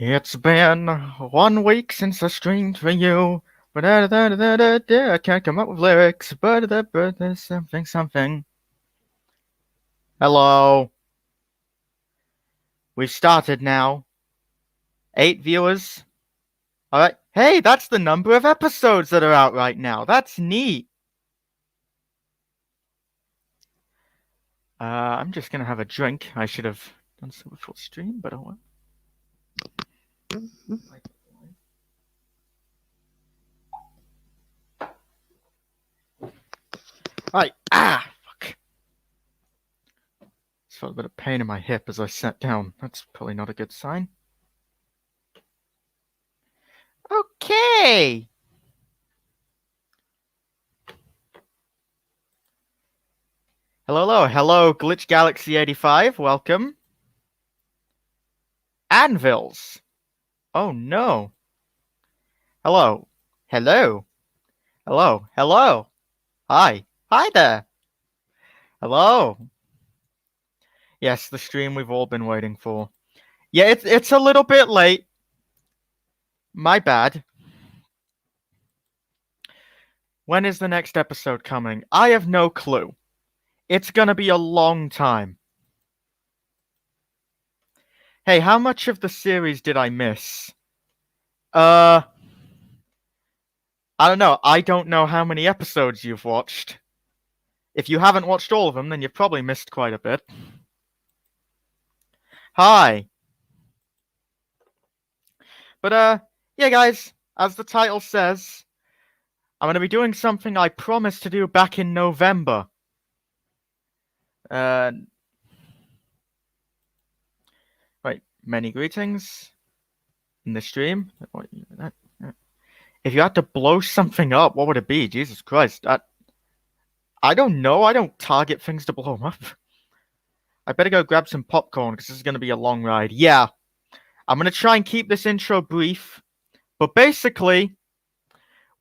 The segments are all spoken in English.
It's been 1 week since I streamed for you. But I can't come up with lyrics. But there's something. Hello. We've started now. 8 viewers. Alright. Hey, that's the number of episodes that are out right now. That's neat. I'm just gonna have a drink. I should have done so before stream, but oh well. Right. Fuck. Just felt a bit of pain in my hip as I sat down. That's probably not a good sign. Okay. Hello, Glitch Galaxy 85. Welcome. Anvils. Oh no. Hello. Hello. Hi there. Hello. Yes, the stream we've all been waiting for. Yeah, it's a little bit late. My bad. When is the next episode coming? I have no clue. It's gonna be a long time. Hey, how much of the series did I miss? I don't know. I don't know how many episodes you've watched. If you haven't watched all of them, then you've probably missed quite a bit. Hi. But, yeah, guys, as the title says, I'm going to be doing something I promised to do back in November. Right, many greetings in the stream. If you had to blow something up, what would it be? Jesus Christ. I don't know. I don't target things to blow them up. I better go grab some popcorn because this is going to be a long ride. Yeah. I'm going to try and keep this intro brief. But basically,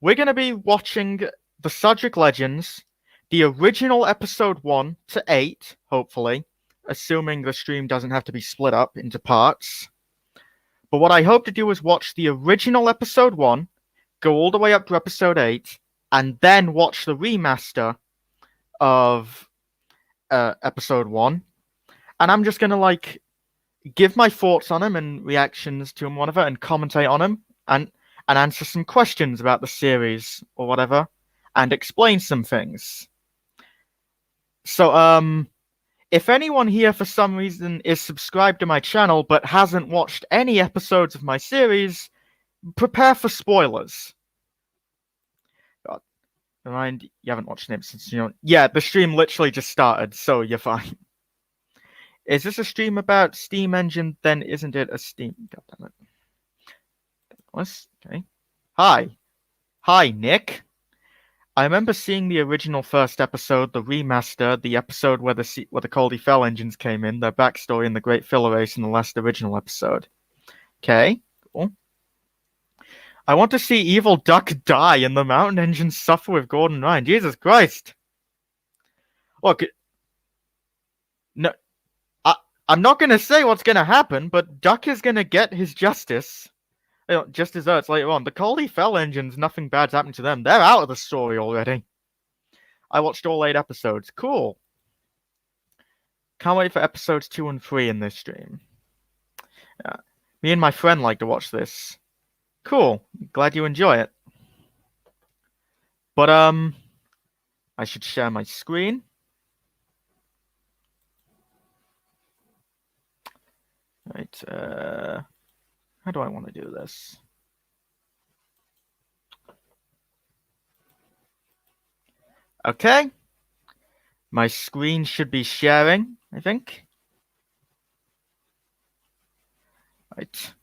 we're going to be watching the Sudric Legends, the original episode 1 to 8, hopefully, assuming the stream doesn't have to be split up into parts. But what I hope to do is watch the original episode 1, go all the way up to episode 8, and then watch the remaster of episode 1. And I'm just going to, give my thoughts on him and reactions to him, whatever, and commentate on him, and answer some questions about the series or whatever, and explain some things. So, if anyone here for some reason is subscribed to my channel but hasn't watched any episodes of my series, prepare for spoilers. God, remind you haven't watched an episode since yeah, the stream literally just started, so you're fine. Is this a stream about Steam Engine? Then isn't it a Steam? God damn it. Okay. Hi, Nick. I remember seeing the original first episode, the remaster, the episode where the Caldy Fell engines came in, their backstory, and the Great Filler Race in the last original episode. Okay, cool. I want to see Evil Duck die and the Mountain Engines suffer with Gordon Ryan. Jesus Christ. Look, no, I'm not going to say what's going to happen, but Duck is going to get his justice. Just desserts later on. The Caldy Fell engines, nothing bad's happened to them. They're out of the story already. I watched all 8 episodes. Cool. Can't wait for episodes 2 and 3 in this stream. Me and my friend like to watch this. Cool. Glad you enjoy it. But, I should share my screen. Right, how do I want to do this? Okay. My screen should be sharing, I think. Right.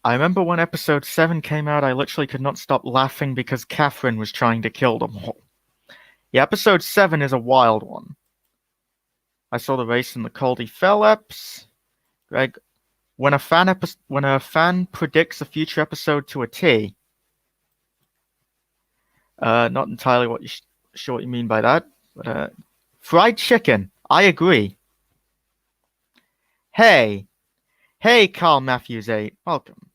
I remember when episode 7 came out, I literally could not stop laughing because Catherine was trying to kill them all. Yeah, episode 7 is a wild one. I saw the race in the Caldy Fell eps. Greg, when a fan predicts a future episode to a T. Not entirely sure what you mean by that, but fried chicken. I agree. Hey, hey, Carl Matthews 8, welcome.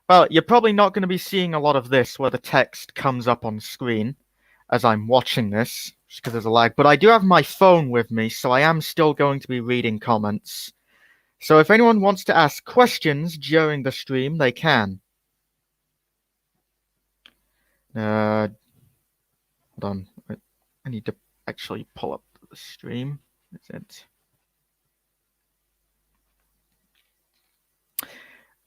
Well, you're probably not going to be seeing a lot of this where the text comes up on screen as I'm watching this, just because there's a lag. But I do have my phone with me, so I am still going to be reading comments. So if anyone wants to ask questions during the stream, they can. Hold on. I need to actually pull up the stream. Is it?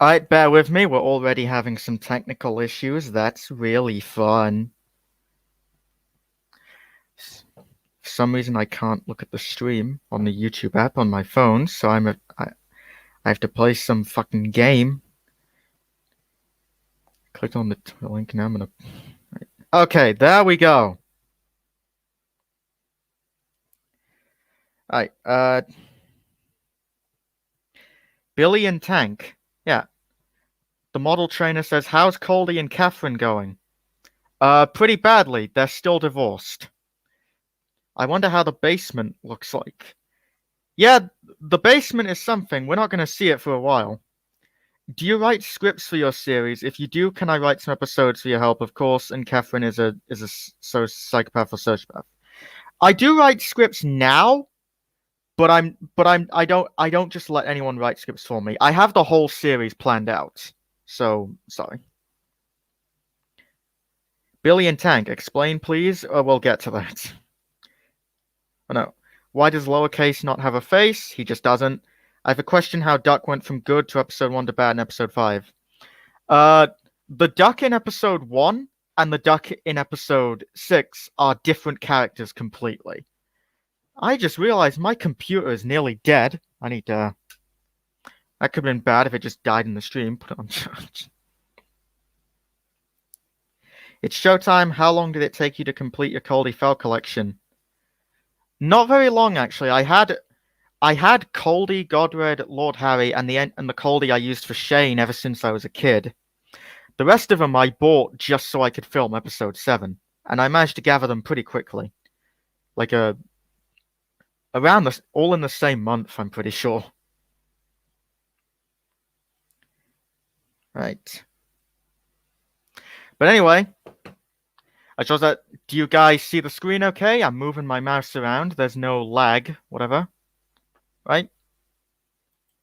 Alright, bear with me. We're already having some technical issues. That's really fun. For some reason, I can't look at the stream on the YouTube app on my phone, so I have to play some fucking game. Click on the link now. I'm gonna. Okay, there we go. Alright, Billy and Tank. Yeah. The model trainer says, "How's Coldy and Catherine going?" Pretty badly. They're still divorced. I wonder how the basement looks like. Yeah, the basement is something. We're not going to see it for a while. Do you write scripts for your series? If you do, can I write some episodes for your help? Of course. And Catherine is a psychopath or sociopath. I do write scripts now, but I don't just let anyone write scripts for me. I have the whole series planned out. So sorry. Billy and Tank, explain please, or we'll get to that. Oh no. Why does lowercase not have a face? He just doesn't. I have a question how Duck went from good to episode 1 to bad in episode 5. The Duck in episode 1 and the Duck in episode 6 are different characters completely. I just realized my computer is nearly dead. I need to... That could have been bad if it just died in the stream. Put it on charge. It's showtime. How long did it take you to complete your Coldy Fell collection? Not very long, actually. I had Coldy, Godred, Lord Harry, and the Coldy I used for Shane ever since I was a kid. The rest of them I bought just so I could film episode 7, and I managed to gather them pretty quickly. Like all in the same month, I'm pretty sure. Right. But anyway, I chose that. Do you guys see the screen okay? I'm moving my mouse around. There's no lag, whatever. Right?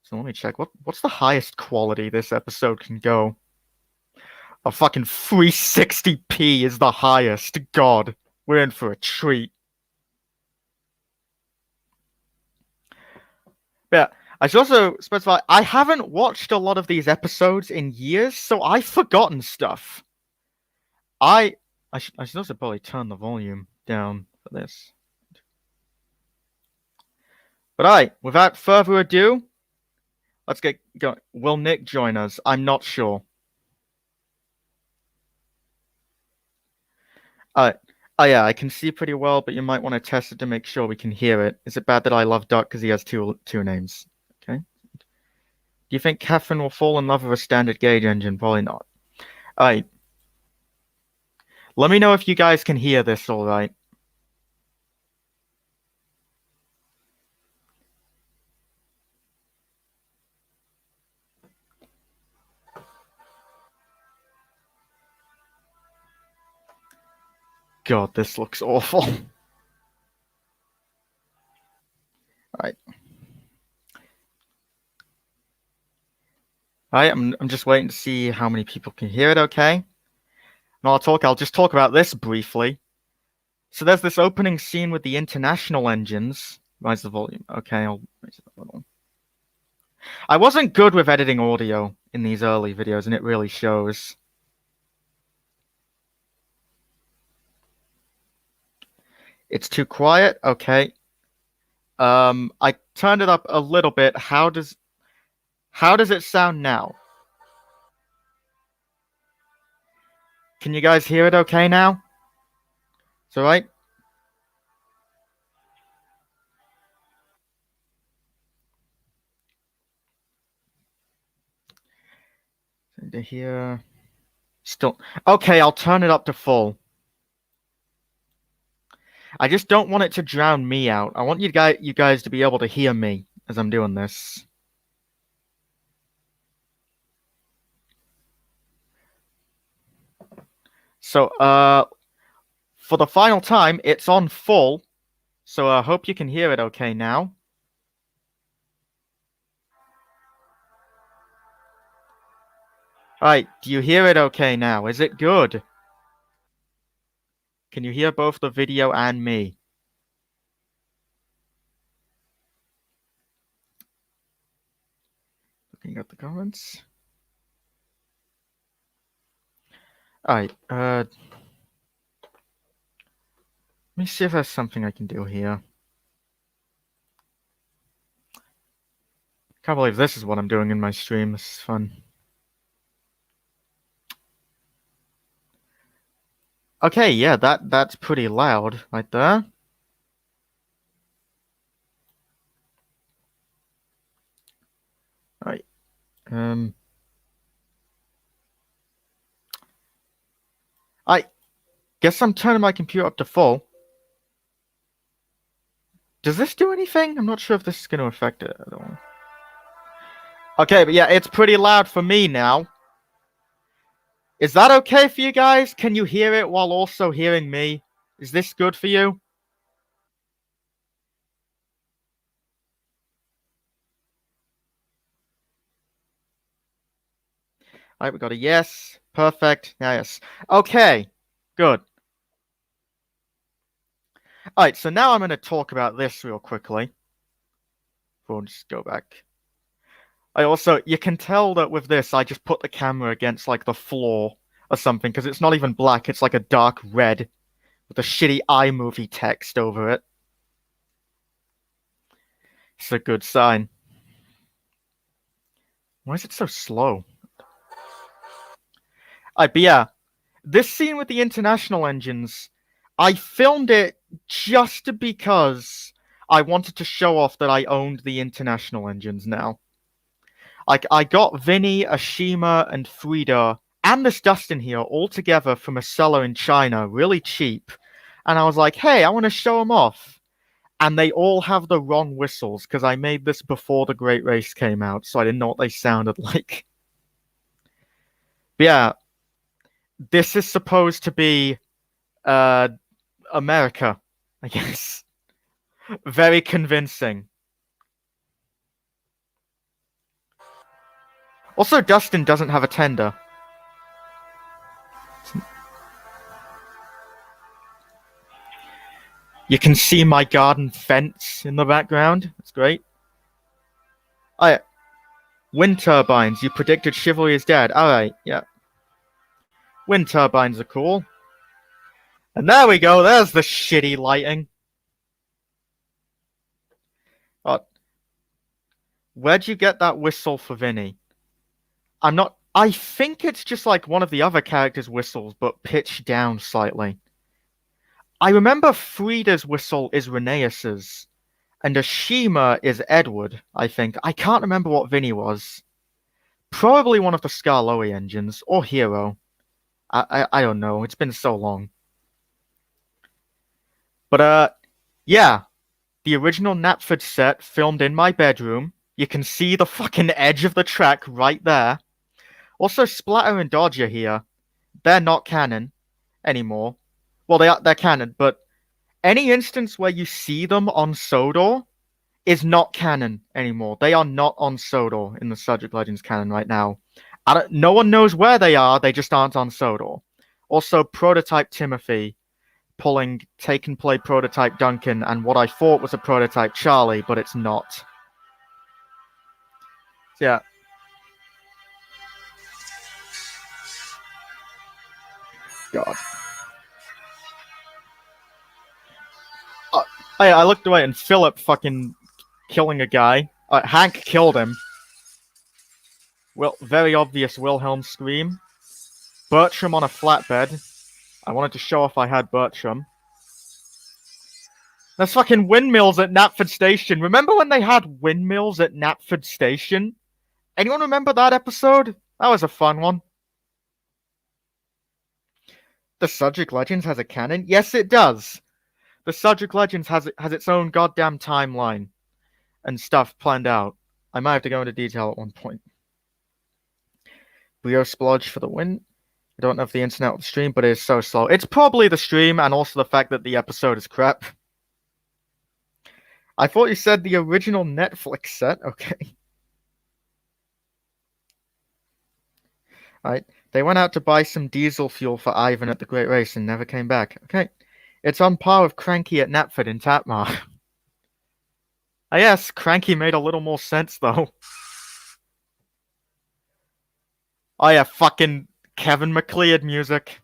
So let me check. What's the highest quality this episode can go? A fucking 360p is the highest. God, we're in for a treat. But I should also specify, I haven't watched a lot of these episodes in years, so I've forgotten stuff. I should also probably turn the volume down for this. But alright, without further ado, let's get going. Will Nick join us? I'm not sure. Oh yeah, I can see pretty well, but you might want to test it to make sure we can hear it. Is it bad that I love Duck because he has two names? Okay. Do you think Catherine will fall in love with a standard gauge engine? Probably not. Alright. Let me know if you guys can hear this alright. God, this looks awful. Alright. Alright, I'm just waiting to see how many people can hear it okay. And I'll just talk about this briefly. So there's this opening scene with the international engines. Raise the volume. Okay, I'll raise it a little. I wasn't good with editing audio in these early videos, and it really shows. It's too quiet? Okay. I turned it up a little bit. How does it sound now? Can you guys hear it okay now? It's alright? To hear... Still... Okay, I'll turn it up to full. I just don't want it to drown me out. I want you guys to be able to hear me as I'm doing this. So, for the final time, it's on full. So I hope you can hear it okay now. Alright, do you hear it okay now? Is it good? Can you hear both the video and me? Looking at the comments. Alright, let me see if there's something I can do here. Can't believe this is what I'm doing in my stream. This is fun. Okay, yeah, that's pretty loud right there. Alright. I guess I'm turning my computer up to full. Does this do anything? I'm not sure if this is going to affect it at all. Okay, but yeah, it's pretty loud for me now. Is that okay for you guys? Can you hear it while also hearing me? Is this good for you? Alright, we got a yes. Perfect. Yes. Okay. Good. Alright, so now I'm going to talk about this real quickly. We'll just go back. You can tell that with this, I just put the camera against, like, the floor or something, because it's not even black, it's like a dark red with a shitty iMovie text over it. It's a good sign. Why is it so slow? But yeah, this scene with the international engines, I filmed it just because I wanted to show off that I owned the international engines now. Like, I got Vinny, Ashima, and Frida, and this Dustin here all together from a seller in China, really cheap. And I was like, hey, I want to show them off. And they all have the wrong whistles, because I made this before the Great Race came out, so I didn't know what they sounded like. But yeah, this is supposed to be America, I guess. Very convincing. Also, Dustin doesn't have a tender. You can see my garden fence in the background. That's great. Oh, yeah. Wind turbines. You predicted chivalry is dead. Alright, yeah. Wind turbines are cool. And there we go. There's the shitty lighting. Oh. Where'd you get that whistle for Vinny? I think it's just like one of the other characters' whistles, but pitched down slightly. I remember Frida's whistle is Rheneas's, and Ashima is Edward, I think. I can't remember what Vinny was. Probably one of the Skarloey engines, or Hero. I don't know. It's been so long. But, yeah. The original Knapford set filmed in my bedroom. You can see the fucking edge of the track right there. Also, Splatter and Dodge are here. They're not canon anymore. Well, they're canon, but any instance where you see them on Sodor is not canon anymore. They are not on Sodor in the Sudric Legends canon right now. No one knows where they are, they just aren't on Sodor. Also, Prototype Timothy pulling Take and Play Prototype Duncan and what I thought was a Prototype Charlie, but it's not. Yeah. God. I looked away and Philip fucking killing a guy. Hank killed him. Well, very obvious Wilhelm scream. Bertram on a flatbed. I wanted to show off I had Bertram. There's fucking windmills at Knapford Station. Remember when they had windmills at Knapford Station? Anyone remember that episode? That was a fun one. The Sudric Legends has a canon? Yes, it does. The Sudric Legends has its own goddamn timeline. and stuff planned out. I might have to go into detail at one point. Brio Splodge for the win. I don't know if the internet or the stream, but it is so slow. It's probably the stream and also the fact that the episode is crap. I thought you said the original Netflix set. Okay. Alright. They went out to buy some diesel fuel for Ivan at the Great Race and never came back. Okay. It's on par with Cranky at Knapford in Tatmar. Yes, Cranky made a little more sense, though. Oh yeah, fucking Kevin MacLeod music.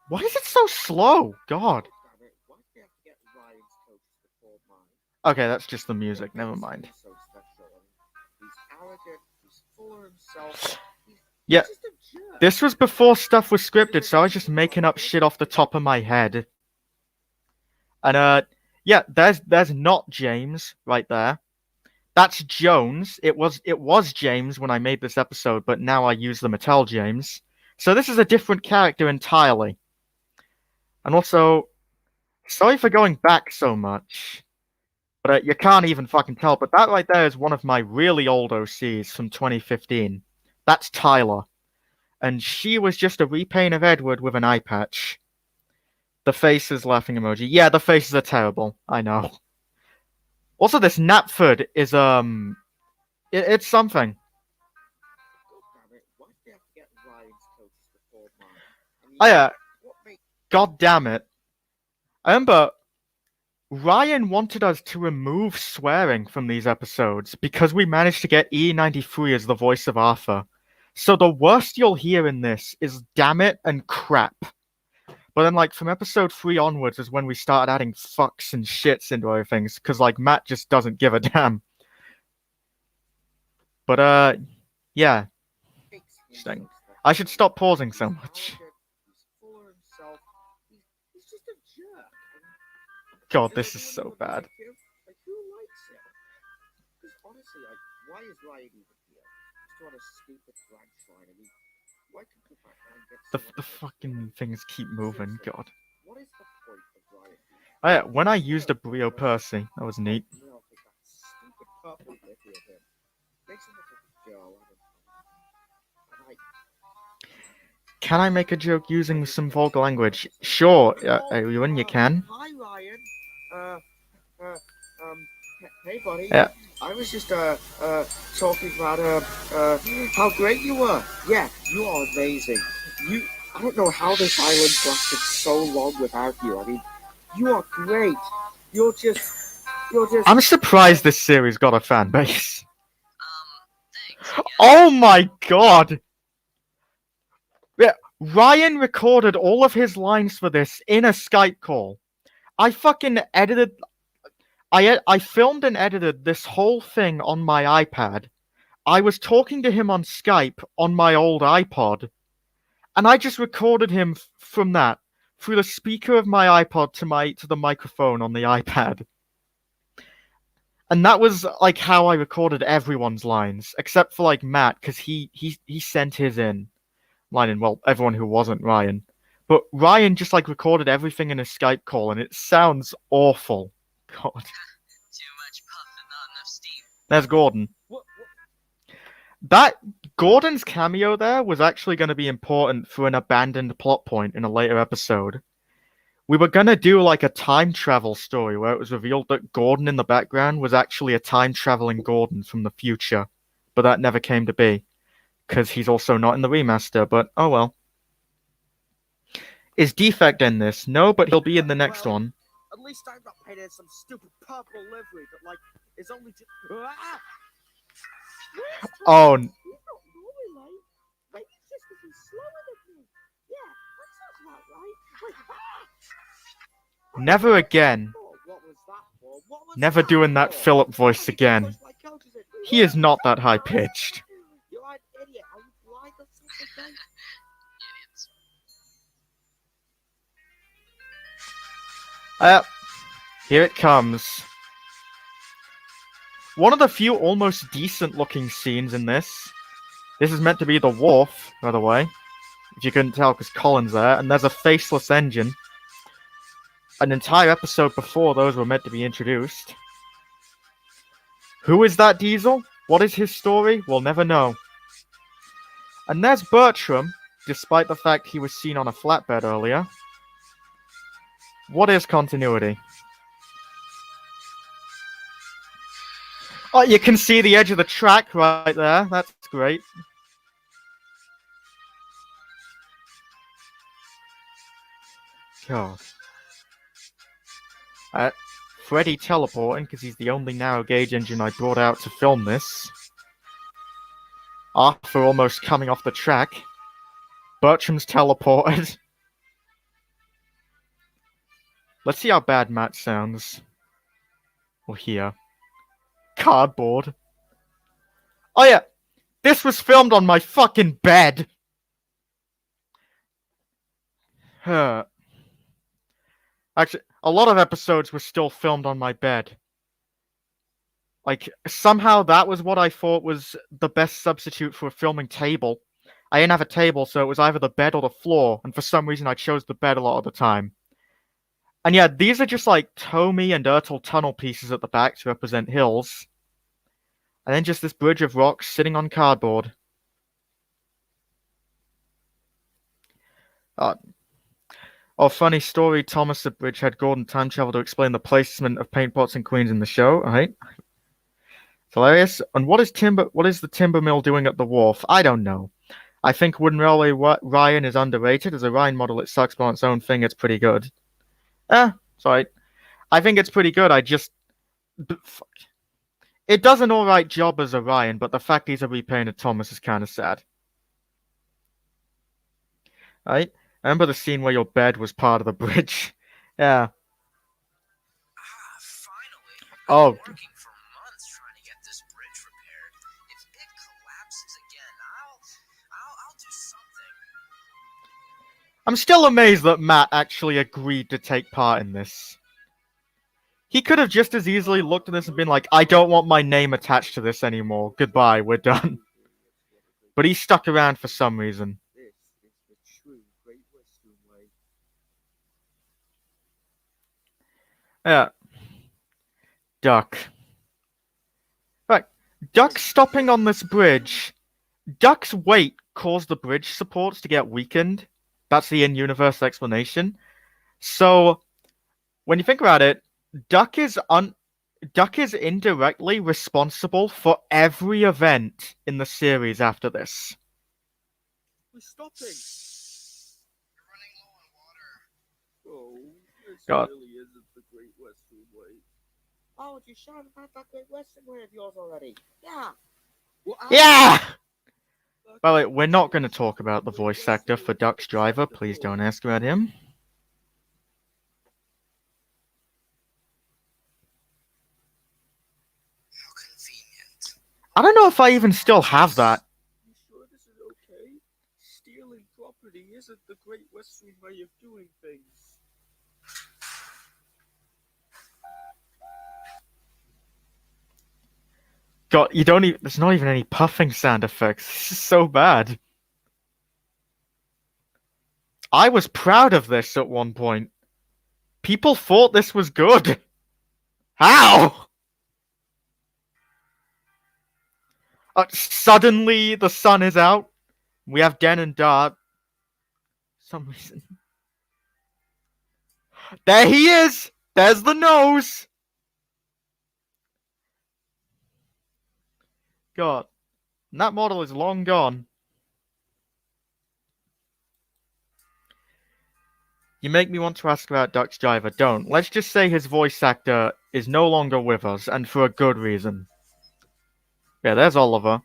Why is it so slow? God. Okay, that's just the music. Never mind. Yeah, this was before stuff was scripted, so I was just making up shit off the top of my head. And yeah, there's not James right there. That's Jones. It was James when I made this episode, but now I use the Mattel James. So this is a different character entirely. And also, sorry for going back so much, but you can't even fucking tell. But that right there is one of my really old OCs from 2015. That's Tyler. And she was just a repaint of Edward with an eye patch. The face is laughing emoji. Yeah, the faces are terrible. I know. Also, this Knapford is, it's something. Oh yeah. God damn it. I remember Ryan wanted us to remove swearing from these episodes because we managed to get E93 as the voice of Arthur. So the worst you'll hear in this is damn it and crap. But then, like, from episode 3 onwards is when we started adding fucks and shits into other things, because, like, Matt just doesn't give a damn. But, yeah. Interesting. I should stop pausing so much. God, this is so bad. The fucking things keep moving, God. Oh yeah, when I used a Brio Percy, that was neat. Can I make a joke using some vulgar language? Sure, everyone, you can. Hi, Ryan. Hey, buddy. Yeah. I was just talking about how great you were. Yeah, you are amazing. I don't know how this island lasted so long without you. I mean, you are great. You're just. I'm surprised this series got a fan base. Oh my god! Yeah, Ryan recorded all of his lines for this in a Skype call. I fucking edited. I filmed and edited this whole thing on my iPad. I was talking to him on Skype on my old iPod. And I just recorded him from that, through the speaker of my iPod to the microphone on the iPad. And that was, like, how I recorded everyone's lines, except for, like, Matt, because he sent his in. Well, everyone who wasn't Ryan. But Ryan just, like, recorded everything in a Skype call, and it sounds awful. God. Too much puff and not enough steam. There's Gordon. That Gordon's cameo there was actually going to be important for an abandoned plot point in a later episode. We were going to do like a time travel story where it was revealed that Gordon in the background was actually a time traveling Gordon from the future, but that never came to be because he's also not in the remaster. But oh well. Is Defect in this? No, but he'll be in the next one. At least I'm not painted some stupid purple livery that, like, is only just. Oh. He's not normally late. Maybe it's just because he's slower than me. Yeah, that sounds about right. Wait, Never again. What was that for? What was Never that doing that for? Philip voice again. He is not that high pitched. You're an idiot. Are you blind or something? Idiots. Here it comes. One of the few almost decent looking scenes in this. This is meant to be the wharf, by the way. If you couldn't tell, because Colin's there. And there's a faceless engine. An entire episode before those were meant to be introduced. Who is that Diesel? What is his story? We'll never know. And there's Bertram, despite the fact he was seen on a flatbed earlier. What is continuity? Oh, you can see the edge of the track right there. That's great. God. Freddy teleporting, because he's the only narrow gauge engine I brought out to film this. Arthur almost coming off the track. Bertram's teleported. Let's see how bad Matt sounds. Or here. Cardboard. Oh yeah, this was filmed on my fucking bed. Actually, a lot of episodes were still filmed on my bed. Like, somehow that was what I thought was the best substitute for a filming table. I didn't have a table, so it was either the bed or the floor, and for some reason I chose the bed a lot of the time. And yeah, these are just like Tommy and Ertl tunnel pieces at the back to represent hills. And then just this bridge of rocks sitting on cardboard. Funny story, Thomas the Bridge had Gordon time travel to explain the placement of paint pots and queens in the show, right? It's hilarious. And what is the timber mill doing at the wharf? I don't know. I think Wooden Railway Ryan is underrated. As a Ryan model, it sucks, but on its own thing, it's pretty good. Sorry. I think it's pretty good. Fuck. It does an alright job as a Ryan, but the fact he's a repainted Thomas is kind of sad. Right? I remember the scene where your bed was part of the bridge. Yeah. Finally. Oh. I've been working for months trying to get this bridge repaired. If it collapses again, I'll do something. I'm still amazed that Matt actually agreed to take part in this. He could have just as easily looked at this and been like, I don't want my name attached to this anymore. Goodbye, we're done. But he stuck around for some reason. This is the true Great Western way. Yeah. Duck. Right. Duck stopping on this bridge. Duck's weight caused the bridge supports to get weakened. That's the in-universe explanation. So, when you think about it, Duck is indirectly responsible for every event in the series after this. We're stopping. You're running low on water. Oh, this God. really isn't the Great Western way. Oh, you shouted about that Great Western way of yours already. Yeah. Well, Yeah! By the way, we're not going to talk about the voice actor for Duck's driver. Please don't ask about him. How convenient. I don't know if I even still have that. You sure this is okay? Stealing property isn't the Great Western way of doing things. God, there's not even any puffing sound effects. This is so bad. I was proud of this at one point. People thought this was good. How? Suddenly the sun is out. We have Den and Dart. For some reason. There he is! There's the nose! God. And that model is long gone. You make me want to ask about Duck's driver. Don't. Let's just say his voice actor is no longer with us, and for a good reason. Yeah, there's Oliver.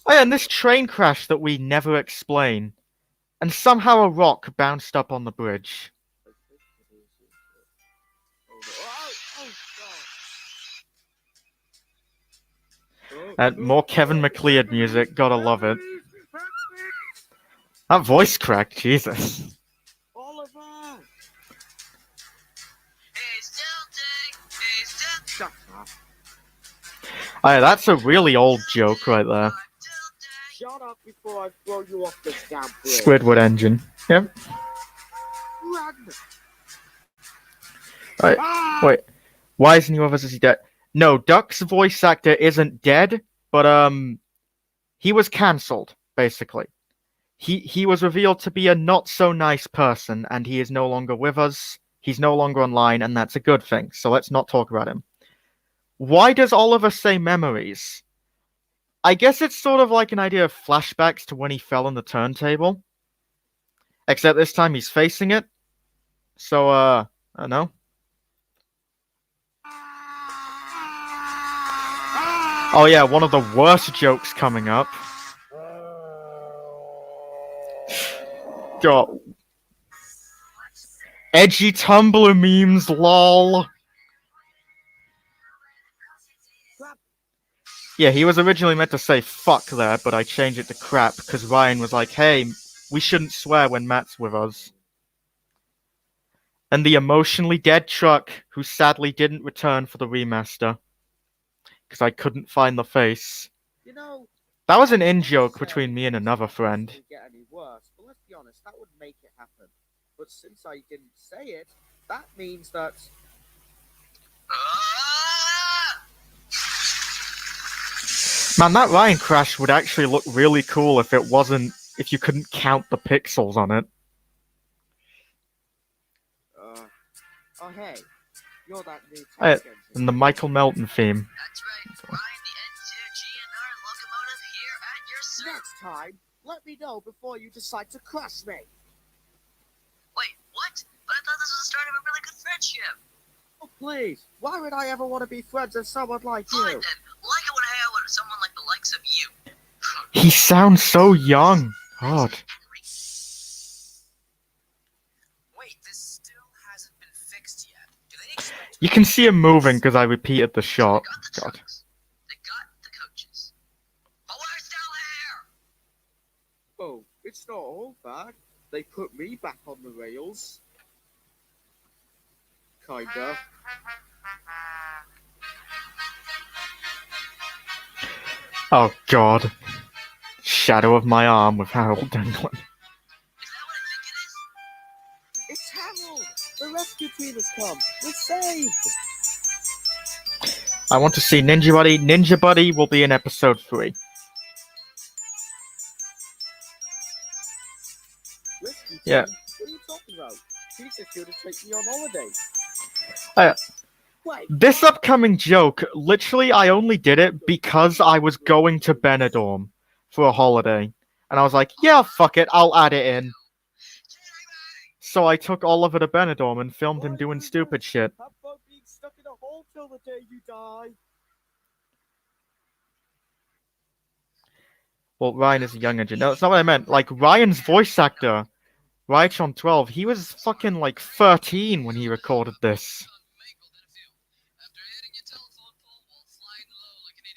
Oh yeah, and this train crash that we never explain. And somehow a rock bounced up on the bridge. And more Kevin MacLeod music, gotta love it. That voice crack, Jesus. Oliver! Hey, Sudric! Oh yeah, that's a really old joke right there. Shut up before I throw you off this damn bridge. Squidward engine. Yep. Run! Right. Wait. Why isn't he others? Is he dead? No, Duck's voice actor isn't dead, but he was cancelled, basically. He was revealed to be a not so nice person, and he is no longer with us. He's no longer online, and that's a good thing. So let's not talk about him. Why does Oliver say memories? I guess it's sort of like an idea of flashbacks to when he fell on the turntable. Except this time he's facing it. So, I don't know. Oh yeah, one of the worst jokes coming up. God. Edgy Tumblr memes, lol. Yeah, he was originally meant to say fuck there, but I changed it to crap because Ryan was like, hey, we shouldn't swear when Matt's with us. And the emotionally dead truck, who sadly didn't return for the remaster. Because I couldn't find the face. You know, That was an in-joke between me and another friend. It get any worse, but let's be honest, that would make it happen. But since I didn't say it, that means that Man, that Ryan crash would actually look really cool if if you couldn't count the pixels on it. oh hey, you're that new Hey, text engine. and the Michael Melton theme. That's right, Ryan, the N2GNR locomotive here at your Next time, let me know before you decide to crush me. Wait, what? But I thought this was the start of a really good friendship. Oh please, why would I ever want to be friends with someone like Fine you? then, like I want to hang out with someone like the likes of you. He sounds so young. God. Wait, this still hasn't been fixed yet. Do they expect You can see him moving because I repeated the shot. They got the God. trucks. They got the coaches. But we're still here! Oh, it's not all bad. They put me back on the rails. Kinda. Oh God. Shadow of my arm with Harold dangling. Is that what I think it is? It's Harold! The rescue team has come! We're saved! I want to see Ninja Buddy. Ninja Buddy will be in episode 3. Rescue team? Yeah. What are you talking about? He's just here to take me on holiday. Uh, Wait, This upcoming joke, literally I only did it because I was going to Benidorm for a holiday. And I was like, yeah, fuck it, I'll add it in. So I took Oliver to Benidorm and filmed him doing stupid shit. have fun being stuck in a hole till the day you die. Well, Ryan is a young engine. No, that's not what I meant. Like, Ryan's voice actor, Ryan 12, he was fucking like 13 when he recorded this.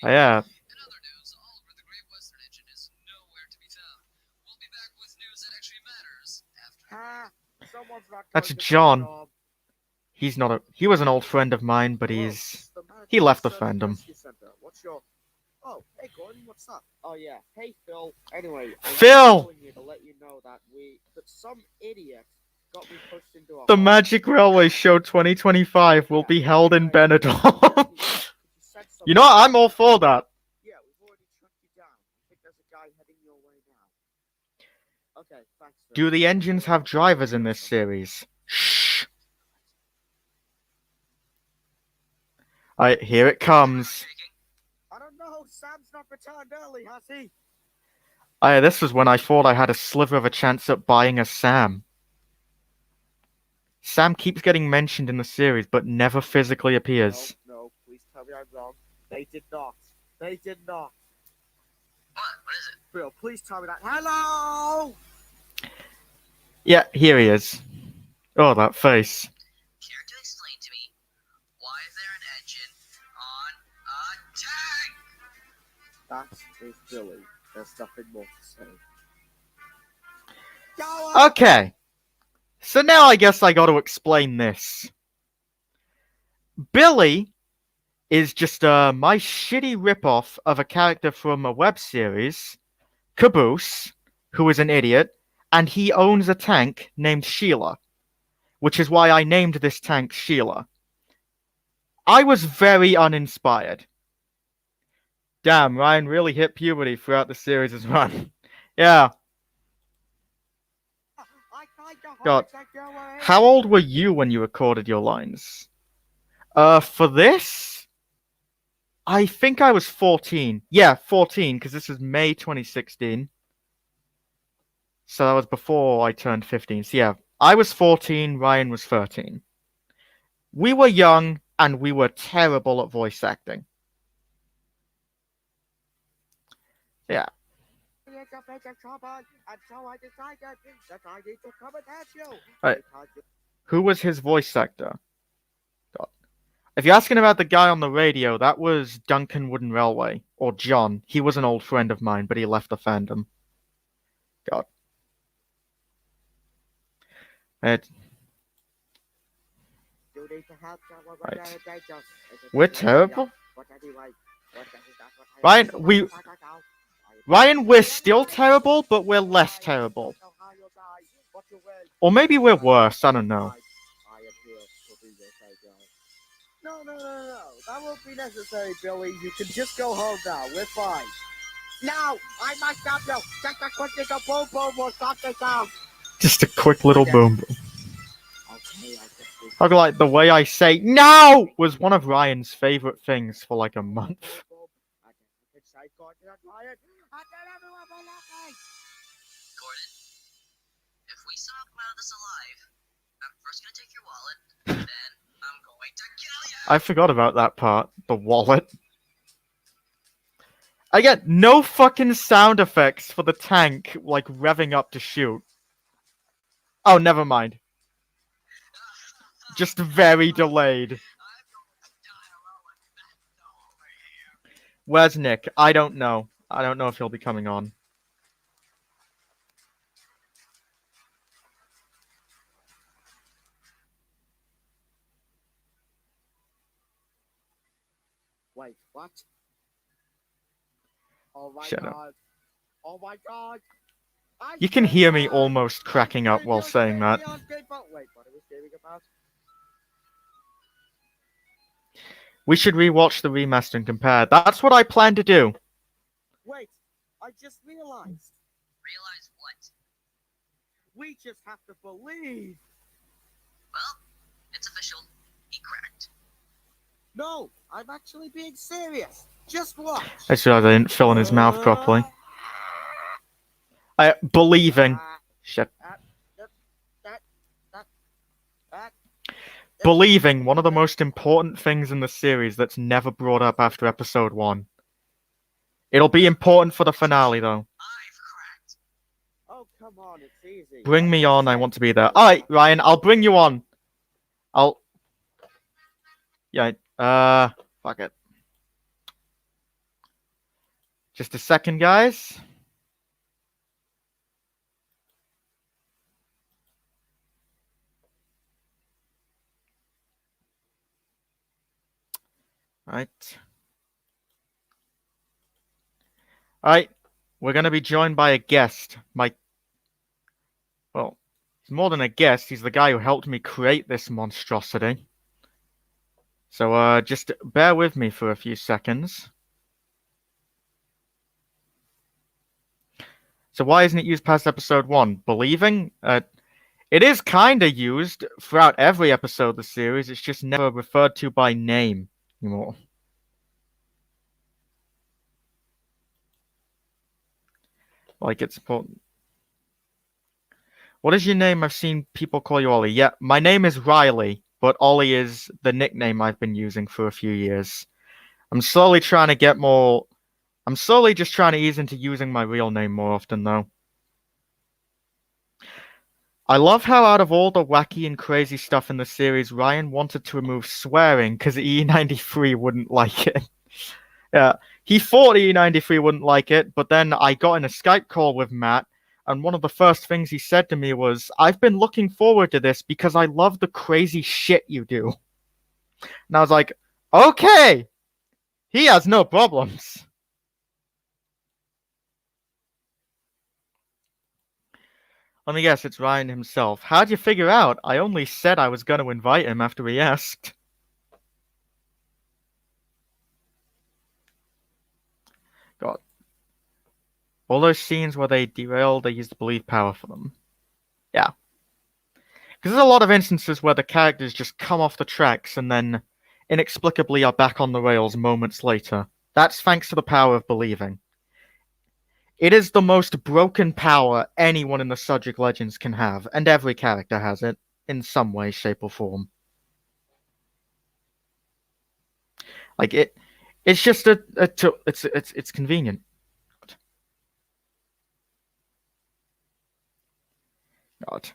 Oh, yeah. In other news, Oliver the Great Western Engine is nowhere to be found. We'll be back with news that actually matters after. Someone's not That's going to John. Benidorm. He's not a... He was an old friend of mine, but Hello, he's... it's the man he left the from Sudric fandom. Rescue Center. What's your... Oh, hey Gordon, what's up? Oh yeah, hey Phil. Anyway, I was Phil! calling you to let you know that some idiot got me pushed into a The hole. Magic Railway Show 2025 will be held in Benidorm. You know what? I'm all for that. Yeah, we've already tracked you down. I think there's a guy heading your way now. Okay, thanks. Phil. Do the engines have drivers in this series? Shh. Alright, here it comes. I don't know. Sam's not returned early, has he? This was when I thought I had a sliver of a chance at buying a Sam. Sam keeps getting mentioned in the series, but never physically appears. No, please tell me I'm wrong. They did not. They did not. What? What is it? Phil, please tell me that. Hello! Yeah, here he is. Oh, that face. Care to explain to me why is there an engine on a tank? That is Billy. There's nothing more to say. Go Okay. So now I guess I gotta explain this. Billy is just my shitty ripoff of a character from a web series, Caboose, who is an idiot, and he owns a tank named Sheila. which is why I named this tank Sheila. I was very uninspired. Damn, Ryan really hit puberty throughout the series' run. Yeah. God. How old were you when you recorded your lines? For this? I think I was 14. Yeah, 14, because this was May 2016. So that was before I turned 15. So yeah, I was 14, Ryan was 13. We were young, and we were terrible at voice acting. Yeah. Right. Who was his voice actor? God. If you're asking about the guy on the radio, that was Duncan Wooden Railway, or John. He was an old friend of mine, but he left the fandom. God. Right. We're terrible? Ryan, we're still terrible, but we're less terrible. Or maybe we're worse, I don't know. No. That won't be necessary, Billy. You can just go home now. We're fine. Now, I must stop you. Just a quick little boom boom will stop this out. Just a quick little boom boom. I like the way I say "no" was one of Ryan's favorite things for like a month. Gordon, if we somehow come out of this alive, I'm first gonna take your wallet, then I'm going to kill you. I forgot about that part. The wallet. I get no fucking sound effects for the tank, like revving up to shoot. Oh, never mind. Just very delayed. Where's Nick? I don't know. I don't know if he'll be coming on. Wait, what? Oh my Shut god. up. Oh my god. You can hear me almost cracking up while saying that. Wait, what are we screaming about? We should rewatch the remaster and compare. That's what I plan to do. Wait, I just realized. Realize what? We just have to believe. Well, it's official. He cracked. No, I'm actually being serious. Just watch. I realized I didn't fill in his mouth properly. Believing. Shit. Believing, one of the most important things in the series that's never brought up after episode 1. It'll be important for the finale, though. I've cracked. Oh, come on, it's easy. Bring me on, I want to be there. Alright, Ryan, I'll bring you on. Yeah, fuck it. Just a second, guys. Alright, we're going to be joined by a guest. Well, he's more than a guest, he's the guy who helped me create this monstrosity. So, just bear with me for a few seconds. So why isn't it used past episode 1? Believing? It is kind of used throughout every episode of the series, it's just never referred to by name anymore. Like, it's important. What is your name? I've seen people call you Ollie. Yeah, my name is Riley, but Ollie is the nickname I've been using for a few years. I'm slowly just trying to ease into using my real name more often, though. I love how out of all the wacky and crazy stuff in the series, Ryan wanted to remove swearing because E93 wouldn't like it. Yeah, he thought E93 wouldn't like it, but then I got in a Skype call with Matt, and one of the first things he said to me was, "I've been looking forward to this because I love the crazy shit you do." And I was like, okay, he has no problems. Let me guess, it's Ryan himself. How'd you figure out? I only said I was going to invite him after he asked. God. All those scenes where they derail, they use the belief power for them. Yeah. Because there's a lot of instances where the characters just come off the tracks and then inexplicably are back on the rails moments later. That's thanks to the power of believing. It is the most broken power anyone in the Sudric Legends can have, and every character has it, in some way, shape, or form. Like, it's just it's convenient. God.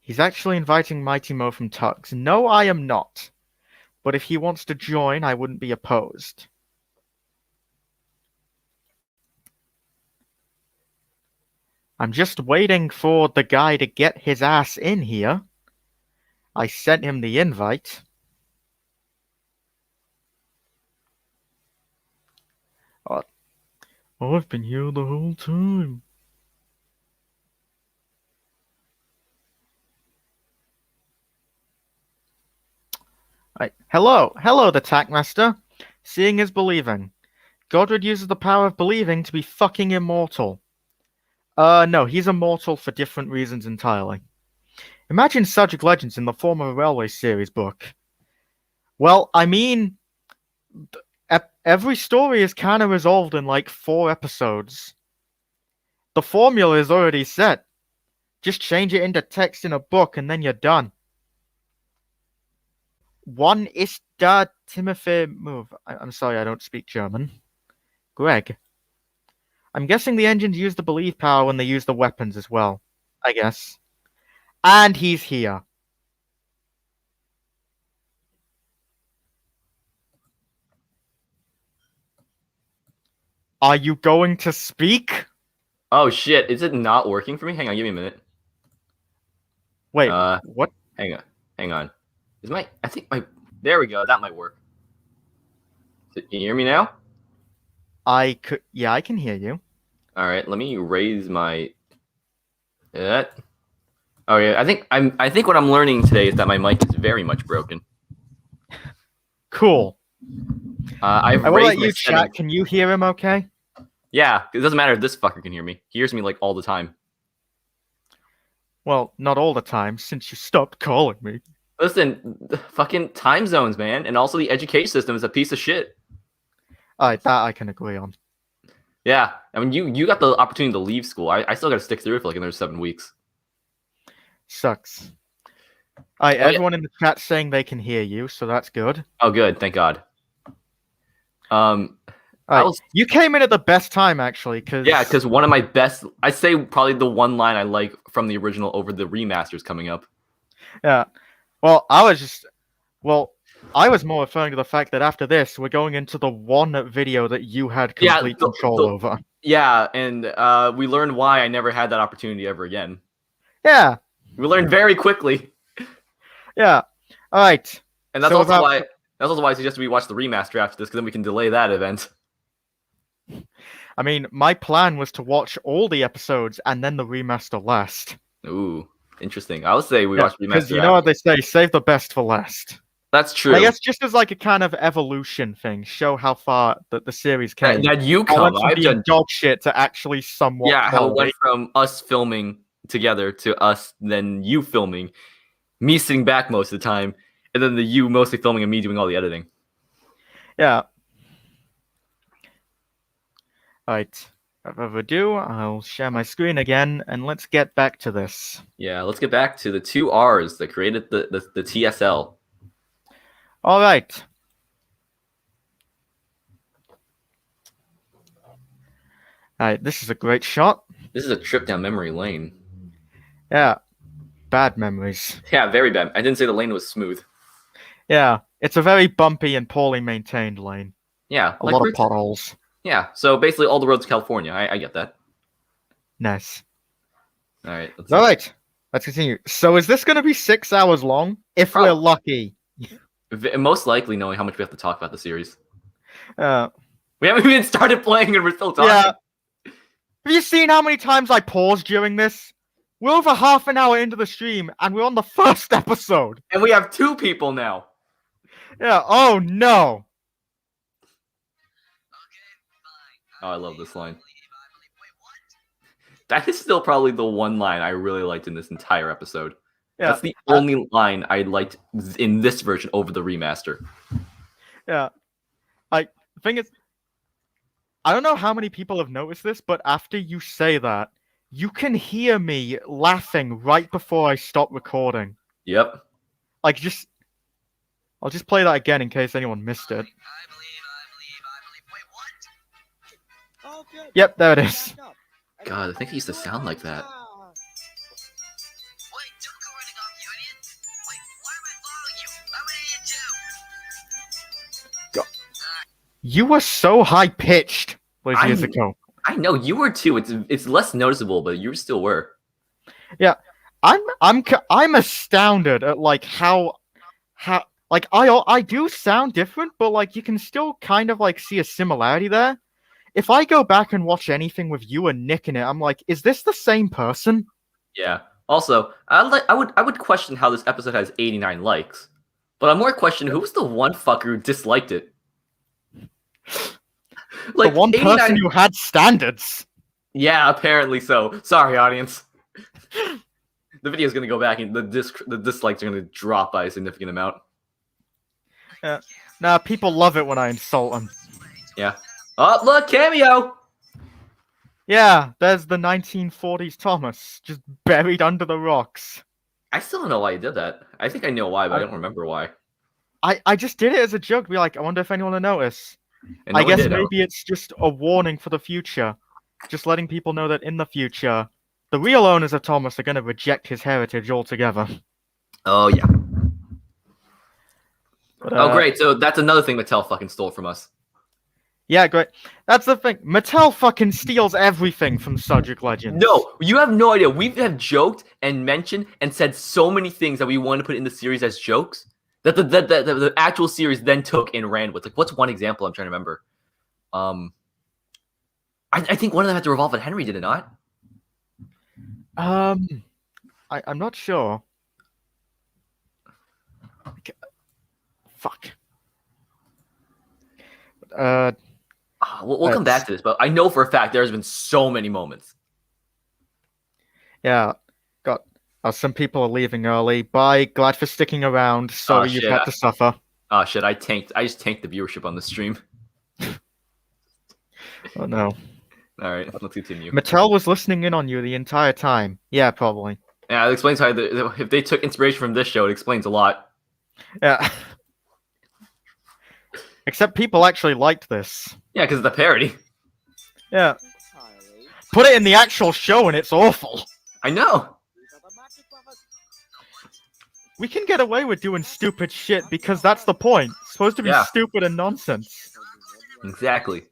He's actually inviting Mighty Mo from Tugs. No, I am not. But if he wants to join, I wouldn't be opposed. I'm just waiting for the guy to get his ass in here. I sent him the invite. Oh, I've been here the whole time. Right. Hello, the Tackmaster. Seeing is believing. Godred uses the power of believing to be fucking immortal. No, he's immortal for different reasons entirely. Imagine Sudric Legends in the form of a Railway series book. Well, I mean, every story is kind of resolved in like 4 episodes. The formula is already set. Just change it into text in a book and then you're done. One ist da Timothy move. I'm sorry, I don't speak German. Greg. I'm guessing the engines use the belief power when they use the weapons as well. I guess. And he's here. Are you going to speak? Oh shit, is it not working for me? Hang on, give me a minute. Wait, what? Hang on. There we go, that might work. Can you hear me now? Yeah, I can hear you. Alright, let me raise my... Oh yeah, I think what I'm learning today is that my mic is very much broken. Cool. I will let you chat. Can you hear him okay? Yeah, it doesn't matter if this fucker can hear me. He hears me like all the time. Well, not all the time, since you stopped calling me. Listen, the fucking time zones, man, and also the education system is a piece of shit. Alright, that I can agree on. Yeah, I mean, you got the opportunity to leave school. I still got to stick through it for like another 7 weeks. Sucks. Alright, everyone in the chat saying they can hear you, so that's good. Oh, good, thank God. You came in at the best time, actually, because one of my best, I'd say probably the one line I like from the original over the remasters coming up. Yeah. Well, I was more referring to the fact that after this, we're going into the one video that you had complete control over. Yeah, and we learned why I never had that opportunity ever again. Yeah. We learned very quickly. Yeah. All right. And that's also why I suggest we watch the remaster after this, because then we can delay that event. I mean, my plan was to watch all the episodes and then the remaster last. Ooh, interesting. I would say we watch remaster. Because you know what they say, save the best for last. That's true. I guess just as like a kind of evolution thing, show how far that the series came. That you come. I've done dog shit to actually somewhat. Yeah, how it went from us filming together to us, then you filming, me sitting back most of the time, and then you mostly filming and me doing all the editing. Yeah. Alright. Without further ado, I'll share my screen again, and let's get back to this. Yeah, let's get back to the 2 R's that created the TSL. Alright. Alright, this is a great shot. This is a trip down memory lane. Yeah. Bad memories. Yeah, very bad. I didn't say the lane was smooth. Yeah, it's a very bumpy and poorly maintained lane. Yeah. A lot of potholes. Yeah, so basically all the roads to California. I get that. Nice. Alright. Alright, let's continue. So is this going to be 6 hours long? If we're lucky. Most likely, knowing how much we have to talk about the series. We haven't even started playing and we're still talking. Yeah. Have you seen how many times I paused during this? We're over half an hour into the stream, and we're on the first episode. And we have 2 people now. Yeah, oh no. Oh, I love this line. That is still probably the one line I really liked in this entire episode. Yeah, That's the only line I liked in this version over the remaster. yeah. Like, the thing is, I don't know how many people have noticed this, but after you say that, you can hear me laughing right before I stop recording. Yep. Like, I'll just play that again in case anyone missed it. I believe. Wait, what? Oh, good. Yep, there it is. Back up. God, I think it used to sound like that. Wait, don't go running off, you idiot. Wait, why am I following you? I'm an idiot too. You were so high-pitched those years I'm- ago. I know you were too. It's less noticeable, but you still were. I'm astounded at like how like I do sound different, but like you can still kind of like see a similarity there. If I go back and watch anything with you and Nick in it, I'm like, is this the same person? Yeah. Also, I would question how this episode has 89 likes, but I'm more questioning who was the one fucker who disliked it. Like the one 89 person who had standards. Yeah, apparently so. Sorry, audience. The video's gonna go back and the dislikes are gonna drop by a significant amount. Nah, people love it when I insult them. Yeah. Oh, look, cameo! Yeah, there's the 1940s Thomas, just buried under the rocks. I still don't know why he did that. I think I know why, but I don't remember why. I just did it as a joke, be like, I wonder if anyone will notice. And I no one guess did, maybe it's just a warning for the future. Just letting people know that in the future, the real owners of Thomas are going to reject his heritage altogether. Oh, yeah. But, Oh, great. So that's another thing Mattel fucking stole from us. Yeah, great. That's the thing. Mattel fucking steals everything from Sudric Legends. No, you have no idea. We have joked and mentioned and said so many things that we wanted to put in the series as jokes that the actual series then took and ran with. Like, what's one example I'm trying to remember? I think one of them had to revolve at Henry, did it not? I'm not sure. Fuck. We'll come back to this, but I know for a fact there's been so many moments. Yeah. Got some people are leaving early. Bye. Glad for sticking around. Sorry you've shit. had to suffer. Oh shit! I just tanked the viewership on the stream. Oh no. All right, let's continue. Mattel was listening in on you the entire time. Yeah, probably. Yeah, it explains how if they took inspiration from this show, it explains a lot. Yeah. Except people actually liked this. Yeah, because of the parody. Yeah. Entirely. Put it in the actual show and it's awful. I know. These are the Magic Brothers. We can get away with doing stupid shit because that's the point. It's supposed to be Yeah. stupid and nonsense. Exactly. Wait,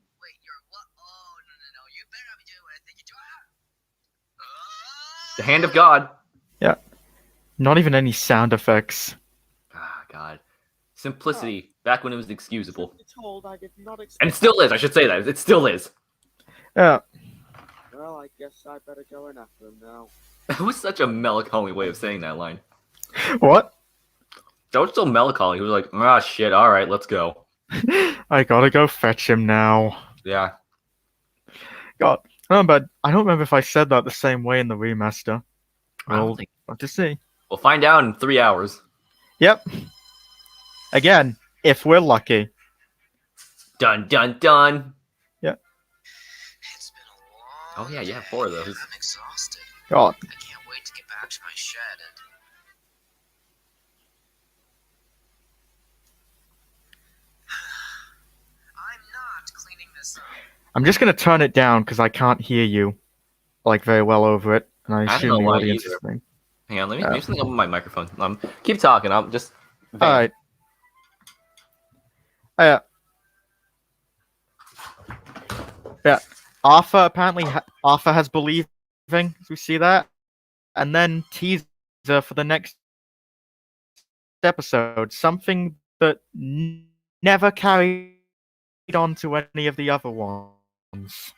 you're what? Oh, no. You better not be doing what I think you're doing. The hand of God. Not even any sound effects. Ah, God. Simplicity. Back when it was excusable. Told I did not expect. And it still is. I should say that. It still is. Yeah. Well, I guess I better go in after him now. That was such a melancholy way of saying that line. What? That was so melancholy. He was like, ah, shit. All right, let's go. I gotta go fetch him now. Yeah. God. I don't remember if I said that the same way in the remaster. I don't We'll think. have to see. We'll find out in 3 hours. Yep. Again, if we're lucky. Dun, dun, dun. It's been a long Oh, yeah, you have 4 of those. I'm exhausted. God. I can't wait to get back to my shed and... I'm not cleaning this up. I'm just gonna turn it down because I can't hear you like very well over it. And I don't assume know the why audience is either. listening. Hang on, let me Yeah. do something up with my microphone. Keep talking. I'm just. Alright. Yeah. Arthur apparently Arthur has believing. We see that, and then teaser for the next episode, something that never carried on to any of the other ones.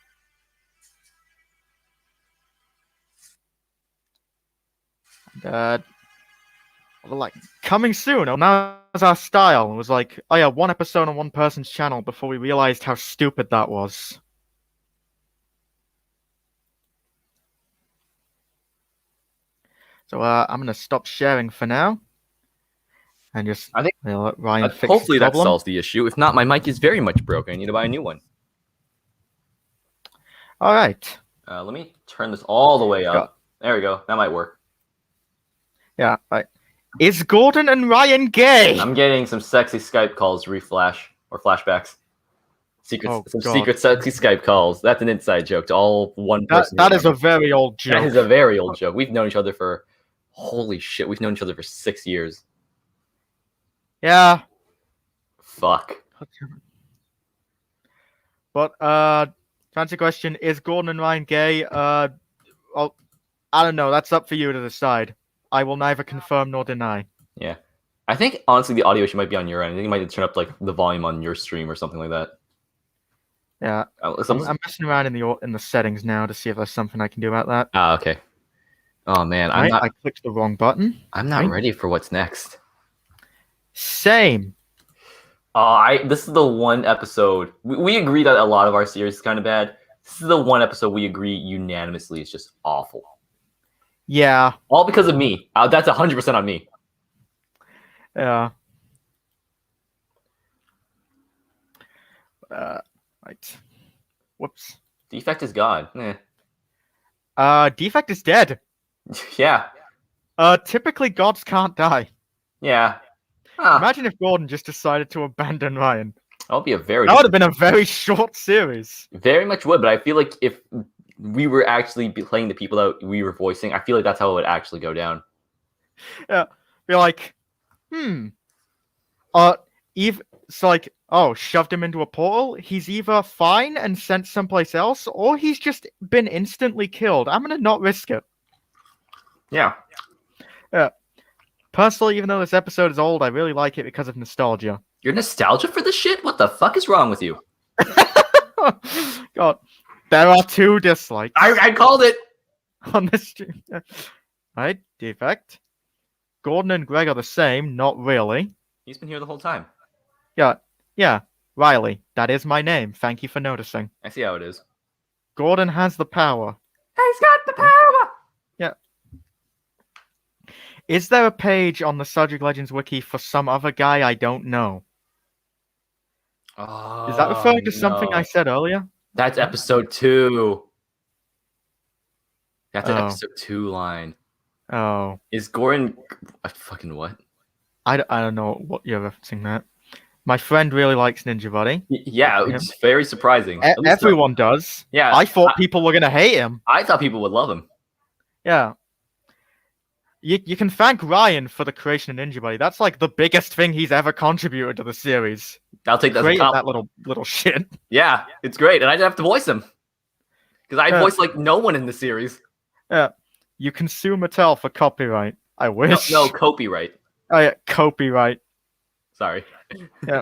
uh, like coming soon. Oh, now was our style. It was like, oh yeah, one episode on one person's channel before we realized how stupid that was. So I'm gonna stop sharing for now, and just I think let Ryan fix hopefully his that problem. solves the issue. If not, my mic is very much broken. I need to buy a new one. All right. Let me turn this all the way up. There we go. That might work. Yeah. Right. Is Gordon and Ryan gay? I'm getting some sexy Skype calls, reflash or flashbacks. Oh, Some God. secret sexy Skype calls. That's an inside joke to all one person. That is a very old joke. That is a very old joke. We've known each other for holy shit. We've known each other for 6 years. Yeah. Fuck. But to answer your question, is Gordon and Ryan gay? Well, I don't know. That's up for you to decide. I will neither confirm nor deny. Yeah. I think honestly the audio issue might be on your end. I think you might need to turn up like the volume on your stream or something like that. Yeah. I'm messing around in the settings now to see if there's something I can do about that. Ah, okay. Oh man, I clicked the wrong button. I'm not ready for what's next. Same. This is the one episode we agree that a lot of our series is kind of bad. This is the one episode we agree unanimously is just awful. Yeah. All because of me. That's 100% on me. Yeah. Right. Whoops. Defect is gone. Eh. Defect is dead. Yeah. Typically gods can't die. Yeah. Imagine if Gordon just decided to abandon Ryan. That would be That would have been a very short series. Very much would, but I feel like if we were actually playing the people that we were voicing, I feel like that's how it would actually go down. Yeah. Be like, it's like, oh, shoved him into a portal. He's either fine and sent someplace else, or he's just been instantly killed. I'm gonna not risk it. Yeah. Yeah. Personally, even though this episode is old, I really like it because of nostalgia. You're nostalgia for this shit? What the fuck is wrong with you? God, there are 2 dislikes. I called it on this stream. Right, defect. Gordon and Greg are the same, not really. He's been here the whole time. Yeah, Riley, that is my name. Thank you for noticing. I see how it is. Gordon has the power. He's got the power! Yeah. Is there a page on the Sudric Legends wiki for some other guy I don't know? Is that referring to something I said earlier? That's episode 2. That's an episode 2 line. Oh. Is Gordon... fucking what? I don't know what you're referencing that. My friend really likes Ninja Buddy. Yeah, it's very surprising. Everyone does. Yeah. I thought people were going to hate him. I thought people would love him. Yeah. You can thank Ryan for the creation of Ninja Buddy. That's like the biggest thing he's ever contributed to the series. I'll take that as a Created compliment. that little shit. Yeah, it's great. And I didn't have to voice him. Because I voiced like no one in the series. Yeah. You can sue Mattel for copyright. I wish. No, copyright. Oh yeah, copyright. Sorry. Yeah.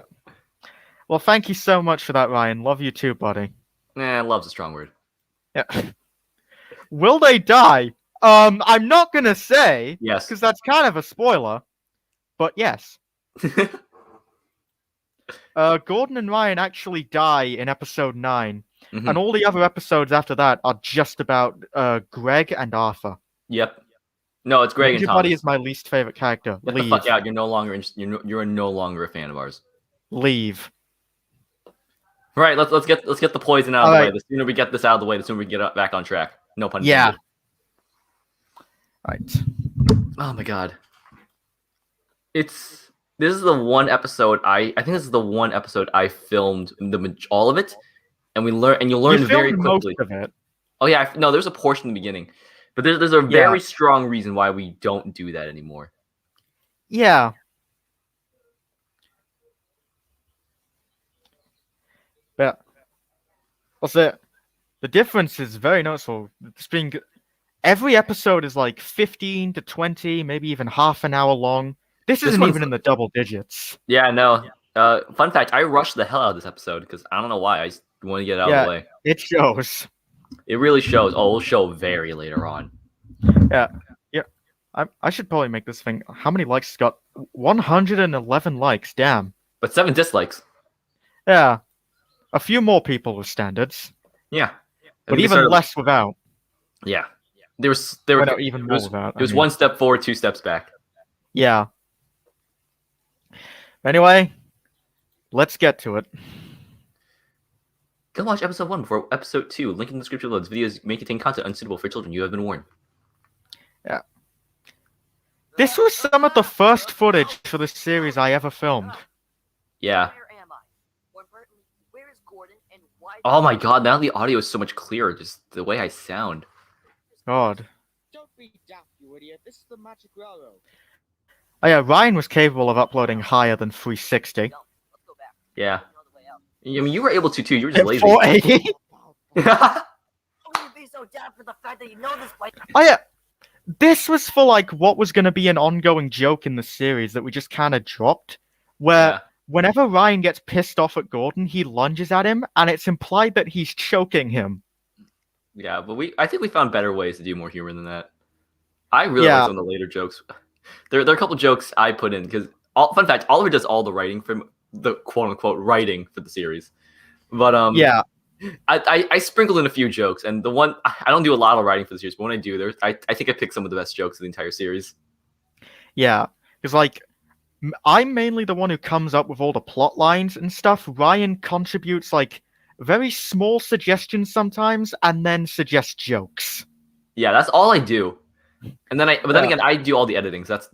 Well, thank you so much for that, Ryan. Love you too, buddy. Love's a strong word. Yeah. Will they die? I'm not gonna say. Yes. Because that's kind of a spoiler. But yes. Gordon and Ryan actually die in episode 9. Mm-hmm. And all the other episodes after that are just about Greg and Arthur. Yep. No, it's Greg and Thomas. Buddy is my least favorite character. Get Leave. the fuck out. You're no longer a fan of ours. Leave. Right. Let's get the poison out of the way. The sooner we get this out of the way, the sooner we get back on track. No pun intended. Yeah. Right. Oh my god. This is the one episode I think this is the one episode I filmed all of it, and you'll learn very quickly. Most of it. Oh yeah, no, there's a portion in the beginning, but there's a very strong reason why we don't do that anymore. Yeah. But also, the difference is very noticeable. Every episode is like 15 to 20, maybe even half an hour long. This isn't even in the double digits. Yeah, no. Fun fact, I rushed the hell out of this episode because I don't know why. I just want to get it out of the way. It shows. It really shows. Oh, it'll show very later on. Yeah. I should probably make this thing. How many likes it's got? 111 likes. Damn. But 7 dislikes. Yeah. A few more people with standards, Yeah. but We even started- less without. Yeah. There Well, were no, even it more was, without. it was 1 step forward, 2 steps back. Yeah. Anyway, let's get to it. Go watch episode 1 before episode 2. Link in the description below. This videos may contain content unsuitable for children. You have been warned. This was some of the first footage for the series I ever filmed. Yeah. Where am I? More importantly, where is Gordon and why? Oh my god, now the audio is so much clearer. Just the way I sound. God. Don't be daft, you idiot. This is the magic railroad. Oh yeah, Ryan was capable of uploading higher than 360. No, let's go back. Yeah. We know the way out. I mean, you were able to too. You were just lazy. 480? How can you be so daft for the fact that you know this place? Oh yeah, this was for like what was going to be an ongoing joke in the series that we just kind of dropped, where Yeah. whenever Ryan gets pissed off at Gordon, he lunges at him, and it's implied that he's choking him. Yeah, but I think we found better ways to do more humor than that. I really Yeah. like some of the later jokes. There are a couple jokes I put in because fun fact, Oliver does all the writing from the quote unquote writing for the series. But Yeah, I sprinkled in a few jokes, and the one I don't do a lot of writing for the series, but when I do, I think I picked some of the best jokes of the entire series. yeah, because like I'm mainly the one who comes up with all the plot lines and stuff. Ryan contributes like very small suggestions sometimes, and then suggests jokes. Yeah, that's all I do. And then then Yeah. again, I do all the editing. So that's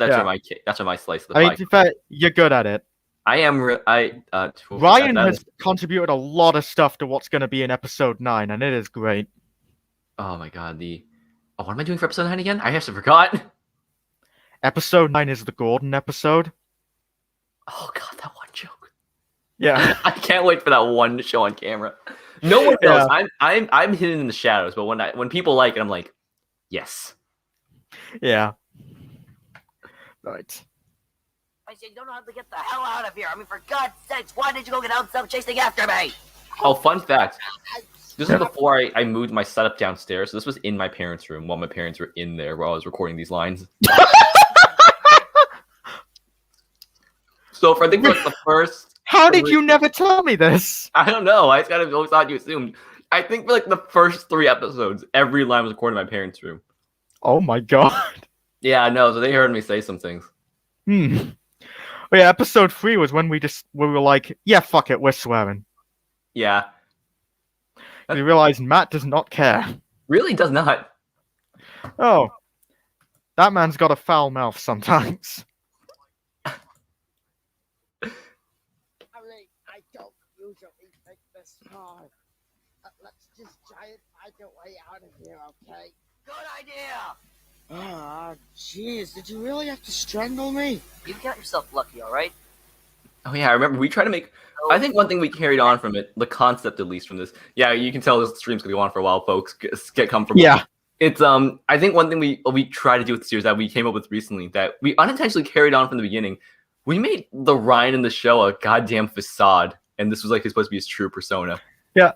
Yeah. where my slice of the I mean, pie. to be fair, you're good at it. I am. Ryan has contributed a lot of stuff to what's going to be in episode 9, and it is great. Oh my god, what am I doing for episode 9 again? I actually forgot. Episode 9 is the Gordon episode. Oh god, that one joke. Yeah. I can't wait for that one to show on camera. No one knows. I'm hidden in the shadows, but when people like it, I'm like, yes. Yeah. Right. I said, you don't know how to get the hell out of here. I mean, for God's sakes, why did you go get out and stop chasing after me? Oh, fun fact. This was before I moved my setup downstairs. So this was in my parents' room while my parents were in there while I was recording these lines. So for I think for like the first, How did you never tell me this? I don't know. I just kind of always thought you assumed. I think for like the first 3 episodes, every line was recorded in my parents' room. Oh my god. Yeah, I know. So they heard me say some things. Oh yeah, episode 3 was when we were like, yeah, fuck it, we're swearing. Yeah, We realized Matt does not care. really does not. Oh. That man's got a foul mouth sometimes. I don't usually think this far. Let's just try and find a way out of here, okay? Good idea. Ah, jeez, did you really have to strangle me? You count yourself lucky, all right? Oh yeah, I remember we tried to make. I think one thing we carried on from it, the concept at least from this. Yeah, you can tell this stream's gonna go on for a while, folks. Get comfortable. Yeah. It's I think one thing we try to do with the series that we came up with recently that we unintentionally carried on from the beginning. We made the Ryan in the show a goddamn facade, and this was like supposed to be his true persona. Yeah.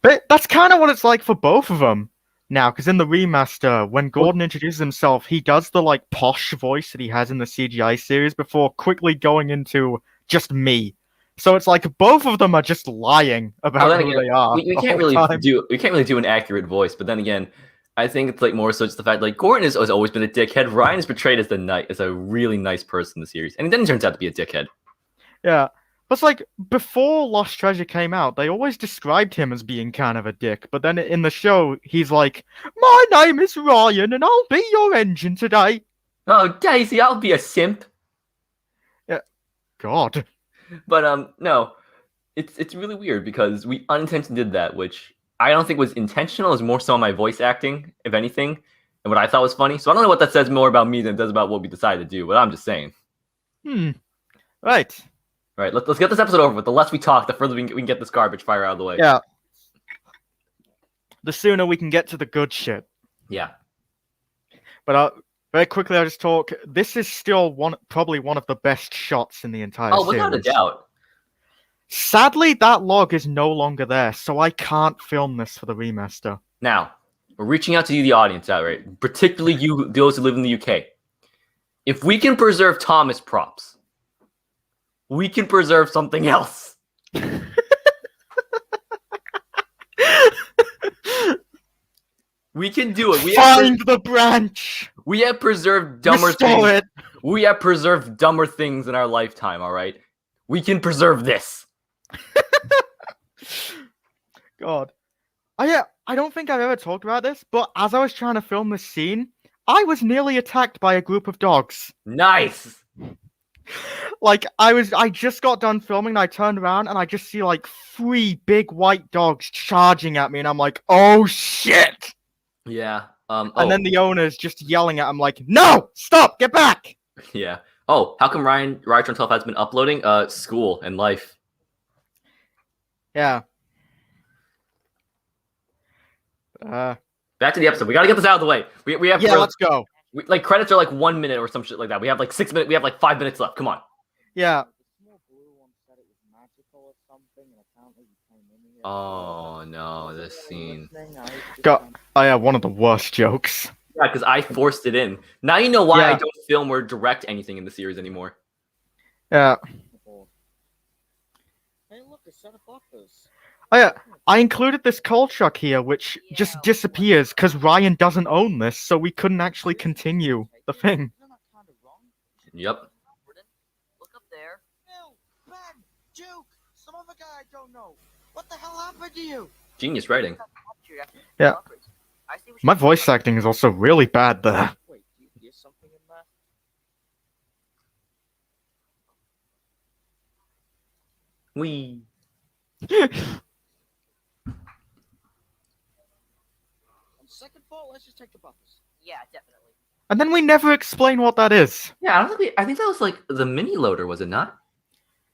But that's kind of what it's like for both of them now, because in the remaster, when Gordon introduces himself, he does the like posh voice that he has in the CGI series before quickly going into just me. So it's like both of them are just lying about then who again, they are. we the can't whole really time. do an accurate voice, but then again, I think it's like more so just the fact like Gordon has always been a dickhead. Ryan is portrayed as as a really nice person in the series, and then he turns out to be a dickhead. Yeah. But it's like, before Lost Treasure came out, they always described him as being kind of a dick. But then in the show, he's like, my name is Ryan, and I'll be your engine today. Oh, Daisy, I'll be a simp. God. But no, it's really weird because we unintentionally did that, which I don't think was intentional. It was more so my voice acting, if anything, and what I thought was funny. So I don't know what that says more about me than it does about what we decided to do. But I'm just saying. Right. All right, let's get this episode over with. The less we talk, the further we can get this garbage fire out of the way. Yeah. The sooner we can get to the good shit. Yeah. But very quickly, I'll just talk. This is still probably one of the best shots in the entire Oh, series. without a doubt. Sadly, that log is no longer there, so I can't film this for the remaster. Now, we're reaching out to you, the audience, outright, particularly you, those who live in the UK. If we can preserve Thomas props, we can preserve something else. We can do it. Find the branch. We have preserved dumber Restore things. it. We have preserved dumber things in our lifetime, all right? We can preserve this. God. I don't think I've ever talked about this, but as I was trying to film this scene, I was nearly attacked by a group of dogs. Nice. Like, I just got done filming and I turned around and I just see like 3 big white dogs charging at me and I'm like, oh shit! Yeah. And then the owner's just yelling at him like, no! Stop! Get back! Yeah. Oh, how come Ryan 12 has been uploading? School and life. Yeah. Back to the episode. We gotta get this out of the way. We have let's go. like credits are like 1 minute or some shit like that. We have like 6 minutes. We have like 5 minutes left. Come on. Yeah. Oh no, this scene. Oh yeah, one of the worst jokes. Yeah, because I forced it in. Now you know why I Yeah. don't film or direct anything in the series anymore. Yeah. Hey, look, a set of buffers. Oh yeah, I included this call truck here, which just disappears because Ryan doesn't own this, so we couldn't actually continue the thing. Isn't that kind of wrong? Yep. Look up there. Bill, Ben, Duke, some other guy I don't know. What the hell happened to you? Genius writing. Yeah. My voice acting is also really bad there. Wait, do you hear something in there? We. On second thought, let's just take the buffers. Yeah, definitely. And then we never explain what that is. Yeah, I think that was like the mini loader, was it not?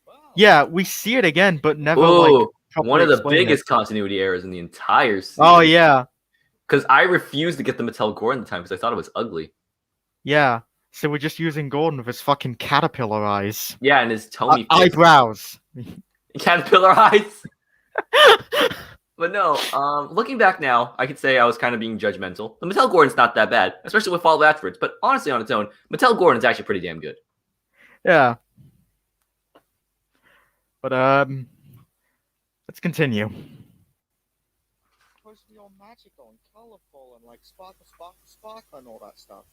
Wow. Yeah, we see it again, but never Ooh, like properly one of the explain it. biggest continuity errors in the entire series. Oh yeah, Because I refused to get the Mattel Gore in the time because I thought it was ugly. yeah. So we're just using Gordon with his fucking caterpillar eyes. Yeah, and his Tony Eyebrows. caterpillar eyes. But no, looking back now, I could say I was kind of being judgmental. The Mattel Gordon's not that bad, especially with follow afterwards. But honestly, on its own, Mattel Gordon's actually pretty damn good. Yeah. But let's continue. Supposed to be all magical and colorful and like sparkle, sparkle, sparkle and all that stuff.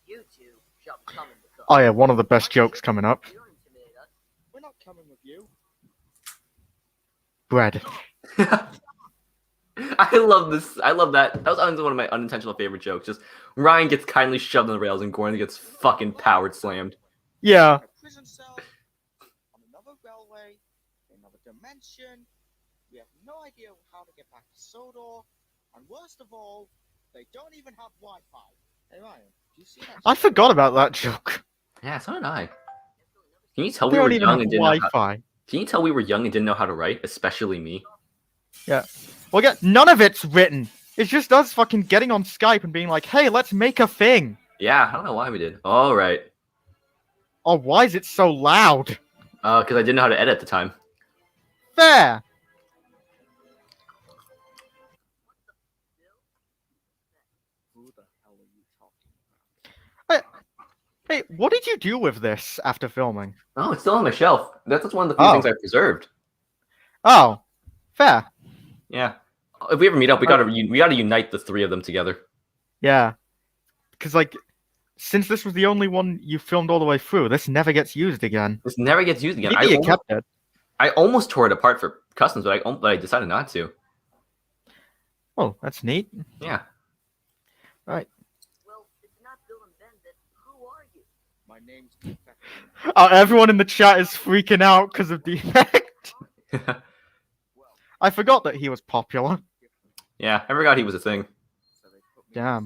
You two shall come in the Oh yeah, one of the best jokes coming up. You don't intimidate us. We're not coming with you. Bread. I love this. I love that. That was honestly one of my unintentional favorite jokes. Just Ryan gets kindly shoved on the rails and Gordon gets fucking powered slammed. Yeah. A prison cell on another railway, in another dimension. We have no idea how to get back to Sodor, and worst of all, they don't even have Wi-Fi. Hey Ryan, do you see that? I forgot about that joke. Yeah, so did I. Can you tell They we were don't even young have and didn't know how, Wi-Fi. Can you tell we were young and didn't know how to write, especially me? Yeah. Well, yeah, none of it's written. It's just us fucking getting on Skype and being like, hey, let's make a thing. Yeah, I don't know why we did. All right. Oh, why is it so loud? Because I didn't know how to edit at the time. There. Who the hell are you talking about? Hey, what did you do with this after filming? Oh, it's still on my shelf. That's one of the few things I preserved. Oh, fair. Yeah. If we ever meet up, we gotta unite the three of them together. Yeah. Because, like, since this was the only one you filmed all the way through, this never gets used again. This never gets used again. Maybe you kept it. I almost tore it apart for customs, but I decided not to. Oh, that's neat. Yeah. Right. Well, it's not Bill and Ben, then who are you? My name's Defector. Oh, everyone in the chat is freaking out because of Defect. I forgot that he was popular. Yeah, I forgot he was a thing. So they put me in Damn.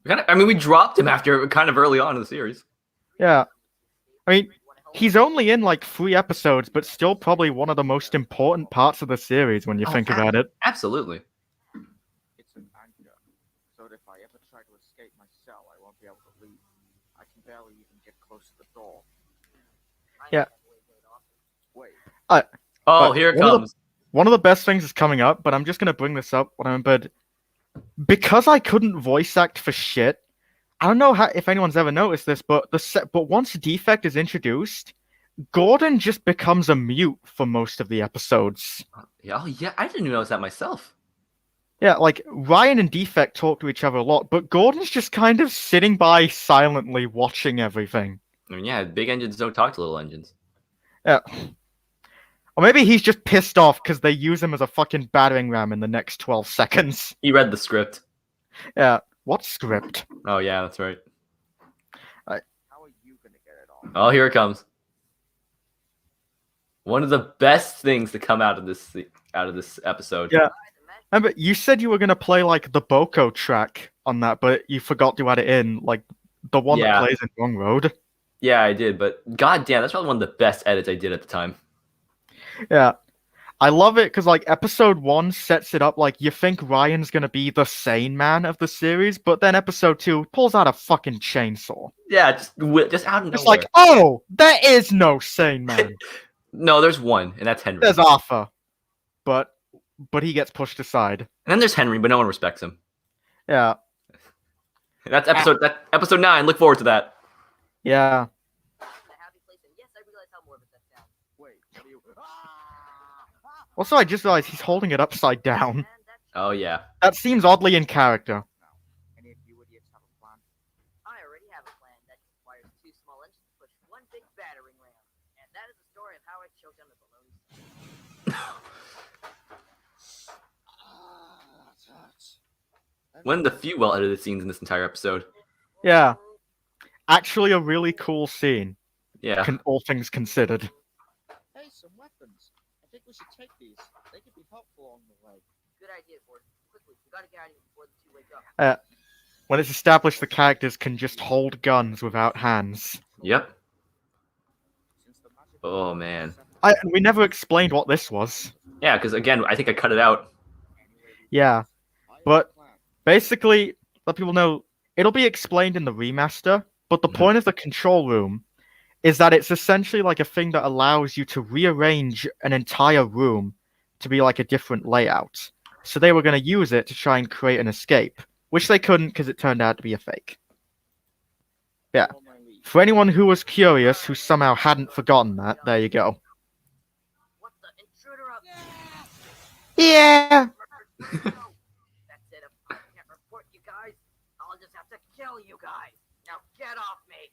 this cage. We dropped him after kind of early on in the series. Yeah. I mean, he's only in like 3 episodes, but still probably one of the most important parts of the series when you think about it. Absolutely. It's an anchor, so that if I ever try to escape my cell, I won't be able to leave. I can barely even get close to the door. Yeah. Wait, Oh, But here it one of the- comes. one of the best things is coming up, but I'm just gonna bring this up when I remembered. Because I couldn't voice act for shit, I don't know if anyone's ever noticed this, but once Defect is introduced, Gordon just becomes a mute for most of the episodes. Yeah, oh yeah, I didn't notice that myself. Yeah, like Ryan and Defect talk to each other a lot, but Gordon's just kind of sitting by silently watching everything. I mean, yeah, big engines don't talk to little engines. Yeah. Or maybe he's just pissed off because they use him as a fucking battering ram in the next 12 seconds. He read the script. Yeah. What script? Oh yeah, that's right. How are you gonna get it on? Oh, here it comes. One of the best things to come out of this episode. Yeah. Remember, you said you were gonna play like the Boko track on that, but you forgot to add it in, like the one that plays in Wrong Road. Yeah, I did, but goddamn, that's probably one of the best edits I did at the time. Yeah. I love it because like episode 1 sets it up like you think Ryan's gonna be the sane man of the series, but then episode 2 pulls out a fucking chainsaw. Yeah, just out of nowhere. It's like, oh, there is no sane man. No, there's one, and that's Henry. There's Arthur, but he gets pushed aside. And then there's Henry, but no one respects him. Yeah. That's episode 9. Look forward to that. Yeah. Also, I just realized he's holding it upside down. Oh yeah. That seems oddly in character. Any of you idiots have a plan? I already have a plan that requires 2 small engines to push 1 big battering ram. And that is the story of how I choked on the balloon. One of the few well-edited scenes in this entire episode. Yeah. Actually, a really cool scene. Yeah. All things considered. Hey, some weapons. I think we should take these. They could be helpful along the way. Good idea, Gordon. Quickly, we gotta get out of here before the 2 wake up. When it's established the characters can just hold guns without hands. Yep. Oh man. We never explained what this was. Yeah, because again, I think I cut it out. Yeah. But basically, let people know, it'll be explained in the remaster, but the point of the control room is that it's essentially like a thing that allows you to rearrange an entire room to be like a different layout. So they were going to use it to try and create an escape, which they couldn't because it turned out to be a fake. Yeah. For anyone who was curious, who somehow hadn't forgotten that, there you go. What the intruder up? Yeah! That's it. If I can't report you guys, I'll just have to kill you guys. Now get off me.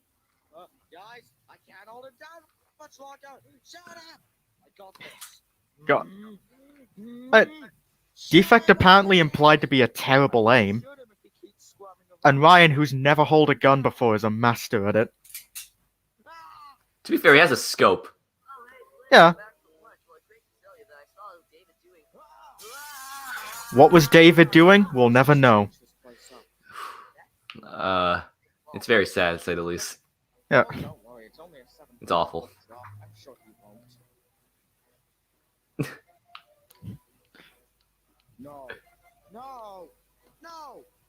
Guys, I can't hold it down much longer. Shut up! I got this. God. Defect apparently implied to be a terrible aim, and Ryan, who's never held a gun before, is a master at it. To be fair, he has a scope. Yeah. What was David doing? We'll never know. It's very sad to say the least. Yeah. Don't worry, it's only a 7. It's awful. I'm sure he won't. No.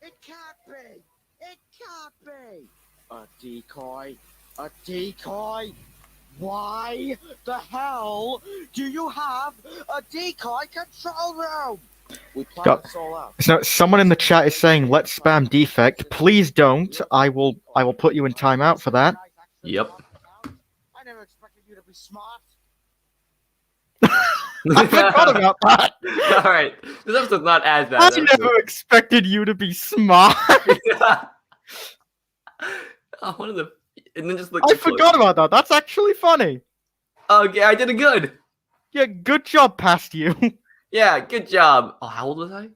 It can't be. It can't be. A decoy. A decoy. Why the hell do you have a decoy control room? We planned this all out. So someone in the chat is saying, "Let's spam Defect." Please don't. I will put you in timeout for that. Yep. I never expected you to be smart. I forgot about that. All right, this episode's not as bad. I never expected you to be smart. One of the, and then just look. I forgot about that. That's actually funny. Oh yeah, I did it good. Yeah, good job, past you. Yeah, good job. Oh, how old was I?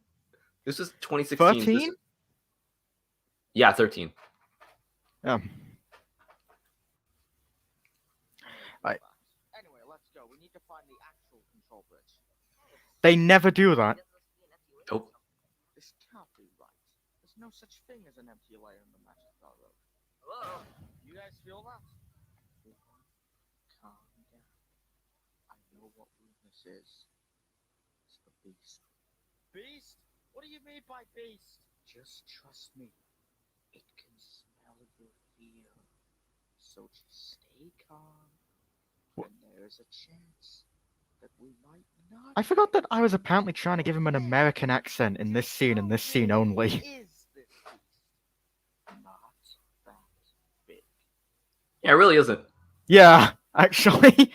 This was 2016. 13? Yeah, 13. Yeah. Anyway, let's go. We need to find the actual control bridge. They never do that. Oh. This can't be right. There's no such thing as an empty layer in the magic railroad. Hello? You guys feel that? Calm down. I know what room this is. It's the beast. Beast? What do you mean by beast? Just trust me. It can smell your fear. So just stay calm. And there's a chance that we might not. I forgot that I was apparently trying to give him an American accent in this scene and this scene only. Is this beast not that big? Yeah, it really isn't. Yeah, actually.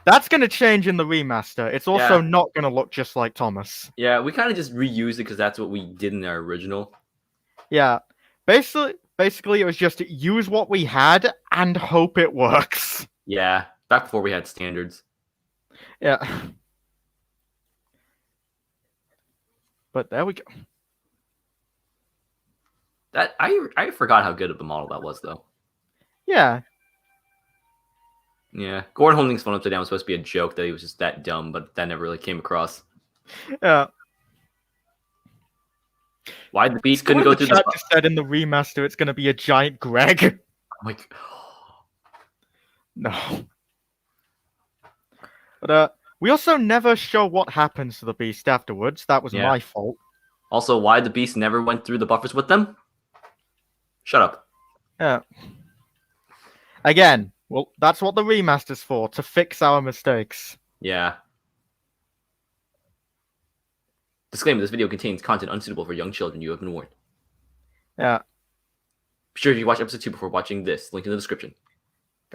That's going to change in the remaster. It's also Yeah. not going to look just like Thomas. Yeah, we kind of just reused it because that's what we did in our original. Yeah. Basically, it was just use what we had and hope it works. Yeah, back before we had standards. Yeah. But there we go. That I forgot how good of a model that was, though. Yeah. Yeah, Gordon holding his phone upside down was supposed to be a joke that he was just that dumb, but that never really came across. Yeah. Why the beast couldn't One go of the through the... chat just said in the remaster it's going to be a giant Greg. I'm like, No. But we also never show what happens to the beast afterwards. That was Yeah. my fault. also, why the beast never went through the buffers with them? Shut up. Yeah. Again, well, that's what the remaster's for, to fix our mistakes. Yeah. Disclaimer, this video contains content unsuitable for young children. You have been warned. Yeah. Be sure you watch episode 2 before watching this. Link in the description.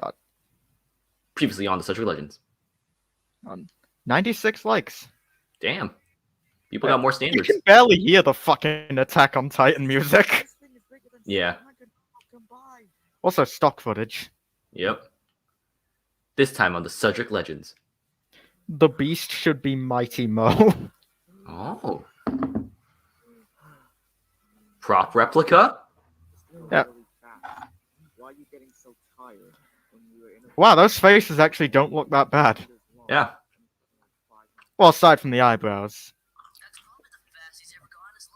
God. Previously on the Sudric Legends. 96 likes. Damn. People got more You standards. can barely hear the fucking Attack on Titan music. This thing is bigger than Yeah. 700 combined. Also, stock footage. Yep. This time on the Sudric Legends. The beast should be Mighty Mo. Oh. Prop replica? Yeah. Really fast. Why are you getting so tired when we were in a Wow, those faces actually don't look that bad. Yeah. Well, aside from the eyebrows. That's probably the best he's ever got in his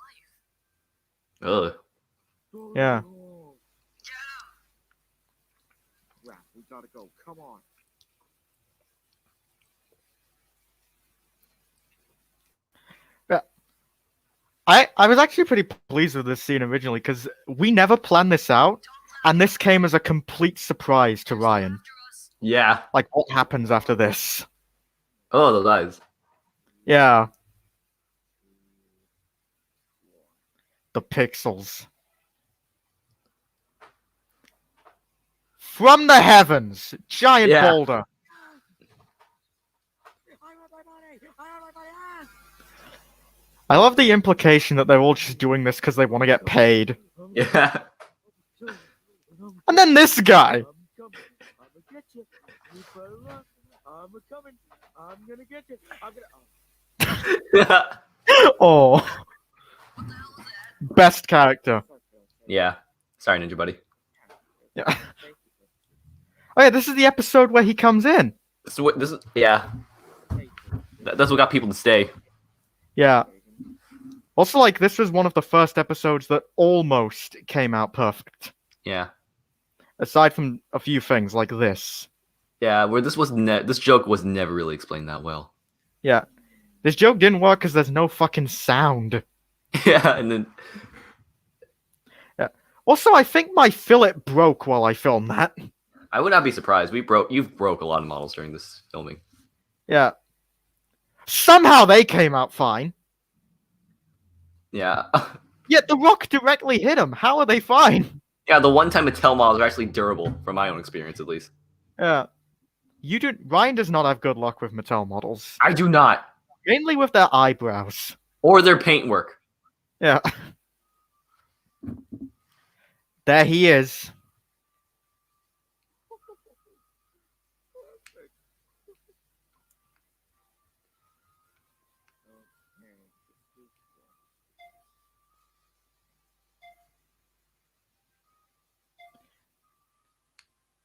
life. Ugh. Yeah. Get him! Crap, we gotta go. Come on. I was actually pretty pleased with this scene originally because we never planned this out, and this came as a complete surprise to Ryan. After us. Yeah. Like, what happens after this? Oh, those eyes. Yeah. The pixels. From the heavens, giant Yeah. boulder. I want my money! I want my ass! I love the implication that they're all just doing this because they want to get paid. Yeah. And then this guy. I'm coming. I'm gonna get you. You better run. I'm coming. I'm gonna get you. I'm gonna. Oh, What the hell is that? best character. Yeah. Sorry, Ninja Buddy. Yeah. Oh yeah, this is the episode where he comes in. This is yeah. That's what got people to stay. Yeah. Also, like, this was one of the first episodes that almost came out perfect. Yeah. Aside from a few things like this. Yeah, where this was this joke was never really explained that well. Yeah. This joke didn't work because there's no fucking sound. Yeah, and then Also, I think my fillet broke while I filmed that. I would not be surprised. You've broke a lot of models during this filming. Yeah. Somehow they came out fine. Yeah. Yet the rock directly hit them. How are they fine? Yeah, the one time Mattel models are actually durable, from my own experience at least. Yeah. Ryan does not have good luck with Mattel models. I do not. Mainly with their eyebrows. Or their paintwork. Yeah. There he is.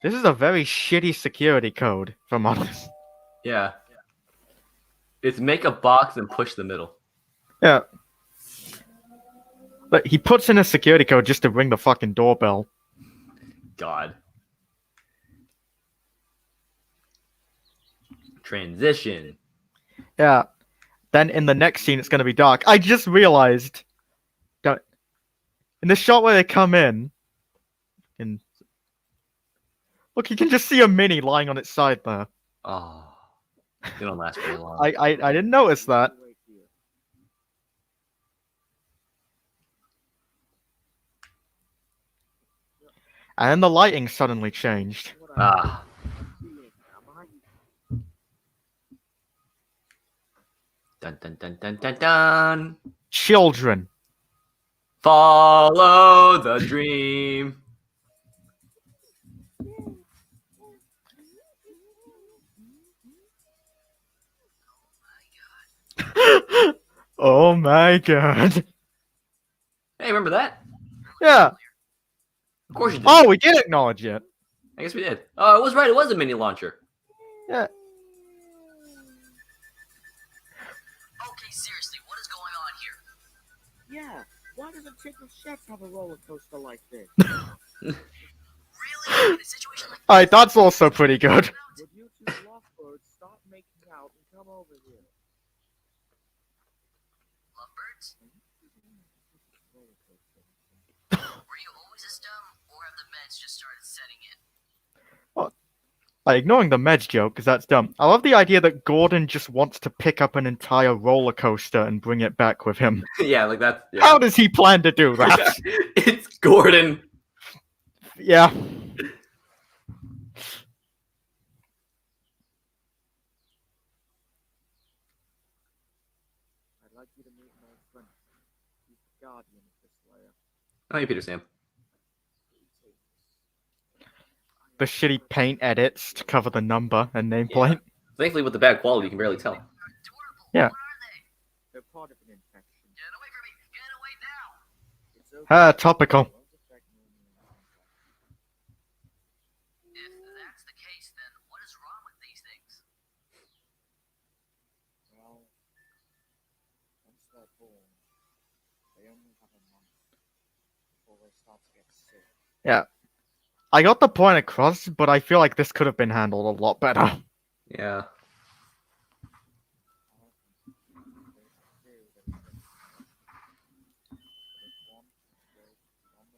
This is a very shitty security code for models. Yeah. It's make a box and push the middle. Yeah. But he puts in a security code just to ring the fucking doorbell. God. Transition. Yeah. Then in the next scene, it's going to be dark. I just realized. In the shot where they come in. Look, you can just see a mini lying on its side there. Oh. They don't last very long. I didn't notice that. Wait here. And then the lighting suddenly changed. What Ah, am I? dun dun dun dun dun dun. Children. Follow the dream. Oh my god. Hey, remember that? Yeah. Of course you did. Oh, we did acknowledge it. I guess we did. Oh, it was right. It was a mini launcher. Yeah. Okay, seriously, what is going on here? Yeah. Why doesn't Chicken Chef have a roller coaster like this? Really? In a situation like Alright, that's also pretty good. Would you two lovebirds stop making out and come over here? lovebirds? Roller coaster. Were you always this dumb, or have the meds just started setting in? Ignoring the Meds joke, because that's dumb. I love the idea that Gordon just wants to pick up an entire roller coaster and bring it back with him. Yeah, like that. Yeah. How does he plan to do that? It's Gordon. Yeah. I'd like you to meet my friend. He's the guardian of this layer. Oh, hey, Peter Sam. The shitty paint edits to cover the number and nameplate. Thankfully, with the bad quality, you can barely tell. Adorable. Yeah. What are they? They're part of an infection. Get away from me! Get away now! It's okay. Ah, topical. It won't affect normal contact. If that's the case, then what is wrong with these things? Well, once they're born, they only have a month before they start to get sick. Yeah. I got the point across, but I feel like this could have been handled a lot better. Yeah.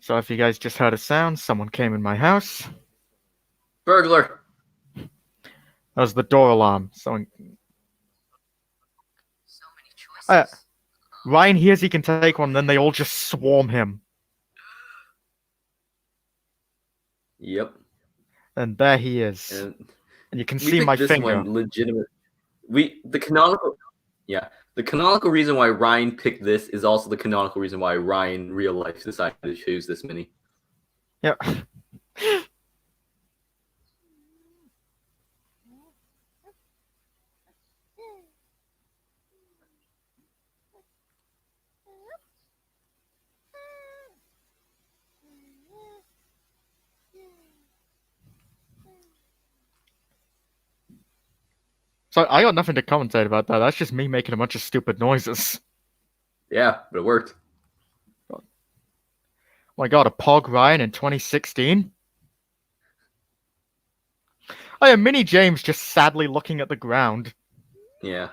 So if you guys just heard a sound, someone came in my house. Burglar. That was the door alarm. Someone... So many choices. Uh, Ryan hears he can take one, then they all just swarm him. Yep. And there he is. And And you can we see picked my this finger. one legitimate. The canonical reason why Ryan picked this is also the canonical reason why Ryan real life decided to choose this mini. Yeah. So I got nothing to commentate about that. That's just me making a bunch of stupid noises. Yeah, but it worked. Oh my god, a Pog Ryan in 2016? Oh yeah, Mini James just sadly looking at the ground. Yeah.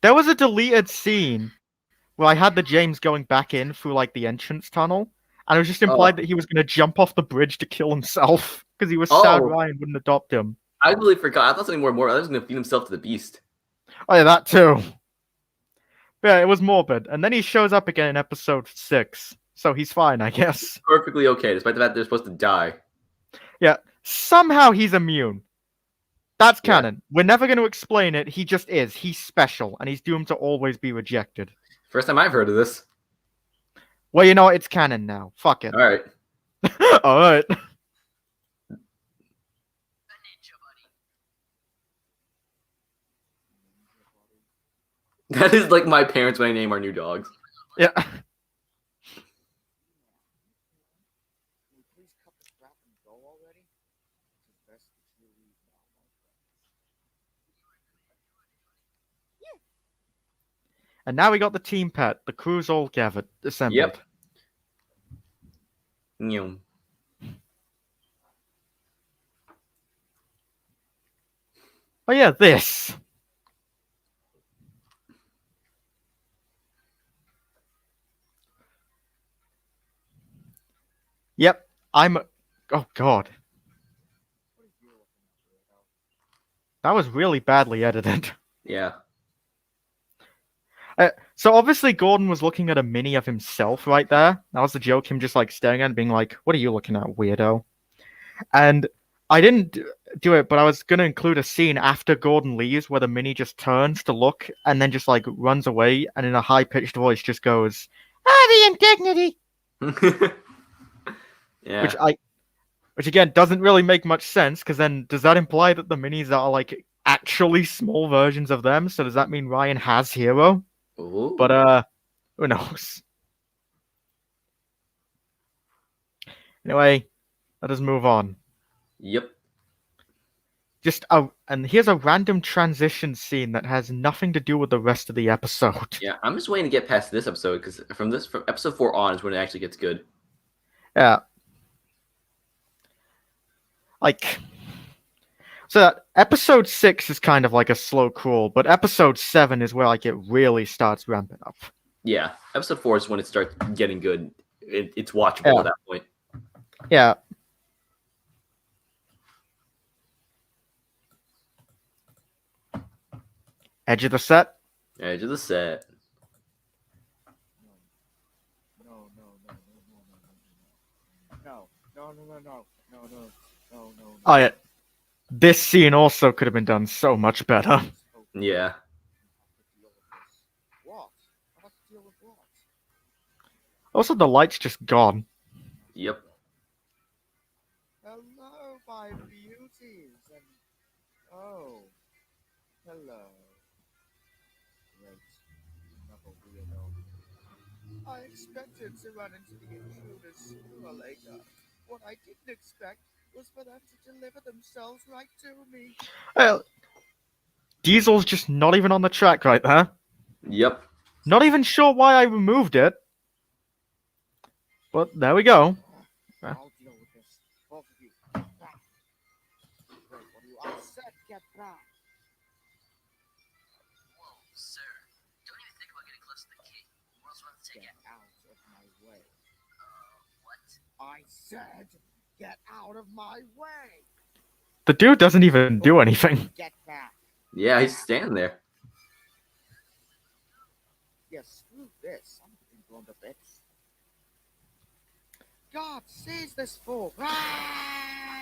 There was a deleted scene where I had the James going back in through like the entrance tunnel, and it was just implied that he was going to jump off the bridge to kill himself because he was sad Oh. Ryan wouldn't adopt him. I really forgot. I thought something more. I was going to feed himself to the beast. Oh yeah, that too. But yeah, it was morbid, and then he shows up again in episode 6, so he's fine, I guess. Perfectly okay, despite the fact they're supposed to die. Yeah, somehow he's immune. That's Yeah. canon. We're never going to explain it. He just is. He's special, and he's doomed to always be rejected. First time I've heard of this. Well, you know what? It's canon now. Fuck it. All right. All right. A ninja buddy. That is like my parents when I name our new dogs. Yeah. Can we please cut the crap and go already? It's best that you leave now, my friend. And now we got the team pet. The crew's all gathered, assembled. Yep. Nyum. Oh yeah, this. Yep, I'm. Oh god. What are you looking at, weirdo? That was really badly edited. Yeah. So obviously Gordon was looking at a mini of himself right there. That was the joke, him just like staring at it, being like, "What are you looking at, weirdo?" And I didn't do it, but I was gonna include a scene after Gordon leaves where the mini just turns to look and then just like runs away and in a high-pitched voice just goes, "Ah, the indignity!" Yeah. Which again doesn't really make much sense, because then does that imply that the minis are like actually small versions of them? So does that mean Ryan has Hero? Ooh. But who knows? Anyway, let us move on. Yep. And here's a random transition scene that has nothing to do with the rest of the episode. Yeah, I'm just waiting to get past this episode because from episode 4 on is when it actually gets good. Yeah. Like, so episode 6 is kind of like a slow crawl, but episode 7 is where like it really starts ramping up. Yeah, episode 4 is when it starts getting good. It's watchable at that point. Yeah. Edge of the set. Edge of the set. No. Oh yeah. This scene also could have been done so much better. Yeah. What? I have to deal with what? Also, the light's just gone. Yep. Hello, my beauties, and oh, hello. Great, another weirdo. I expected to run into the intruders sooner or later. What I didn't expect was for them to deliver themselves right to me. Diesel's just not even on the track right there. Yep. Not even sure why I removed it. But there we go. I'll deal with this. Both of you, get back. Wait, what do you? I said get back. Whoa, sir. Don't even think about getting close to the key. Or else we'll have to take Get it. out of my way. What? I said get out of my way. The dude doesn't even do anything. Get back. Yeah, he's standing there. Yeah, screw this. I'm getting blown to bits. God, seize this fool.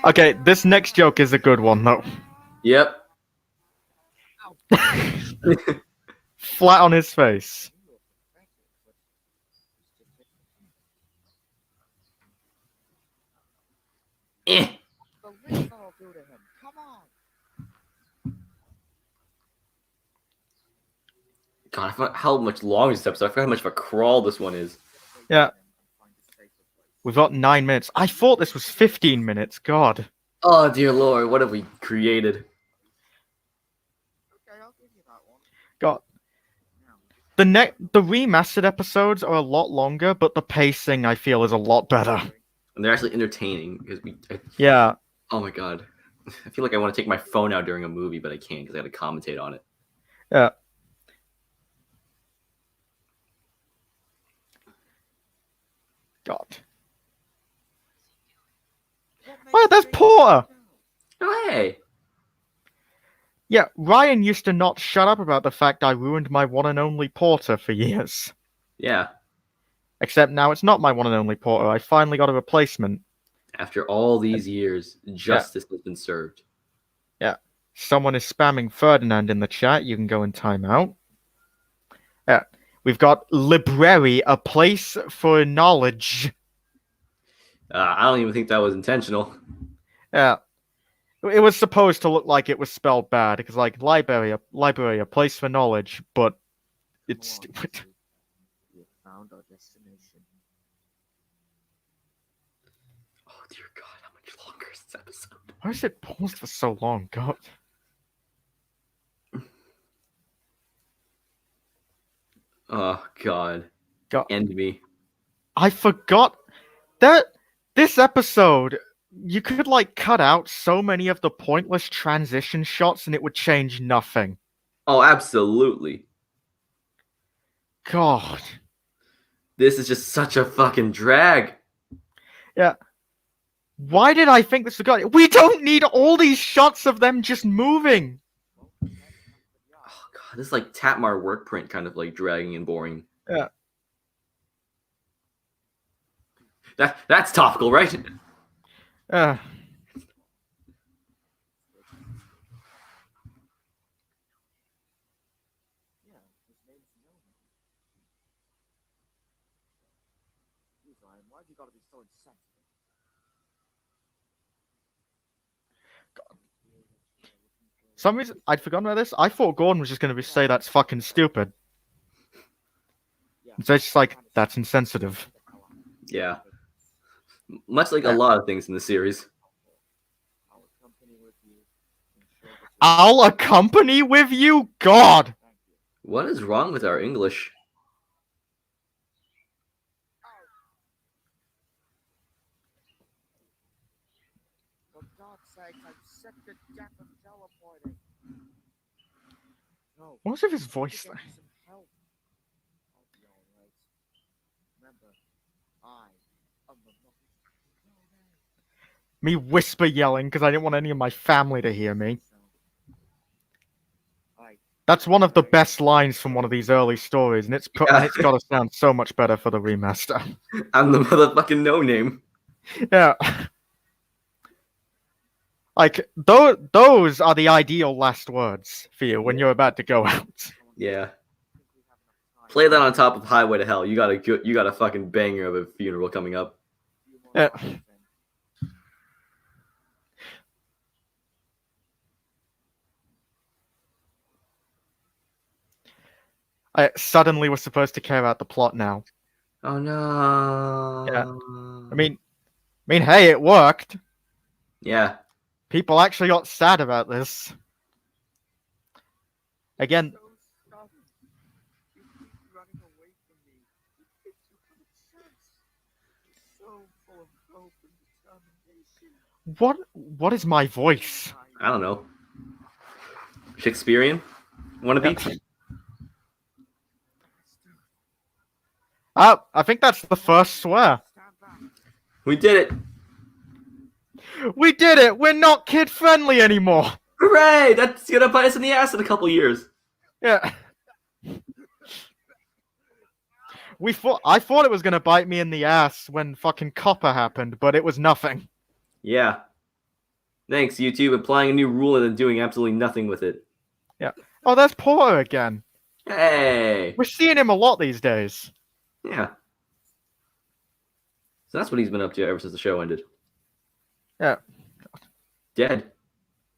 Okay, this next joke is a good one, though. Yep. Flat on his face. Eh. The least I'll do to him. Come on. God, I forgot how much longer this episode. I forgot how much of a crawl this one is. Yeah. We've got 9 minutes. I thought this was 15 minutes. God. Oh dear Lord, what have we created? Okay, I'll give you that one. God. The remastered episodes are a lot longer, but the pacing I feel is a lot better. And they're actually entertaining because Yeah. oh my God, I feel like I want to take my phone out during a movie, but I can't because I got to commentate on it. Yeah. God. Oh, that's Porter! Oh hey. Yeah, Ryan used to not shut up about the fact I ruined my one and only Porter for years. Yeah. Except now it's not my one and only Porter. I finally got a replacement. After all these years, justice has been served. Yeah. Someone is spamming Ferdinand in the chat. You can go in timeout. Yeah. We've got library, a place for knowledge. I don't even think that was intentional. Yeah. It was supposed to look like it was spelled bad, because like library, a place for knowledge, but it's stupid. We found our destination. Oh dear God, how much longer is this episode? Why is it paused for so long? God. Oh God. God. End me. I forgot that this episode, you could like cut out so many of the pointless transition shots and it would change nothing. Oh, absolutely. God. This is just such a fucking drag. Yeah. Why did I think this was good? We don't need all these shots of them just moving. This like Tatmar work print kind of like dragging and boring. Yeah. That's topical, right? Uh, Yeah, his name's Nolan. Jeez, Ryan, why'd you gotta be so insensitive? some reason I'd forgotten about this. I thought Gordon was just gonna say that's fucking stupid. Yeah, It's just like that's insensitive. Yeah. Much like a Yeah. lot of things in the series. I'll accompany with you. Ensure that you're- I'll accompany with you, God. Thank you. What is wrong with our English? For God's sake, I'm sick to death of teleporting. No, What was with his I voice? need to get some help. I'll be all right. Remember, I am the Me whisper yelling because I didn't want any of my family to hear me. That's one of the best lines from one of these early stories, and it's got to sound so much better for the remaster. I'm the motherfucking no name. Yeah. Like those are the ideal last words for you when you're about to go out. Yeah. Play that on top of Highway to Hell. You got a fucking banger of a funeral coming up. Yeah. I suddenly was supposed to care about the plot now. Oh no. Yeah. I mean, hey, it worked. Yeah. People actually got sad about this. Again, So stubborn. You keep running away from me. You haven't sense. You're so full of hope and determination. what is my voice? I don't know. Shakespearean? Wanna be? I think that's the first swear. Stand back. We did it! We did it! We're not kid friendly anymore! Hooray! That's gonna bite us in the ass in a couple years. Yeah. I thought it was gonna bite me in the ass when fucking Copper happened, but it was nothing. Yeah. Thanks, YouTube, applying a new rule and then doing absolutely nothing with it. Oh, there's Porter again. Hey! We're seeing him a lot these days. Yeah. So that's what he's been up to ever since the show ended. Yeah. Dead.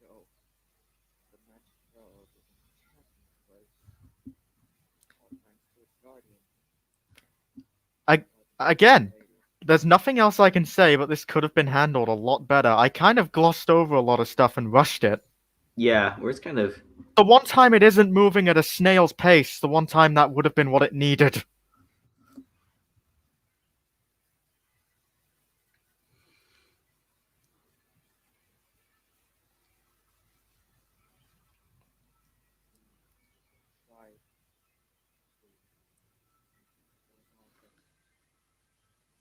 Go. The magic world is enchanting place. All thanks to its guardian. Again, there's nothing else I can say, but this could have been handled a lot better. I kind of glossed over a lot of stuff and rushed it. Yeah, where it's kind of... The one time it isn't moving at a snail's pace, the one time that would have been what it needed. Why?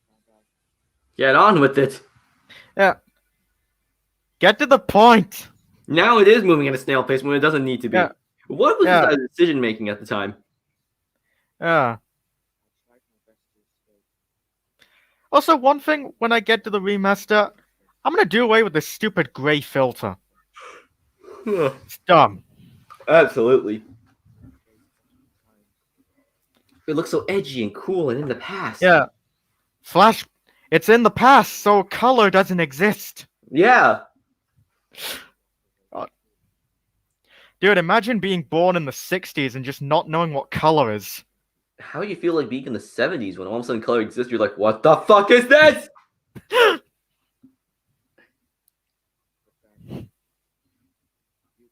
Stand back. Get on with it! Yeah. Get to the point! Now it is moving at a snail pace when it doesn't need to be. Yeah. What was Yeah. his decision making at the time? Yeah. I tried my best to escape. Also, one thing, when I get to the remaster, I'm gonna do away with this stupid gray filter. It's dumb. Absolutely. It looks so edgy and cool and in the past. Yeah. Flash, it's in the past, so color doesn't exist. Yeah. Dude, imagine being born in the 60s and just not knowing what color is. How do you feel like being in the 70s when all of a sudden color exists? You're like, what the fuck is this? You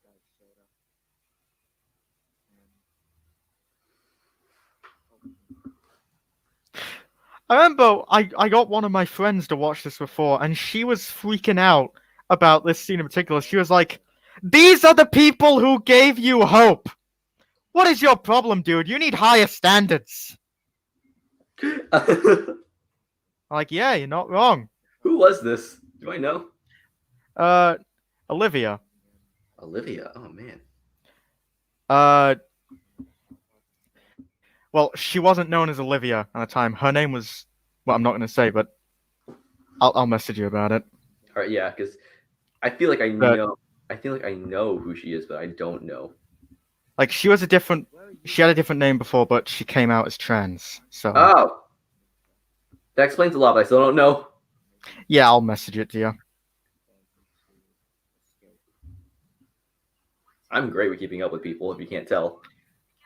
guys showed up. I remember I got one of my friends to watch this before, and she was freaking out about this scene in particular. She was like, "These are the people who gave you hope. What is your problem, dude? You need higher standards." I'm like, yeah, you're not wrong. Who was this? Do I know? Olivia. Olivia. Oh man. Well, she wasn't known as Olivia at the time. Her name was, well, I'm not going to say, but I'll message you about it. All right, yeah, because I feel like I But- know. I feel like I know who she is, but I don't know. Like, she had a different name before, but she came out as trans. So Oh, that explains a lot, but I still don't know. yeah, I'll message it to you. I'm great with keeping up with people, if you can't tell.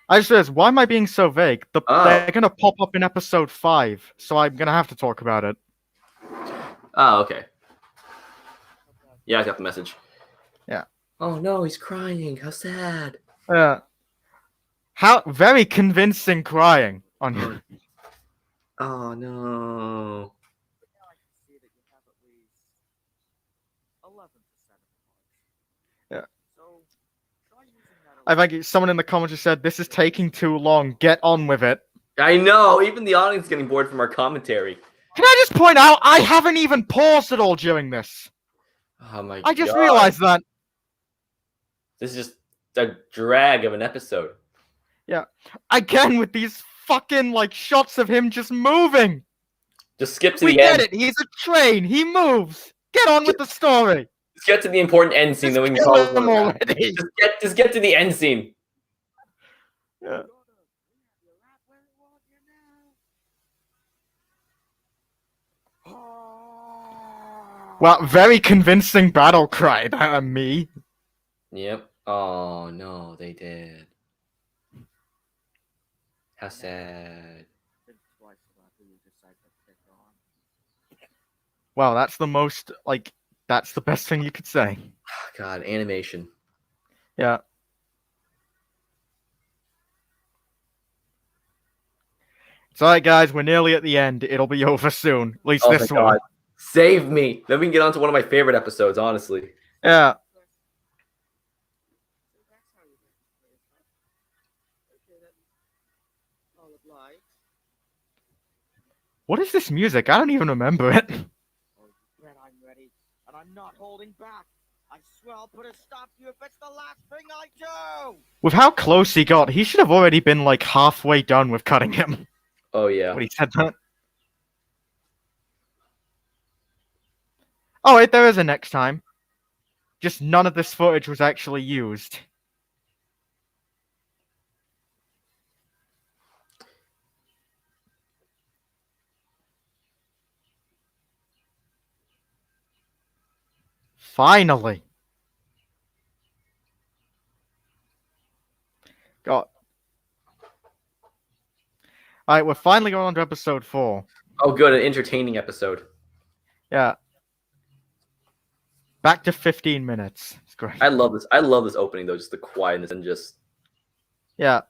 I just realized, why am I being so vague? Oh. They're going to pop up in episode 5, so I'm going to have to talk about it. Oh, okay. Yeah, I got the message. Yeah. Oh no, he's crying. How sad. How very convincing crying on you. Oh no. Yeah. I think someone in the comments just said, "This is taking too long. Get on with it." I know. Even the audience is getting bored from our commentary. Can I just point out, I haven't even paused at all during this. Oh my god. I just realized that. This is just a drag of an episode. Yeah. Again, with these fucking, like, shots of him just moving. Just skip to We the get end. it. He's a train. He moves. Get on with the story. Just get to the important end scene, Just then we can kill call this him one. already. Just get to the end scene. Yeah. Well, very convincing battle cry. Me. Yep. Oh no, they did. How sad. Wow, that's the most, like, that's the best thing you could say. God, animation. Yeah. It's alright, guys. We're nearly at the end. It'll be over soon. At least Oh this my one. god. Save me. Then we can get on to one of my favorite episodes, honestly. Yeah. What is this music? I don't even remember it. I'm ready, and I'm not holding back. I swear I'll put a stop to you if it's the last thing I do. With how close he got, he should have already been, like, halfway done with cutting him. Oh yeah. When he said that. Oh, wait, there is a next time. Just none of this footage was actually used. Finally. God. Alright, we're finally going on to episode 4. Oh good, an entertaining episode. Yeah. Back to 15 minutes. It's great. I love this. I love this opening though, just the quietness and just Yeah.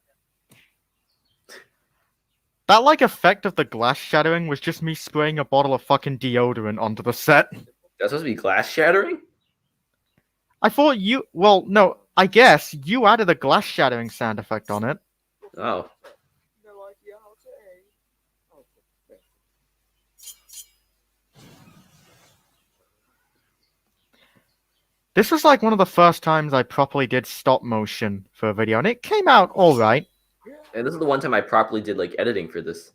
That, like, effect of the glass shattering was just me spraying a bottle of fucking deodorant onto the set. that's supposed to be glass shattering? I thought you... Well, no, I guess you added a glass shattering sound effect on it. Oh. No idea how to aim. Oh, for This was like one of the first times I properly did stop motion for a video, and it came out alright. And this is the one time I properly did like editing for this.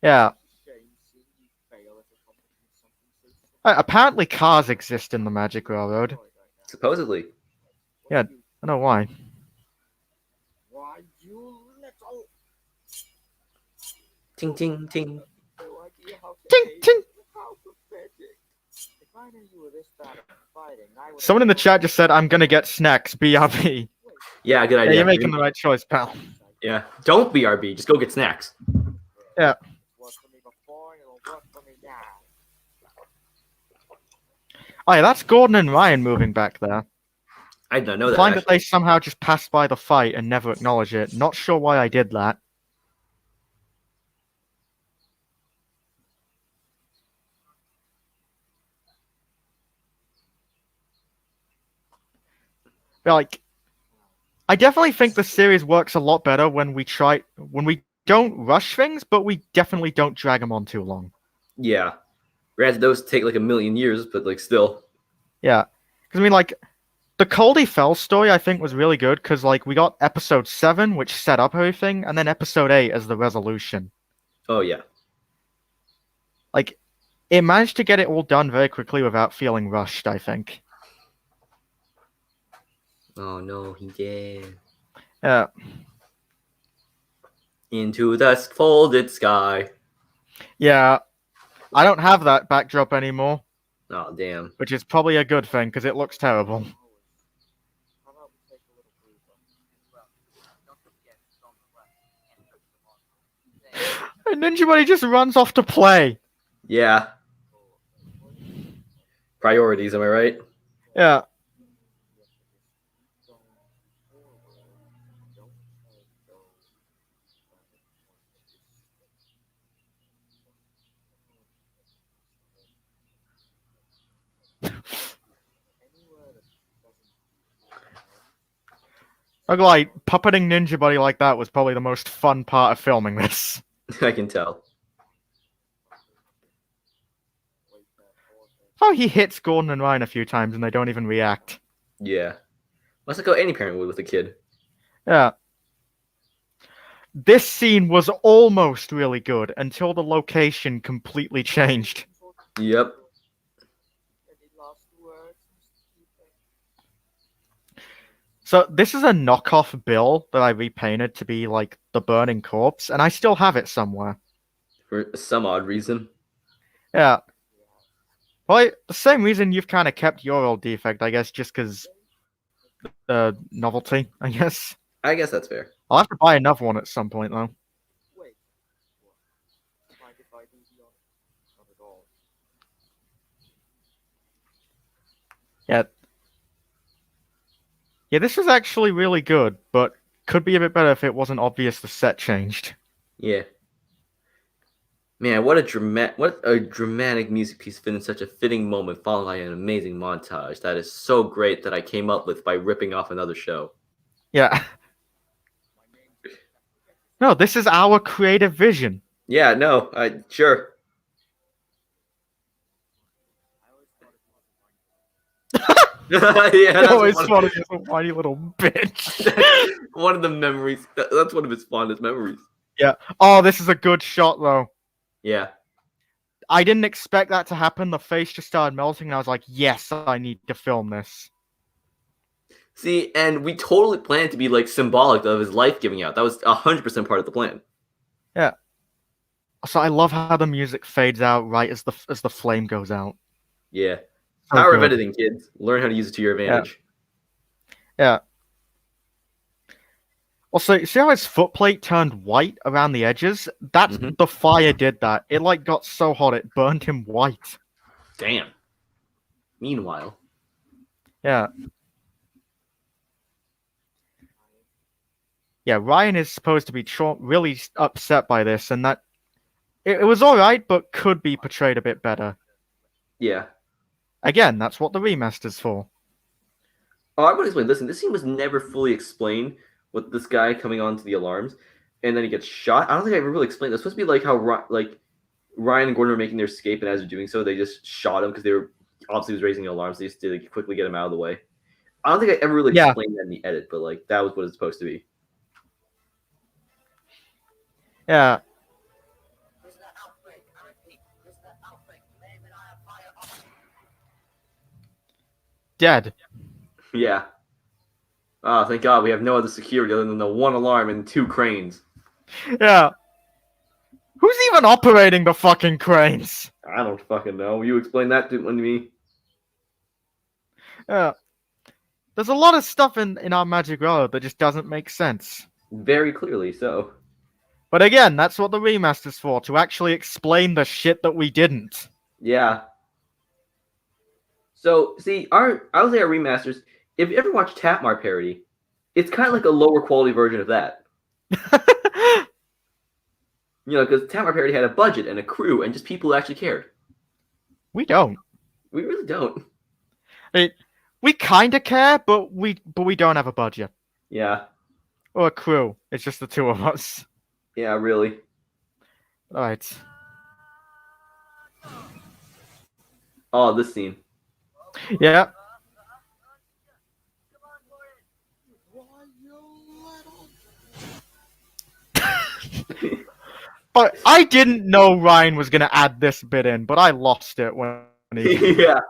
Yeah. shame seeing you fail at accomplishing something so Apparently cars exist in the Magic Railroad. Supposedly. Yeah. I don't know why. Why, you little... Ting ting ting. No idea how to Ting, aim. ting. How pathetic. If I knew you were this bad at fighting, I would... Someone in the chat just said, I'm gonna get snacks, BRB. Yeah, good Yeah, idea. you're making the right choice, pal. Yeah. Don't BRB, just go get snacks. Yeah. Worked for me before, and it'll work for me now. Oh yeah, that's Gordon and Ryan moving back there. I did not know I that. find that actually. they somehow just passed by the fight and never acknowledge it. Not sure why I did that. But, like, I definitely think the series works a lot better when we don't rush things, but we definitely don't drag them on too long. Yeah. Granted, those take like a million years, but like still. Yeah. Because, I mean, like, The Coldy Fell story I think was really good because like we got episode 7, which set up everything, and then episode 8 as the resolution. Oh yeah. Like it managed to get it all done very quickly without feeling rushed, I think. Oh no, he did. Yeah. Into the folded sky. Yeah. I don't have that backdrop anymore, Oh damn. which is probably a good thing because it looks terrible. How about we take a little breather? Well, don't forget it's on the left. Can't touch the mark. And Ninja Buddy just runs off to play. Yeah. Priorities, am I right? Yeah. Like puppeting Ninja Buddy like that was probably the most fun part of filming this. I can tell. Oh, he hits Gordon and Ryan a few times and they don't even react. Yeah. That's like how any parent would with a kid. Yeah. This scene was almost really good until the location completely changed. Yep. Any last words, Mr. Keeper? So this is a knockoff Bill that I repainted to be like the burning corpse, and I still have it somewhere. For some odd reason. Yeah. Well, the same reason you've kind of kept your old defect, I guess, just because novelty, I guess. I guess that's fair. I'll have to buy another one at some point, though. Wait. What? Mind if I do the honor? Not at all. Yeah. Yeah, this was actually really good, but could be a bit better if it wasn't obvious the set changed. Yeah. Man, what a dramatic music piece fit in such a fitting moment, followed by an amazing montage. That is so great that I came up with by ripping off another show. Yeah. No, this is our creative vision. Yeah, no, sure. Yeah, I that's always one thought of, he was a whiny little bitch. one of the memories. That's one of his fondest memories. Oh, this is a good shot, though. Yeah. I didn't expect that to happen. The face just started melting, and I was like, yes, I need to film this. See, and we totally planned to be like symbolic of his life giving out. That was 100% part of the plan. Yeah. So I love how the music fades out right as the flame goes out. Yeah. So Power of good. editing, kids. Learn how to use it to your advantage. Yeah. Also, see how his footplate turned white around the edges? That's Mhm. the fire did that. It like got so hot it burned him white. Damn. Meanwhile. Yeah. Yeah, Ryan is supposed to be really upset by this, and that it was alright, but could be portrayed a bit better. Yeah. Again, that's what the remaster's for. Oh, I would explain. Listen, this scene was never fully explained with this guy coming onto the alarms, and then he gets shot. I don't think I ever really explained. It's supposed to be like how Ryan and Gordon were making their escape, and as they're doing so, they just shot him because they were obviously was raising the alarms. They just did quickly get him out of the way. I don't think I ever really explained that in the edit, but like that was what it's supposed to be. Yeah. There's an outbreak. I repeat, there's an outbreak. Name and I have fire up. Dead. Yeah. Oh, thank God we have no other security other than the one alarm and 2 cranes. Yeah. Who's even operating the fucking cranes? I don't fucking know. You explain that to me. Yeah. There's a lot of stuff in our Magic World that just doesn't make sense. Very clearly so. But again, that's what the remaster's for, to actually explain the shit that we didn't. Yeah. So, see, I would say our remasters, if you ever watch Tapmar parody, it's kind of like a lower quality version of that. You know, because Tapmar parody had a budget and a crew and just people who actually cared. We don't. We really don't. We kind of care, but we don't have a budget. Yeah. Or a crew. It's just the two of us. Yeah, really. Alright. Oh, this scene. Yeah. But I didn't know Ryan was gonna add this bit in, but I lost it when he. Yeah.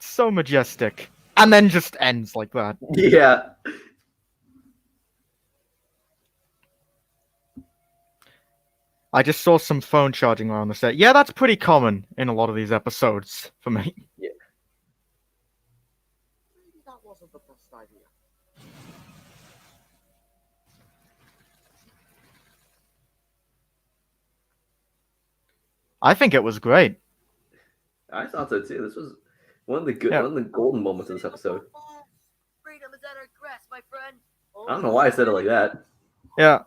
So majestic, and then just ends like that. Yeah. I just saw some phone charging around the set. Yeah, that's pretty common in a lot of these episodes for me. Maybe that wasn't the best idea. I think it was great. I thought so too. This was one of the Yeah. one of the golden moments of this episode. Freedom is at our grasp, my friend. I don't know why I said it like that. Yeah.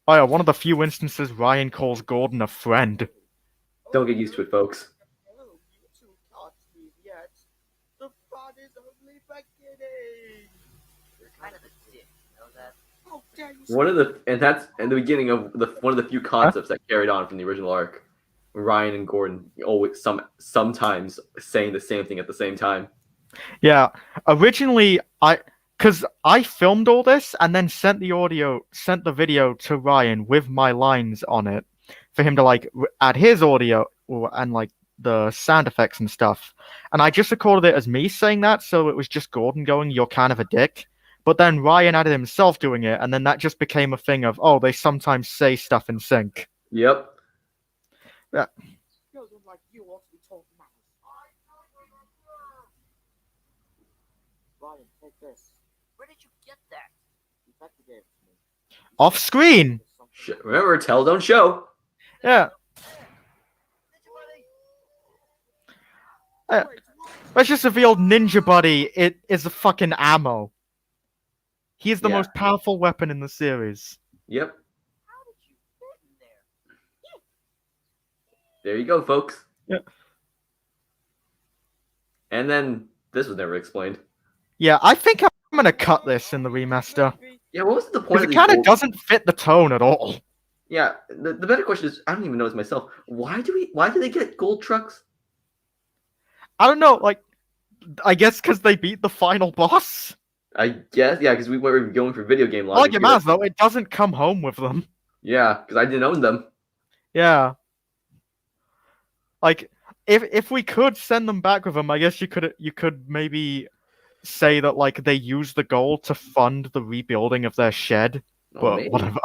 Oh yeah, one of the few instances Ryan calls Gordon a friend. Don't get used to it, folks. Oh, you two can't leave yet. The fun is only beginning. You're kind of a dick, you know that? How dare you One of the that's in the beginning of one of the few concepts that carried on from the original arc. Ryan and Gordon always sometimes saying the same thing at the same time. Yeah. Originally, because I filmed all this and then sent the video to Ryan with my lines on it for him to like add his audio and like the sound effects and stuff. And I just recorded it as me saying that, so it was just Gordon going, "You're kind of a dick." But then Ryan added himself doing it, and then that just became a thing of, oh, they sometimes say stuff in sync. Yep. children like you ought to be told manners? Ryan, take this. Where did you get that? Rebecca gave it to me. Off screen. Remember, tell, don't show. Yeah. Wait, what? Let's just reveal Ninja Buddy. It is a fucking ammo. He is the Yeah. most powerful weapon in the series. Yep. How did you fit in there? There you go, folks. Yeah. And then this was never explained. Yeah, I think I'm gonna cut this in the remaster. Yeah, what was the point Because of it these kind of gold- doesn't fit the tone at all. Yeah, the better question is, I don't even know this myself. Why do they get gold trucks? I don't know, like, I guess because they beat the final boss. I guess, yeah, because we were going for video game Like logic. it here. matters though, it doesn't come home with them. Yeah, because I didn't own them. Yeah. Like, if we could send them back with them, I guess you could maybe say that like they use the gold to fund the rebuilding of their shed, Oh, but maybe. whatever.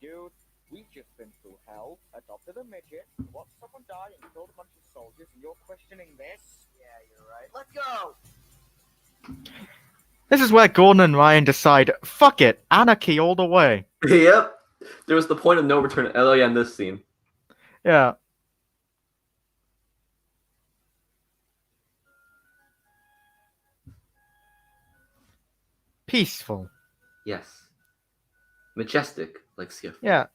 Dude, we've just been through hell, adopted a midget, watched someone die and killed a bunch of soldiers, and you're questioning this? Yeah, you're right. Let's go. This is where Gordon and Ryan decide, fuck it, anarchy all the way. Yep. There was the point of no return. Oh yeah, in this scene. Yeah. Peaceful. Yes. Majestic, like Skiff. Yeah.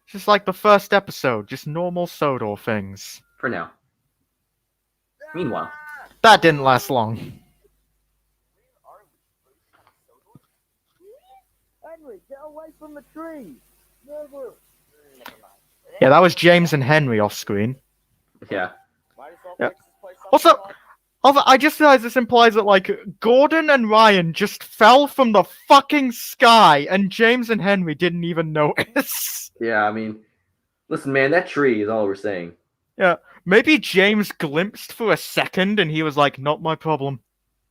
Just like the first episode, just normal Sodor things. For now. Meanwhile. That didn't last long. Henry, get away from the tree! Never! Yeah, that was James and Henry off screen. Yeah. Might as well Yeah. fix this place up. What's up? Although I just realized this implies that like Gordon and Ryan just fell from the fucking sky and James and Henry didn't even notice. Yeah, I mean, listen, man, that tree is all we're saying. Maybe James glimpsed for a second and he was like, not my problem.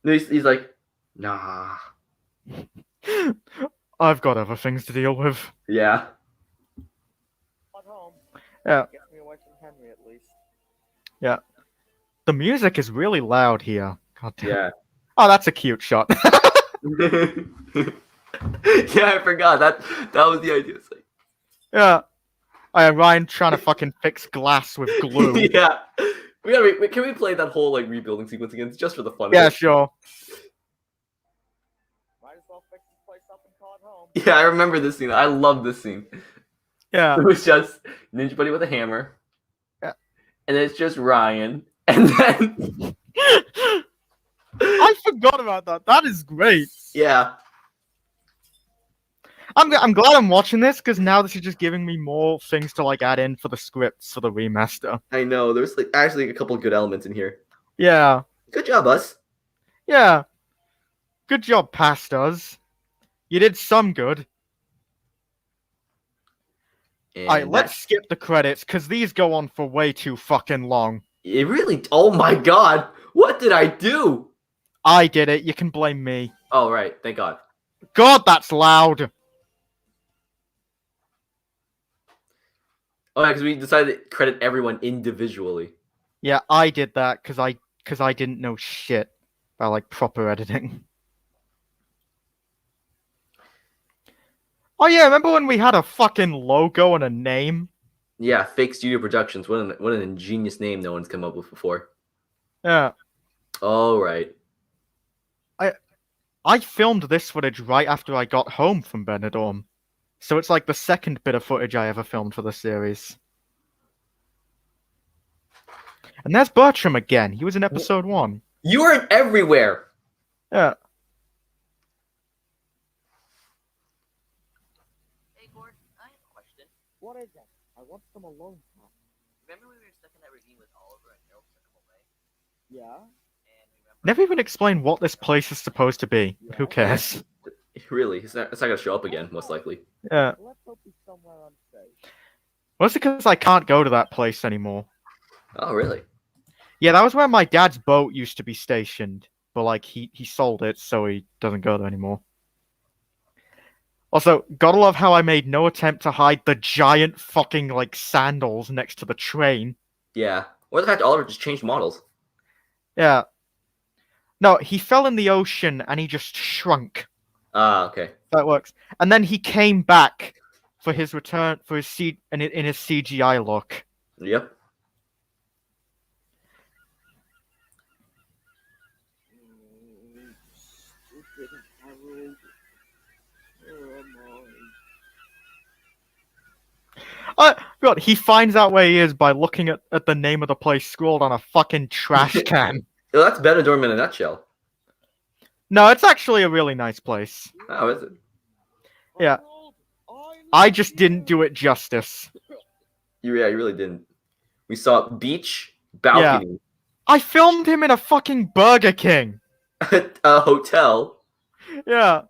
He's like, nah. I've got other things to deal with. Yeah. At home. Yeah. Gets me away from Henry at least. The music is really loud here. God damn. Yeah. Oh, that's a cute shot. Yeah, I forgot. That was the idea. It's like, Yeah. Ryan trying to fucking fix glass with glue. yeah. Can we play that whole like rebuilding sequence again just for the fun of Yeah, it? sure. Might as well fix this place up and call it home. Yeah, I remember this scene. I love this scene. Yeah. It was just Ninja Buddy with a hammer. Yeah. And it's just Ryan. And then I forgot about that. That is great. yeah. I'm glad I'm watching this because now this is just giving me more things to like add in for the scripts for the remaster. I know. There's like actually a couple of good elements in here. Yeah. Good job, us. Yeah. Good job, past us. You did some good. Alright, And let's skip the credits, because these go on for way too fucking long. it really. Oh my god! What did I do? I did it, you can blame me. Oh right, thank God. God, that's loud! Oh yeah, because we decided to credit everyone individually. Yeah, I did that, because I didn't know shit about, like, proper editing. Oh yeah, remember when we had a fucking logo and a name? Yeah, Fake Studio Productions. What an ingenious name no one's come up with before. Yeah. All right. I filmed this footage right after I got home from Benidorm. So it's like the second bit of footage I ever filmed for the series. And there's Bertram again. He was in episode 1. You are everywhere. Yeah. Hey, Gord, I have a question. What is it? I want some alone time. Remember when we were stuck in that ravine with Oliver and Harold took him away? Yeah? And we remember... Never even explained what this place is supposed to be. But who cares? Really, it's not gonna show up again, most likely. Yeah. Let's hope he's somewhere unsafe. Mostly because I can't go to that place anymore. Oh, really? Yeah, that was where my dad's boat used to be stationed. But, like, he sold it, so he doesn't go there anymore. Also, gotta love how I made no attempt to hide the giant fucking, like, sandals next to the train. Yeah. Or the fact Oliver just changed models. Yeah. No, he fell in the ocean and he just shrunk. Ah, okay. That works. And then he came back for his return, for his in his CGI look. Yep. Stupid Harold. Where am I? God, he finds out where he is by looking at the name of the place scrawled on a fucking trash can. Well, that's Benidorm in a nutshell. No, it's actually a really nice place. Oh, is it? Yeah. Harold, I just didn't do it justice. You really didn't. We saw beach, balcony, I filmed him in a fucking Burger King. a hotel. Yeah.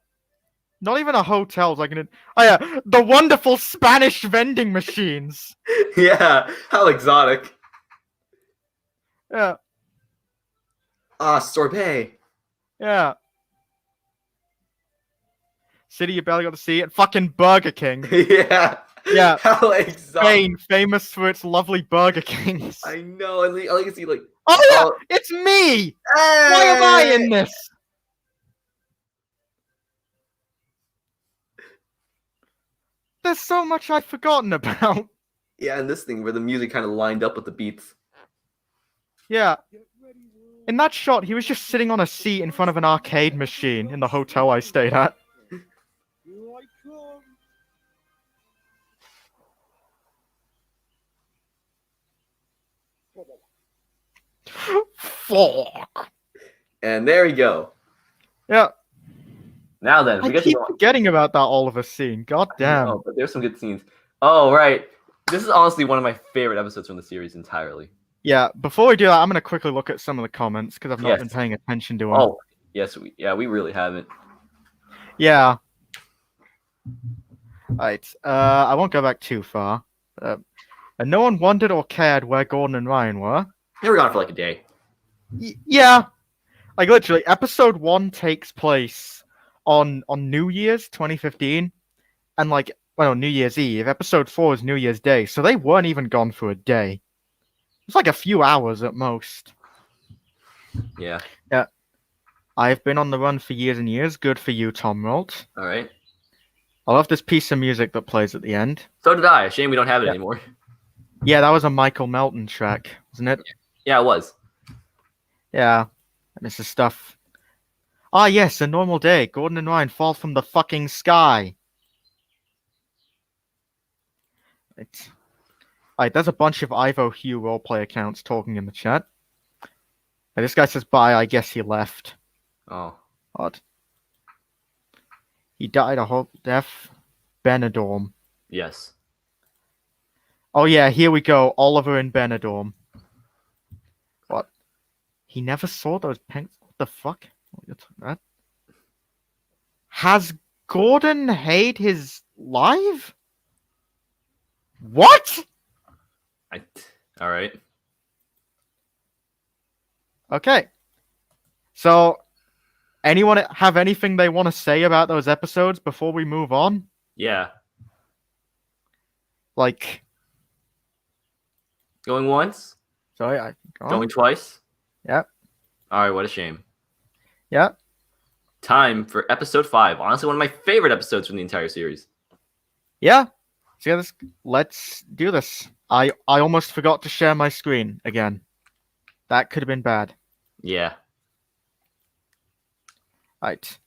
Not even a hotel, like an... Oh yeah, the wonderful Spanish vending machines. Yeah, how exotic. Yeah, Ah, sorbet. yeah. City you barely got to see, and fucking Burger King. Yeah. Yeah. How exotic. Spain, famous for its lovely Burger Kings. I know. And I can see like. Oh yeah, Oh. it's me! Why am I in this? There's so much I've forgotten about. Yeah, and this thing where the music kind of lined up with the beats. Yeah. Get ready, Will. In that shot, he was just sitting on a seat in front of an arcade machine in the hotel I stayed at. Here I come. Fuck. And there we go. Yeah, Now then, I we get to keep go. forgetting about that Oliver scene. God damn. Oh, but there's some good scenes. Oh, right. This is honestly one of my favorite episodes from the series entirely. Yeah, before we do that, I'm gonna quickly look at some of the comments because I've not Yes. been paying attention to them. Oh, yes, we really haven't. Yeah. Right. I won't go back too far. And no one wondered or cared where Gordon and Ryan were. They were gone for like a day. Yeah. Like literally, episode 1 takes place on New Year's 2015, and like, well, New Year's Eve. Episode 4 is New Year's Day, so they weren't even gone for a day. It's like a few hours at most. Yeah. I've been on the run for years and years. Good for you, Tom Rolt. All right. I love this piece of music that plays at the end. So did I. Shame we don't have it Yeah. anymore. Yeah, that was a Michael Melton track, wasn't it? Yeah, it was. Yeah. And this is stuff. Ah, yes, a normal day. Gordon and Ryan fall from the fucking sky. Alright, there's a bunch of Ivo Hugh roleplay accounts talking in the chat. And this guy says bye, I guess he left. Oh. Odd. He died a whole death. Benidorm. Yes. Oh yeah, here we go. Oliver in Benidorm. What? He never saw those penguins? What the fuck? That? Has Gordon Haid his live? What? All right. Okay. So, anyone have anything they want to say about those episodes before we move on? Yeah. Like, Going once, sorry, I going twice. Yep. All right, what a shame. Yep. Time for episode 5. Honestly, one of my favorite episodes from the entire series. Yeah. So yeah, let's do this. I almost forgot to share my screen again. That could have been bad. Yeah. Right.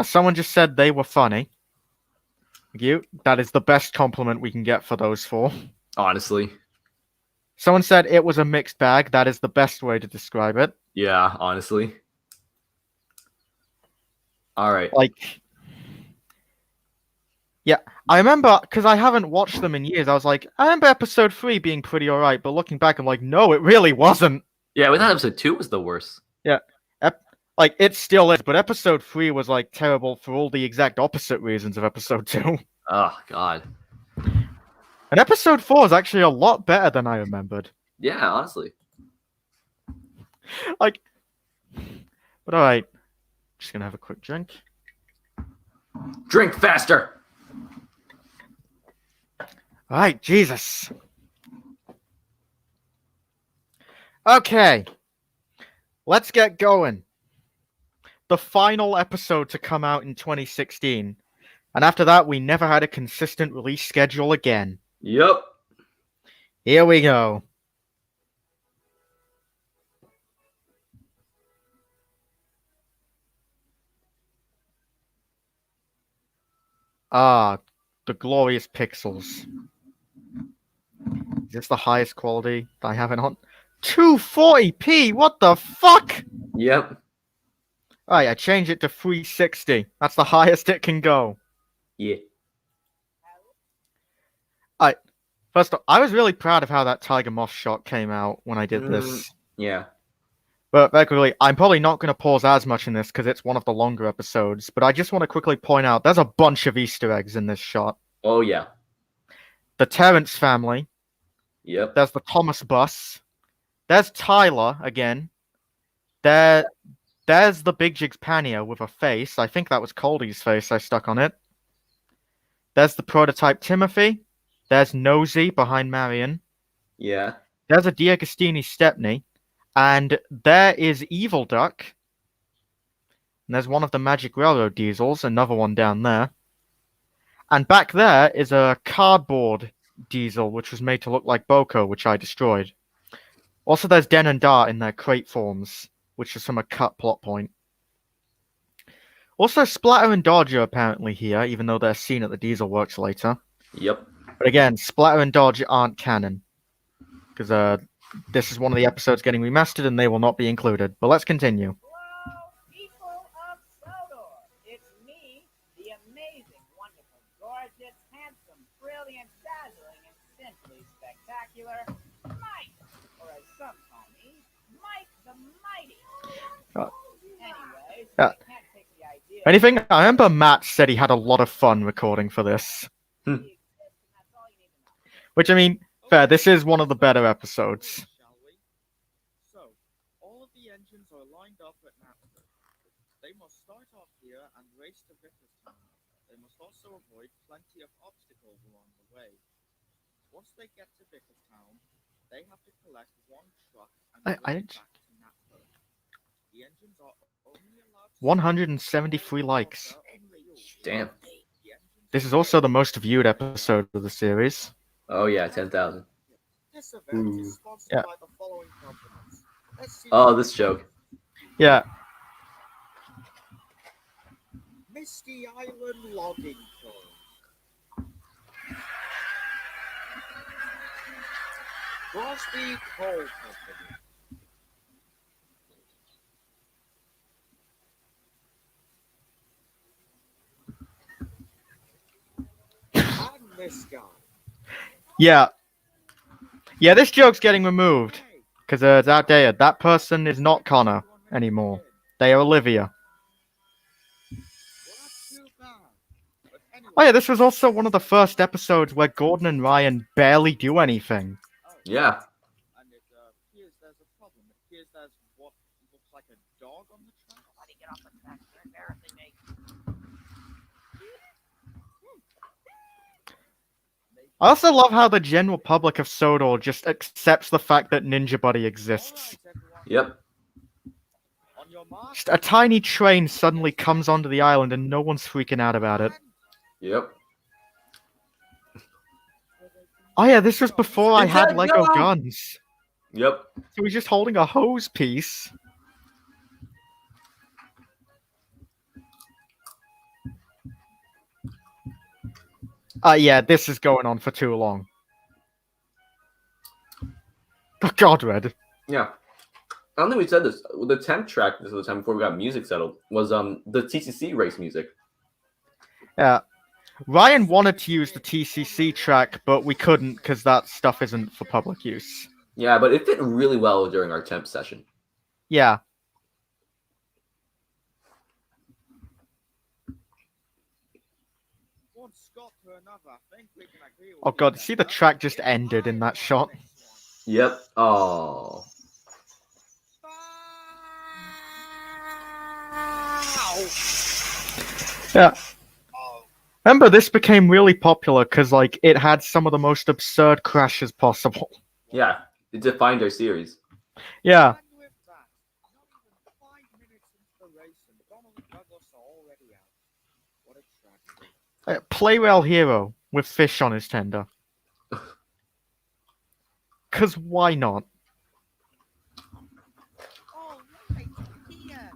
Someone just said they were funny. Thank you. That is the best compliment we can get for those 4. Honestly. Someone said it was a mixed bag. That is the best way to describe it. Yeah, honestly. All right. Like, yeah, I remember, because I haven't watched them in years, I was like, I remember episode 3 being pretty alright, but looking back, I'm like, no, it really wasn't. Yeah, we thought episode 2 was the worst. Yeah. Like, it still is, but episode 3 was, like, terrible for all the exact opposite reasons of episode 2. Oh, God. And episode 4 is actually a lot better than I remembered. Yeah, honestly. Like, but alright. Just gonna have a quick drink. Drink faster! Alright, Jesus. Okay. Let's get going. The final episode to come out in 2016. And after that, we never had a consistent release schedule again. Yep. Here we go. Ah, the glorious pixels. Is this the highest quality that I have it on? 240p? What the fuck? Yep. Alright, I changed it to 360. That's the highest it can go. Yeah. First off, I was really proud of how that Tiger Moth shot came out when I did this. Yeah. But regularly, I'm probably not going to pause as much in this because it's one of the longer episodes. But I just want to quickly point out there's a bunch of Easter eggs in this shot. Oh, yeah. The Terrence family. Yep. There's the Thomas bus. There's Tyler again. There's the Big Jigs pannier with a face. I think that was Coldy's face I stuck on it. There's the prototype Timothy. There's Nosy behind Marion. Yeah. There's a Diagostini Stepney. And there is Evil Duck. And there's one of the Magic Railroad diesels, another one down there. And back there is a cardboard diesel, which was made to look like Boko, which I destroyed. Also, there's Den and Dart in their crate forms, which is from a cut plot point. Also, Splatter and Dodge are apparently here, even though they're seen at the Diesel Works later. Yep. But again, Splatter and Dodge aren't canon. Because this is one of the episodes getting remastered and they will not be included. But let's continue. Hello, people of Sodor. It's me, the amazing, wonderful, gorgeous, handsome, brilliant, dazzling, and simply spectacular Mike. Or as some call me, Mike the Mighty. Anyways, I can't take the idea. Anything? I remember Matt said he had a lot of fun recording for this. Which, I mean, fair, this is one of the better episodes. Shall we? So, all of the engines are lined up at Remastered. They must start off here and race to Vickerstown. They must also avoid plenty of obstacles along the way. Once they get to Vickerstown, they have to collect one truck and I bring it didn't- back to Knapford. The engines are only allowed to 173 likes. Damn. This is also the most viewed episode of the series. Oh, yeah, 10,000. This event is sponsored Yeah. by the following companies. Let's see Oh, this joke. Yeah. Misty Island Logging Co. Crosby Coal Company. And this guy. Yeah. Yeah, this joke's getting removed. Hey, Because it's outdated. That person is not Connor anymore. They are Olivia. what up, Oh yeah, this was also one of the first episodes where Gordon and Ryan barely do anything. Yeah. And it appears there's a problem. It appears there's what looks like a dog on the track. Let me get off the track. You're embarrassing me. I also love how the general public of Sodor just accepts the fact that Ninja Buddy exists. All right, everyone. Yep. On your mark. Just a tiny train suddenly comes onto the island and no one's freaking out about it. Yep. Oh yeah, this was before I had Nintendo! Lego guns. Yep. So he's just holding a hose piece. Yeah, this is going on for too long. Oh god, Red. Yeah. I don't think we said this. The 10th track, this was the time before we got music settled, was the TCC race music. Yeah. Ryan wanted to use the TCC track, but we couldn't because that stuff isn't for public use. Yeah, but it fit really well during our temp session. Yeah. One Scott to another. I think we can agree with Oh you god, that see the none track of just it ended in that shot. Yep. Oh. Yeah. Oh, Remember, this became really popular because, like, it had some of the most absurd crashes possible. Yeah. It defined our series. Yeah. and with that, not even 5 minutes into the race, and Donald and Douglas are already out. What a tragedy. Playrail Hero with fish on his tender. Because why not? Oh, right, here.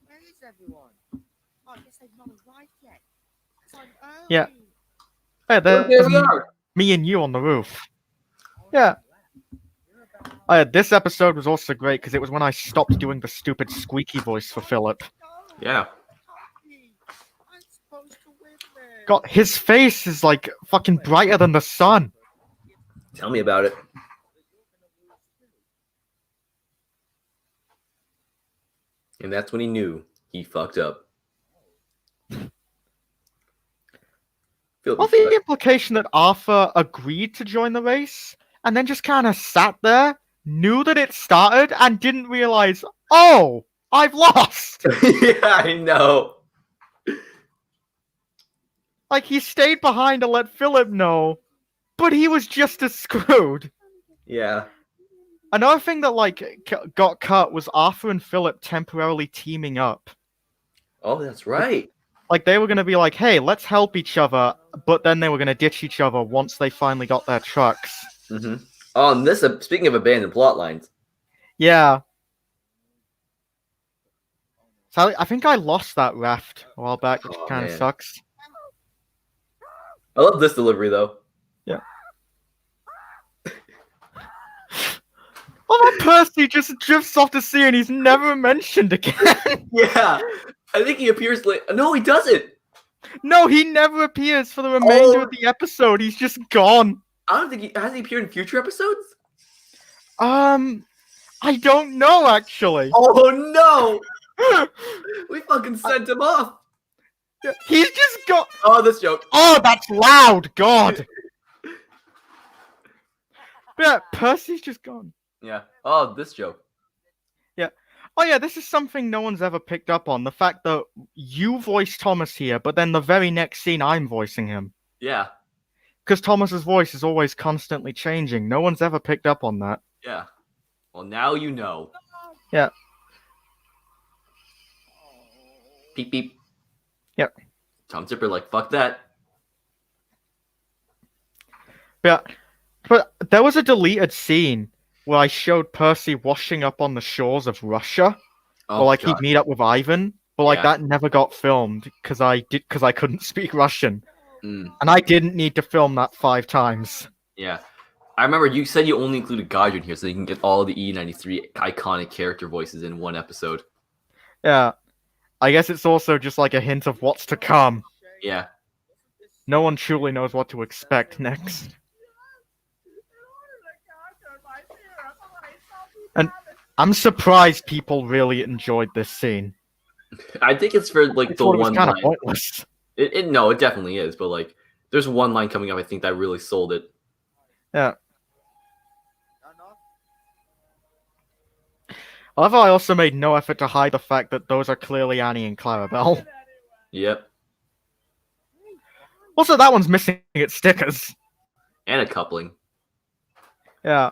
Where is everyone? Oh, I guess they've not arrived yet. 'Cause I'm early. Yeah. Hey, There there's we are. me and you on the roof. Yeah. This episode was also great because it was when I stopped doing the stupid squeaky voice for Philip. Yeah. I'm supposed to win this. God, his face is like fucking brighter than the sun. Tell me about it. And that's when he knew he fucked up. Well, the implication that Arthur agreed to join the race and then just kind of sat there, knew that it started, and didn't realize, oh, I've lost. Yeah, I know. Like, he stayed behind to let Philip know, but he was just as screwed. Yeah. Another thing that, like, got cut was Arthur and Philip temporarily teaming up. Oh, that's right. Like, they were going to be like, hey, let's help each other, but then they were going to ditch each other once they finally got their trucks. Mm-hmm. Oh, and this, speaking of abandoned plot lines. Yeah. Sally, I think I lost that raft a while back, which Oh, kind of man. sucks. I love this delivery, though. Well, that Percy just drifts off to sea and he's never mentioned again. Yeah. I think he appears late. No, he doesn't. No, he never appears for the remainder of the episode. He's just gone. I don't think has he appeared in future episodes? I don't know, actually. Oh, no. We fucking sent him off. He's just gone. Oh, this joke. Oh, that's loud. God. Yeah, Percy's just gone. Yeah. Oh, this joke. Oh yeah, this is something no one's ever picked up on. The fact that you voice Thomas here, but then the very next scene I'm voicing him. Yeah. Because Thomas's voice is always constantly changing. No one's ever picked up on that. Yeah. Well, now you know. Yeah. Beep, beep. Yep. Tom Zipper, like, fuck that. Yeah. But there was a deleted scene where I showed Percy washing up on the shores of Russia. Oh, Or like God. he'd meet up with Ivan. But like Yeah. that never got filmed because I couldn't speak Russian. Mm, And I didn't need to film that 5 times. yeah. I remember you said you only included Gaijin here so you can get all the E93 iconic character voices in one episode. Yeah. I guess it's also just like a hint of what's to come. Yeah. No one truly knows what to expect next. And I'm surprised people really enjoyed this scene. I think it's for, like, I the thought it was one kind of line. pointless. No, it definitely is. But like, there's one line coming up. I think that really sold it. Yeah. However, I also made no effort to hide the fact that those are clearly Annie and Clarabelle. Yep, Also, that one's missing its stickers. and a coupling. Yeah.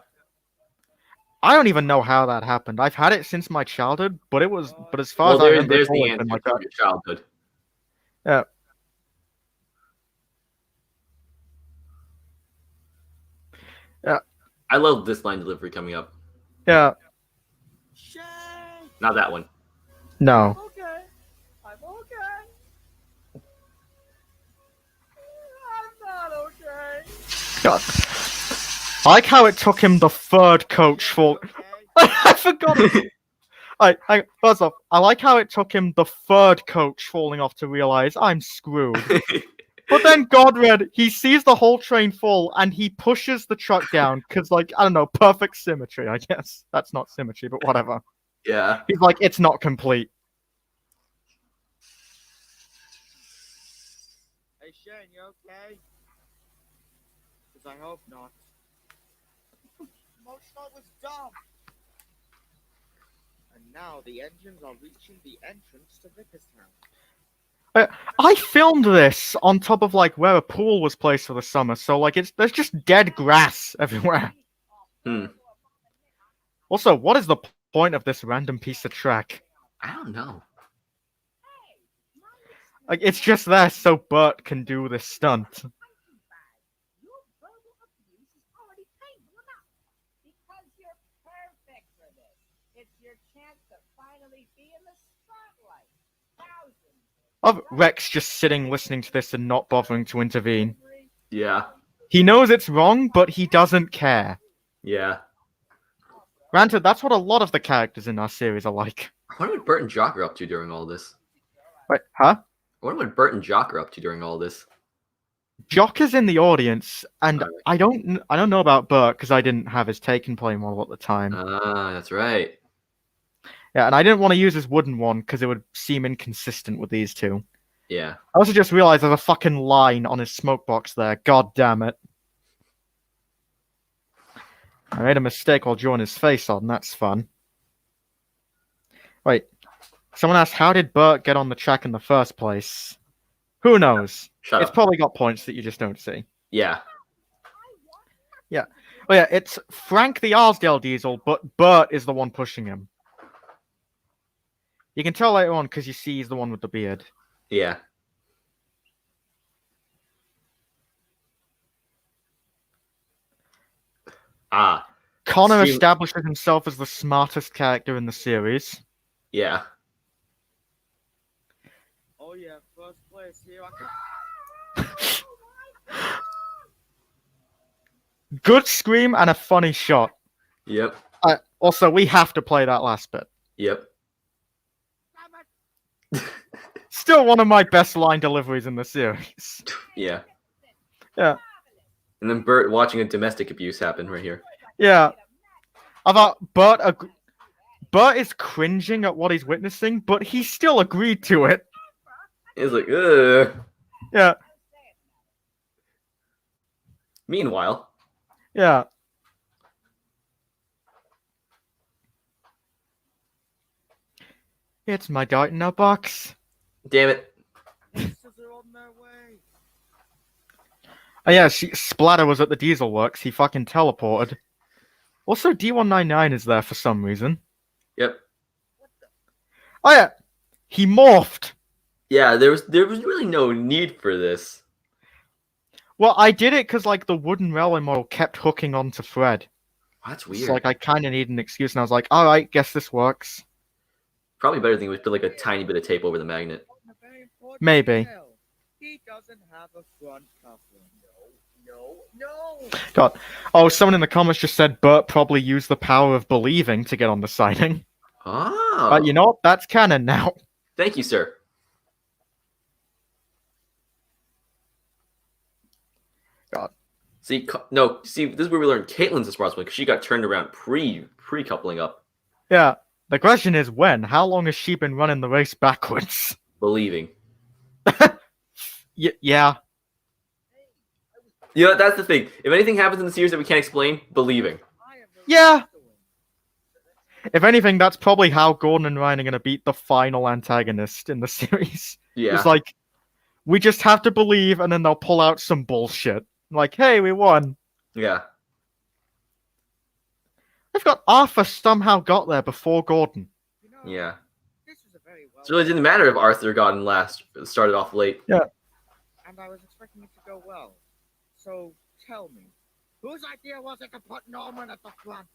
I don't even know how that happened. I've had it since my childhood, but as far as I remember, There's it's the always answer been like from that. your childhood. Yeah. Yeah. I love this line delivery coming up. Yeah. Shay! Not that one. No. Okay. I'm okay. I'm not okay. God. I like how it took him the third coach for. I forgot. First off, I like how it took him the third coach falling off to realize I'm screwed. But then Godred, he sees the whole train fall and he pushes the truck down because, like, I don't know, perfect symmetry, I guess. That's not symmetry, but whatever. Yeah. He's like, it's not complete. Hey Shane, you okay? Because I hope not. Most of it was dumb. And now the engines are reaching the entrance to Vickerstown. I filmed this on top of like where a pool was placed for the summer, so like there's just dead grass everywhere. Also, what is the point of this random piece of track? I don't know. Like it's just there so Bert can do this stunt. Your verbal abuse is already painful enough. Because you're perfect for this. It's your chance to finally be in the spotlight. Thousands Of Rex just sitting listening to this and not bothering to intervene. Yeah. He knows it's wrong, but he doesn't care. Yeah. Granted, that's what a lot of the characters in our series are like. I wonder what Bert and Jock are up to during all this. Wait, huh? I wonder what Bert and Jock are up to during all this. Jock is in the audience, and Alright. I don't know about Bert because I didn't have his take and play model at the time. Ah, that's right. Yeah, and I didn't want to use his wooden one because it would seem inconsistent with these two. Yeah. I also just realized there's a fucking line on his smoke box there. God damn it. I made a mistake while drawing his face on. That's fun. Wait. Someone asked, how did Bert get on the track in the first place? Who knows? Shut It's up. probably got points that you just don't see. Yeah. Oh yeah, it's Frank the Arsdale Diesel, but Bert is the one pushing him. You can tell later on because you see he's the one with the beard. Yeah. Ah. Connor See- establishes himself as the smartest character in the series. Yeah. Oh yeah, first place here. I can... Good scream and a funny shot. Yep. Also, we have to play that last bit. Yep. Still one of my best line deliveries in the series. Yeah. Yeah. And then Bert watching a domestic abuse happen right here. Yeah. I thought Bert is cringing at what he's witnessing, but he still agreed to it. It's like, ugh. Yeah. Meanwhile, Yeah. It's my dart in a box. damn it. Monsters are on their way. Oh yeah, Splatter was at the Diesel Works. He fucking teleported. Also, D199 is there for some reason. Yep. Oh yeah, he morphed. Yeah, there was really no need for this. Well, I did it because like the wooden railway model kept hooking onto Fred. That's It's weird. like I kind of need an excuse, and I was like, all right, guess this works. Probably a better thing was put like a tiny bit of tape over the magnet. A very important Maybe. detail. He doesn't have a front coupling. No. God. Oh, someone in the comments just said Bert probably used the power of believing to get on the sighting. Oh. But you know what? That's canon now. Thank you, sir. God. See, this is where we learned Caitlin's responsible because she got turned around pre-coupling up, Yeah. The question is when? How long has she been running the race backwards? believing. Yeah. You know, that's the thing. If anything happens in the series that we can't explain, believing. Yeah. If anything, that's probably how Gordon and Ryan are going to beat the final antagonist in the series. Yeah. It's like, we just have to believe, and then they'll pull out some bullshit. Like, hey, we won. Yeah. I've got Arthur somehow got there before Gordon. Yeah. This was a very well. So it really didn't matter if Arthur got in last. It started off late. Yeah. And I was expecting it to go well. So tell me, whose idea was it to put Norman at the front?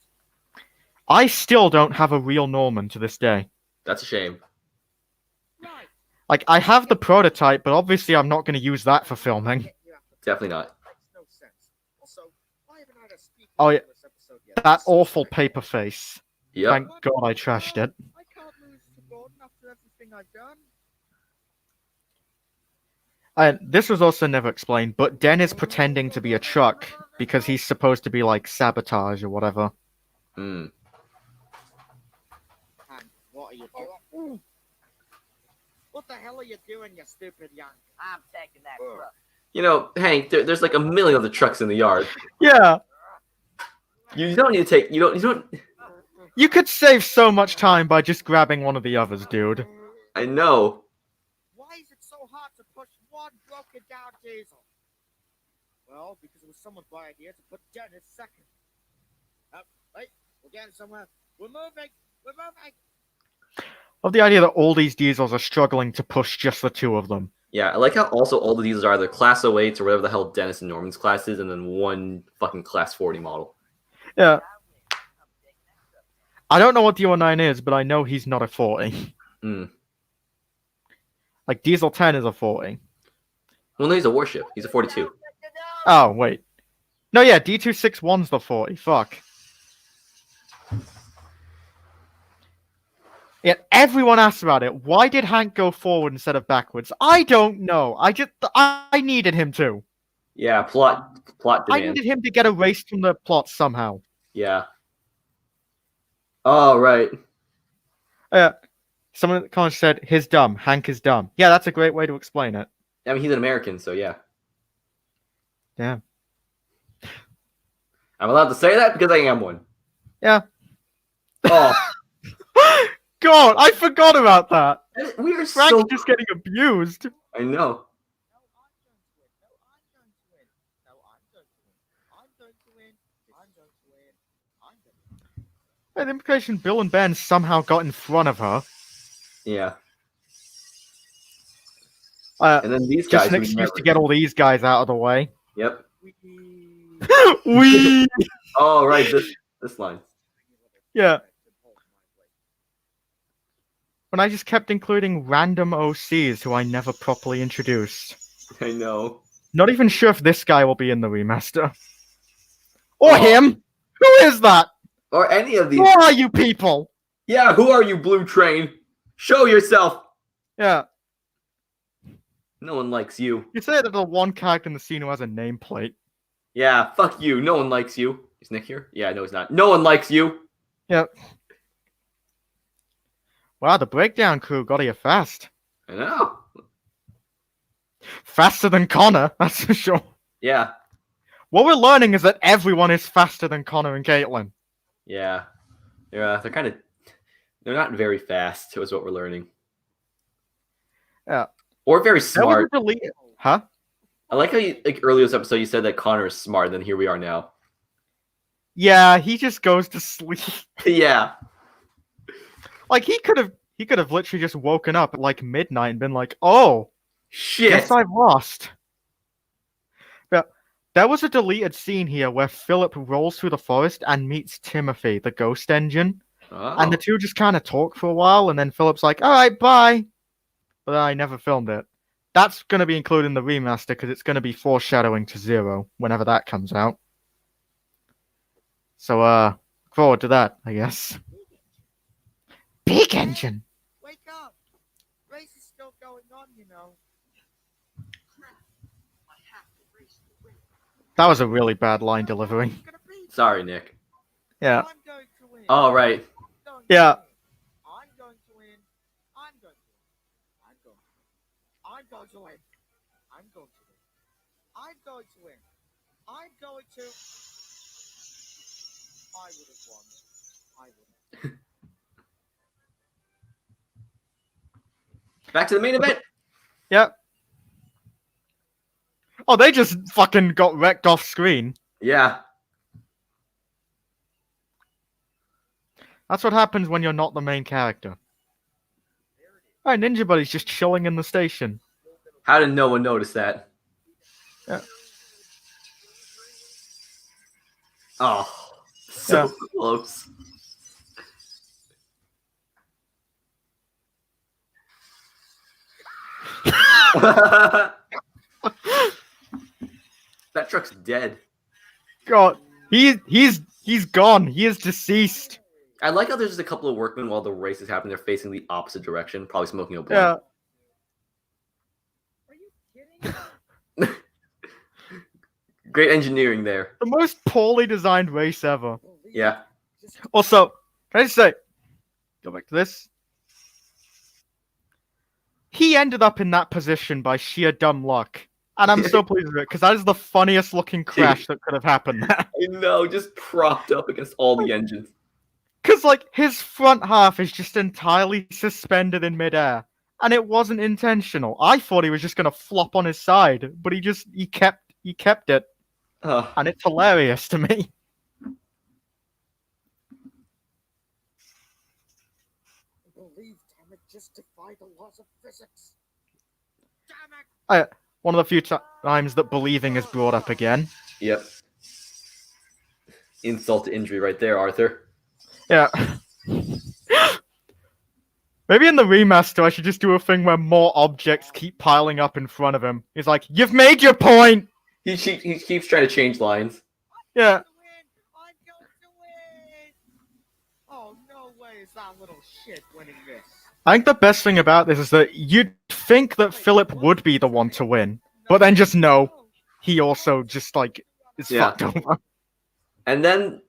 I still don't have a real Norman to this day. That's a shame. Right. Like, I have the prototype, but obviously I'm not going to use that for filming. Definitely not. Makes no sense. Also, why haven't I had a speaking Oh, yeah. in this episode yet? That This is awful great. paper face. Yep. Thank God I trashed it. I can't lose to Gordon after everything I've done. And this was also never explained, but Den is pretending to be a truck because he's supposed to be like sabotage or whatever. Hmm. And what are you doing? What the hell are you doing, you stupid young? I'm taking that truck. You know, Hank, there's like a million other trucks in the yard. Yeah, You don't need to take. You don't. you could save so much time by just grabbing one of the others, dude. I know. Why is it so hard to push one broken down diesel? Well, because it was someone's bright idea to put Dennis second. Wait, we're getting somewhere. We're moving. We're moving. Of the idea that all these diesels are struggling to push just the two of them. Yeah, I like how also all of these are either Class 08s or whatever the hell Dennis and Norman's class is, and then one fucking Class 40 model. Yeah. I don't know what the 09 is, but I know he's not a 40. Hmm. Like, Diesel 10 is a 40. Well, no, he's a warship. He's a 42. Oh, wait. No, yeah, D261's the 40. Fuck. Yeah, everyone asks about it. Why did Hank go forward instead of backwards? I don't know. I needed him to. Yeah, plot I demand. needed him to get erased from the plot somehow. Yeah. Oh, right. Someone in the comments said, "He's dumb. Hank is dumb." Yeah, that's a great way to explain it. I mean, he's an American, so yeah. Yeah. I'm allowed to say that because I am one. Yeah. Oh, God, I forgot about that. we are Frank's so. just getting abused. I know. And the implication Bill and Ben somehow got in front of her. Yeah. And then these guys. Just an we excuse never- to get all these guys out of the way. Yep. We. Oh, right. This line. Yeah. When I just kept including random OCs who I never properly introduced. I know. Not even sure if this guy will be in the remaster. Or Oh. him! Who is that? Or any of these. Who are you people? Yeah, who are you, Blue Train? Show yourself. Yeah. No one likes you. You say that the one character in the scene who has a nameplate. Yeah, fuck you. No one likes you. Is Nick here? Yeah, no, he's not. No one likes you. Yep. Wow, the breakdown crew got here fast. I know. Faster than Connor, that's for sure. Yeah. What we're learning is that everyone is faster than Connor and Caitlin. Yeah. They're kind of. They're not very fast, is what we're learning. Yeah. Or very That was smart. a delete. Huh? I like how you, like earlier this episode, you said that Connor is smart, and then here we are now. Yeah, he just goes to sleep. Yeah. Like he could have literally just woken up at like midnight and been like, "Oh, Shit. guess I've lost." But there was a deleted scene here where Philip rolls through the forest and meets Timothy, the ghost engine, Oh. and the two just kind of talk for a while, and then Philip's like, "All right, bye," but I never filmed it. That's going to be included in the remaster because it's going to be foreshadowing to Zero whenever that comes out. So, look forward to that, I guess. Big engine. Wake up! Race is still going on, you know. I have to race to win. That was a really bad line delivery. Who's gonna beat me? Sorry, Nick. Yeah. I'm going to win. Oh, right. I'm going to Yeah. win. I'm going to win. I'm going to win. I'm going to win. I'm going to win. I'm going to win. I'm going to. I would have won. I would have. Back to the main event. Yep. Oh, they just fucking got wrecked off screen. Yeah. That's what happens when you're not the main character. Alright, Ninja Buddy's just chilling in the station. How did no one notice that? Yeah. Oh, so Yeah. close. That truck's dead. God, he's gone. He is deceased. I like how there's just a couple of workmen while the race is happening. They're facing the opposite direction, probably smoking a blunt. Yeah. Are you kidding? Great engineering there. The most poorly designed race ever. Yeah. Also, can I just say, go back to this. He ended up in that position by sheer dumb luck. And I'm so pleased with it, because that is the funniest looking crash that could have happened there. I know, just propped up against all the engines. Because, like, his front half is just entirely suspended in midair. And it wasn't intentional. I thought he was just going to flop on his side, but he kept it. And it's hilarious to me. I believe, damn it, just defy the laws of physics. Damn it! One of the few times that believing is brought up again. Yep. Insult to injury right there, Arthur. Yeah. Maybe in the remaster, I should just do a thing where more objects keep piling up in front of him. He's like, "You've made your point!" He keeps trying to change lines. Yeah. I'm going to win! Oh, no way is that little shit winning this. I think the best thing about this is that you'd think that Philip would be the one to win, but then just no. He also just, like, is Yeah. fucked over. And then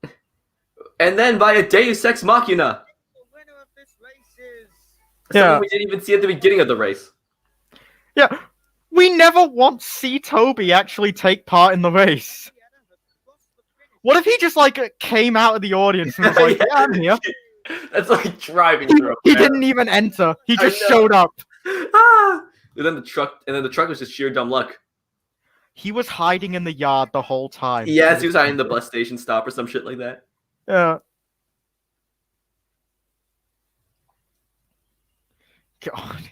by a Deus Ex Machina. The winner of this race is. Yeah. Something we didn't even see at the beginning of the race. Yeah. We never once see Toby actually take part in the race. What if he just, like, came out of the audience and was like, "Yeah, I'm here." That's like driving through a He barrel. didn't even enter. He I just know. showed up. Ah! And then the truck was just sheer dumb luck. He was hiding in the yard the whole time. Yes, he was hiding the bus station stop or some shit like that. Yeah. God.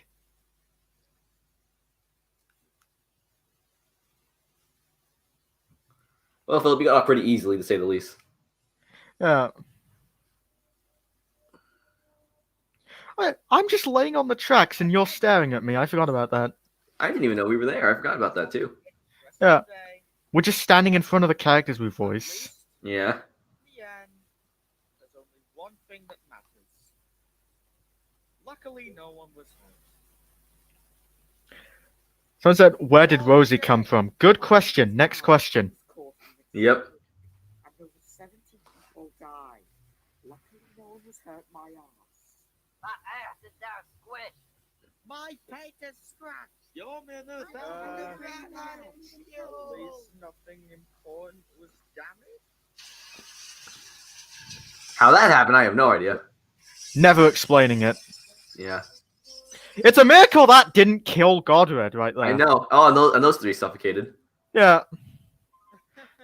Well, Philip, you got off pretty easily, to say the least. Yeah. I'm just laying on the tracks and you're staring at me. I forgot about that. I didn't even know we were there. I forgot about that too. Yeah. We're just standing in front of the characters we voice. Yeah. In the end, there's only one thing that matters. Luckily, no one was hurt. Someone said, "Where did Rosie come from?" Good question. Next question. Yep. And over 70 people died. Luckily, no one was hurt my ass. My ass is now squished. My pate is scratched. Your minute. At least nothing important was damaged. How that happened, I have no idea. Never explaining it. Yeah. It's a miracle that didn't kill Godred right there. I know. Oh, and those three suffocated. Yeah.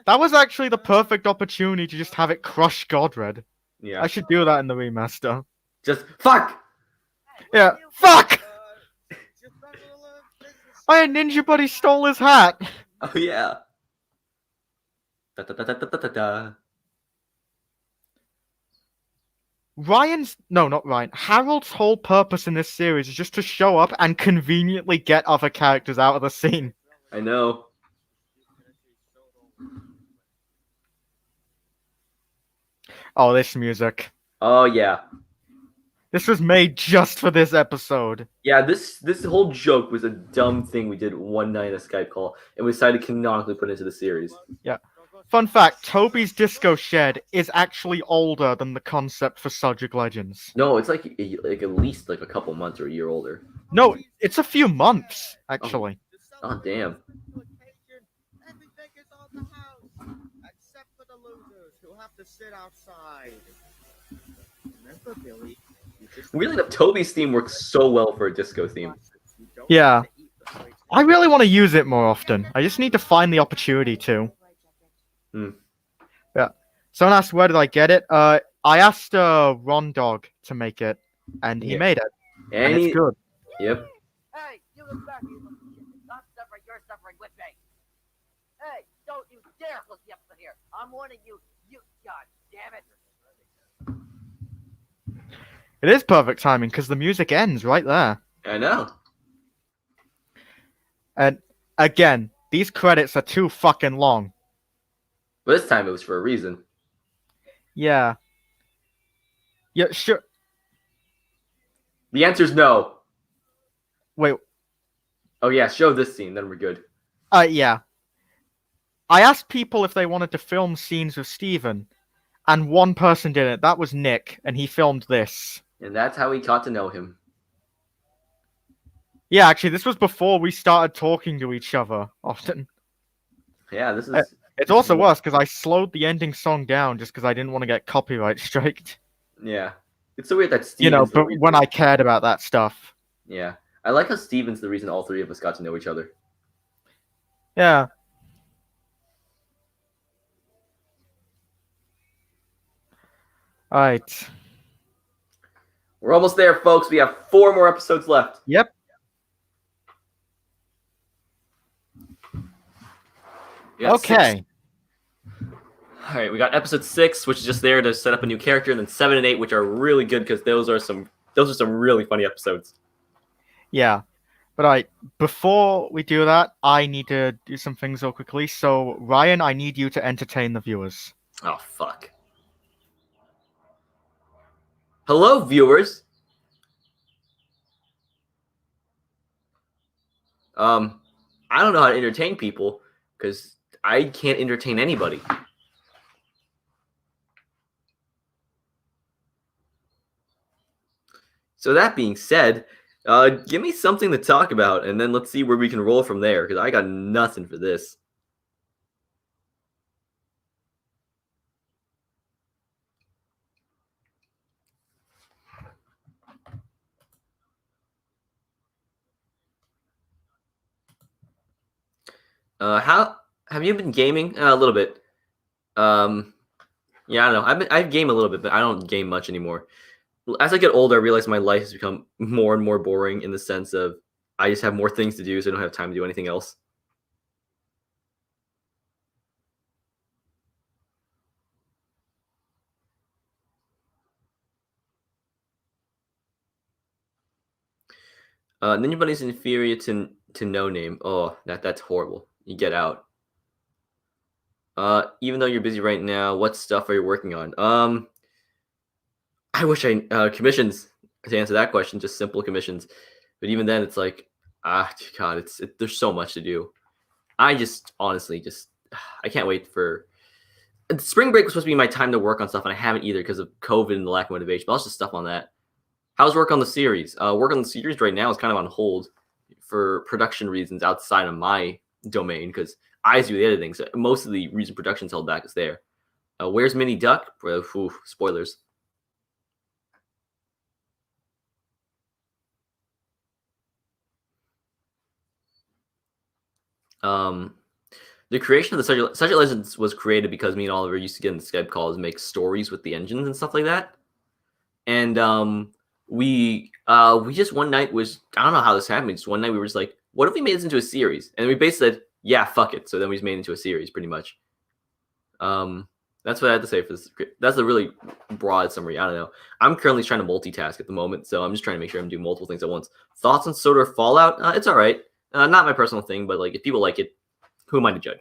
That was actually the perfect opportunity to just have it crush Godred. Yeah. I should do that in the remaster. Just fuck. Yeah. Fuck! Just a little business. My Ninja Buddy stole his hat. Oh yeah. Da, da, da, da, da, da, da. Not Ryan. Harold's whole purpose in this series is just to show up and conveniently get other characters out of the scene. I know. Oh, this music. Oh yeah. This was made just for this episode. Yeah, this whole joke was a dumb thing we did one night in a Skype call, and we decided to canonically put into the series. Fun fact, Toby's Disco Shed is actually older than the concept for Sudric Legends. No, it's like at least like a couple months or a year older. No, it's a few months, actually. Oh, damn. Everything is on the house, except for the losers who have to sit outside. Remember, Billy? Weirdly enough, Toby's theme works so well for a disco theme. Yeah. I really want to use it more often. I just need to find the opportunity to. Hmm. Yeah. Someone asked where did I get it? I asked Ron Dog to make it, and he Yeah. made it. And it's Any? good. Yep. Hey, you look back, you little shit. I'm suffering, you're suffering with me. Hey, don't you dare close the episode here. I'm warning you. God damn it. It is perfect timing because the music ends right there. I know. And again, these credits are too fucking long. But this time it was for a reason. Yeah. Yeah, sure. The answer's no. Wait. Oh yeah, show this scene, then we're good. Yeah. I asked people if they wanted to film scenes with Steven, and one person did it. That was Nick, and he filmed this. And that's how we got to know him. Yeah, actually, this was before we started talking to each other often. Yeah, this is. It's also worse because I slowed the ending song down just because I didn't want to get copyright striked. Yeah, it's so weird that Steven's You know, the but reason. when I cared about that stuff. Yeah, I like how Steven's the reason all three of us got to know each other. Yeah. Alright. We're almost there, folks. We have 4 more episodes left. Yep. We got Okay. 6. All right, we got episode 6, which is just there to set up a new character, and then 7 and 8, which are really good because those are some really funny episodes. Yeah. But alright, before we do that, I need to do some things real quickly. So, Ryan, I need you to entertain the viewers. Oh fuck. Hello, viewers. I don't know how to entertain people because I can't entertain anybody. So that being said, give me something to talk about, and then let's see where we can roll from there, because I got nothing for this. How have you been gaming? A little bit. Yeah, I don't know. I game a little bit, but I don't game much anymore. As I get older, I realize my life has become more and more boring in the sense of I just have more things to do, so I don't have time to do anything else. Anybody's inferior to no name. Oh, that's horrible. You get out. Even though you're busy right now, what stuff are you working on? I wish I commissions to answer that question, just simple commissions. But even then, it's like, God, there's so much to do. I just honestly I can't wait for. Spring break was supposed to be my time to work on stuff, and I haven't either because of COVID and the lack of motivation. But I'll just stuff on that. How's work on the series? Work on the series right now is kind of on hold for production reasons outside of my domain because I do the editing. So most of the reason production's held back is there. Where's Mini Duck? Ooh, spoilers. The creation of the Subject Legends was created because me and Oliver used to get in Skype calls and make stories with the engines and stuff like that. And we just one night I don't know how this happened. Just one night we were just like, what if we made this into a series? And we basically said, yeah, fuck it. So then we just made it into a series pretty much. That's what I had to say for this. That's a really broad summary. I don't know. I'm currently trying to multitask at the moment, so I'm just trying to make sure I'm doing multiple things at once. Thoughts on Soda Fallout? It's all right. Not my personal thing, but like if people like it, who am I to judge?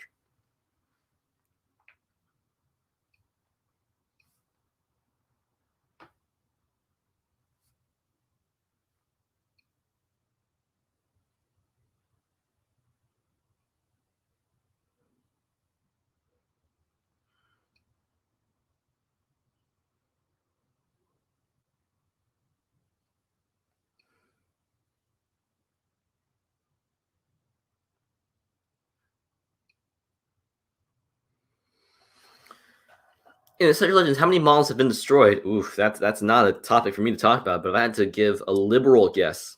In Sudric Legends, how many models have been destroyed? Oof, that's not a topic for me to talk about. But if I had to give a liberal guess,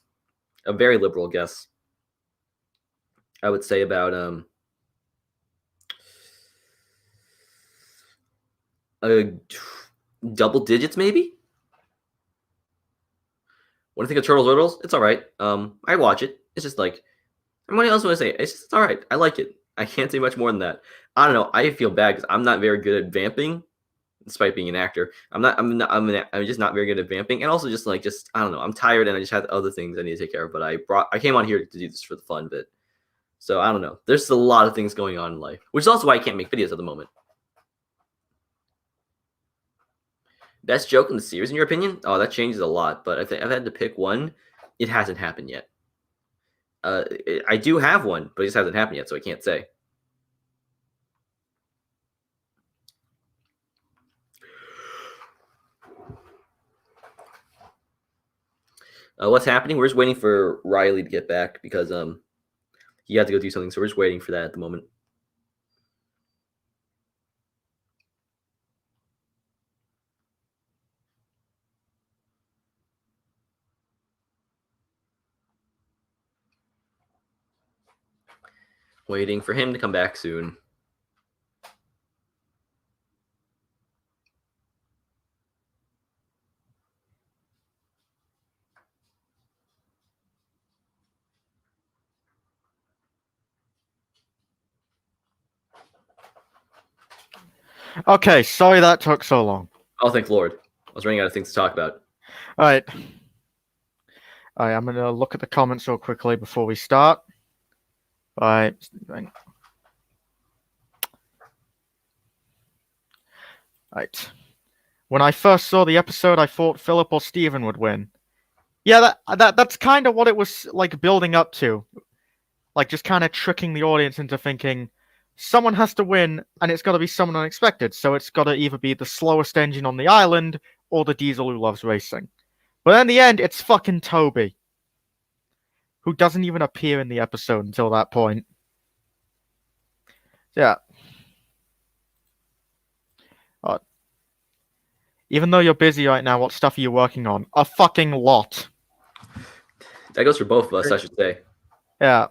a very liberal guess, I would say about double digits, maybe. What do you think of Turtles Riddles? It's all right. I watch it. It's just like, what else would I say? It's all right. I like it. I can't say much more than that. I don't know. I feel bad because I'm not very good at vamping, despite being an actor. I'm just not very good at vamping, and also just I don't know. I'm tired and I just have other things I need to take care of. But I came on here to do this for the fun of it. So I don't know. There's a lot of things going on in life, which is also why I can't make videos at the moment. Best joke in the series, in your opinion? Oh, that changes a lot. But if I've had to pick one, it hasn't happened yet. I do have one, but it just hasn't happened yet, so I can't say. What's happening? We're just waiting for Riley to get back because he had to go do something, so we're just waiting for that at the moment. Waiting for him to come back soon. Okay, sorry that took so long. Oh, thank Lord. I was running out of things to talk about. All right. I'm going to look at the comments real quickly before we start. All right. Right. When I first saw the episode, I thought Philip or Steven would win. Yeah, that's kind of what it was like building up to. Like just kind of tricking the audience into thinking someone has to win and it's got to be someone unexpected. So it's got to either be the slowest engine on the island or the diesel who loves racing. But in the end, it's fucking Toby, who doesn't even appear in the episode until that point. Yeah. Even though you're busy right now, what stuff are you working on? A fucking lot. That goes for both of us, I should say. Yeah.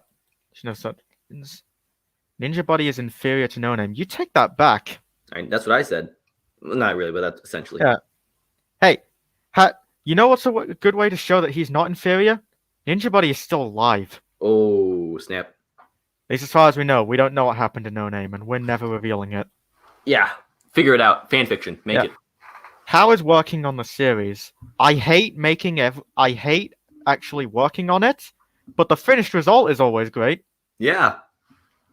Ninja Buddy is inferior to No Name. You take that back. That's what I said. Well, not really, but that's essentially. Yeah. Hey, you know what's a good way to show that he's not inferior? Ninja Buddy is still alive. Oh, snap. At least as far as we know. We don't know what happened to No Name, and we're never revealing it. Yeah. Figure it out. Fan fiction. Make it. How is working on the series? I hate actually working on it, but the finished result is always great. Yeah.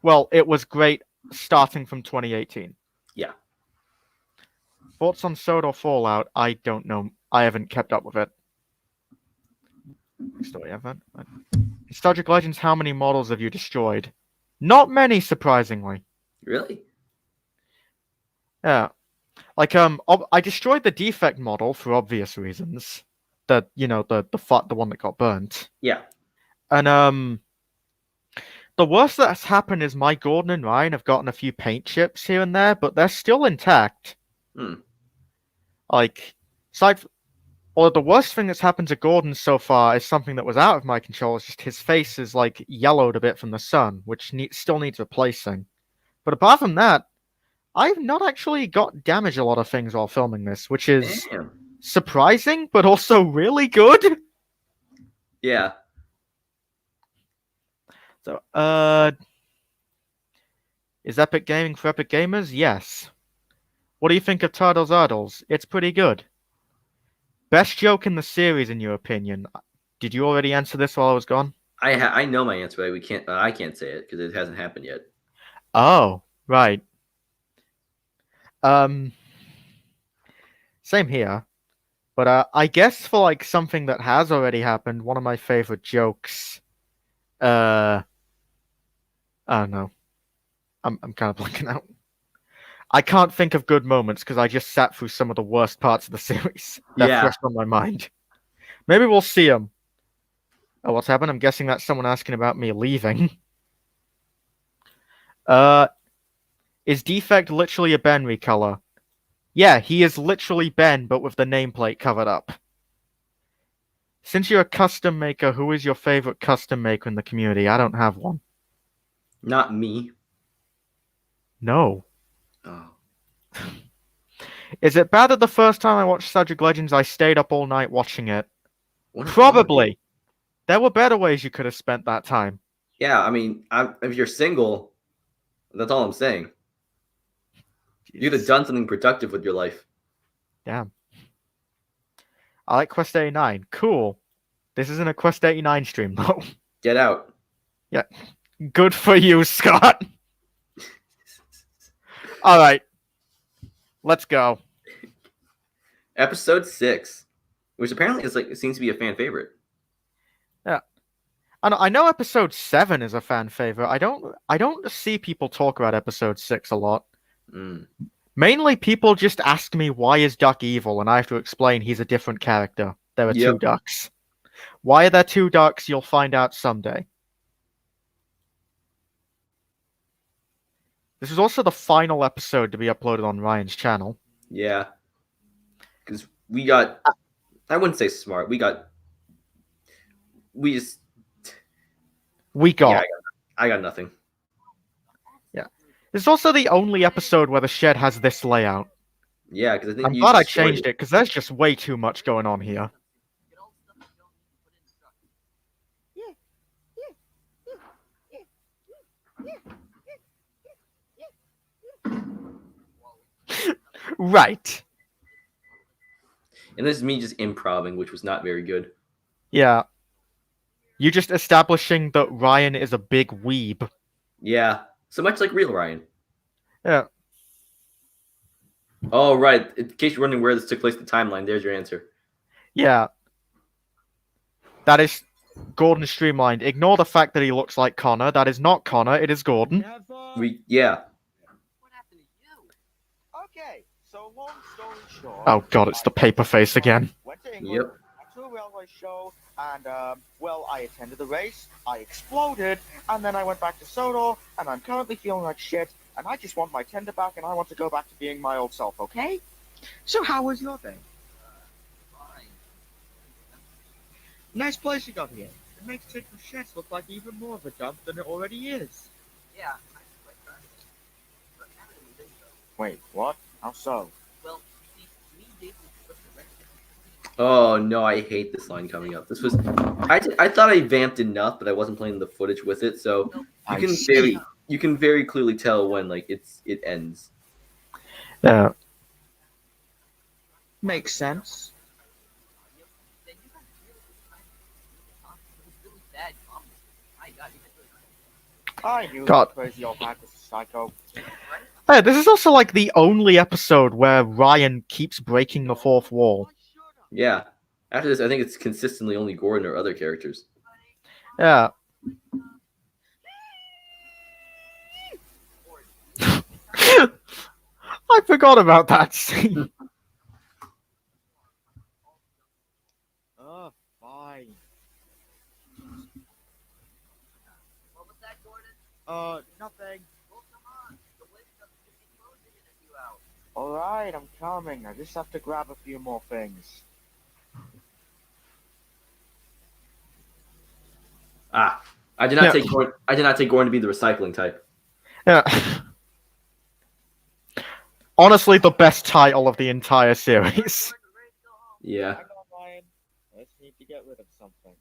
Well, it was great starting from 2018. Yeah. Thoughts on Soda or Fallout? I don't know. I haven't kept up with it. Story event. In Sudric Legends, how many models have you destroyed? Not many, surprisingly. Really? Yeah. Like, I destroyed the defect model for obvious reasons. The one that got burnt. Yeah. And, the worst that's happened is my Gordon and Ryan have gotten a few paint chips here and there, but they're still intact. Like, the worst thing that's happened to Gordon so far is something that was out of my control. It's just his face is, like, yellowed a bit from the sun, which still needs replacing. But apart from that, I've not actually got damaged a lot of things while filming this, which is surprising, but also really good. Yeah. So, is Epic Gaming for Epic Gamers? Yes. What do you think of Turtles Ardles? It's pretty good. Best joke in the series, in your opinion? Did you already answer this while I was gone? I know my answer, but I can't say it because it hasn't happened yet. Oh, right. Same here. But I guess for like something that has already happened, one of my favorite jokes. I don't know. I'm kind of blanking out. I can't think of good moments because I just sat through some of the worst parts of the series. They're fresh on my mind. Maybe we'll see them. Oh, what's happened? I'm guessing that's someone asking about me leaving. Is Defect literally a Benry color? Yeah, he is literally Ben, but with the nameplate covered up. Since you're a custom maker, who is your favorite custom maker in the community? I don't have one. Not me. No. Oh. Is it bad that the first time I watched Sudric Legends, I stayed up all night watching it? What is wrong with you? Probably. There were better ways you could have spent that time. Yeah, I mean, if you're single, that's all I'm saying. You could have done something productive with your life. Damn. I like Quest 89. Cool. This isn't a Quest 89 stream, though. Get out. Yeah. Good for you, Scott. Alright. Let's go. Episode 6, which apparently is like, it seems to be a fan favorite. Yeah. And I know episode 7 is a fan favorite. I don't see people talk about episode 6 a lot. Mm. Mainly people just ask me why is Duck evil, and I have to explain he's a different character. There are two Yep. ducks. Why are there two ducks? You'll find out someday. This is also the final episode to be uploaded on Ryan's channel. Yeah. Because we got, I wouldn't say smart. We got. Yeah, I got nothing. This is also the only episode where the shed has this layout. Yeah, because I think I'm you glad I destroyed changed it, because there's just way too much going on here. Right. And this is me just improving, which was not very good. Yeah. You just establishing that Ryan is a big weeb. Yeah, so much like real Ryan. Yeah. Oh, right. In case you're wondering where this took place in the timeline, there's your answer. Yeah. That is Gordon streamlined. Ignore the fact that he looks like Connor. That is not Connor, it is Gordon. Yeah. What happened to you? Okay, so long story short. Oh god, it's the paper face again. Went to England, Yep. went to a railway show, and well, I attended the race, I exploded, and then I went back to Sodor, and I'm currently feeling like shit, and I just want my tender back, and I want to go back to being my old self, okay? So how was your day? Fine. Nice place you got here. It makes Central Sheds look like even more of a dump than it already is. Yeah, I'm quite proud of it. But haven't even been so. Wait, what? How so? Well, you see, me and Jason were supposed to rent it. Oh no, I hate this line coming up. This was, I thought I vamped enough, but I wasn't playing the footage with it, so I you can see. very clearly tell when like it ends. Yeah. Makes sense. Then you guys really good time. It was really bad comedy. My God, you guys really I knew God. that crazy old hack was a psycho. Hey, this is also like the only episode where Ryan keeps breaking the fourth wall. Yeah. After this, I think it's consistently only Gordon or other characters. Yeah. I forgot about that scene. Fine. What was that, Gordon? Nothing. Well, come on. The wake up should be closing in a few hours. Alright, I'm coming. I just have to grab a few more things. Ah, I did not Yeah. take Gordon. I did not take Gordon to be the recycling type. Yeah. Honestly, the best title of the entire series. Yeah. Hang on, Ryan. I just need to get rid of something.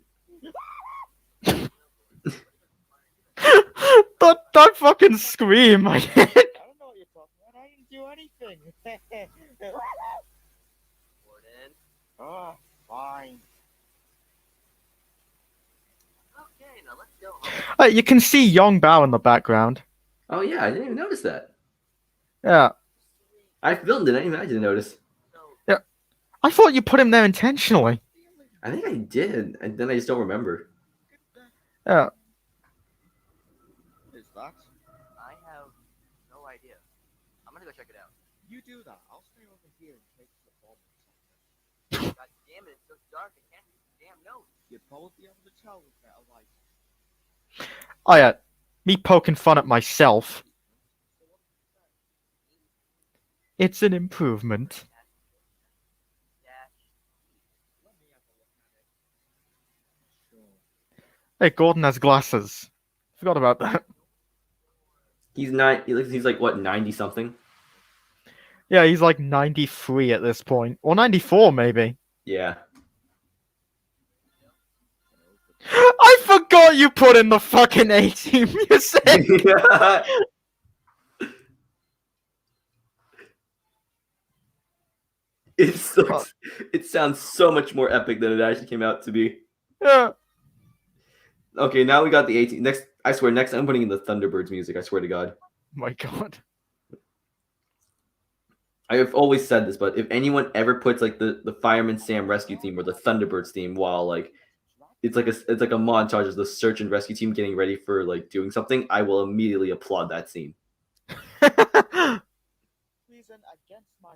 that fucking scream. I did. I don't know what you're talking about. I didn't do anything. Gordon. Fine. Okay, now let's go home. You can see Yong Bao in the background. Oh yeah, I didn't even notice that. Yeah. I filmed it. I didn't notice. So, I thought you put him there intentionally. I think I did, and then I just don't remember. Yeah. Is that? I have no idea. I'm gonna go check it out. You do that. I'll stay over here and take the bomb. God damn it, it's so dark. I can't see the damn notes. You'd probably be able to tell with better light. Oh yeah. Me poking fun at myself. It's an improvement. Hey, Gordon has glasses. Forgot about that. He's not. He's like what 90 something. Yeah, he's like 93 at this point. Or 94, maybe. Yeah. I forgot you put in the fucking 80 music! It sounds so much more epic than it actually came out to be. Yeah. Okay, now we got the 18. Next, I swear, next I'm putting in the Thunderbirds music. I swear to God. My god. I have always said this, but if anyone ever puts like the Fireman Sam rescue theme or the Thunderbirds theme while like it's like a montage of the search and rescue team getting ready for like doing something, I will immediately applaud that scene. Reason against my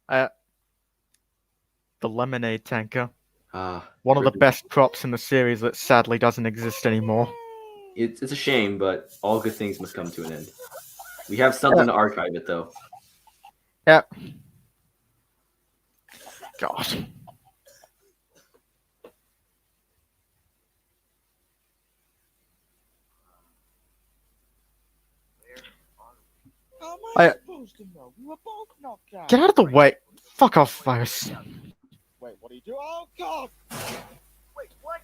will. The lemonade tanker. Ah, One of the really- best props in the series that sadly doesn't exist anymore. It's a shame, but all good things must come to an end. We have something to archive it though. Yeah. God. How am I- I supposed to know? We were both knocked out. Get out of the way. Fuck off, virus. Wait, what do you do? Oh god! Wait, what?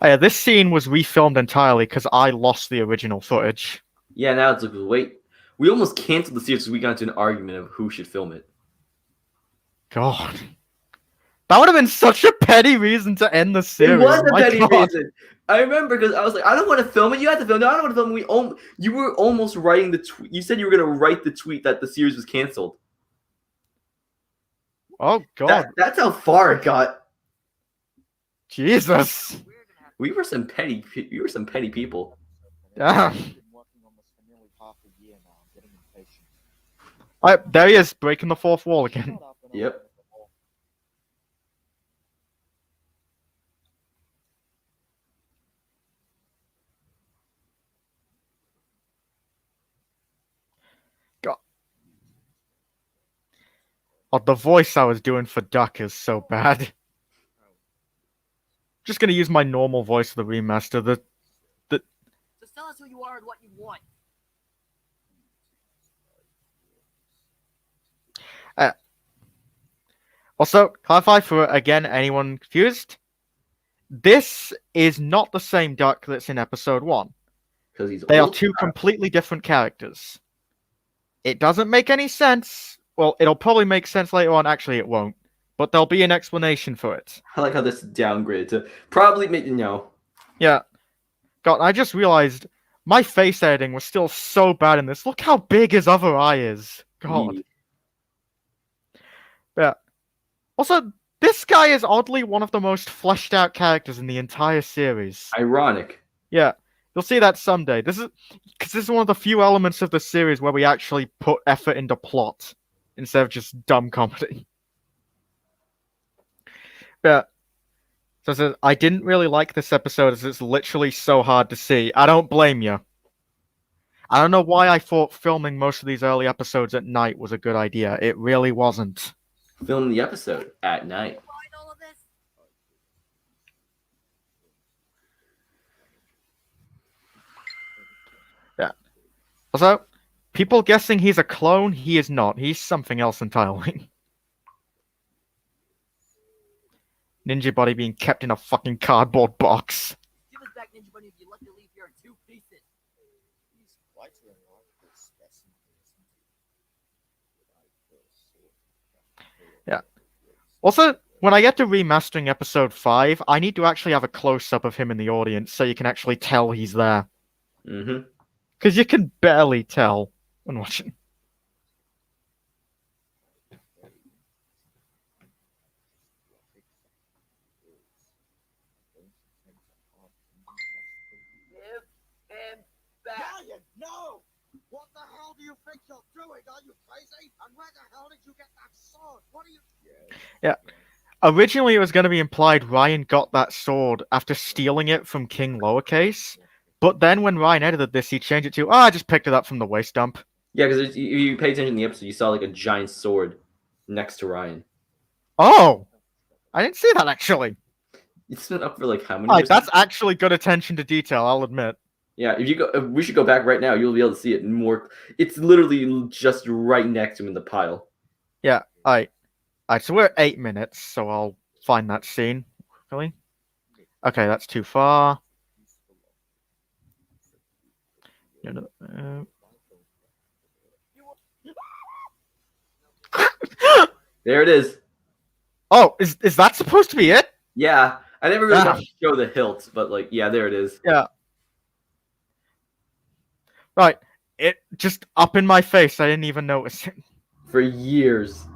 Oh, yeah, this scene was refilmed entirely because I lost the original footage. Yeah, now it's like wait. We almost canceled the series because we got into an argument of who should film it. God. That would have been such a petty reason to end the series. It was a My petty God. reason. I remember because I was like, I don't want to film it. You had to film it. I don't want to film it. You were almost writing the tweet. You said you were going to write the tweet that the series was canceled. Oh, God. That's how far it got. Jesus. We were some petty people. Yeah. I've been working on this for nearly half a year now. I'm getting impatient. There he is, breaking the fourth wall again. Shut up and Yep. open the door. Oh, the voice I was doing for Duck is so bad. Just gonna use my normal voice for the remaster. Just tell us who you are and what you want. Also, clarify for again anyone confused. This is not the same Duck that's in episode 1. Because he's They are old. two completely different characters. It doesn't make any sense. Well, it'll probably make sense later on. Actually, it won't. But there'll be an explanation for it. I like how this is downgraded to probably make Yeah. God, I just realized my face editing was still so bad in this. Look how big his other eye is. God. Yeah. Also, this guy is oddly one of the most fleshed out characters in the entire series. Ironic. Yeah. You'll see that someday. This is one of the few elements of the series where we actually put effort into plot instead of just dumb comedy. Yeah. So it says, I didn't really like this episode as it's literally so hard to see. I don't blame you. I don't know why I thought filming most of these early episodes at night was a good idea. It really wasn't. Film the episode at night. Find all of this? Also, people guessing he's a clone, he is not. He's something else entirely. Ninja Body being kept in a fucking cardboard box. Give us back Ninja Bunny if you let me leave here in 2 pieces. He's quite a remarkable specimen, isn't he? Yeah. Also, when I get to remastering episode 5, I need to actually have a close-up of him in the audience so you can actually tell he's there. Mm-hmm. Because you can barely tell when watching. Give him back. Ryan, no! What the hell do you think you're doing? Are you crazy? And where the hell did you get that sword? What are you... Originally, it was going to be implied Ryan got that sword after stealing it from King Lowercase, but then when Ryan edited this, he changed it to, I just picked it up from the waste dump. Yeah, because you pay attention in the episode, you saw like a giant sword next to Ryan. Oh! I didn't see that, actually. It's been up for like how many Alright, years? that's actually good attention to detail, I'll admit. Yeah, if you go, we should go back right now. You'll be able to see it more. It's literally just right next to him in the pile. Yeah, alright. Alright, so we're at 8 minutes, so I'll find that scene. Really? Okay, that's too far. There it is. Oh, is that supposed to be it? Yeah, I never really got Ah. to show the hilt, but like, yeah, there it is. Yeah. Right. It just up in my face. I didn't even notice it. For years.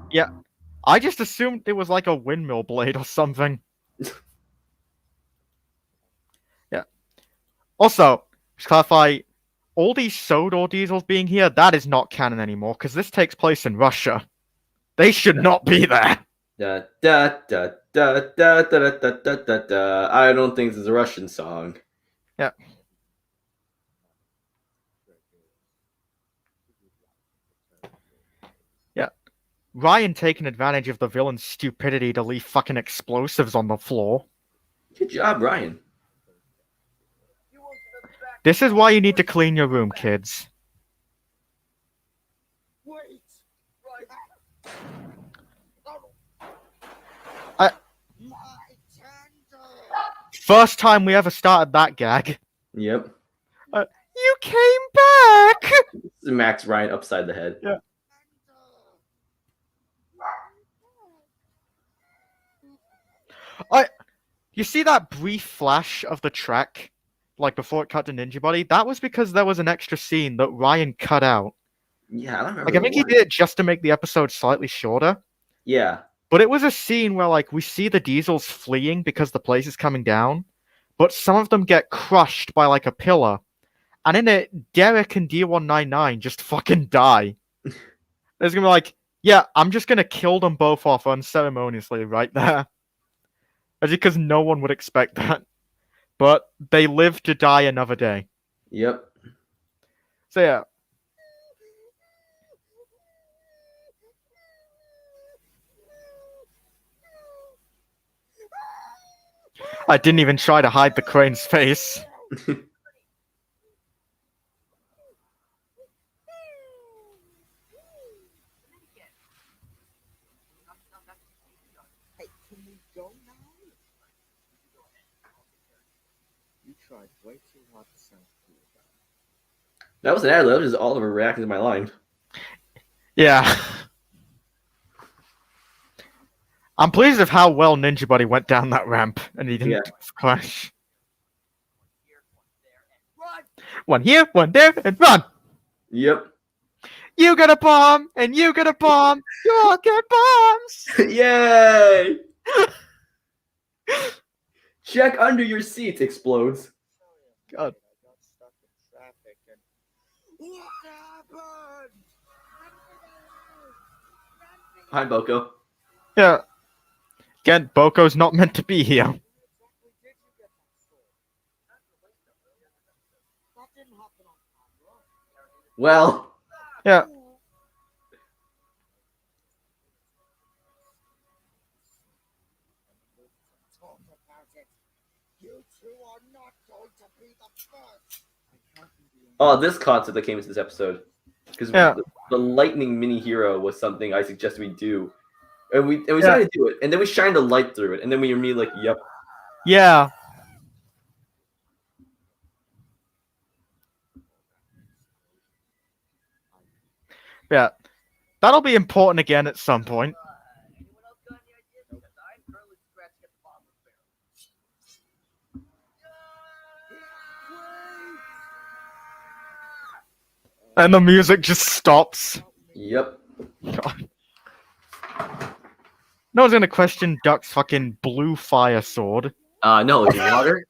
I just assumed it was like a windmill blade or something. Yeah. Also, just clarify, all these Sodor diesels being here, that is not canon anymore, because this takes place in Russia. They should not be there. Da da da da da da da da da da. I don't think this is a Russian song. Yeah. Yeah. Ryan taking advantage of the villain's stupidity to leave fucking explosives on the floor. Good job, Ryan. This is why you need to clean your room, kids. Wait. My tender. First time we ever started that gag. Yep. You came back! Smacks Ryan upside the head. Yeah. You see that brief flash of the track, like before it cut to Ninja Body? That was because there was an extra scene that Ryan cut out. Yeah, I don't remember. Like, I think he did it just to make the episode slightly shorter. Yeah. But it was a scene where, like, we see the diesels fleeing because the place is coming down, but some of them get crushed by, like, a pillar. And in it, Derek and D199 just fucking die. There's gonna be like, yeah, I'm just gonna kill them both off unceremoniously right there. As because no one would expect that. But they live to die another day. Yep. So yeah. I didn't even try to hide the crane's face. Hey, can we go now? You tried way too hard to sound cool about it. That was an ad lib. That was just Oliver reacting to my line. Yeah. I'm pleased with how well Ninja Buddy went down that ramp and he didn't crash. One here, one there, and run! Yep. You got a bomb, and you got a bomb! You all get bombs! Yay! Check under your seat explodes. God. I got stuck in traffic and what happened? Hi, Boko. Yeah. Again, Boko's not meant to be here. When exactly did you get that sword? That didn't happen on camera. Well, Yeah. Talk about it. You two are not going to be the first. I can't be the oh, this concept that came into this episode. Because Yeah. the lightning mini hero was something I suggested we do. And we Yeah. started to do it. And then we shined a light through it. And then we immediately like, yep. Yeah. Yeah. That'll be important again at some point. Anyone else got any ideas? Because I'm currently scratching at the bottom of the barrel. And the music just stops. Yep. God. No one's gonna question Duck's fucking blue fire sword. No, it's water.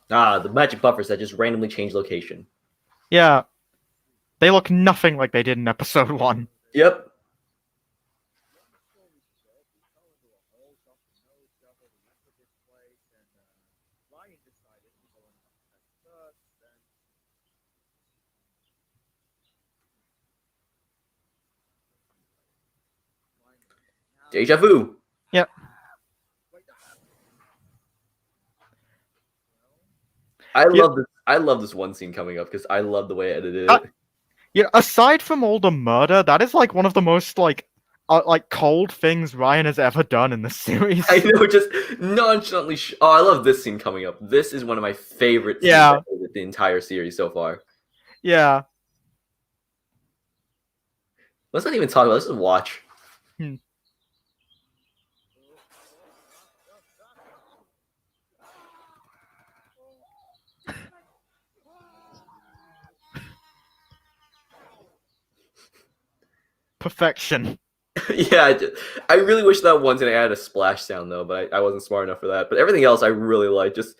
The magic buffers that just randomly change location. Yeah. They look nothing like they did in episode 1. Yep. Deja vu. Yep. I love this. I love this one scene coming up because I love the way I edited it. Yeah, aside from all the murder, that is like one of the most like cold things Ryan has ever done in the series. I know, just nonchalantly. Oh, I love this scene coming up. This is one of my favorite scenes Yeah. with the entire series so far. Yeah. Let's not even talk about. Let's just watch. Perfection. Yeah, I really wish that one didn't add a splash sound though, but I wasn't smart enough for that. But everything else I really like. Just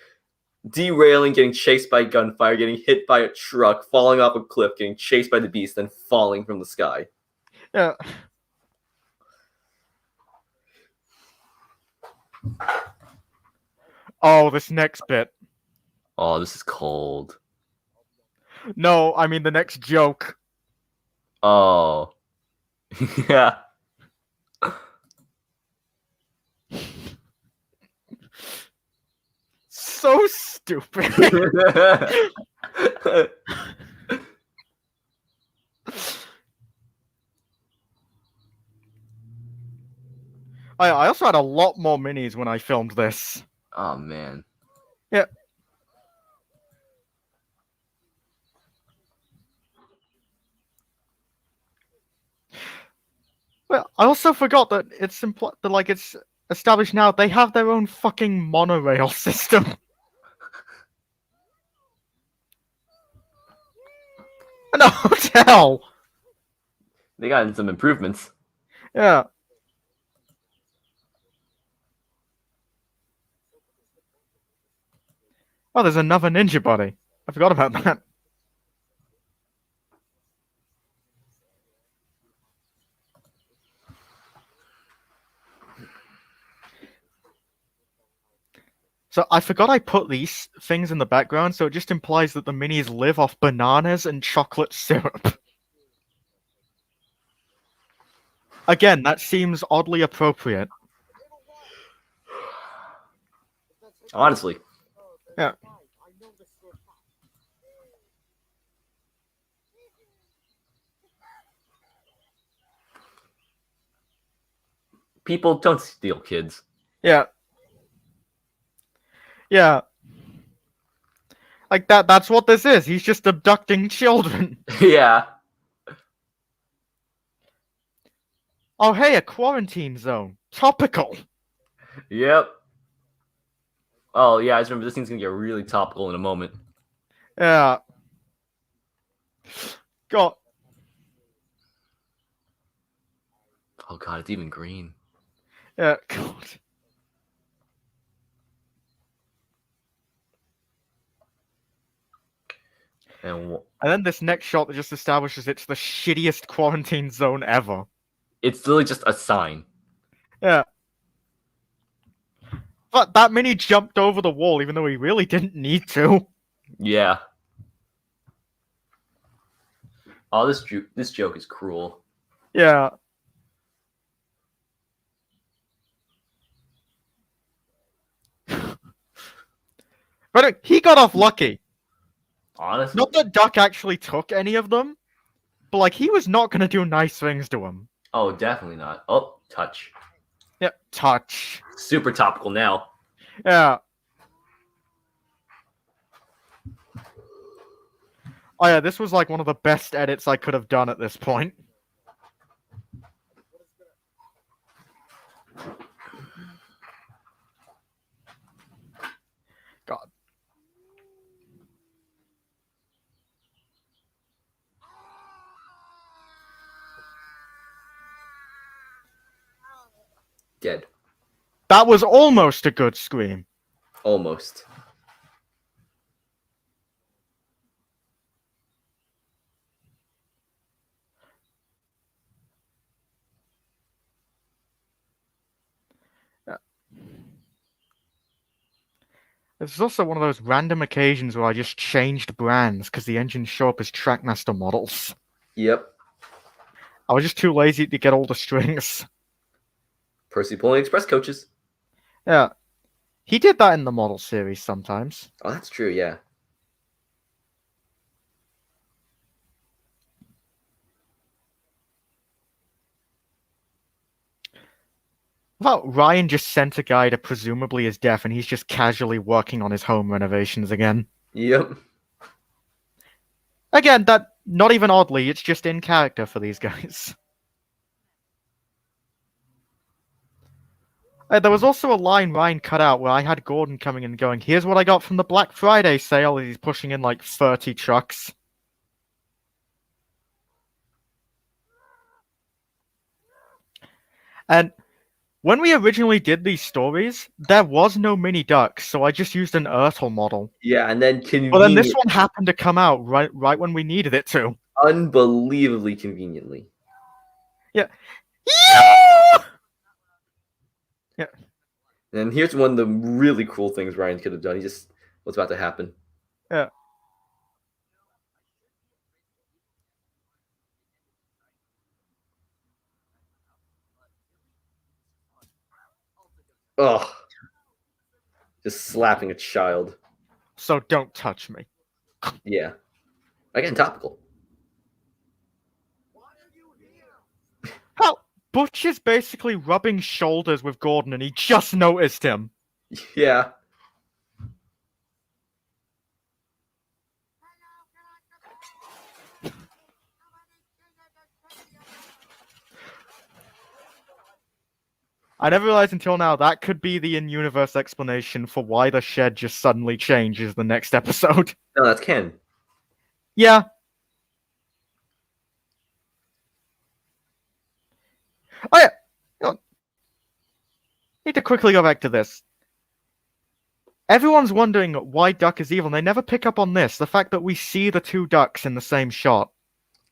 derailing, getting chased by gunfire, getting hit by a truck, falling off a cliff, getting chased by the beast, then falling from the sky. Yeah. Oh, this next bit. Oh, this is cold. No, I mean the next joke. Oh. Yeah. So stupid. I also had a lot more minis when I filmed this. Oh man. Yeah. Well, I also forgot that it's that like it's established now they have their own fucking monorail system. And a hotel. They got some improvements. Yeah. Oh, there's another ninja body. I forgot about that. So I forgot I put these things in the background, so it just implies that the minis live off bananas and chocolate syrup. Again, that seems oddly appropriate. Honestly. Yeah. People don't steal kids. Yeah. Yeah. Like that's what this is. He's just abducting children. Yeah. Oh hey, a quarantine zone. Topical. Yep. Oh yeah, I just remember this thing's gonna get really topical in a moment. Yeah. God. Oh god, it's even green. Yeah, God. And And then this next shot that just establishes it's the shittiest quarantine zone ever. it's literally just a sign. Yeah. But that mini jumped over the wall even though he really didn't need to. Yeah. Oh, this joke is cruel. Yeah. But he got off lucky. Honestly. Not that Duck actually took any of them, but like he was not gonna do nice things to him. Oh, definitely not. Oh, touch. Yep, touch. Super topical now. Yeah. Oh yeah, this was like one of the best edits I could have done at this point. God. Dead. That was almost a good scream. Almost. There's also one of those random occasions where I just changed brands because the engines show up as Trackmaster models. Yep. I was just too lazy to get all the strings. Percy pulling express coaches. Yeah. He did that in the model series sometimes. Oh, that's true, yeah. Well, Ryan just sent a guy to presumably his death, and he's just casually working on his home renovations again. Yep. Again, that not even oddly, it's just in character for these guys. There was also a line Ryan cut out where I had Gordon coming in and going, "Here's what I got from the Black Friday sale," and he's pushing in like 30 trucks. And when we originally did these stories, there was no mini duck, so I just used an Ertl model. Yeah, and then But then this one happened to come out right when we needed it to. unbelievably conveniently. Yeah. Yeah. And here's one of the really cool things Ryan could have done. He just what's about to happen. Yeah. Ugh. Just slapping a child. So don't touch me. Yeah. Again, topical. Hell, Butch is basically rubbing shoulders with Gordon and he just noticed him. Yeah. I never realized until now that could be the in-universe explanation for why the shed just suddenly changes the next episode. No, that's Ken. Yeah. Oh yeah. Need to quickly go back to this. Everyone's wondering why Duck is evil, and they never pick up on this. The fact that we see the two ducks in the same shot.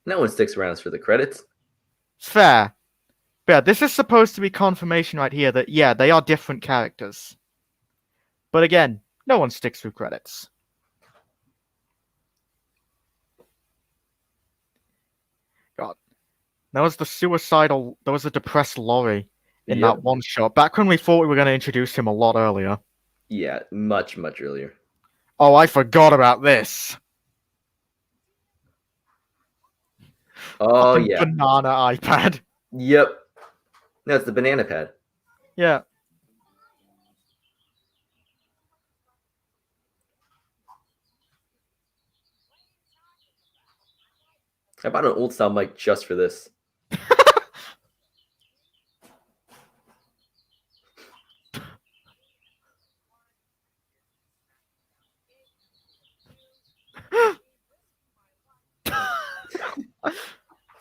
No one sticks around for the credits. Fair. But yeah, this is supposed to be confirmation right here that, yeah, they are different characters. But again, no one sticks through credits. God. There was a depressed Laurie in Yep. that one shot. Back when we thought we were going to introduce him a lot earlier. Yeah, much earlier. Oh, I forgot about this. Oh, Fucking yeah. banana iPad. Yep. No, it's the banana pad. Yeah. I bought an old style mic just for this.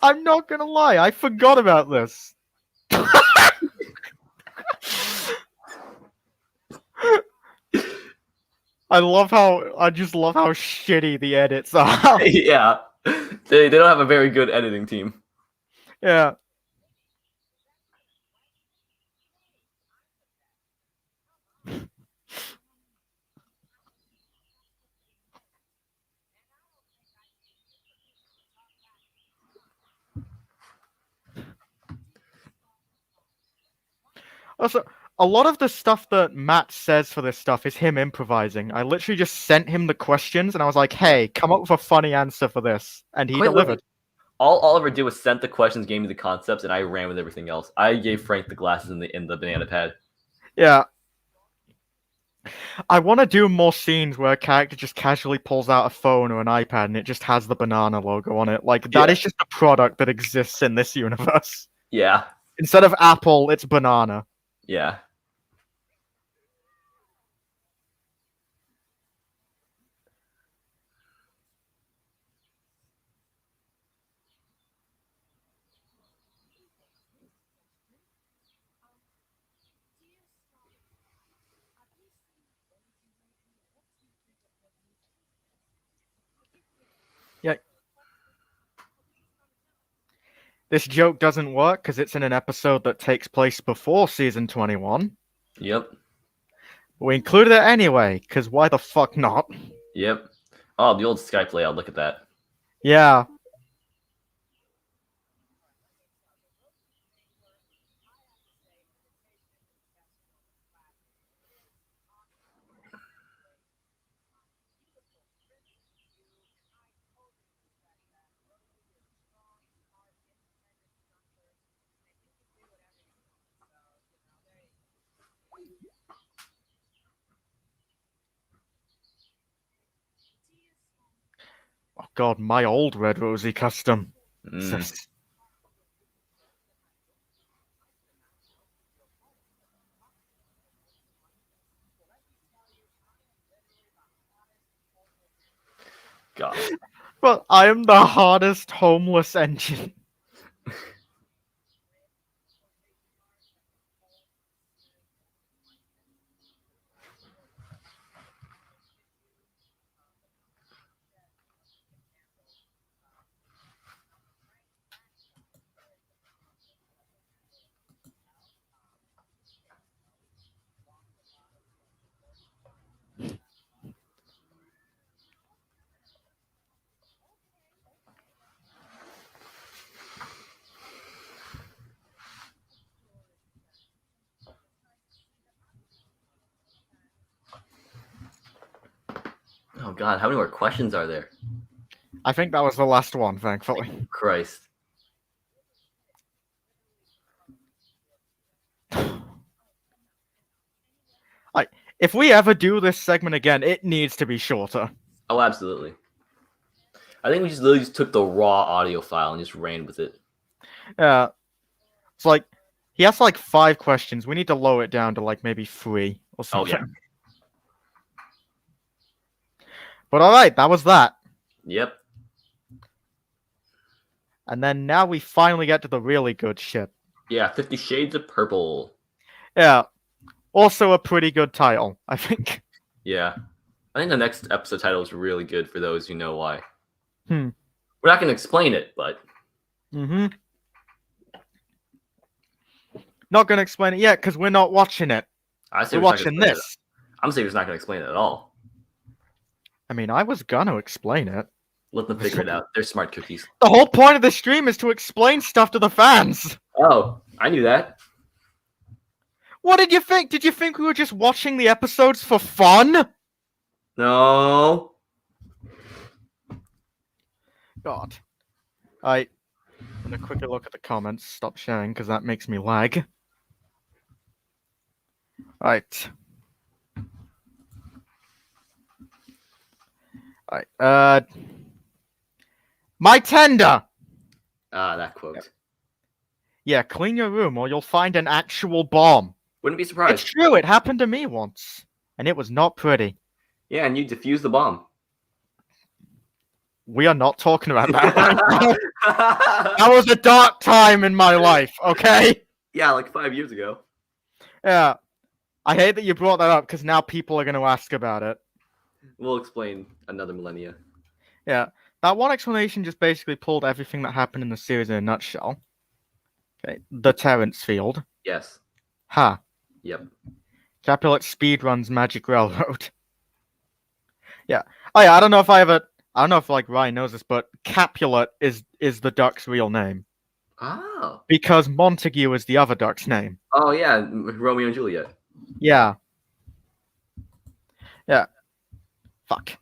I'm not gonna lie, I forgot about this. I just love how shitty the edits are. Yeah. They don't have a very good editing team. Yeah. Also, a lot of the stuff that Matt says for this stuff is him improvising. I literally just sent him the questions and I was like, hey, come up with a funny answer for this. And he Quite delivered. literally. All Oliver did was sent the questions, gave me the concepts, and I ran with everything else. I gave Frank the glasses in the banana pad. Yeah. I want to do more scenes where a character just casually pulls out a phone or an iPad and it just has the banana logo on it. Like, that is just a product that exists in this universe. Yeah. Instead of Apple, it's banana. Yeah. This joke doesn't work because it's in an episode that takes place before season 21. Yep. We included it anyway, because why the fuck not? Yep. Oh, the old Skype layout. Look at that. Yeah. Oh god, my old Red Rosie custom. Mm. Jesus. God. But I am the hardest homeless engine. Oh God, how many more questions are there? I think that was the last one, thankfully. Christ. If we ever do this segment again, it needs to be shorter. Oh, absolutely. I think we just literally just took the raw audio file and just ran with it. Yeah. It's like, he has like 5 questions. We need to lower it down to like maybe 3 or Oh something. yeah. But alright, that was that. Yep. And then now we finally get to the really good shit. Yeah, 50 Shades of Purple. Yeah. Also a pretty good title, I think. Yeah. I think the next episode title is really good for those who know why. Hmm. We're not going to explain it, but... Mm-hmm. Not gonna explain it yet, because we're not watching it. I say We're we're not gonna watching explain it. this. I'm saying we're not going to explain it at all. I mean, I was gonna explain it. Let them figure it out. They're smart cookies. The whole point of the stream is to explain stuff to the fans. Oh, I knew that. What did you think? Did you think we were just watching the episodes for fun? No. God. I'm gonna quickly look at the comments. Stop sharing, because that makes me lag. Right. Alright, my tender! Ah, that quote. Yeah, clean your room or you'll find an actual bomb. Wouldn't be It's surprised. true, it happened to me once. And it was not pretty. Yeah, and you defuse the bomb. We are not talking about that right now. That was a dark time in my life, okay? Yeah, like 5 years ago. Yeah. I hate that you brought that up, because now people are going to ask about it. We'll explain another millennia. Yeah. That one explanation just basically pulled everything that happened in the series in a nutshell. Okay. The Terrence Field. Yes. Ha. Yep. Capulet speedruns Magic Railroad. Yeah. Oh yeah, I don't know if like Ryan knows this, but Capulet is the duck's real name. Oh. Because Montague is the other duck's name. Oh yeah, Romeo and Juliet. Yeah. Yeah. Fuck.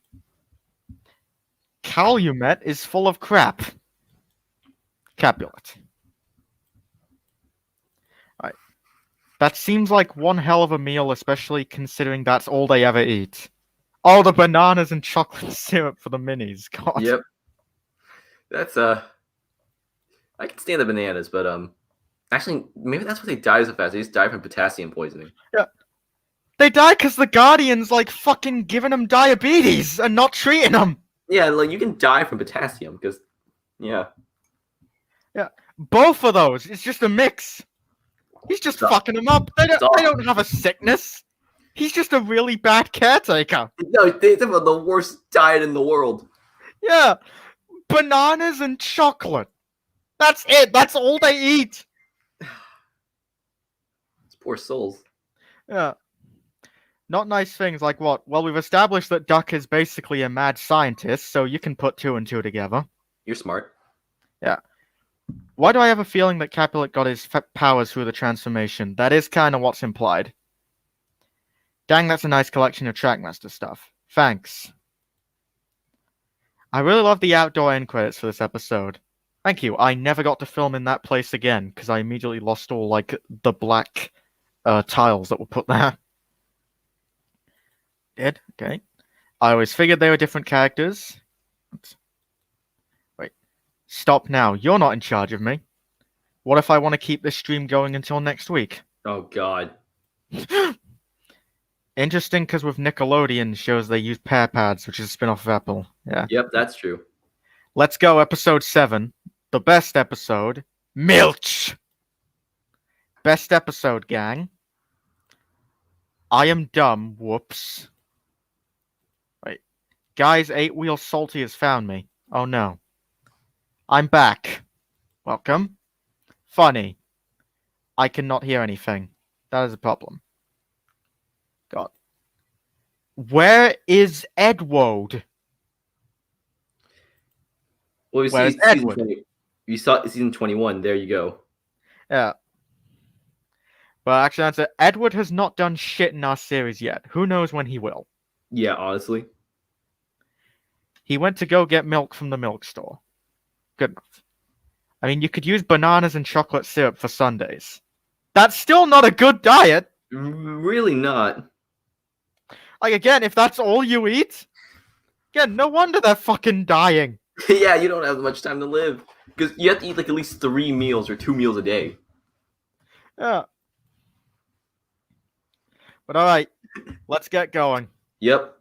Calumet is full of crap. Capulet. Alright. That seems like one hell of a meal, especially considering that's all they ever eat. Oh, the bananas and chocolate syrup for the minis. God. Yep. That's I can stand the bananas, but actually maybe that's why they die so fast. They just die from potassium poisoning. Yeah. They die because the Guardians like fucking giving them diabetes and not treating them. Yeah, like you can die from potassium because yeah. Both of those. It's just a mix. He's just Stop. fucking them up. They Stop. don't have a sickness. He's just a really bad caretaker. No, they have the worst diet in the world. Yeah. Bananas and chocolate. That's it. That's all they eat. It's poor souls. Yeah. Not nice things like what? Well, we've established that Duck is basically a mad scientist, so you can put 2 and 2 together. You're smart. Why do I have a feeling that Capulet got his powers through the transformation? That is kind of what's implied. Dang, that's a nice collection of Trackmaster stuff. Thanks. I really love the outdoor end credits for this episode. Thank you. I never got to film in that place again, because I immediately lost all, like, the black tiles that were put there. Did? Okay. I always figured they were different characters. Oops. Wait. Stop now. You're not in charge of me. What if I want to keep this stream going until next week? Oh God. Interesting, because with Nickelodeon shows they use Pear Pads, which is a spin-off of Apple. Yeah. Yep, that's true. Let's go, episode 7. The best episode. Milch! Best episode, gang. I am dumb. Whoops. Wait. Guys, 8-Wheel Salty has found me. Oh no. I'm back. Welcome. Funny. I cannot hear anything. That is a problem. God. Where is Edward? Well, we Where's see season Edward? 20. You saw season 21. There you go. Yeah. Well, actually, that's it. Edward has not done shit in our series yet. Who knows when he will? Yeah, honestly. He went to go get milk from the milk store. Good enough. I mean, you could use bananas and chocolate syrup for Sundays. That's still not a good diet. Really not. Like, again, if that's all you eat, again, no wonder they're fucking dying. Yeah, you don't have much time to live because you have to eat like at least 3 meals or 2 meals a day. Yeah. But alright, let's get going. Yep. What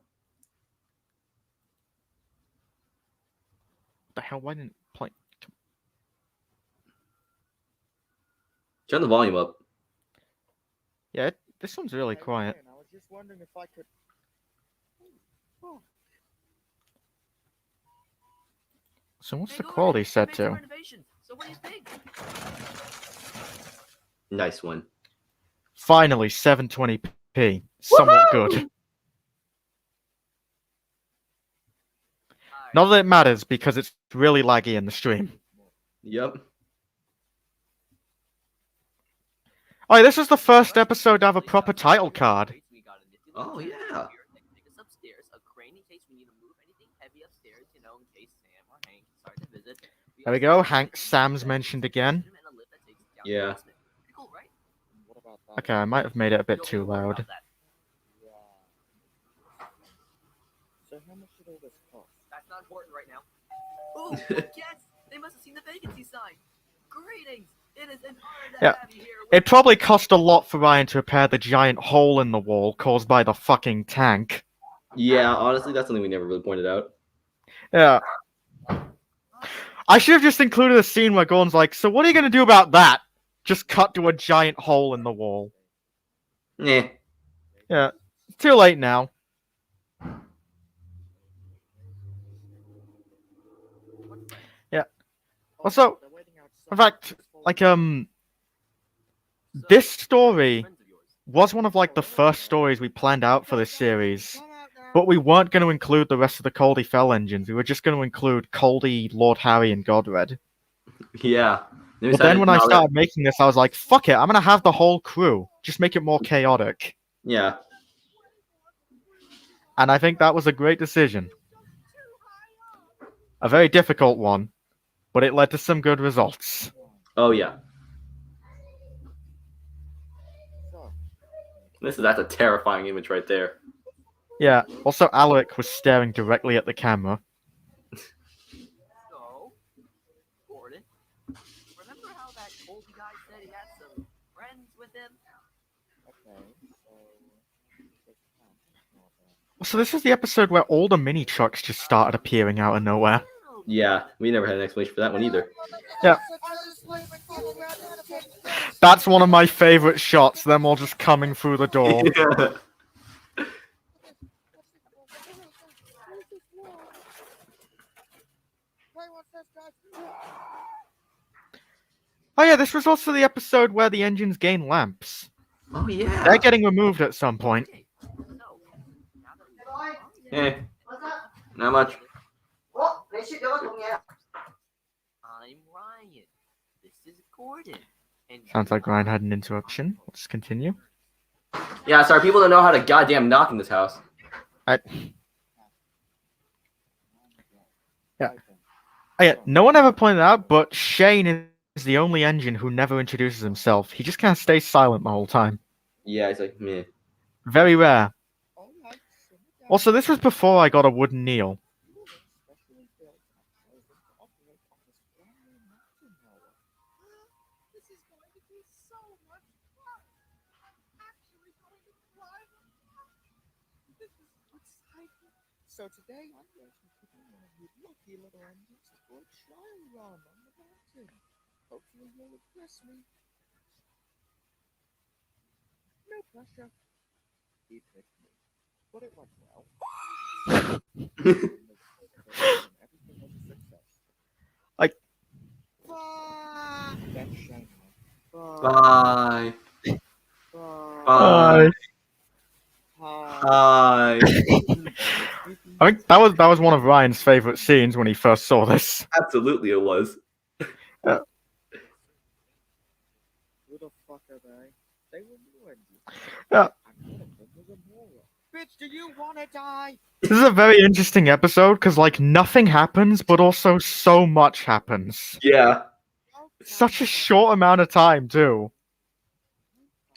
the hell? Why didn't it play? Turn the volume up. Yeah, this one's really quiet. I was just wondering if I could. So what's Hey, the Gordon, quality we set made some to? renovations, so what do you think? Nice one. Finally, 720p. Somewhat good. Not that it matters, because it's really laggy in the stream. Yep. Oh, this is the first episode to have a proper title card. Oh, yeah. There we go. Hank Sam's mentioned again. Yeah. What about that? Okay, I might have made it a bit too loud. Yeah. So how much did all this cost? That's not important right now. Oh, yes! They must have seen the vacancy sign. Greetings! It is an honor to Yeah. have you here. It probably cost a lot for Ryan to repair the giant hole in the wall caused by the fucking tank. Yeah, honestly, that's something we never really pointed out. Yeah. I should have just included a scene where Gordon's like, so what are you going to do about that? Just cut to a giant hole in the wall. Nah. Yeah. It's too late now. Yeah. Also, They're waiting outside. in fact, like, this story was one of, like, the first stories we planned out for this series. But we weren't going to include the rest of the Coldy Fell engines. We were just going to include Coldy, Lord Harry, and Godred. Yeah. But then when I started making this, I was like, fuck it, I'm going to have the whole crew. Just make it more chaotic. Yeah. And I think that was a great decision. A very difficult one, but it led to some good results. Oh, yeah. So, That's a terrifying image right there. Yeah, also Alaric was staring directly at the camera. So, Gordon, remember how that Colby guy said he had some friends with him? okay, so So this is the episode where all the mini trucks just started appearing out of nowhere. Yeah, we never had an explanation for that one either. Yeah. That's one of my favorite shots, them all just coming through the door. Oh yeah, this was also the episode where the engines gain lamps. Oh, yeah. They're getting removed at some point. Okay, so Eh, not much. I'm Ryan. This is Gordon. And Sounds like Ryan had an interruption. Let's continue. Yeah, sorry, people don't know how to goddamn knock in this house. Yeah, no one ever pointed out, but Shane is the only engine who never introduces himself. He just kind of stays silent the whole time. Yeah, it's like meh. Very rare. Also, this was before I got a wooden Neil. This is going to be so much fun. Actually going to fly. This is exciting. So today I'm going to be putting one of you lucky little engines for a trial run on the mountain. Hopefully you'll impress me. No pressure. He picked me. But it went well. Everything was a success. Like- That's Shane. Bye. Bye. Bye. I think that was one of Ryan's favorite scenes when he first saw this. Absolutely, it was. Who the fuck are they? They were new engines. Yeah. And one of them was a moron. Bitch, do you wanna die? This is a very interesting episode because like nothing happens, but also so much happens. Yeah, Such a short amount of time too.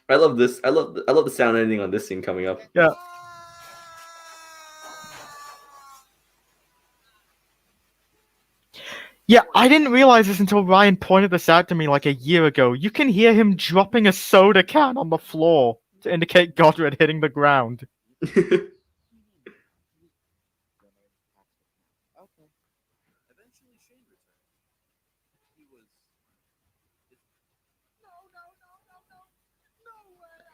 I love this. I love the sound editing on this scene coming up. Yeah. Yeah, I didn't realize this until Ryan pointed this out to me like a year ago. You can hear him dropping a soda can on the floor to indicate Godred hitting the ground. Okay. eventually Shane returned. He was. No way.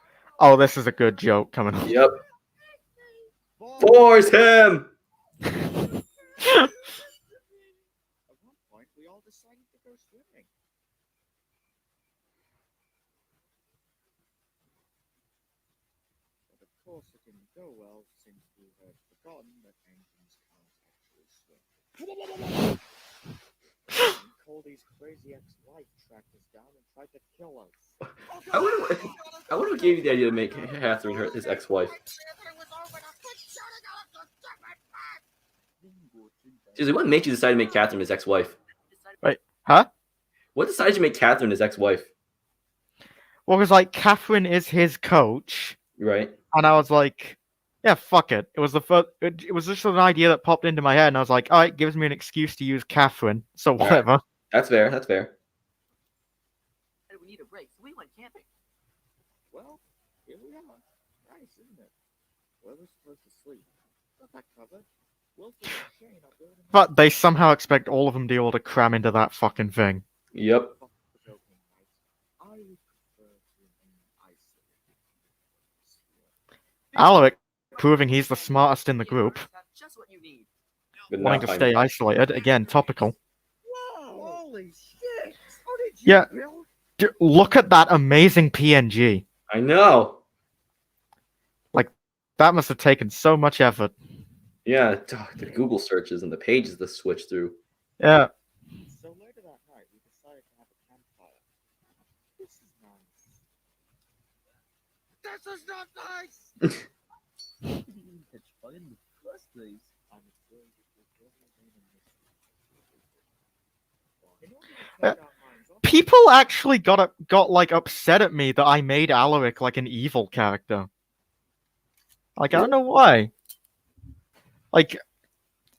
Oh, this is a good joke coming up. Yep. Boy, Force him. at one point, we all decided to go swimming. But of course, it didn't go well since we had forgotten that engines can't actually swim. Cody's crazy ex-wife tracked us down and tried to kill us. I wonder what gave you the idea to make Catherine his ex-wife. Seriously, what made you decide to make Catherine his ex-wife? Huh? What decided you to make Catherine his ex-wife? Well, because like Catherine is his coach, Right? and I was like, yeah, fuck it. It was the first. It was just an idea that popped into my head, and I was like, all right, gives me an excuse to use Catherine, so whatever. That's fair. That's fair. We need a break, so we went camping. Well, here we are. Nice, isn't it? Where we're supposed to sleep. Got that covered. Wilson and Shane are building. But they somehow expect all of them to be able to cram into that fucking thing. Yep. Fuck the joking, right? I would prefer to remain isolated. Alaric proving he's the smartest in the group, Just what you need. But wanting not to finding- stay isolated. Again, topical. Whoa! Holy shit! How did you Yeah. build? Look at that amazing PNG. I know. That must have taken so much effort. Yeah. The Google searches and the pages to switch through. Yeah. So later that night, we decided to have a campfire. This is nice. This is not nice! It's fun in the first place. I'm afraid it will remain a mystery. In order to take our minds off People actually got like upset at me that I made Alaric like an evil character. Like I don't know why. Like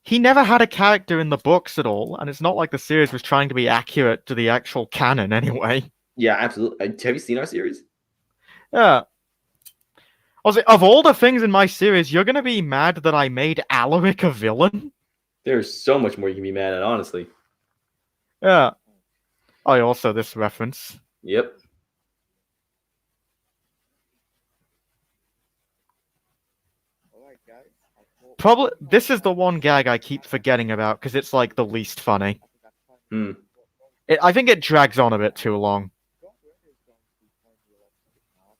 he never had a character in the books at all, and it's not like the series was trying to be accurate to the actual canon anyway. Yeah, absolutely. Have you seen our series? Yeah. Also, of all the things in my series, you're gonna be mad that I made Alaric a villain? There's so much more you can be mad at, honestly. Yeah. Oh, also this reference. Yep. Alright, guys. I thought- Probably this is the one gag I keep forgetting about because it's like the least funny. Hmm. I think it drags on a bit too long. Godwin is going to be playing the electric guitar,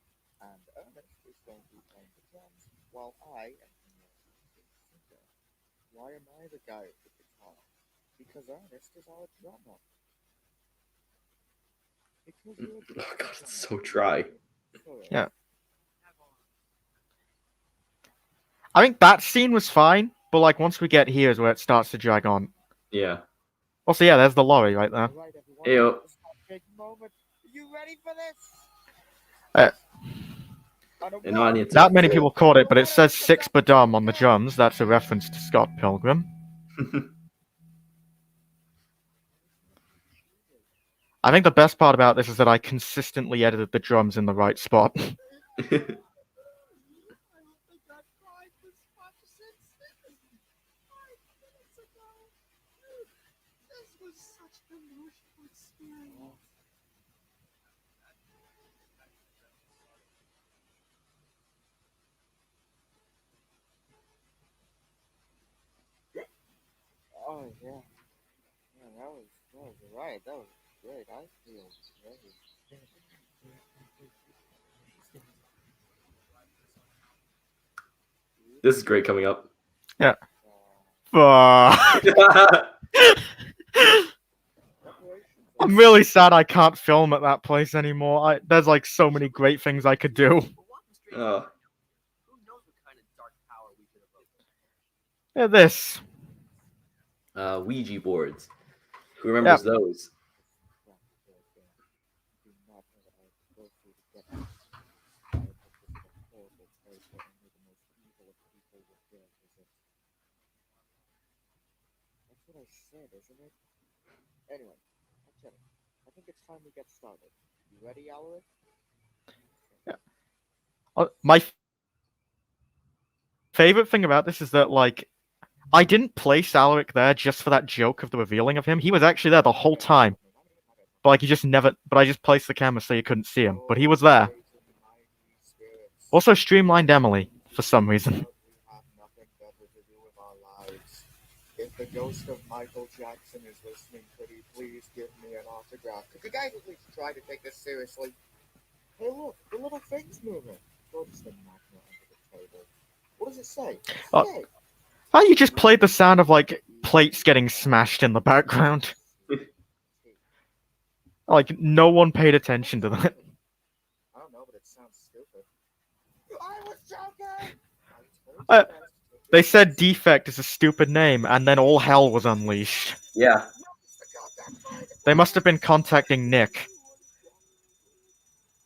and Ernest is going to be playing the drums, while I am the singer. guy at the guitar. Because Ernest is our drummer. Because you're a Oh good god, it's so drummer. dry. Correct. Yeah. I think that scene was fine, but like once we get here is where it starts to drag on. Yeah. Also, yeah, there's the lorry right there. Alright, everyone. Ayo. This is our big moment. Are you ready for this? Uh, And on you Not many people caught it, but it says Six Badum on the drums. That's a reference to Scott Pilgrim. I think the best part about this is that I consistently edited the drums in the right spot. I don't think I've cried this much since 5 minutes ago. This was such an emotional experience. Oh yeah. Yeah, that was right. That was great. I feel great. This is great coming up. Yeah. Fuck. I'm really sad I can't film at that place anymore. There's like so many great things I could do. But walking straight Oh. up, who knows what kind of dark power we could evoke? Yeah, this. Ouija boards. Who remembers those? That's what I said, isn't it? Anyway, I'm kidding. I think it's time we get started. You ready, Alaric? My favorite thing about this is that, like, I didn't place Alaric there just for that joke of the revealing of him. He was actually there the whole time. But, like, he just never... But I just placed the camera so you couldn't see him. But he was there. Also streamlined Emily, for some reason. We have nothing better to do with our lives. If the ghost of Michael Jackson is listening, could he please give me an autograph? Could you guys at least try to take this seriously? Hey, look, the little thing's moving. Throw this thing magnet under the table. What does it say? Hey, How you just played the sound of, like, plates getting smashed in the background? Like, no one paid attention to that. I don't know, but it sounds stupid. I was joking! They said Defect is a stupid name, and then all hell was unleashed. Yeah. They must have been contacting Nick.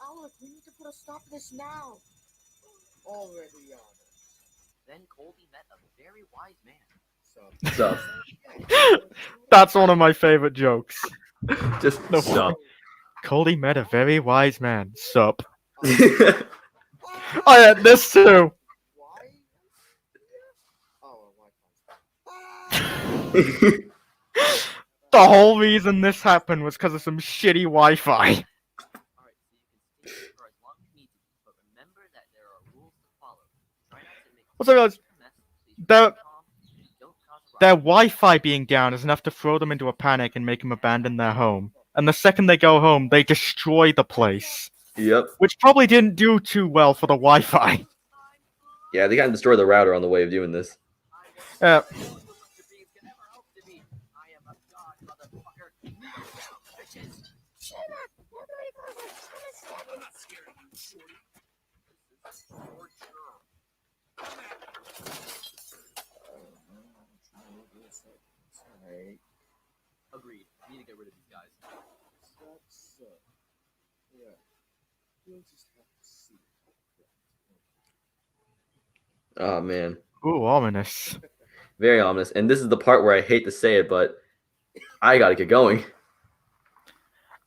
Alec, we need to put a stop to this now. Already on Then Colby met a very wise man. it. Sup. That's one of my favorite jokes. Just No. sup. Cody met a very wise man. Sup. Oh yeah, this too. Why? Oh, The whole reason this happened was because of some shitty Wi-Fi. Alright, so you can stay for as long as you need to, but remember that there are rules to follow. Try not to make Also, guys, a mess, please there- remain calm, and don't cause a Their riot. Wi-Fi being down is enough to throw them into a panic and make them abandon their home. And the second they go home, they destroy the place. Yep. Which probably didn't do too well for the Wi-Fi. Yeah, they gotta destroy the router on the way of doing this. Uh, Agreed. We need to get rid of these guys. Yeah. We'll just have to see. Oh man. ooh, ominous. Very ominous. And this is the part where I hate to say it, but I gotta get going.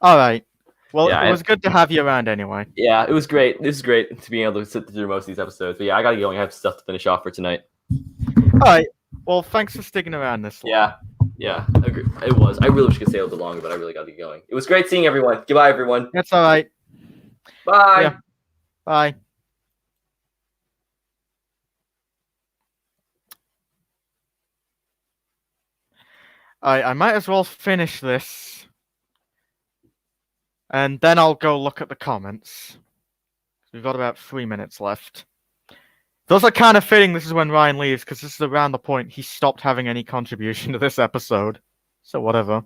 Alright. Well, Yeah, it was good to have you around anyway. Yeah, it was great. This is great to be able to sit through most of these episodes. But yeah, I gotta get going. I have stuff to finish off for tonight. Alright. Well, thanks for sticking around this long. Yeah, agree. It was. I really wish I could stay a little bit longer, but I really gotta get going. It was great seeing everyone. Goodbye, everyone. That's alright. Bye. Yeah. Bye. I might as well finish this. And then I'll go look at the comments. We've got about 3 minutes left. Those are kind of fitting. This is when Ryan leaves, because this is around the point he stopped having any contribution to this episode. So whatever.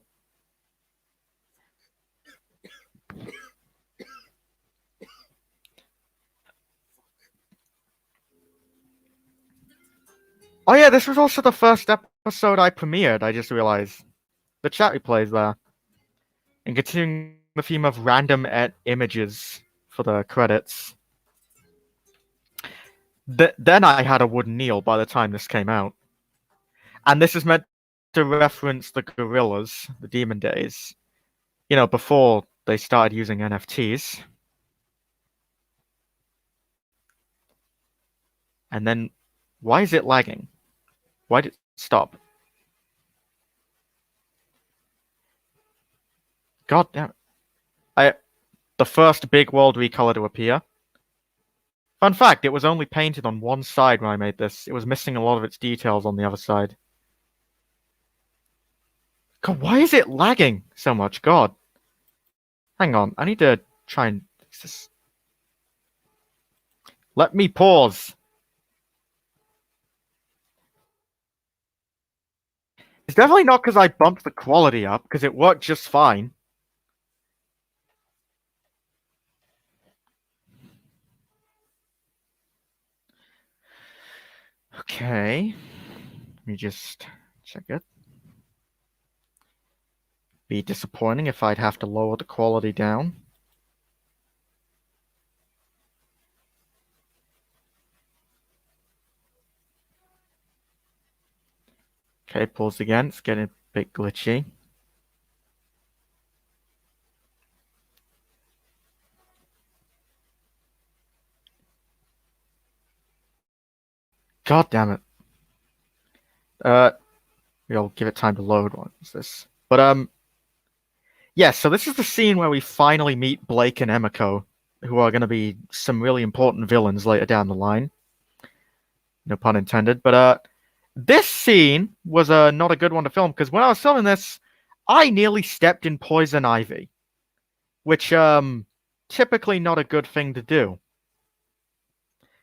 Oh yeah, this was also the first episode I premiered, I just realized. The chat replays there. And continuing the theme of random images for the credits. Then I had a wooden kneel by the time this came out. And this is meant to reference the gorillas, the demon days. You know, before they started using NFTs. And then, why is it lagging? Why did it stop? God damn it. The first big world recolor to appear. Fun fact, it was only painted on one side when I made this. It was missing a lot of its details on the other side. God, why is it lagging so much? God. Hang on, I need to try and fix this. Let me pause. It's definitely not because I bumped the quality up, because it worked just fine. Okay. Let me just check it. Be disappointing if I'd have to lower the quality down. Okay, pause again. It's getting a bit glitchy. God damn it. We'll give it time to load. What is this? But, yeah, so this is the scene where we finally meet Blake and Emiko, who are going to be some really important villains later down the line. No pun intended. But, this scene was not a good one to film, because when I was filming this, I nearly stepped in poison ivy. Which, typically not a good thing to do.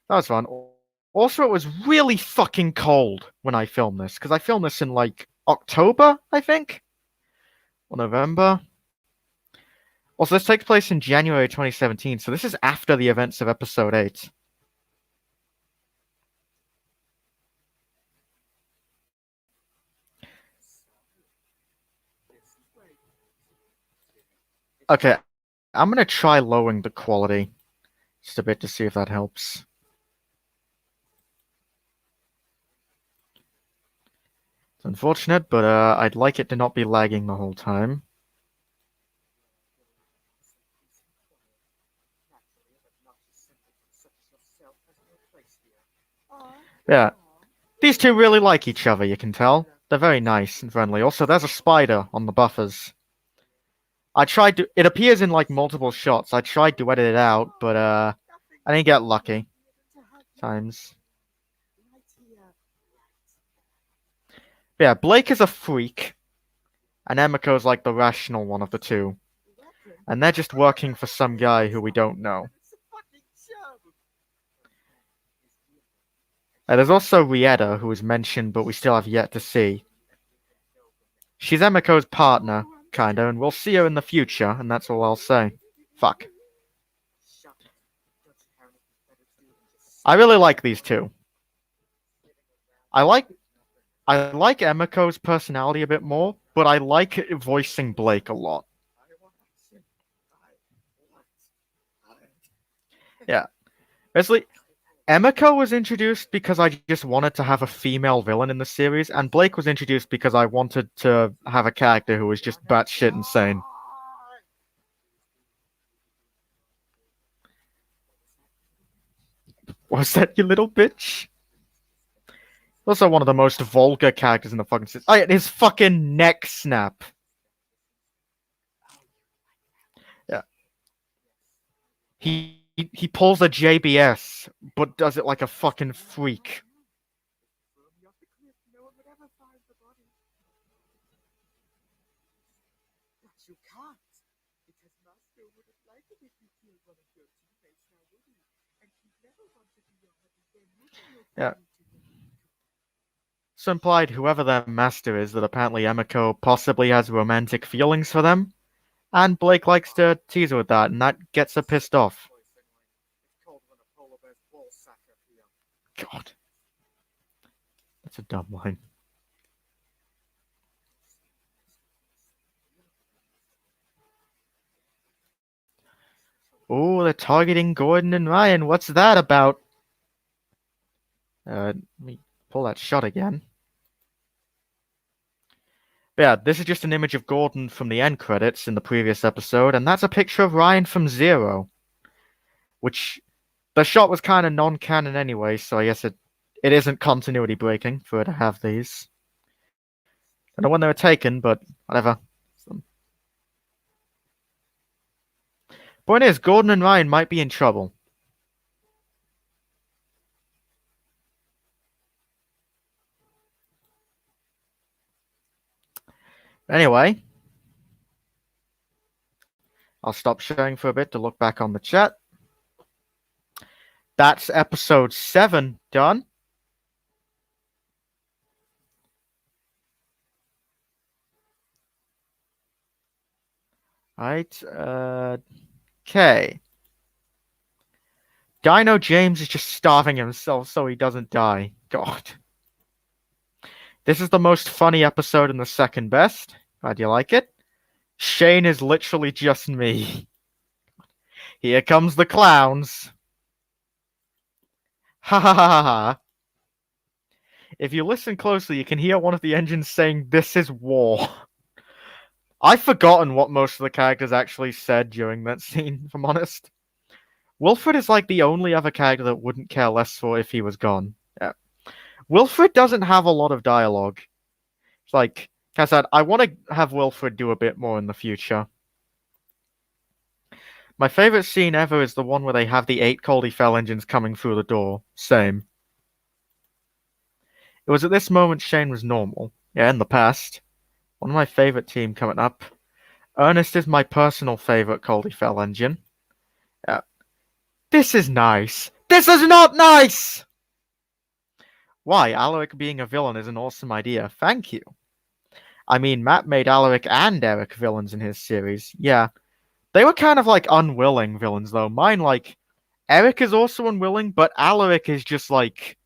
That was fun. Also, it was really fucking cold when I filmed this, because I filmed this in, like, October, I think? Or November? Also, this takes place in January 2017, so this is after the events of Episode 8. Okay, I'm gonna try lowering the quality just a bit to see if that helps. It's unfortunate, but I'd like it to not be lagging the whole time. Yeah, these two really like each other, you can tell. They're very nice and friendly. Also, there's a spider on the buffers. It appears in like multiple shots. I tried to edit it out, but I didn't get lucky. Times. But yeah, Blake is a freak, and Emiko's like the rational one of the two. And they're just working for some guy who we don't know. There's also Rieta, who is mentioned, but we still have yet to see. She's Emiko's partner, kinda, and we'll see her in the future, and that's all I'll say. Fuck. I really like these two. I like Emiko's personality a bit more, but I like voicing Blake a lot. Yeah. Basically, Emiko was introduced because I just wanted to have a female villain in the series, and Blake was introduced because I wanted to have a character who was just batshit insane. Was that you little bitch? Also one of the most vulgar characters in the fucking series. Oh yeah, his fucking neck snap. Yeah. He pulls a JBS, but does it like a fucking freak. Yeah. So implied whoever their master is that apparently Emiko possibly has romantic feelings for them, and Blake likes to tease her with that, and that gets her pissed off. God. That's a dumb line. Oh, they're targeting Gordon and Ryan. What's that about? Let me pull that shot again. But yeah, this is just an image of Gordon from the end credits in the previous episode, and that's a picture of Ryan from Zero. Which, the shot was kind of non-canon anyway, so I guess it isn't continuity breaking for her to have these. I don't know when they were taken, but whatever. Point is, Gordon and Ryan might be in trouble. Anyway, I'll stop sharing for a bit to look back on the chat. That's episode 7 done. Right, okay. Dino James is just starving himself so he doesn't die. God. This is the most funny episode and the second best. Glad you like it. Shane is literally just me. Here comes the clowns. Ha ha ha ha ha. If you listen closely, you can hear one of the engines saying, "This is war." I've forgotten what most of the characters actually said during that scene, if I'm honest. Wilfred is like the only other character that wouldn't care less for if he was gone. Yeah. Wilfred doesn't have a lot of dialogue. It's like I said, I want to have Wilfred do a bit more in the future. My favorite scene ever is the one where they have the 8 Coldie Fell engines coming through the door. Same. It was at this moment Shane was normal. Yeah, in the past. One of my favorite team coming up. Ernest is my personal favorite Coldie Fell engine. Yeah. This is nice. This is not nice! Why? Alaric being a villain is an awesome idea. Thank you. I mean, Matt made Alaric and Eric villains in his series. Yeah. They were kind of like unwilling villains, though. Mine, like, Eric is also unwilling, but Alaric is just like,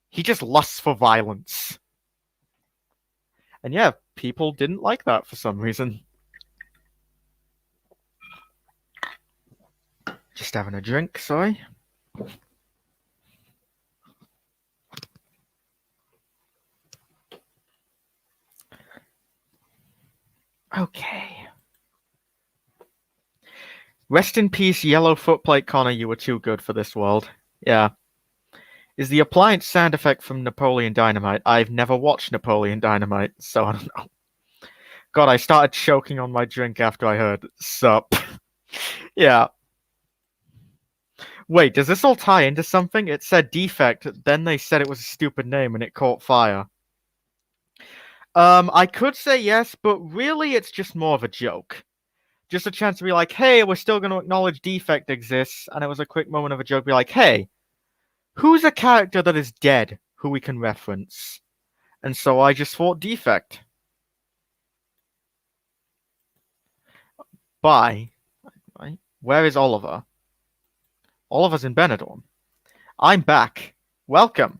he just lusts for violence. And yeah, people didn't like that for some reason. Just having a drink, sorry. Okay. Rest in peace, Yellow Footplate Connor, you were too good for this world. Yeah. Is the appliance sound effect from Napoleon Dynamite? I've never watched Napoleon Dynamite, so I don't know. God, I started choking on my drink after I heard sup. Yeah. Wait, does this all tie into something? It said defect, then they said it was a stupid name and it caught fire. I could say yes, but really it's just more of a joke. Just a chance to be like, hey, we're still going to acknowledge defect exists, and it was a quick moment of a joke, be like, hey, who's a character that is dead who we can reference? And so I just thought defect. Bye. Right? Where is Oliver? Oliver's in Benidorm. I'm back. Welcome.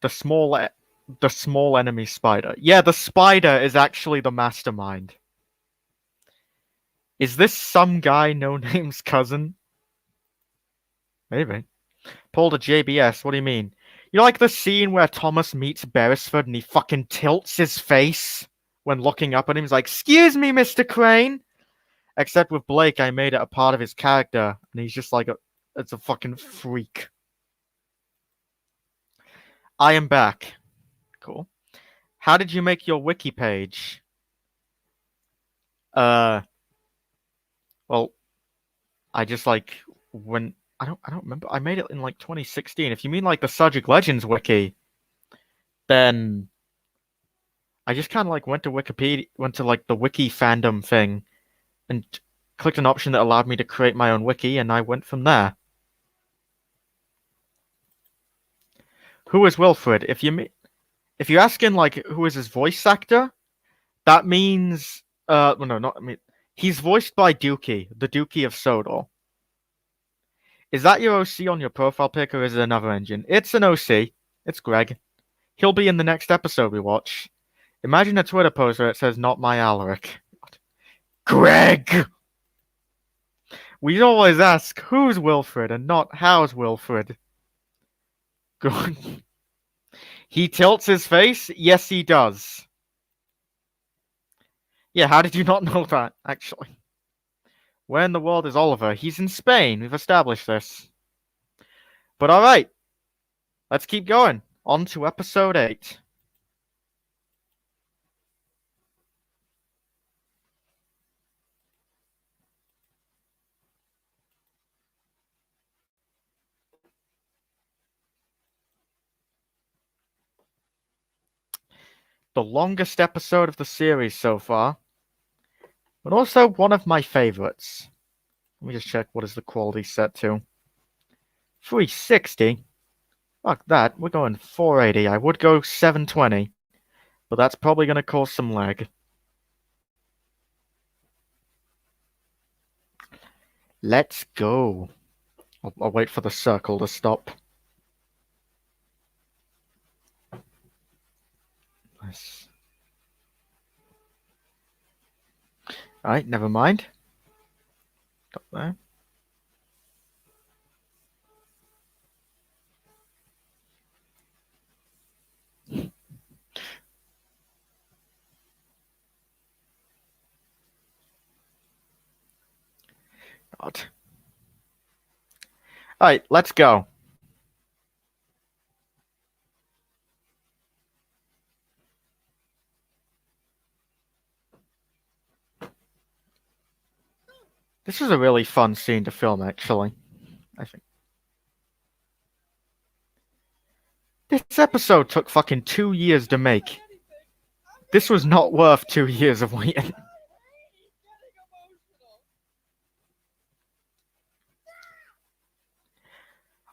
The small enemy spider. Yeah, the spider is actually the mastermind. Is this some guy No Name's cousin? Maybe. Pulled a JBS, what do you mean? You know, like the scene where Thomas meets Beresford and he fucking tilts his face when looking up at him? He's like, "Excuse me, Mr. Crane." Except with Blake, I made it a part of his character, and he's just like it's a fucking freak. I am back. Cool. How did you make your wiki page? Well, I just like when I don't remember. I made it in like 2016. If you mean like the Sudric Legends wiki, then I just kind of like went to Wikipedia, went to like the wiki fandom thing, and clicked an option that allowed me to create my own wiki, and I went from there. Who is Wilfred? If you're asking like who is his voice actor, that means well, no, not I mean he's voiced by Dookie, the Dookie of Sodor. Is that your OC on your profile pic, or is it another engine? It's an OC. It's Greg. He'll be in the next episode we watch. Imagine a Twitter post where it says "Not my Alaric." Greg. We always ask who's Wilfred and not how's Wilfred. Good. He tilts his face? Yes, he does. Yeah, how did you not know that, actually? Where in the world is Oliver? He's in Spain. We've established this. But alright. Let's keep going. On to episode 8. The longest episode of the series so far, but also one of my favorites. Let me just check what is the quality set to. 360? Fuck that, we're going 480. I would go 720, but that's probably going to cause some lag. Let's go. I'll wait for the circle to stop. Nice. Alright, never mind. Stop there. God. Alright, let's go. This was a really fun scene to film, actually. I think. This episode took fucking 2 years to make. This was not worth 2 years of waiting.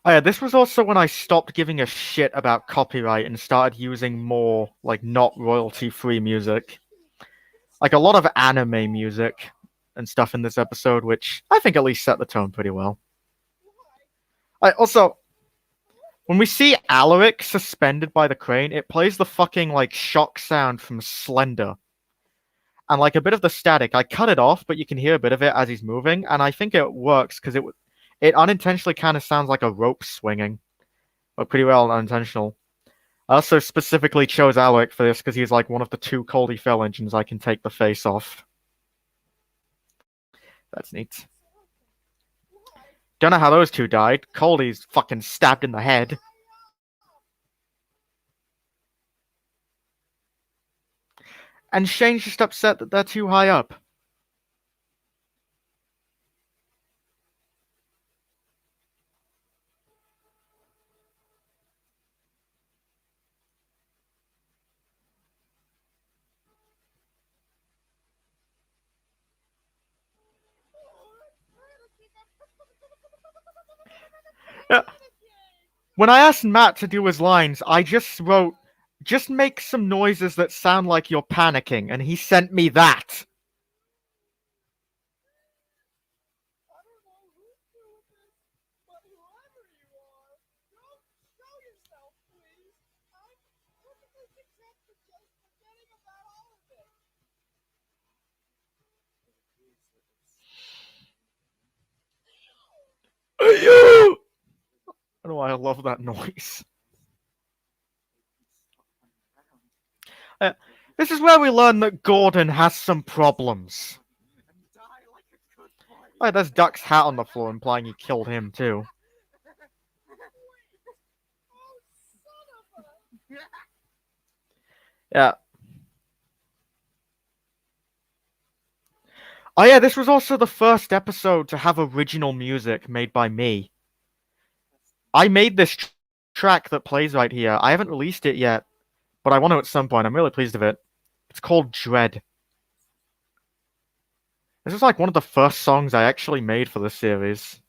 Oh yeah, this was also when I stopped giving a shit about copyright and started using more, like, not royalty-free music. Like, a lot of anime music and stuff in this episode, which I think at least set the tone pretty well. Also, when we see Alaric suspended by the crane, it plays the fucking, like, shock sound from Slender. And, like, a bit of the static. I cut it off, but you can hear a bit of it as he's moving, and I think it works, because it unintentionally kind of sounds like a rope swinging. But pretty well unintentional. I also specifically chose Alaric for this, because he's, like, one of the 2 Coldie Fell engines I can take the face off. That's neat. Don't know how those 2 died. Coldie's fucking stabbed in the head. And Shane's just upset that they're too high up. When I asked Matt to do his lines, I just wrote, just make some noises that sound like you're panicking, and he sent me that. I don't know why I love that noise. This is where we learn that Gordon has some problems. Oh, there's Duck's hat on the floor, implying he killed him too. Yeah. Oh yeah, this was also the first episode to have original music made by me. I made this track that plays right here. I haven't released it yet, but I want to at some point. I'm really pleased with it. It's called Dread. This is like one of the first songs I actually made for the series.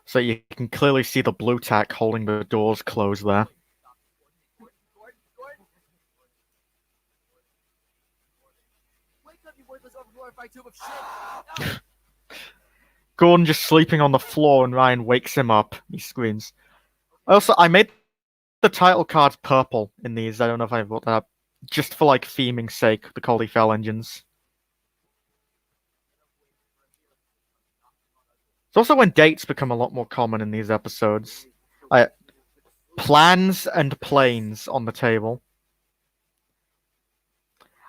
So you can clearly see the blue tack holding the doors closed there. Gordon just sleeping on the floor and Ryan wakes him up. He screams. Also, I made the title cards purple in these. I don't know if I brought that up. Just for like theming's sake, the Coldy Fell engines. It's also when dates become a lot more common in these episodes. Plans and planes on the table.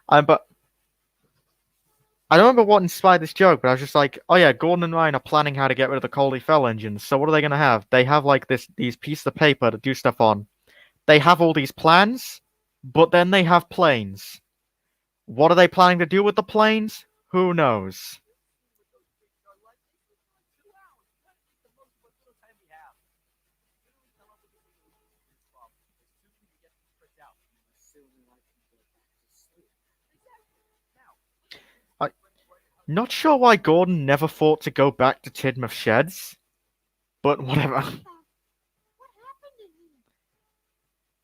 But I don't remember what inspired this joke, but I was just like, oh yeah, Gordon and Ryan are planning how to get rid of the Coldy Fell engines. So what are they gonna have? They have like these pieces of paper to do stuff on. They have all these plans, but then they have planes. What are they planning to do with the planes? Who knows? Not sure why Gordon never thought to go back to Tidmouth Sheds, but whatever.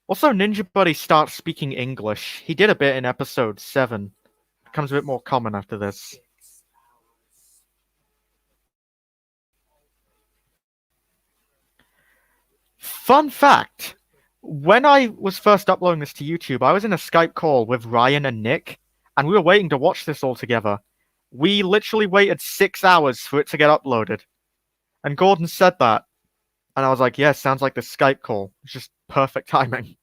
Also, Ninja Buddy starts speaking English. He did a bit in episode 7. Becomes a bit more common after this. Fun fact, when I was first uploading this to YouTube, I was in a Skype call with Ryan and Nick, and we were waiting to watch this all together. We literally waited 6 hours for it to get uploaded. And Gordon said that. And I was like, yeah, sounds like the Skype call. It's just perfect timing.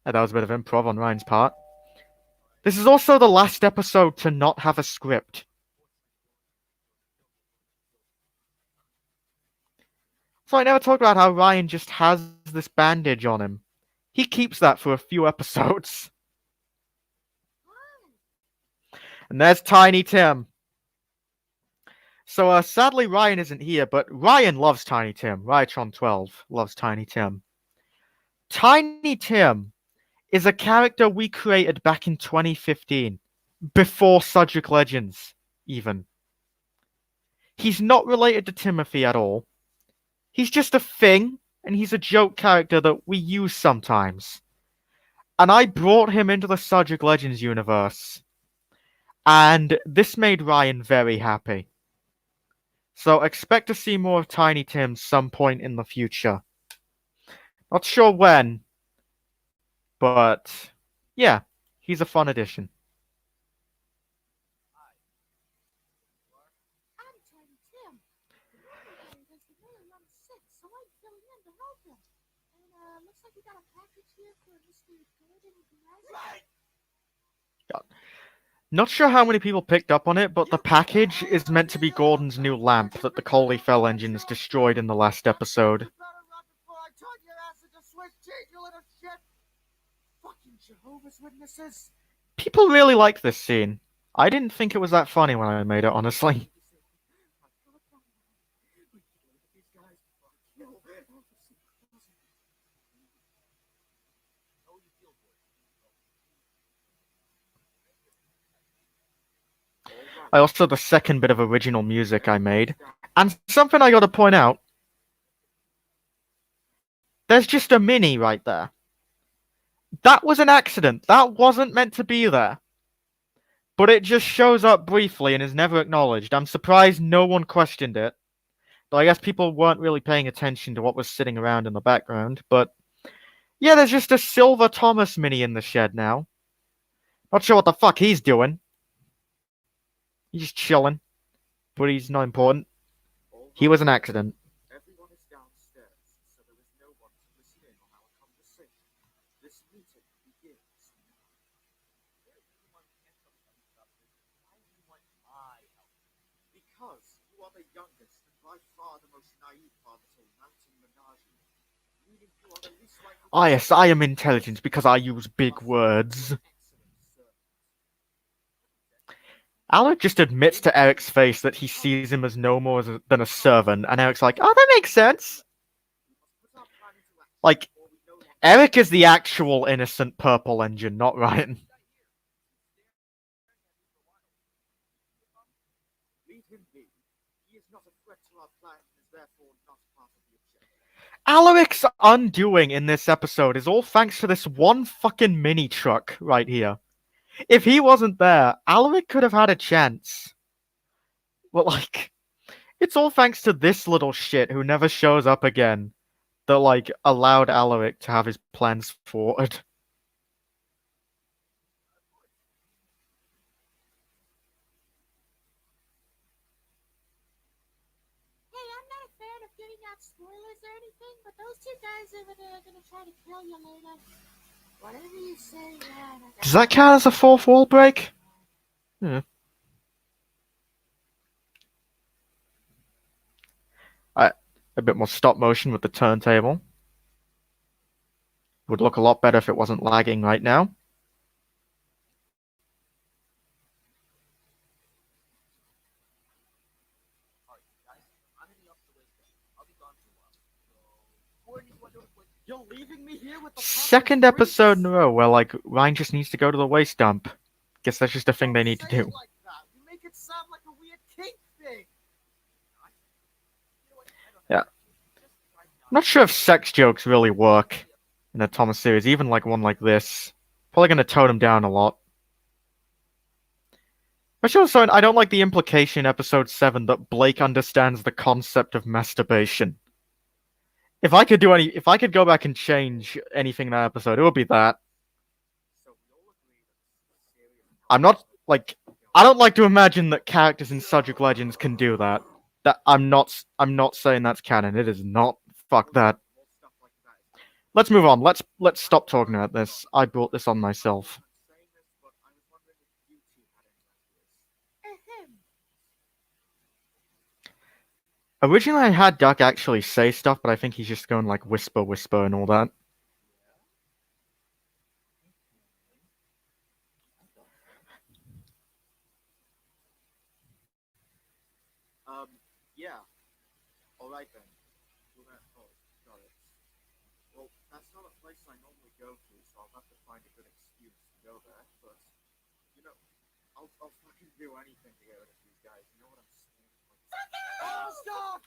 And that was a bit of improv on Ryan's part. This is also the last episode to not have a script. So I never talked about how Ryan just has this bandage on him. He keeps that for a few episodes. And there's Tiny Tim. So sadly Ryan isn't here, but Ryan loves Tiny Tim. Ryatron12 loves Tiny Tim. Tiny Tim is a character we created back in 2015, before Sudric Legends, even. He's not related to Timothy at all. He's just a thing, and he's a joke character that we use sometimes. And I brought him into the Sudric Legends universe. And this made Ryan very happy. So expect to see more of Tiny Tim some point in the future. Not sure when, but yeah, he's a fun addition. I'm Tiny Tim. Because the really I'm sick, so I'm filling in to help him. And looks like we got a package here for Mr. Gordon Glasgow. Not sure how many people picked up on it, but the package is meant to be Gordon's new lamp that the Coldy Fell engines destroyed in the last episode. People really like this scene. I didn't think it was that funny when I made it, honestly. I also the second bit of original music I made. And something I gotta point out. There's just a mini right there. That was an accident. That wasn't meant to be there. But it just shows up briefly and is never acknowledged. I'm surprised no one questioned it. Though I guess people weren't really paying attention to what was sitting around in the background. But yeah, there's just a Silver Thomas mini in the shed now. Not sure what the fuck he's doing. He's just chilling. But he's not important. He was an accident. Everyone is downstairs, so there is no one to listen in on our conversation. This meeting begins now. Because you are the youngest and by far the most naive part of this mountain menagerie. Meaning you are the least likely Ah, yes, I am intelligent because I use big words. excellent servant. Alec just admits to Eric's face that he sees him as no more than a servant, and Eric's like, oh, that makes sense. We must put our plan into action Like, before we no longer Eric is the actual innocent purple engine, not Ryan. leave him be. He is not a threat to our plan and is therefore not part of the objective. Alaric's undoing in this episode is all thanks to this one fucking mini truck right here. If he wasn't there, Alaric could have had a chance. But, like, it's all thanks to this little shit who never shows up again that, like, allowed Alaric to have his plans forward. Hey, I'm not a fan of giving out spoilers or anything, but those two guys are gonna try to kill you later. Whatever you say, man. Does that count as a fourth wall break? Yeah. A bit more stop motion with the turntable. Would look a lot better if it wasn't lagging right now. You're leaving me here with the Second episode in a row where, like, Ryan just needs to go to the waste dump. Guess that's just a thing they need to do. Like that. You make it sound like a weird kink thing. Yeah. I'm not sure if sex jokes really work in a Thomas series, even like one like this. Probably gonna tone them down a lot. But also, I don't like the implication in episode 7 that Blake understands the concept of masturbation. If I could go back and change anything in that episode, it would be that. I'm not, like, I don't like to imagine that characters in Sudric Legends can do that. I'm not saying that's canon. It is not. Fuck that. Let's move on. Let's stop talking about this. I brought this on myself. Originally, I had Duck actually say stuff, but I think he's just going like whisper, whisper, and all that. Yeah. Alright then. Oh, got it. Well, that's not a place I normally go to, so I'll have to find a good excuse to go there, but, you know, I'll fucking do anything to get rid of these guys, you know what I'm saying? Oh, stop!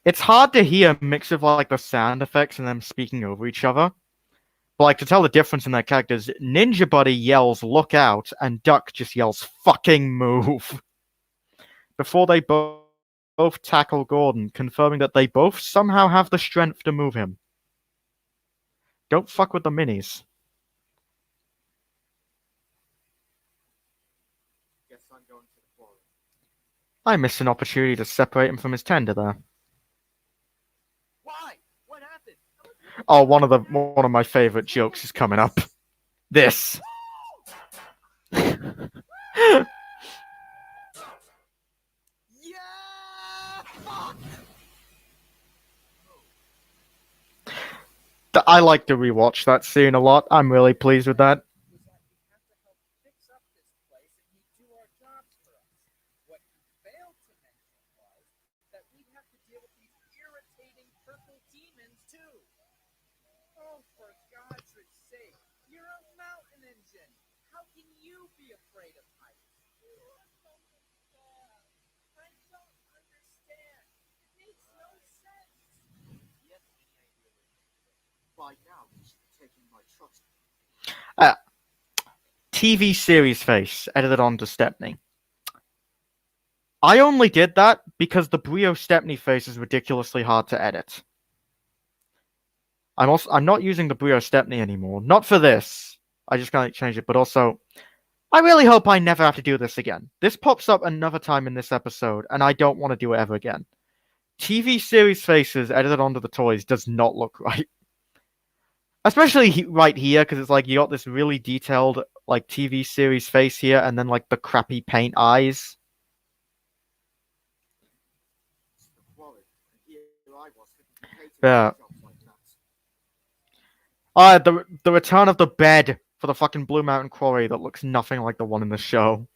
It's hard to hear a mix of like the sound effects and them speaking over each other. But like to tell the difference in their characters, Ninja Buddy yells "look out" and Duck just yells "fucking move" before they both tackle Gordon, confirming that they both somehow have the strength to move him. Don't fuck with the minis. Guess I'm going to the quarry. I missed an opportunity to separate him from his tender there. Why? What happened? Oh, one of my favorite jokes is coming up. This. I like to rewatch that scene a lot. I'm really pleased with that. By now, you should be taking my trust. TV series face edited onto Stepney. I only did that because the Brio Stepney face is ridiculously hard to edit. I'm not using the Brio Stepney anymore. Not for this. I just kind of changed it, but also I really hope I never have to do this again. This pops up another time in this episode, and I don't want to do it ever again. TV series faces edited onto the toys does not look right. Especially right here, because it's like you got this really detailed like TV series face here, and then like the crappy paint eyes. Yeah. The return of the bed for the fucking Blue Mountain Quarry that looks nothing like the one in the show.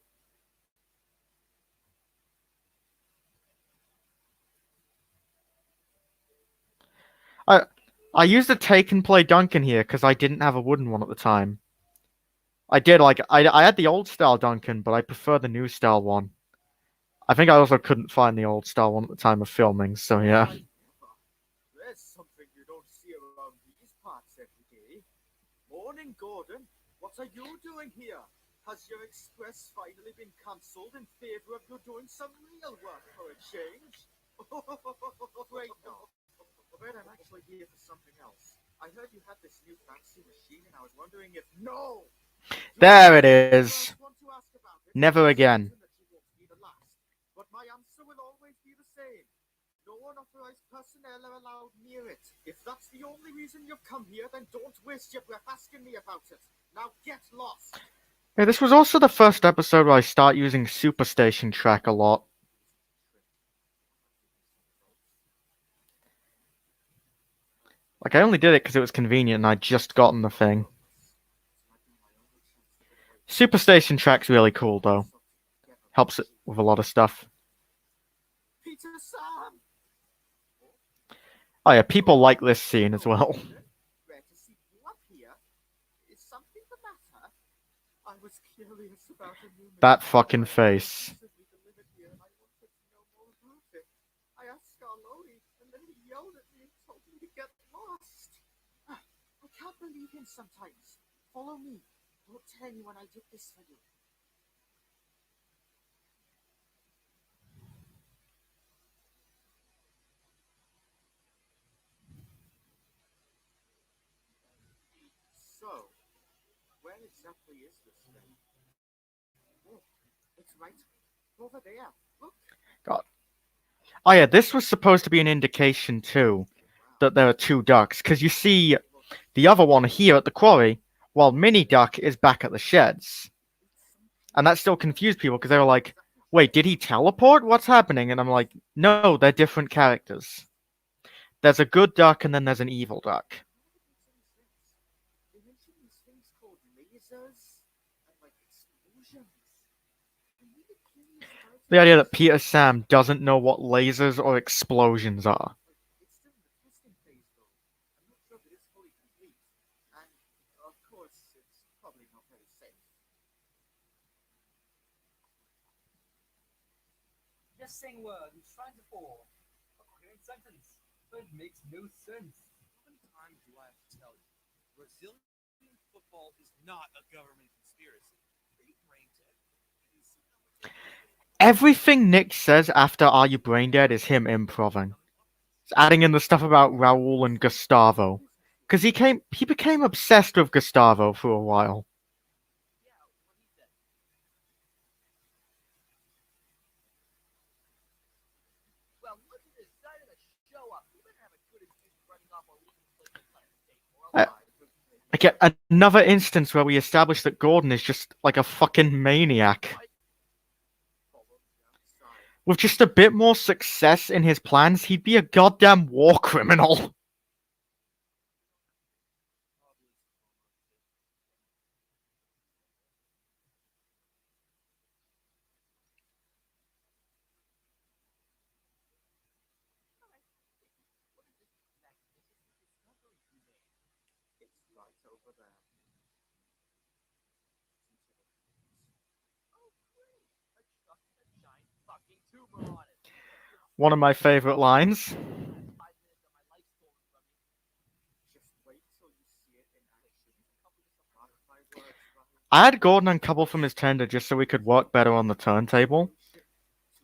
I used a take and play Duncan here because I didn't have a wooden one at the time. I did like I had the old style Duncan, but I prefer the new style one. I think I also couldn't find the old style one at the time of filming, so yeah. There's something you don't see around these parts every day. Morning, Gordon. What are you doing here? Has your express finally been cancelled in favor of you doing some real work for a change? Wait, no. But I'm actually here for something else. I heard you had this new fancy machine, and I was wondering if There it is. Never again. But my answer will always be the same. No unauthorized personnel are allowed near it. If that's the only reason you've come here, then don't waste your breath asking me about it. Now get lost. Yeah, this was also the first episode where I start using Superstation track a lot. Like, I only did it because it was convenient and I'd just gotten the thing. Superstation track's really cool, though. Helps it with a lot of stuff. Peter Sam! Oh yeah, people like this scene as well. Glad to see you up here. Is something the matter? I was curious about a new That fucking face. I asked Scarloni, and then he yelled at me and told me to get lost. I can't believe him sometimes. Follow me. Don't tell anyone I did this for you. So, where exactly is this thing? Oh, it's right over there. Look. God. Oh yeah, this was supposed to be an indication too that there are two ducks, because you see the other one here at the quarry, while Mini Duck is back at the sheds. And that still confused people because they were like, wait, did he teleport? What's happening? And I'm like, no, they're different characters. There's a good duck and then there's an evil duck. They mentioned these things called lasers and like explosions. The idea that Peter Sam doesn't know what lasers or explosions are. It's still in the testing phase though. I'm not sure if it is fully complete. And of course, it's probably not very safe. Just saying word and trying to fall. A coherent sentence, but it makes no sense. How many times do I have to tell you? Brazilian football is not a government conspiracy. Are you brain dead? Can you see how much Everything Nick says after Are You Brain Dead is him improving. He's adding in the stuff about Raul and Gustavo. Because he became obsessed with Gustavo for a while. Well, look at this side of the show up. You better have a good excuse for running off or leaving the place to let us stay more alive. I get another instance where we establish that Gordon is just like a fucking maniac. With just a bit more success in his plans, he'd be a goddamn war criminal. It's right over there. Oh, great. A truck with a giant fucking tumor on it. One of my favorite lines. 5 minutes of my life stolen from me. Just wait till you see it in action. Mark my words, Rahul. I had Gordon uncouple from his tender just so we could work better on the turntable.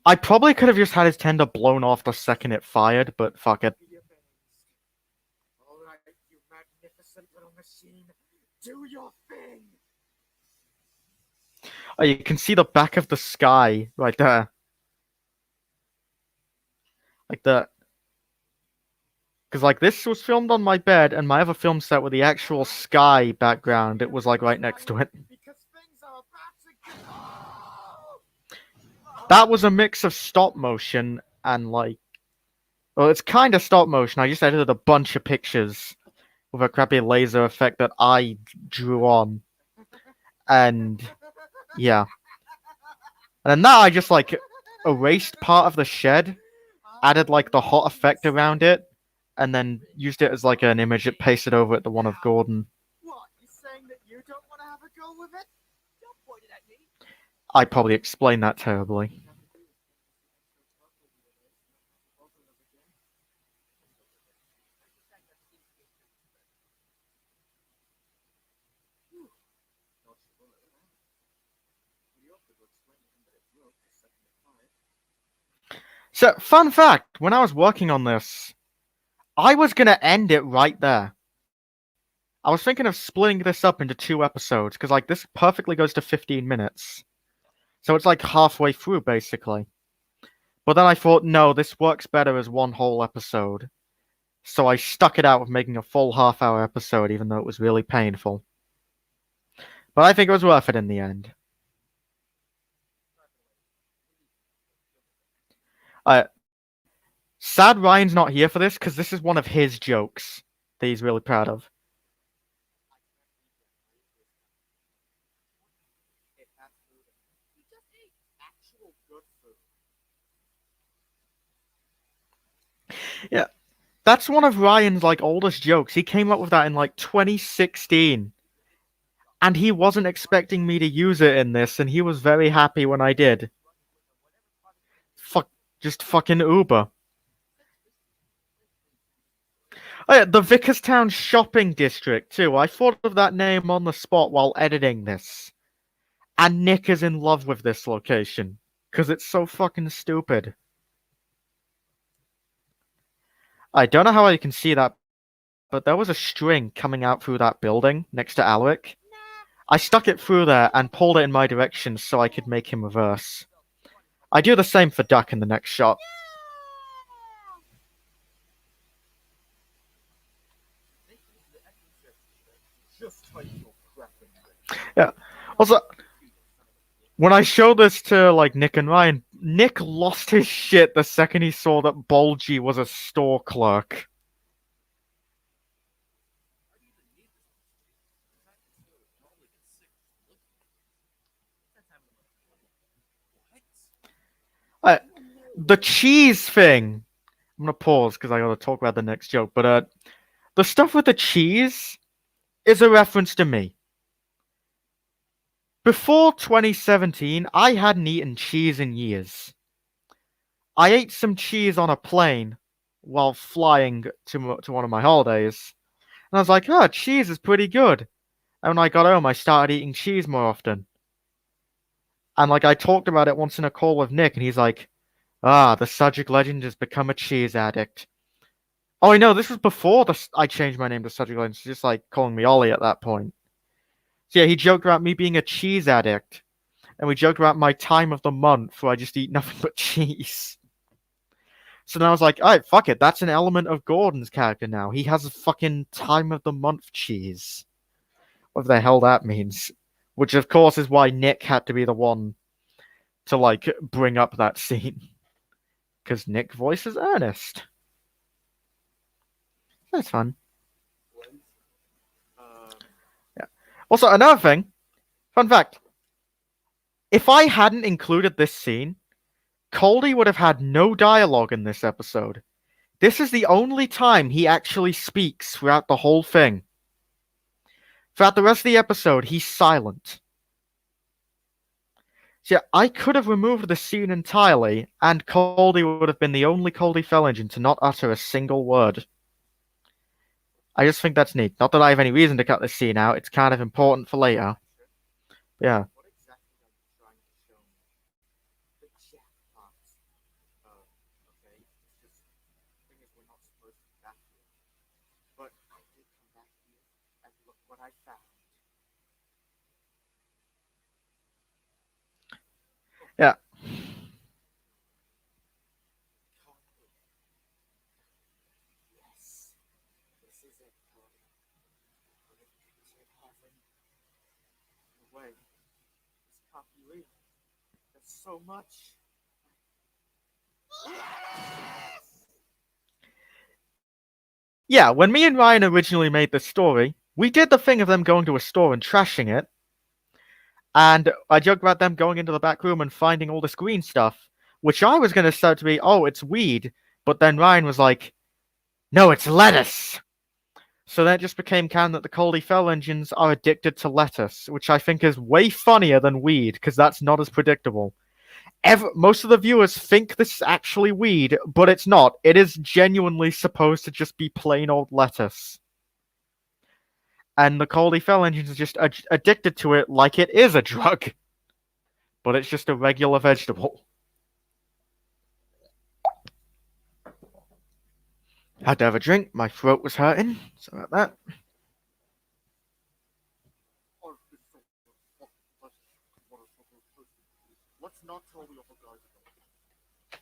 I probably could have just had his tender blown off the second it fired, but fuck it. Be amazed. All right, you magnificent little machine. Do your thing. Oh, you can see the back of the sky right there. Like that. Because like this was filmed on my bed, and my other film set with the actual sky background, it was like right next to it. Because things are about to go. That was a mix of stop motion and like, well, it's kind of stop motion. I just edited a bunch of pictures with a crappy laser effect that I drew on, and yeah, and then that I just like erased part of the shed, added like the hot effect around it, and then used it as like an image that pasted over it the one of Gordon. What? You saying that you don't want to have a go with it? Don't point it at me. I probably explained that terribly. So, fun fact, when I was working on this, I was gonna end it right there. I was thinking of splitting this up into 2 episodes, because like this perfectly goes to 15 minutes. So it's like halfway through, basically. But then I thought, no, this works better as one whole episode. So I stuck it out with making a full half-hour episode, even though it was really painful. But I think it was worth it in the end. Sad Ryan's not here for this, because this is one of his jokes that he's really proud of. It has food in it. You just ate actual good food. Yeah. That's one of Ryan's like oldest jokes. He came up with that in like 2016. And he wasn't expecting me to use it in this, and he was very happy when I did. Just fucking Uber. Oh yeah, the Vickerstown Shopping District too. I thought of that name on the spot while editing this. And Nick is in love with this location. Because it's so fucking stupid. I don't know how you can see that, but there was a string coming out through that building next to Alaric. I stuck it through there and pulled it in my direction so I could make him reverse. I do the same for Duck in the next shot. Yeah. Also, when I showed this to like Nick and Ryan, Nick lost his shit the second he saw that Bulgy was a store clerk. The cheese thing. I'm gonna pause because I gotta talk about the next joke. But the stuff with the cheese is a reference to me. Before 2017, I hadn't eaten cheese in years. I ate some cheese on a plane while flying to one of my holidays, and I was like, "Oh, cheese is pretty good." And when I got home, I started eating cheese more often. And like I talked about it once in a call with Nick, and he's like, "Ah, the Sudric legend has become a cheese addict." Oh, I know, this was before I changed my name to Sudric Legend, so just like calling me Ollie at that point. So yeah, he joked about me being a cheese addict, and we joked about my time of the month where I just eat nothing but cheese. So then I was like, alright, fuck it, that's an element of Gordon's character now. He has a fucking time of the month cheese. Whatever the hell that means. Which of course is why Nick had to be the one to like bring up that scene. Because Nick voices Ernest. That's fun. Yeah. Also, another thing, fun fact. If I hadn't included this scene, Coldy would have had no dialogue in this episode. This is the only time he actually speaks throughout the whole thing. Throughout the rest of the episode, he's silent. So yeah, I could have removed the scene entirely, and Coldy would have been the only Coldy Fell Engine to not utter a single word. I just think that's neat. Not that I have any reason to cut this scene out, it's kind of important for later. Yeah. What exactly are you trying to show me? The jackpot. Okay. It's just, the thing is, we're not supposed to be back here. But I did come back here, and look what I found. Yeah. Yes. way. This can't be real. There's so much. Yeah, when me and Ryan originally made this story, we did the thing of them going to a store and trashing it. And I joked about them going into the back room and finding all this green stuff, which I was going to start to be, oh, it's weed. But then Ryan was like, no, it's lettuce. So then it just became canon that the Coldy Fell engines are addicted to lettuce, which I think is way funnier than weed, because that's not as predictable. Most of the viewers think this is actually weed, but it's not. It is genuinely supposed to just be plain old lettuce. And the Coldy Fell engines are just addicted to it like it is a drug. But it's just a regular vegetable. Had to have a drink, my throat was hurting. Sorry about that. Let's not tell the other guys about it.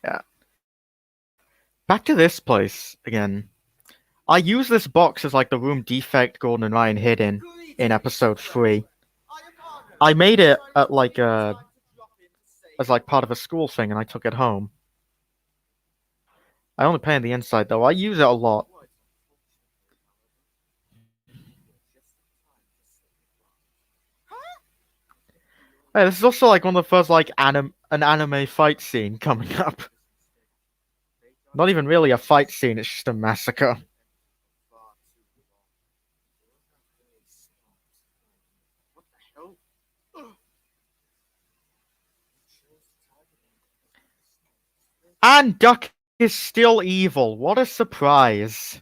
Yeah. Back to this place again. I use this box as like the room defect Gordon and Ryan hid in episode 3. I made it at like as like part of a school thing, and I took it home. I only paint the inside though. I use it a lot. Hey, this is also like one of the first like an anime fight scene coming up. Not even really a fight scene, it's just a massacre. What the hell? And Duck is still evil. What a surprise.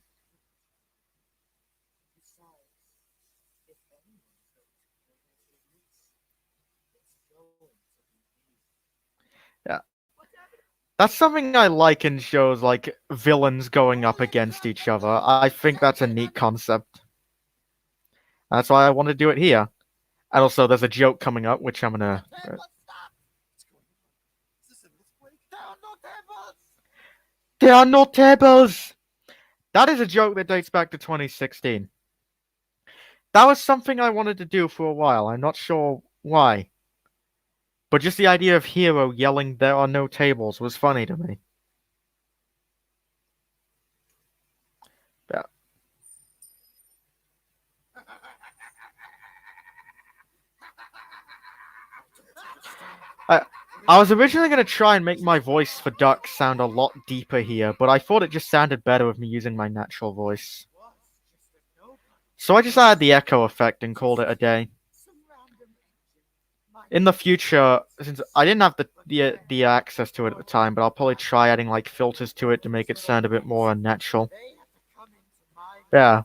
Yeah. That's something I like in shows like villains going up against each other. I think that's a neat concept. That's why I want to do it here. And also, there's a joke coming up, which I'm gonna... There are no tables! That is a joke that dates back to 2016. That was something I wanted to do for a while. I'm not sure why. But just the idea of Hero yelling, there are no tables, was funny to me. Yeah. I was originally going to try and make my voice for Duck sound a lot deeper here, but I thought it just sounded better with me using my natural voice. So I just added the echo effect and called it a day. In the future, since I didn't have the access to it at the time, but I'll probably try adding like filters to it to make it sound a bit more unnatural. Yeah.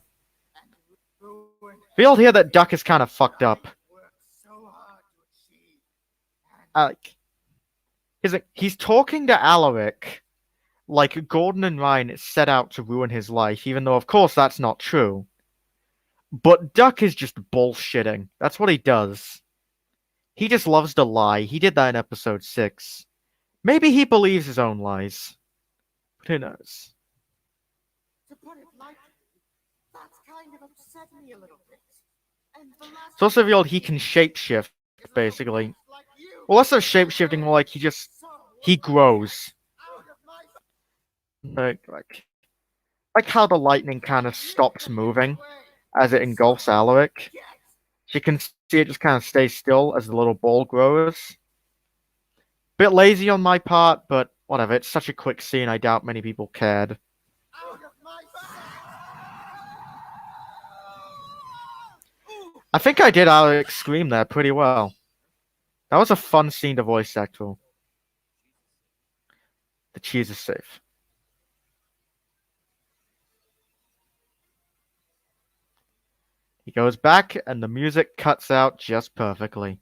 Feel here that Duck is kind of fucked up. Like, he's talking to Alaric like Gordon and Ryan set out to ruin his life, even though of course that's not true. But Duck is just bullshitting. That's what he does. He just loves to lie. He did that in episode 6. Maybe he believes his own lies. But who knows? To put it lightly, that's kind of upset me a little bit. It's also revealed he can shapeshift, basically. Well, less of shapeshifting, more like he grows. Like how the lightning kind of stops moving as it engulfs Alaric. You can see it just kind of stay still as the little ball grows. Bit lazy on my part, but whatever. It's such a quick scene, I doubt many people cared. I think I did Alaric's scream there pretty well. That was a fun scene to voice act for. The cheese is safe. He goes back, and the music cuts out just perfectly.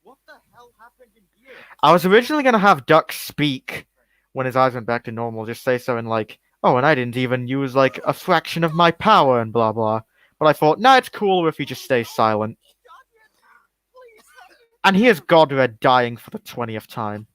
What the hell happened in here? I was originally going to have Duck speak when his eyes went back to normal, just say something like, oh, and I didn't even use, like, a fraction of my power and blah blah. But I thought, nah, it's cooler if he just stays silent. And here's Godred dying for the 20th time.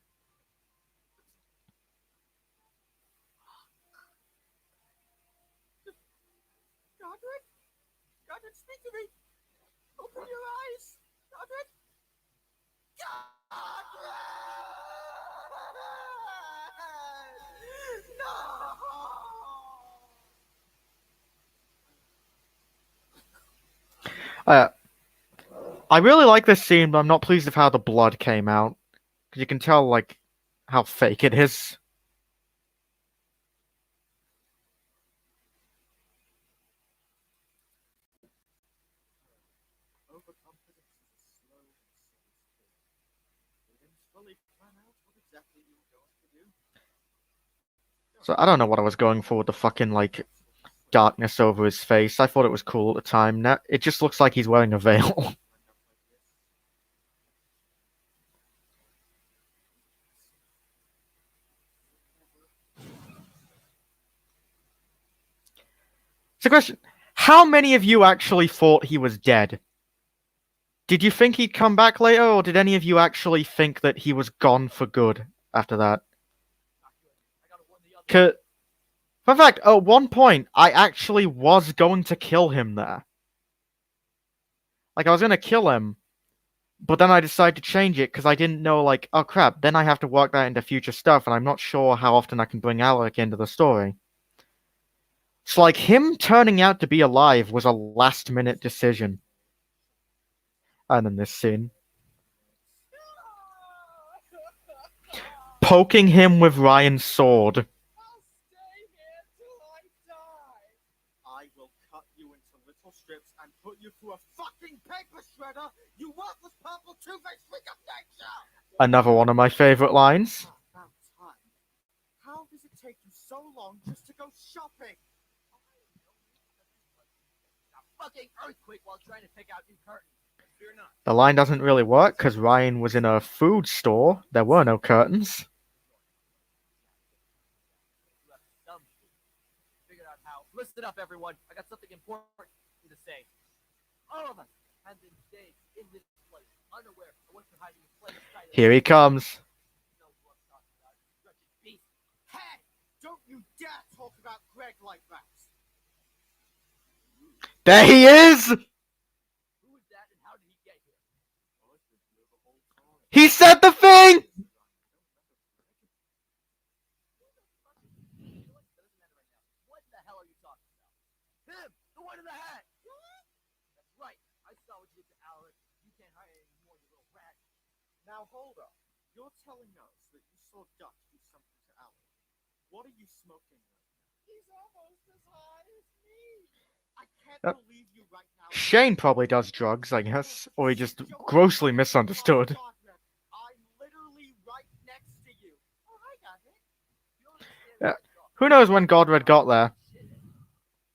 I really like this scene, but I'm not pleased with how the blood came out. Because you can tell, like, how fake it is. Overconfidence is a slow and steady spirit. You didn't fully plan out what exactly you were going to do. So I don't know what I was going for with the fucking, like, darkness over his face. I thought it was cool at the time. Now it just looks like he's wearing a veil. So question, how many of you actually thought he was dead? Did you think he'd come back later, or did any of you actually think that he was gone for good after that? In fact, at one point, I actually was going to kill him there. Like, I was going to kill him, but then I decided to change it because I didn't know, like, oh crap, then I have to work that into future stuff, and I'm not sure how often I can bring Alec into the story. So, like, him turning out to be alive was a last-minute decision. And then this scene. Poking him with Ryan's sword. I'll stay here till I die. I will cut you into little strips and put you through a fucking paper shredder, you worthless purple two-faced freak of nature! Another one of my favorite lines. About time. How does it take you so long just to go shopping? A fucking earthquake while trying to pick out new curtains. Fear not. The line doesn't really work because Ryan was in a food store. There were no curtains. You have some food. Figured out how. Listen up, everyone. I got something important to say. All of us have been staying in this place, unaware of what you're hiding in plain sight. Here he comes. No one talking about it. Wretched beast. Hey! Don't you dare talk about Greg like that! There he is! Who is that and how did he get here? He said the thing! What the hell are you talking about? Him! The one in the hat! That's right. I saw what you did to Alec. You can't hide anymore, you little rat. Now hold up. You're telling us that you saw Duck do something to Alec. What are you smoking right now? He's almost as high as me. I can't Yep. believe you right now. Shane probably does drugs, I guess. Or he just grossly misunderstood. I'm literally right next to you. Oh, I got it. You don't understand Yeah. what I'm talking Who knows when Godred got there?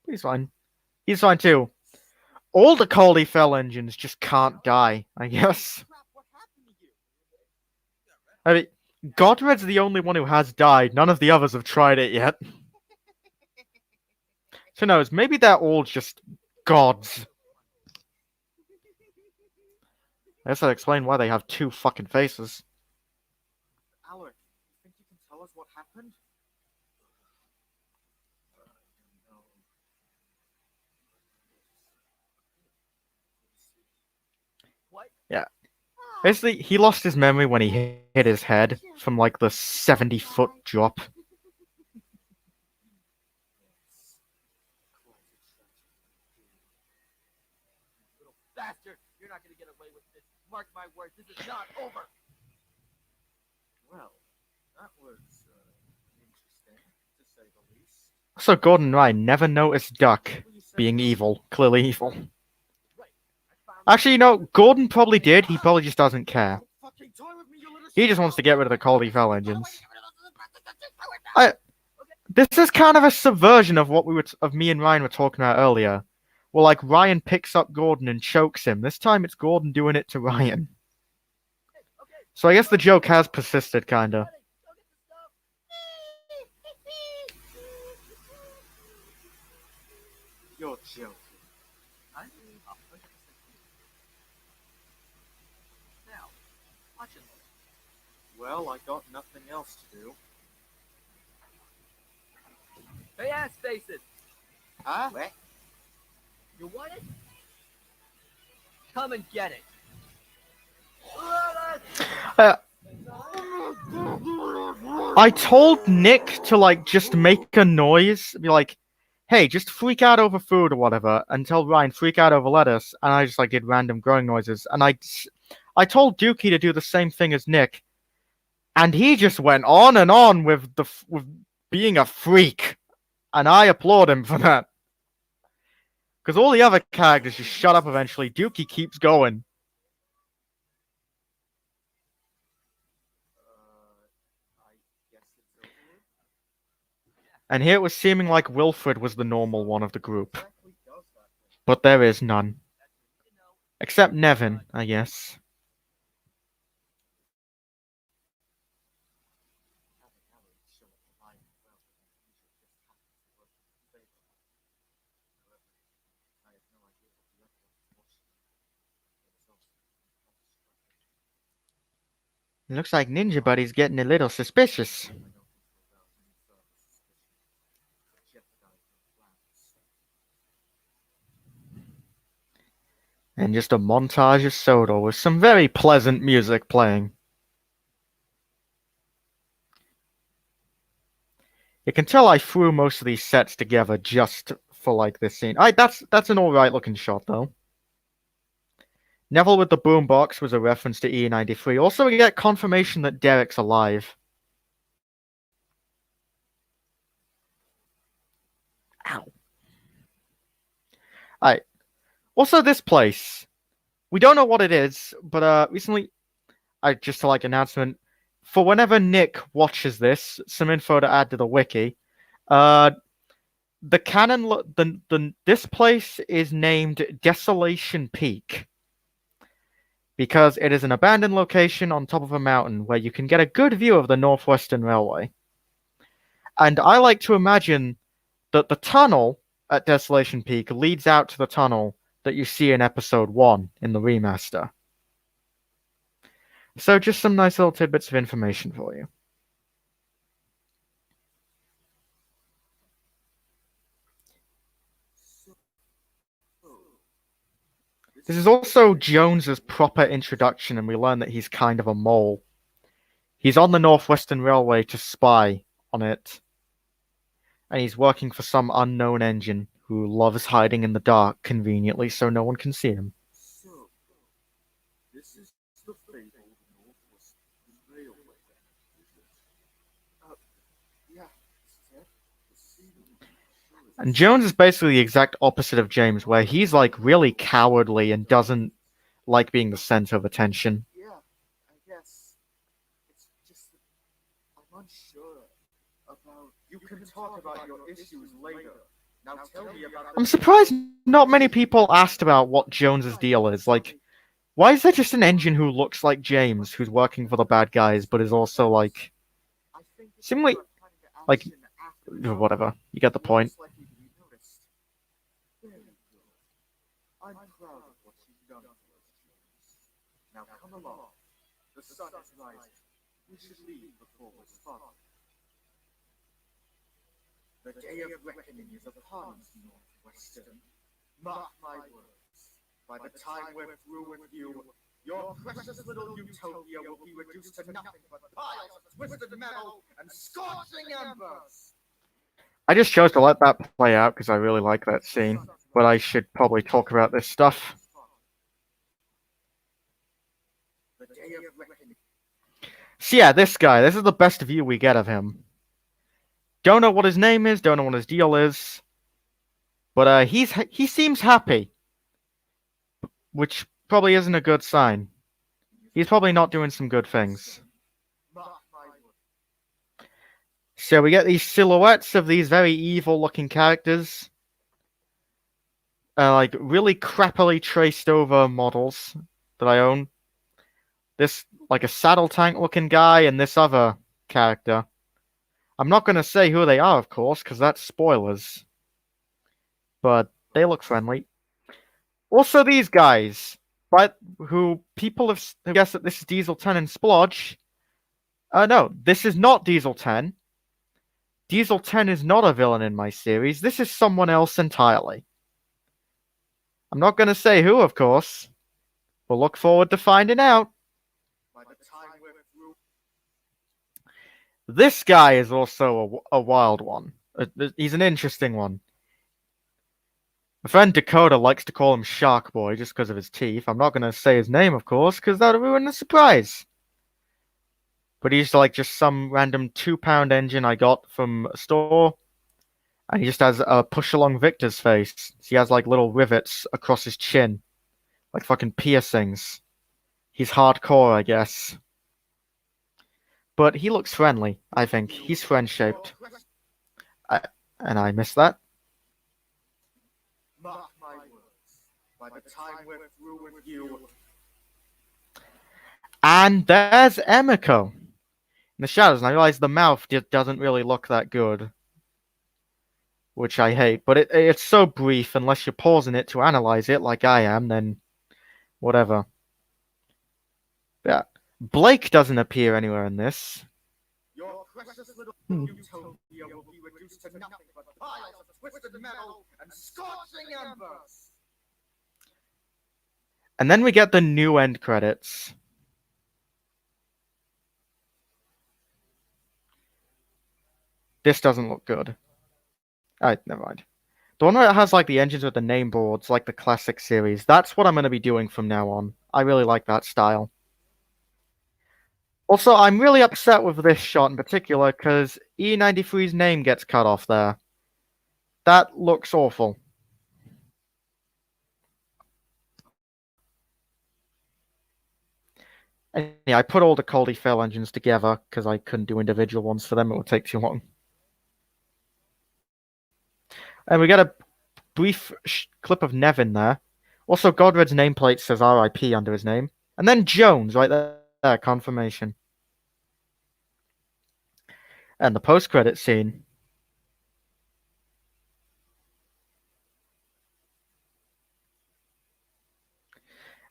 He's fine. He's fine too. All the Caldy Fell engines just can't die, I guess. Crap, what happened to you? I mean, Godred's the only one who has died. None of the others have tried it yet. Who knows? Maybe they're all just gods. I guess that explains why they have two fucking faces. Alec, you think you can tell us what happened? What? Basically, he lost his memory when he hit his head from like the 70-foot drop. Little bastard! You're not gonna get away with this. Mark my words, this is not over! Well, that was interesting, to say the least. So Gordon and Ryan never noticed Duck being evil, clearly evil. Right. I found Actually, you know, Gordon probably did. He probably just doesn't care. Fucking toy with me, you little He just wants to get rid of the Caldy Fell engines. This is kind of a subversion of what of me and Ryan were talking about earlier. Well, like Ryan picks up Gordon and chokes him. This time it's Gordon doing it to Ryan. So I guess the joke has persisted, kinda. You're joking. I'm 100% now, watch it. Well, I got nothing else to do. Hey, ass faces! Huh? What? You want it? Come and get it! I told Nick to like just make a noise, be like, hey, just freak out over food or whatever, and tell Ryan freak out over lettuce, and I just like did random growing noises, and I told Dookie to do the same thing as Nick, and he just went on and on with with being a freak, and I applaud him for that. Because all the other characters just shut up eventually. Dookie keeps going. I guess it's over with. And here it was seeming like Wilfred was the normal one of the group. Exactly does that thing. But there is none. You know, Except Nevin, I guess. Having Harry show up to mine as well, but usually just happens to work in his favor. However, I have no idea what the other one is watching. There is also It looks like Ninja Buddy's getting a little suspicious. I don't think so about any further suspicion. Jeopardize their plans. And just a montage of Soda with some very pleasant music playing. You can tell I threw most of these sets together just for like this scene. That's an alright looking shot though. Neville with the boombox was a reference to E93. Also, we get confirmation that Derek's alive. Ow. Alright. Also, this place. We don't know what it is, but recently, just to like announcement, for whenever Nick watches this, some info to add to the wiki. The canon, this place is named Desolation Peak because it is an abandoned location on top of a mountain where you can get a good view of the Northwestern Railway. And I like to imagine that the tunnel at Desolation Peak leads out to the tunnel that you see in episode 1 in the remaster. So just some nice little tidbits of information for you. This is also Jones's proper introduction, and we learn that he's kind of a mole. He's on the Northwestern Railway to spy on it, and he's working for some unknown engine who loves hiding in the dark conveniently so no one can see him. So, this is the fabled Northwestern Railway, is it? Yeah, Seth, the scenery sure is And Jones is basically the exact opposite of James, where he's like really cowardly and doesn't like being the center of attention. Yeah, I guess. It's just that I'm unsure about. You can talk about your issues later. Now tell me about. I'm surprised not many people asked about what Jones's deal is. Like, why is there just an engine who looks like James, who's working for the bad guys, but is also like, I think it's seemingly, worth cutting to like, action after it's whatever. You get the point. less likely to be noticed. Very good. I'm proud of what you've done for us, James. Now come along. The sun is rising. We should leave before we're spotted. The day of reckoning is upon us, Northwestern. Mark my words. By the time we're through with you, your precious little utopia will be reduced to nothing but piles of twisted metal and scorching embers. I just chose to let that play out because I really like that scene, but I should probably talk about this stuff. The day of reckoning. So yeah, this guy, this is the best view we get of him. Don't know what his name is, don't know what his deal is, but he seems happy, which probably isn't a good sign. He's probably not doing some good things. Mark my words. So we get these silhouettes of these very evil-looking characters, like really crappily traced over models that I own. This like a saddle tank looking guy and this other character. I'm not going to say who they are, of course, because that's spoilers. But they look friendly. Also, these guys, but who people have guessed that this is Diesel 10 and Splodge. No, this is not Diesel 10. Diesel 10 is not a villain in my series. This is someone else entirely. I'm not going to say who, of course. We'll look forward to finding out. By the time we're through. This guy is also a wild one. He's an interesting one. My friend Dakota likes to call him Shark Boy just because of his teeth. I'm not going to say his name, of course, because that would ruin the surprise. But he's like just some random £2 engine I got from a store. And he just has a push-along Victor's face. He has like little rivets across his chin. Like fucking piercings. He's hardcore, I guess. But he looks friendly, I think. He's friend-shaped. And I missed that. Mark my words. By the time we're through with you, And there's Emiko. In the shadows, and I realize the mouth doesn't really look that good. Which I hate, but it's so brief, unless you're pausing it to analyze it like I am, then whatever. Yeah. Blake doesn't appear anywhere in this. your precious little utopia will be reduced to nothing but piles of twisted metal and scorching embers. And then we get the new end credits. This doesn't look good. Alright, never mind. The one that has like the engines with the name boards, like the classic series, that's what I'm going to be doing from now on. I really like that style. Also, I'm really upset with this shot in particular because E93's name gets cut off there. That looks awful. And yeah, I put all the Coldy Fail engines together because I couldn't do individual ones for them. It would take too long. And we get a brief clip of Nevin there. Also, Godred's nameplate says RIP under his name. And then Jones right there, confirmation. And the post-credit scene.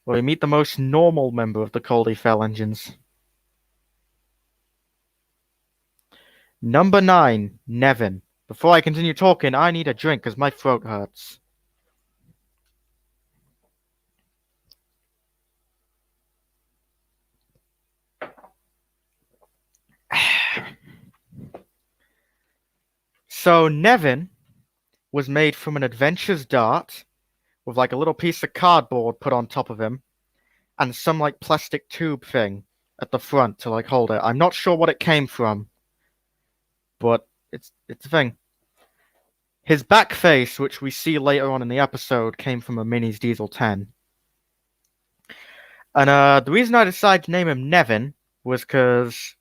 Where we meet the most normal member of the Coldy Fell engines. Number 9, Nevin. Before I continue talking, I need a drink because my throat hurts. So, Nevin was made from an adventure's dart with like a little piece of cardboard put on top of him and some like plastic tube thing at the front to like hold it. I'm not sure what it came from, but it's a thing. His back face, which we see later on in the episode, came from a Minis Diesel 10. And the reason I decided to name him Nevin was because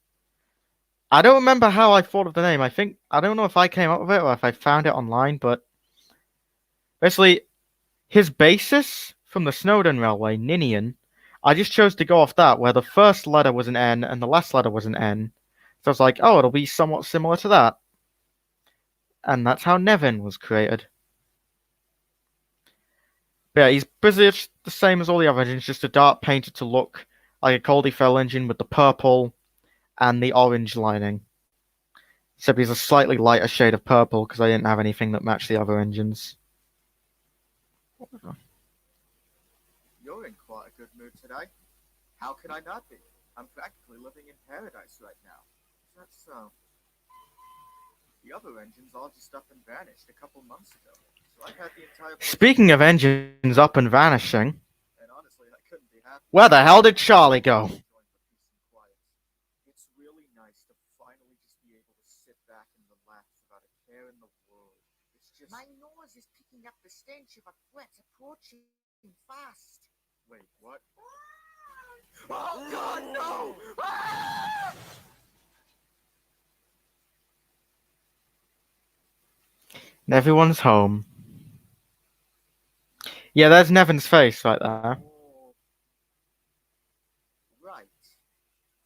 I don't remember how I thought of the name. I don't know if I came up with it or if I found it online, but basically his basis from the Snowden Railway, Ninian, I just chose to go off that, where the first letter was an N and the last letter was an N. So I was like, oh, it'll be somewhat similar to that. And that's how Nevin was created. But yeah, he's basically the same as all the other engines, just a dart painted to look like a Coldy Fell engine with the purple and the orange lining. Except he's a slightly lighter shade of purple because I didn't have anything that matched the other engines. You're in quite a good mood today. How could I not be? I'm practically living in paradise right now. Is that so? The other engines all just up and vanished a couple months ago. So I've had the entire place. Speaking of engines up and vanishing, And honestly, I couldn't be happier. where the hell did Charlie go? It's really nice to finally just be able to sit back and relax without a care in the world. It's just... My nose is picking up the stench of a threat approaching fast. Wait, what? Oh God, no! Ah! And everyone's home. Yeah, there's Nevin's face right there. Right.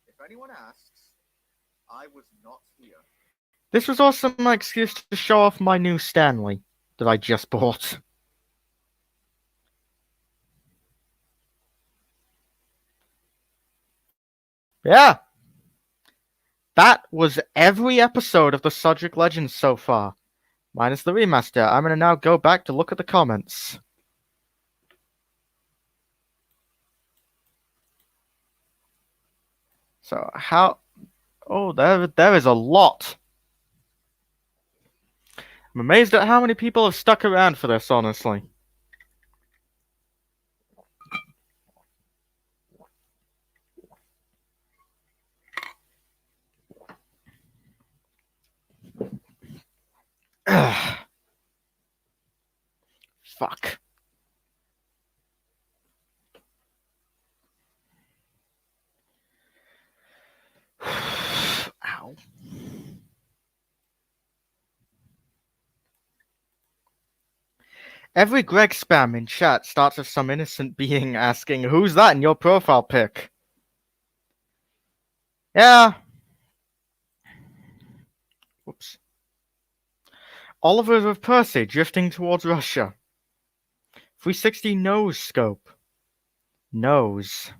If anyone asks, I was not here. This was also my excuse to show off my new Stanley that I just bought. Yeah. That was every episode of the Sudric Legends so far. Minus the remaster. I'm going to now go back to look at the comments. So how... Oh, there is a lot. I'm amazed at how many people have stuck around for this, honestly. Fuck. Ow. Every Greg spam in chat starts with some innocent being asking, "Who's that in your profile pic?" Yeah. Whoops. Oliver with Percy drifting towards Russia. 360 nose scope. Nose.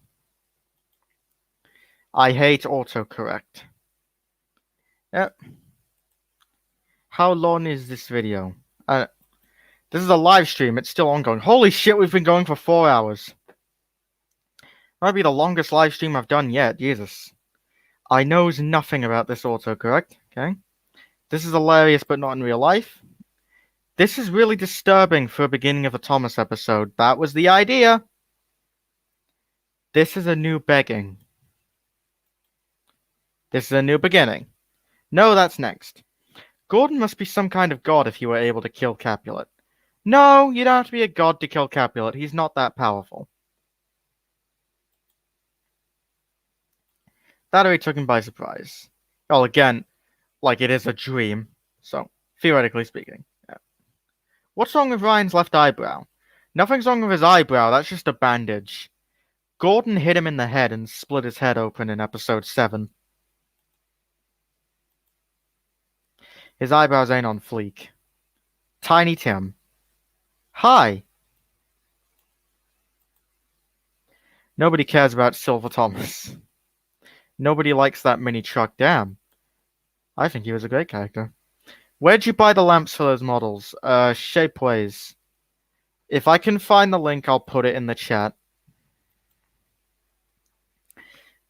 I hate autocorrect. Yep. How long is this video? This is a live stream. It's still ongoing. Holy shit, we've been going for 4 hours. Might be the longest live stream I've done yet. Jesus. I knows nothing about this autocorrect. Okay. This is hilarious, but not in real life. This is really disturbing for a beginning of a Thomas episode. That was the idea. This is a new begging. This is a new beginning. No, that's next. Gordon must be some kind of god if he were able to kill Capulet. No, you don't have to be a god to kill Capulet. He's not that powerful. That already took him by surprise. Well, again, like it is a dream. So, theoretically speaking. Yeah. What's wrong with Ryan's left eyebrow? Nothing's wrong with his eyebrow. That's just a bandage. Gordon hit him in the head and split his head open in episode 7. His eyebrows ain't on fleek. Tiny Tim. Hi. Nobody cares about Silver Thomas. Nobody likes that mini truck. Damn. I think he was a great character. Where'd you buy the lamps for those models? Shapeways. If I can find the link, I'll put it in the chat.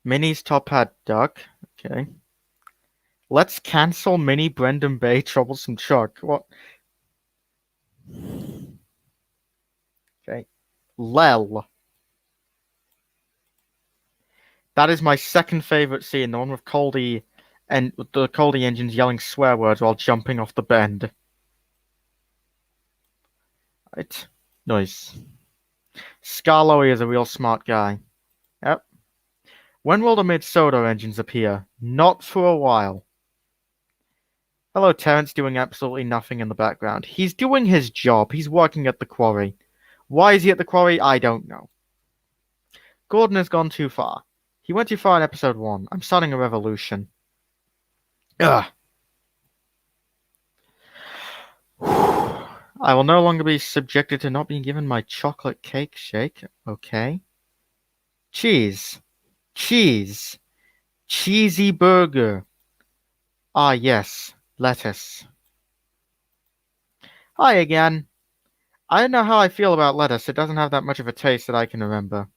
Minnie's top hat duck. Okay. Let's cancel Mini Brendan Bay Troublesome Truck. What? Okay. Lel. That is my second favorite scene, the one with Coldy and the Coldy engines yelling swear words while jumping off the bend. Right. Nice. Scarlowy is a real smart guy. Yep. When will the mid-Soda engines appear? Not for a while. Hello, Terrence doing absolutely nothing in the background. He's doing his job. He's working at the quarry. Why is he at the quarry? I don't know. Gordon has gone too far. He went too far in episode 1. I'm starting a revolution. Ugh. I will no longer be subjected to not being given my chocolate cake shake. Okay. Cheese. Cheese. Cheesy burger. Ah, yes. Lettuce. Hi again. I don't know how I feel about lettuce. It doesn't have that much of a taste that I can remember.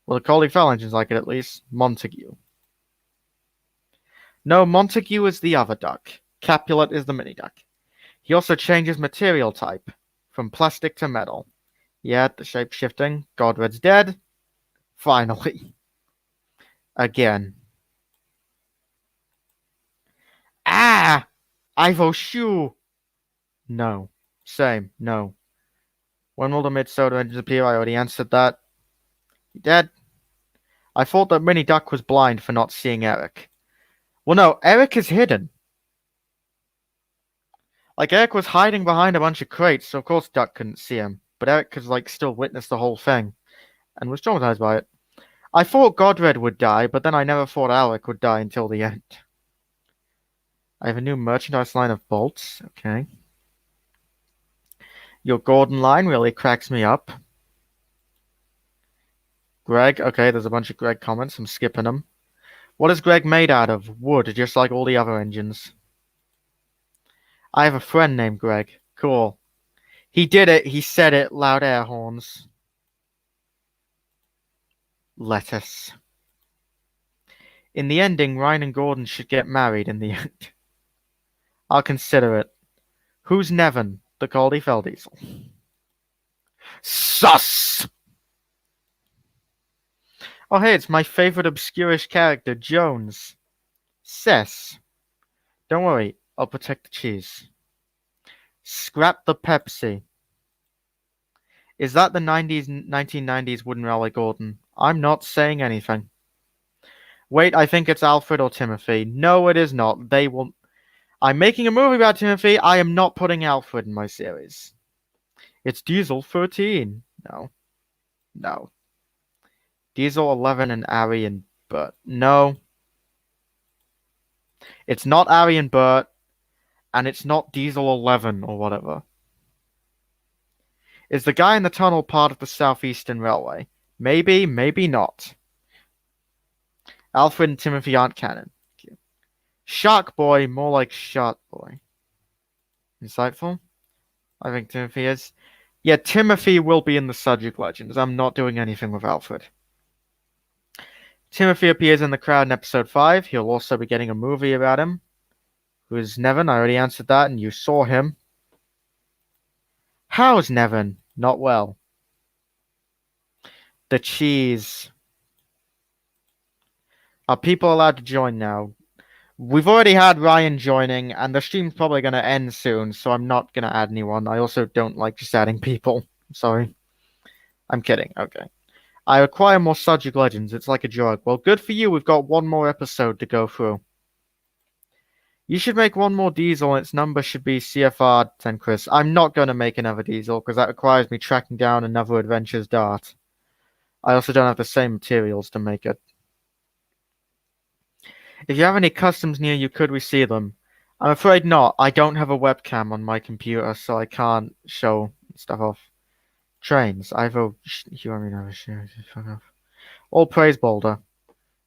Well, the Coley Fell engines like it at least. Montague. No, Montague is the other duck. Capulet is the mini duck. He also changes material type. From plastic to metal. Yeah, the shape shifting. Godred's dead. Finally. Again. Ah! Ivo shoe! No. Same. No. When will the mid-Soda engines appear? I already answered that. You dead? I thought that Mini Duck was blind for not seeing Eric. Well, no, Eric is hidden. Like, Eric was hiding behind a bunch of crates, so of course Duck couldn't see him. But Eric could, like, still witness the whole thing. And was traumatized by it. I thought Godred would die, but then I never thought Alec would die until the end. I have a new merchandise line of bolts. Okay. Your Gordon line really cracks me up. Greg. Okay, there's a bunch of Greg comments. I'm skipping them. What is Greg made out of? Wood, just like all the other engines. I have a friend named Greg. Cool. He did it. He said it. Loud air horns. Lettuce. In the ending, Ryan and Gordon should get married in the end. I'll consider it. Who's Nevin? The Caldy Feldiesel. Sus! Oh, hey, it's my favorite obscurish character, Jones. Cess. Don't worry, I'll protect the cheese. Scrap the Pepsi. Is that the 1990s Wooden Rally Gordon? I'm not saying anything. Wait, I think it's Alfred or Timothy. No, it is not. They will. I'm making a movie about Timothy. I am not putting Alfred in my series. It's Diesel 13. No. No. Diesel 11 and Ari and Bert. No. It's not Ari and Bert, and it's not Diesel 11 or whatever. Is the guy in the tunnel part of the Southeastern Railway? Maybe, maybe not. Alfred and Timothy aren't canon. Shark Boy, more like Shark Boy. Insightful? I think Timothy is. Yeah, Timothy will be in the Sudric Legends. I'm not doing anything with Alfred. Timothy appears in the crowd in episode 5. He'll also be getting a movie about him. Who's Nevin? I already answered that, and you saw him. How's Nevin? Not well. The cheese. Are people allowed to join now? We've already had Ryan joining, and the stream's probably going to end soon, so I'm not going to add anyone. I also don't like just adding people. Sorry. I'm kidding. Okay. I acquire more Sudric Legends. It's like a drug. Well, good for you. We've got one more episode to go through. You should make one more Diesel, and its number should be CFR 10 Chris. I'm not going to make another Diesel, because that requires me tracking down another Adventures Dart. I also don't have the same materials to make it. If you have any customs near you, could we see them? I'm afraid not. I don't have a webcam on my computer, so I can't show stuff off. Trains. I vote. You want me to have a shoe? Fuck off. All praise Boulder.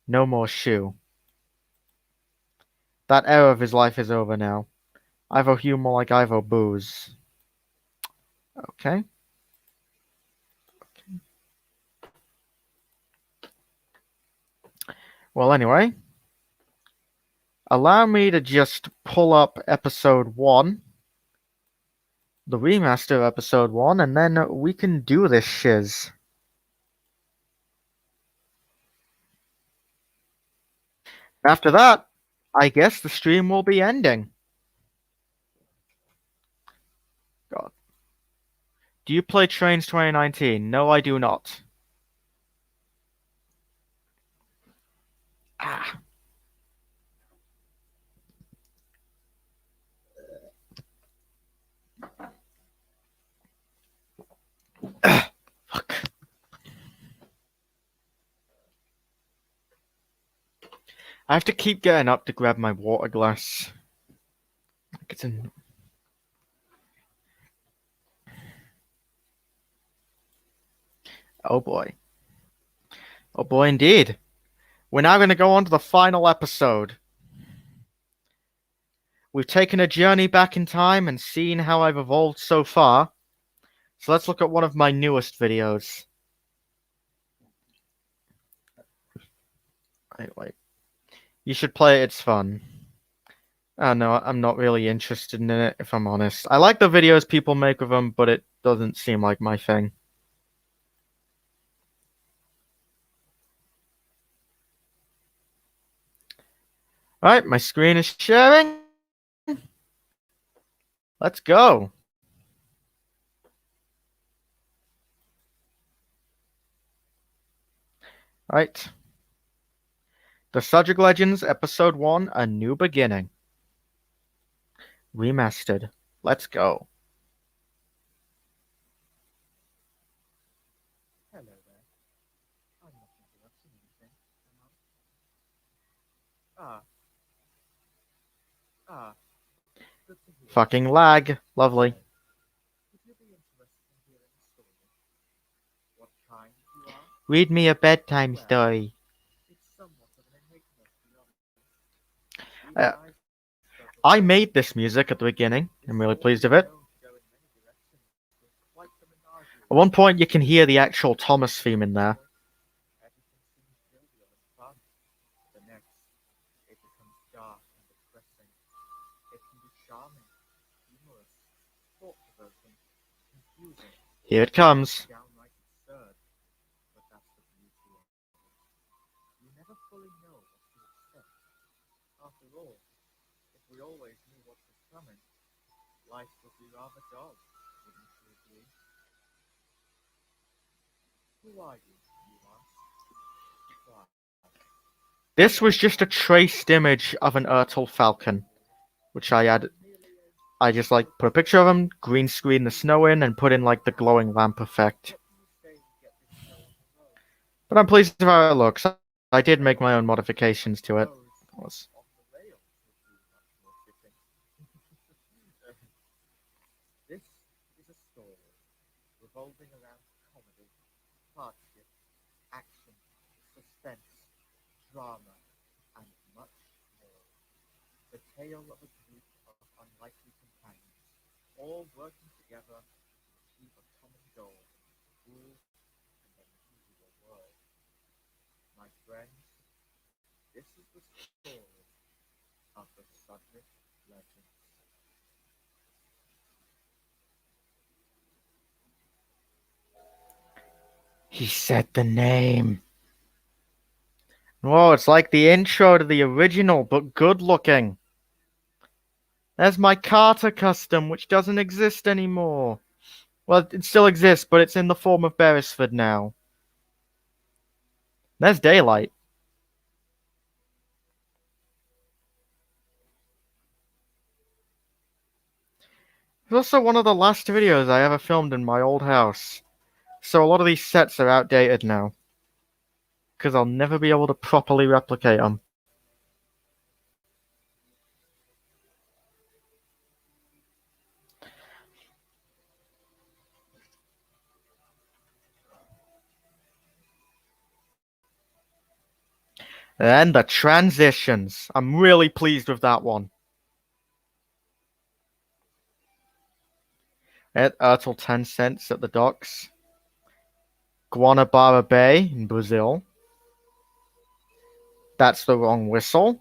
No more shoe. That era of his life is over now. I vote Hugh more like I vote booze. Okay. Well, anyway. Allow me to just pull up episode 1. The remaster of episode 1, and then we can do this shiz. After that, I guess the stream will be ending. God. Do you play Trains 2019? No, I do not. Ah. Fuck. I have to keep getting up to grab my water glass. It's in... Oh boy. Oh boy, indeed. We're now going to go on to the final episode. We've taken a journey back in time and seen how I've evolved so far. So let's look at one of my newest videos. Wait. You should play it, it's fun. Oh no, I'm not really interested in it, if I'm honest. I like the videos people make of them, but it doesn't seem like my thing. Alright, my screen is sharing. Let's go. Alright. The Sudric Legends, Episode 1, A New Beginning. Remastered. Let's go. Hello there. I'm not interrupting anything, am I? Good to hear. Fucking lag. Lovely. Would you be interested in hearing a story? What kind you are? Read me a bedtime story. It's somewhat of an enigma, to be honest. I made this music at the beginning. I'm really pleased with it. At one point, you can hear the actual Thomas theme in there. Everything seems trivial and fun. The next, it becomes dark and depressing. It can be charming, humorous, thought-provoking, confusing, Here it comes. downright absurd. But that's the beauty of it. You never fully know what to expect. After all, if we always knew what was coming, life would be rather dull, wouldn't you agree? Who are you ask? Why? This was just a traced image of an Ertl Falcon, which I just like put a picture of him, green screen the snow in, and put in like the glowing lamp effect. What can you say to get this show on the road? But I'm pleased with how it looks. I did make my own modifications to it. Those on the rails would be much more fitting. This is a story revolving around comedy, hardship, action, suspense, drama, and much more. The tale of a group of unlikely companions, all working together to achieve a common goal in a cruel and unusual world. My friends, this is the story of the Sudric legends. He said the name. Whoa, it's like the intro to the original, but good looking. There's my Carter custom, which doesn't exist anymore. Well, it still exists, but it's in the form of Beresford now. There's Daylight. It's also one of the last videos I ever filmed in my old house. So a lot of these sets are outdated now. Because I'll never be able to properly replicate them. And the transitions. I'm really pleased with that one. At Ertl 10 cents at the docks. Guanabara Bay in Brazil. That's the wrong whistle.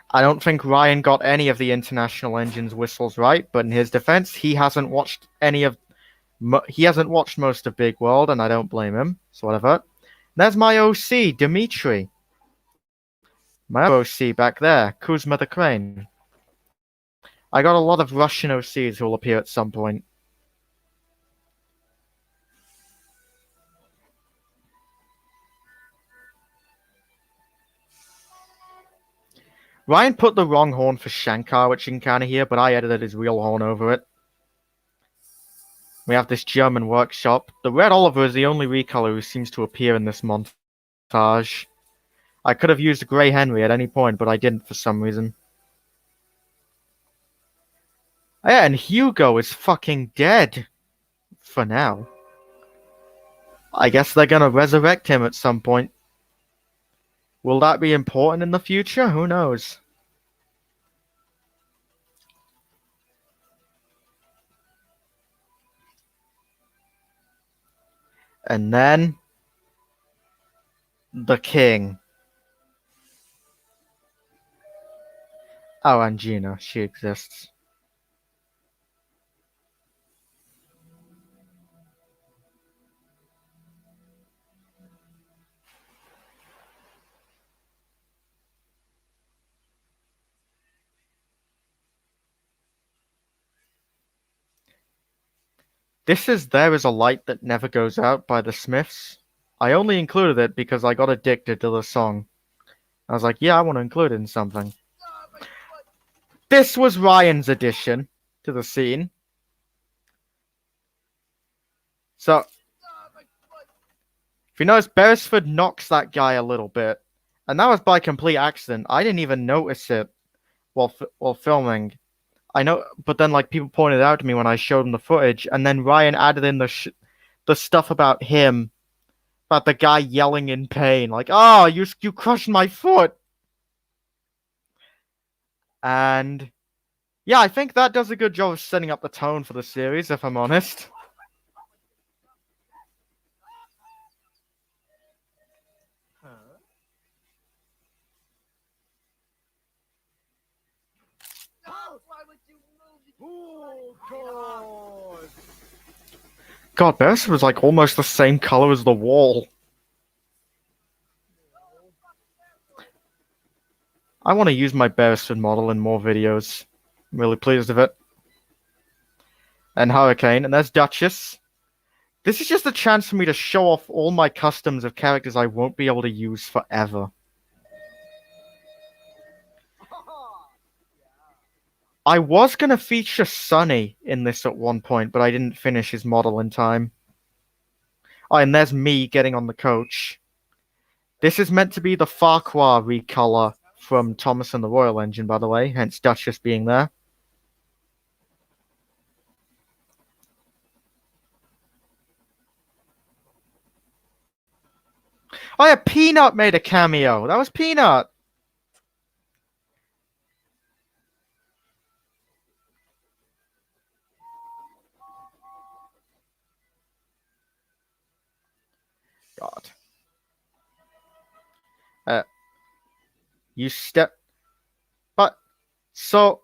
I don't think Ryan got any of the International Engines whistles right, but in his defense, he hasn't watched most of Big World, and I don't blame him. So whatever. There's my OC, Dimitri. My other OC back there, Kuzma the Crane. I got a lot of Russian OCs who will appear at some point. Ryan put the wrong horn for Shankar, which you can kind of hear, but I edited his real horn over it. We have this German workshop. The Red Oliver is the only recolor who seems to appear in this montage. I could have used a Grey Henry at any point, but I didn't for some reason. Oh, yeah, and Hugo is fucking dead. For now. I guess they're gonna resurrect him at some point. Will that be important in the future? Who knows? And then the king. Oh, and Gina. She exists. This is There Is a Light That Never Goes Out by the Smiths. I only included it because I got addicted to the song. I was like, yeah, I want to include it in something. This was Ryan's addition to the scene. So, if you notice, Beresford knocks that guy a little bit. And that was by complete accident. I didn't even notice it while filming. I know, but then like people pointed out to me when I showed them the footage, and then Ryan added in the stuff about him, about the guy yelling in pain, like, "Oh, you crushed my foot," and yeah, I think that does a good job of setting up the tone for the series, if I'm honest. God, Beresford was like almost the same color as the wall. I want to use my Beresford model in more videos. I'm really pleased with it. And Hurricane, and there's Duchess. This is just a chance for me to show off all my customs of characters I won't be able to use forever. I was going to feature Sunny in this at one point, but I didn't finish his model in time. Oh, and there's me getting on the coach. This is meant to be the Farquhar recolor from Thomas and the Royal Engine, by the way, hence Duchess being there. Oh yeah, Peanut made a cameo. That was Peanut. God. You step... But, so...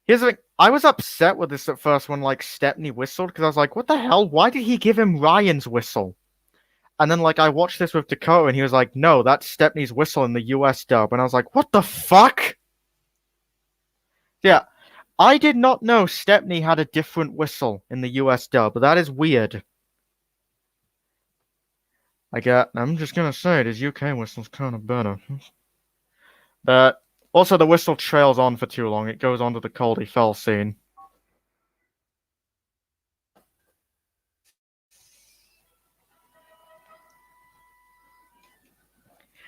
Here's the thing. I was upset with this at first when, like, Stepney whistled, because I was like, what the hell? Why did he give him Ryan's whistle? And then, like, I watched this with Dakota, and he was like, no, that's Stepney's whistle in the US dub. And I was like, what the fuck? Yeah, I did not know Stepney had a different whistle in the US dub, but that is weird. I'm just gonna say, his UK whistle's kind of better. But also, the whistle trails on for too long. It goes on to the Coldy Fell scene.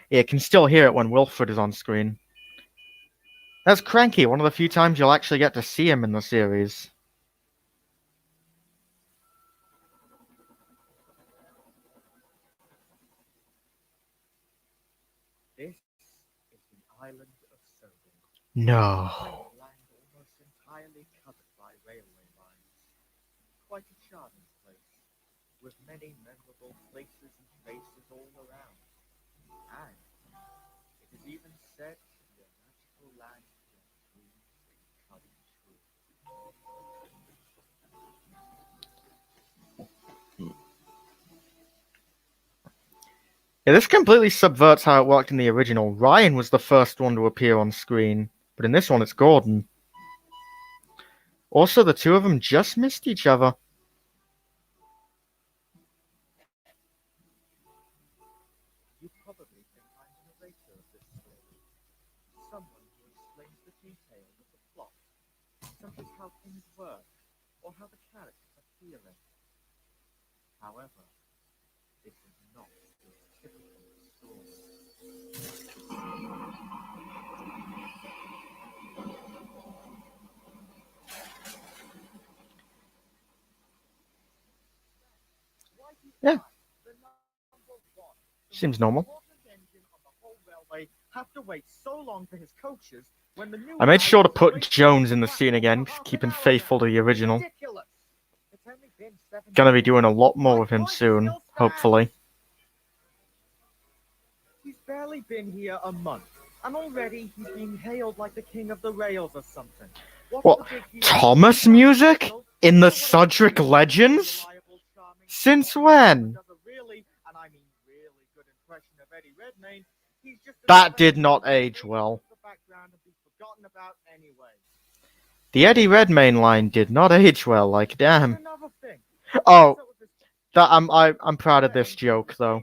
Yeah, you can still hear it when Wilfred is on screen. That's Cranky, one of the few times you'll actually get to see him in the series. This is the island of Sudric. No. Land almost entirely covered by railway lines. Quite a charming place, with many memorable places and faces all around. And it is even said to be a magical land where dreams come true. Yeah, this completely subverts how it worked in the original. Ryan was the first one to appear on screen, but in this one it's Gordon. Also, the two of them just missed each other. You probably think I'm the narrator of this story. Someone who explains the details of the plot, such as how things work, or how the characters are feeling. However, this is not your typical story. Yeah. Seems normal. Have to wait so long for his coaches when the new I made sure to put Jones in the scene again, keeping faithful to the original. Gonna be doing a lot more with him soon, hopefully. He's barely been here a month, and already he's being hailed like the king of the rails or something. What, Thomas music? In the Sudric Legends? Since when? That did not age well. The Eddie Redmayne line did not age well, like damn. Oh, that I'm proud of this joke though.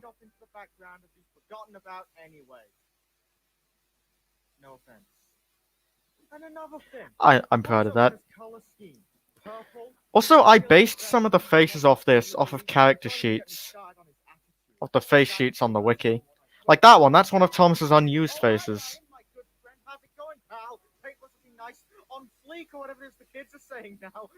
I'm proud of that. Also, I based some of the faces off of character sheets. Off the face sheets on the wiki. Like that one, that's one of Thomas's unused faces. How's it going, pal? Paint must be nice on fleek or whatever it is the kids are saying now.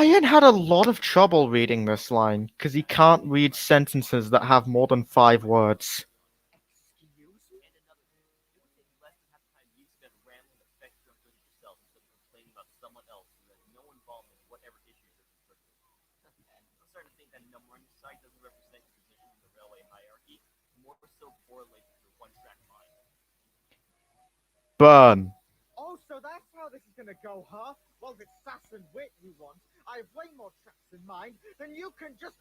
Ian had a lot of trouble reading this line, because he can't read sentences that have more than 5 words. Burn. Oh, so that's how this is gonna go, huh? Well, if it's sass and wit you want, I have way more tracks in mind than you can just...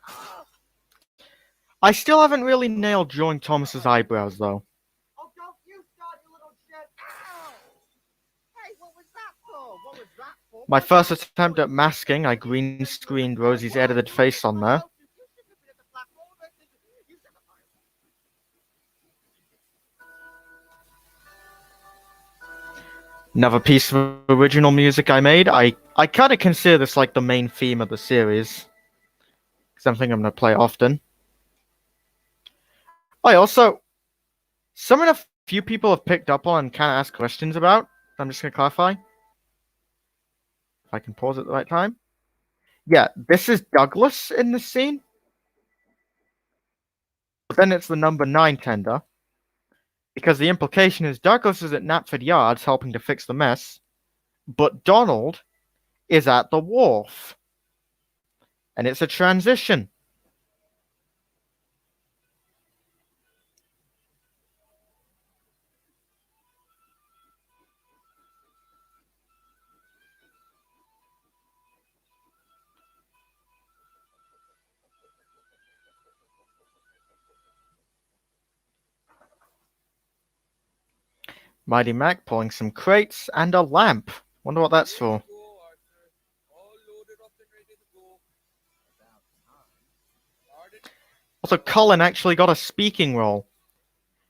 I still haven't really nailed drawing Thomas's eyebrows, though. Oh, don't you start, you little shit! Ow! Hey, what was that for? What was that My first attempt at masking, I green screened Rosie's edited face on there. Another piece of original music I made. I kind of consider this like the main theme of the series. Something I'm going to play often. I also, something a few people have picked up on and kind of asked questions about. I'm just going to clarify. If I can pause at the right time. Yeah, this is Douglas in this scene. But then it's the number 9 tender. Because the implication is Douglas is at Knapford Yards helping to fix the mess. But Donald is at the wharf. And it's a transition. Mighty Mac pulling some crates and a lamp. Wonder what that's for. Also, Colin actually got a speaking role.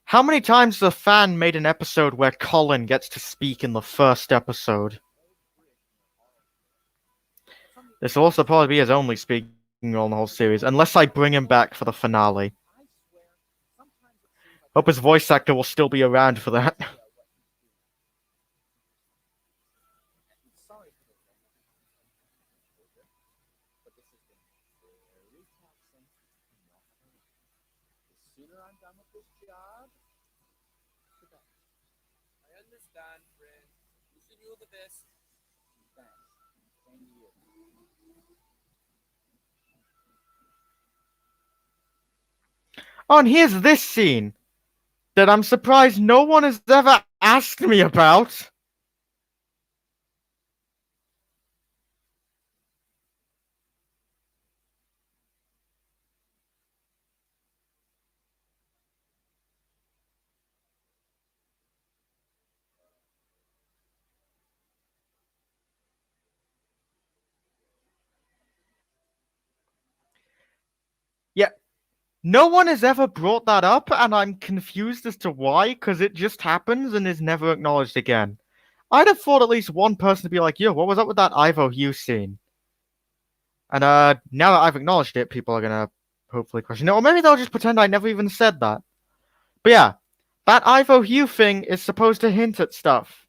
How many times has a fan made an episode where Colin gets to speak in the first episode? This will also probably be his only speaking role in the whole series, unless I bring him back for the finale. Hope his voice actor will still be around for that. I understand, friend. Wishing you the best. Oh, and here's this scene that I'm surprised no one has ever asked me about. Yeah, no one has ever brought that up, and I'm confused as to why, because it just happens and is never acknowledged again. I'd have thought at least one person to be like, yo, what was up with that Ivo Hugh scene? And now that I've acknowledged it, people are gonna hopefully question it, or maybe they'll just pretend I never even said that. But yeah, that Ivo Hugh thing is supposed to hint at stuff.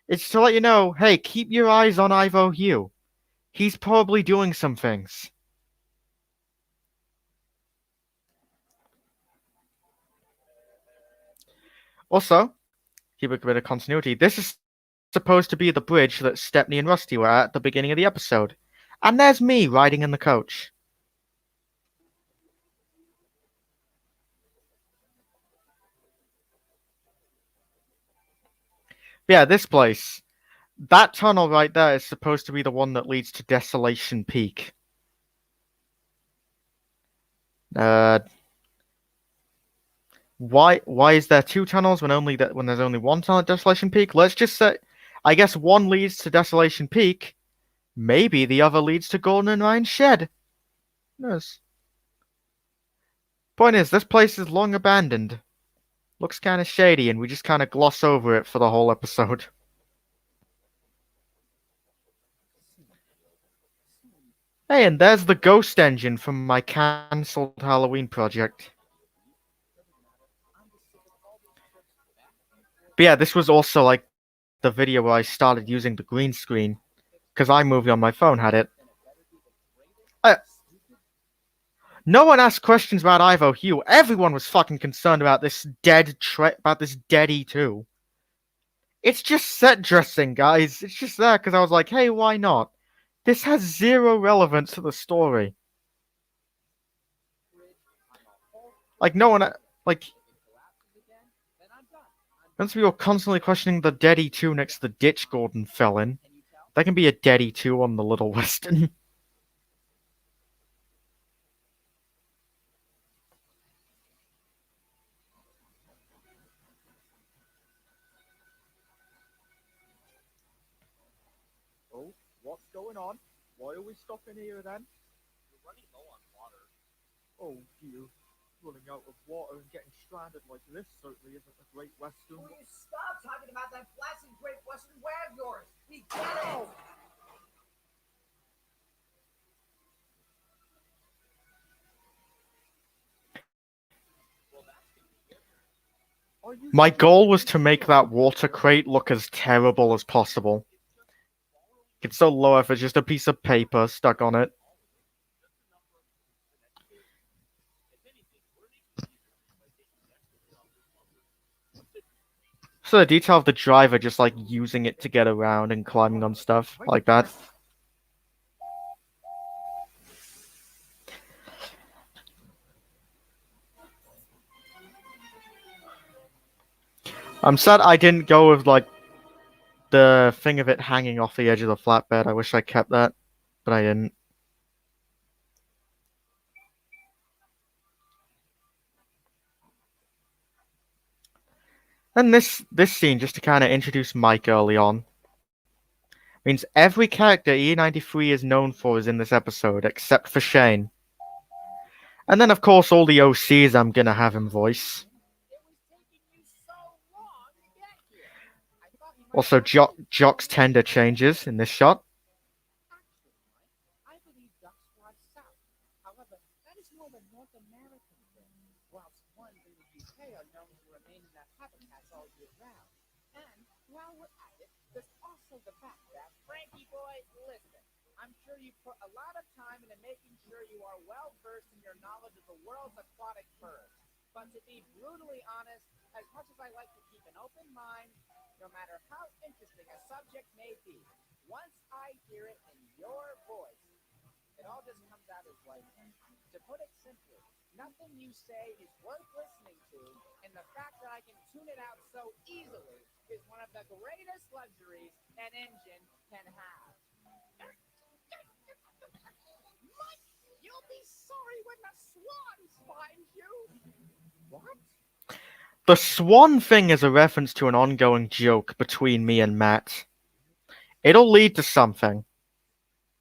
It's to let you know, hey, keep your eyes on Ivo Hugh. He's probably doing some things. Also, keep a bit of continuity. This is supposed to be the bridge that Stepney and Rusty were at the beginning of the episode. And there's me riding in the coach. Yeah, this place. That tunnel right there is supposed to be the one that leads to Desolation Peak. Why is there 2 tunnels when there's only 1 tunnel at Desolation Peak? Let's just say, I guess one leads to Desolation Peak. Maybe the other leads to Golden and Ryan's shed. Who knows? Point is, this place is long abandoned. Looks kind of shady, and we just kind of gloss over it for the whole episode. Hey, and there's the ghost engine from my cancelled Halloween project. But yeah, this was also like the video where I started using the green screen, because iMovie on my phone had it. No one asked questions about Ivo Hugh. Everyone was fucking concerned about this dead E2. It's just set dressing, guys. It's just there because I was like, hey, why not? This has zero relevance to the story. Like, no one, like, since we were constantly questioning the dead E2 next to the ditch Gordon fell in, there can be a dead E2 on the Little Western. what's going on? Why are we stopping here then? We're running low on water. Oh dear. Running out of water and getting stranded like this certainly isn't a Great Western. Will you stop talking about that flashy Great Western way of yours? We get it! My goal was to make that water crate look as terrible as possible. It's so low if it's just a piece of paper stuck on it. So the detail of the driver just like using it to get around and climbing on stuff like that. I'm sad I didn't go with like the thing of it hanging off the edge of the flatbed. I wish I kept that, but I didn't. And this scene, just to kind of introduce Mike early on, means every character E93 is known for is in this episode, except for Shane. And then, of course, all the OCs I'm gonna have him voice. Also, Jock's tender changes in this shot. I believe ducks fly south. However, that is more of a North American thing, whilst ones in the UK are known to remain in their habitats all year round. And while we're at it, there's also the fact that Frankie boy, listen. I'm sure you put a lot of time into making sure you are well versed in your knowledge of the world's aquatic birds. But to be brutally honest, as much as I like to keep an open mind, no matter how interesting a subject may be, once I hear it in your voice, it all just comes out as white noise. To put it simply, nothing you say is worth listening to, and the fact that I can tune it out so easily is one of the greatest luxuries an engine can have. Mike, you'll be sorry when the swans find you. What? The swan thing is a reference to an ongoing joke between me and Matt. It'll lead to something.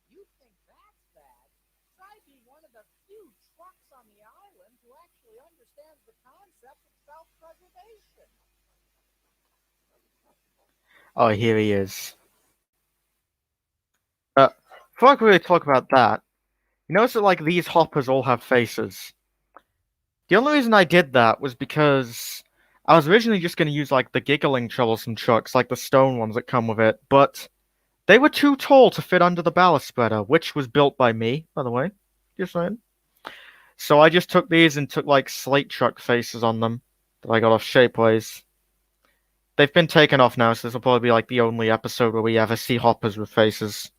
You think that's bad? Try be one of the few trucks on the island who actually understands the concept of self-preservation. Oh, here he is. Before I can really talk about that, you notice that like these hoppers all have faces. The only reason I did that was because I was originally just going to use like the giggling troublesome trucks, like the stone ones that come with it, but they were too tall to fit under the ballast spreader, which was built by me, by the way. Just saying. So I just took these and took like slate truck faces on them that I got off Shapeways. They've been taken off now, so this will probably be like the only episode where we ever see hoppers with faces.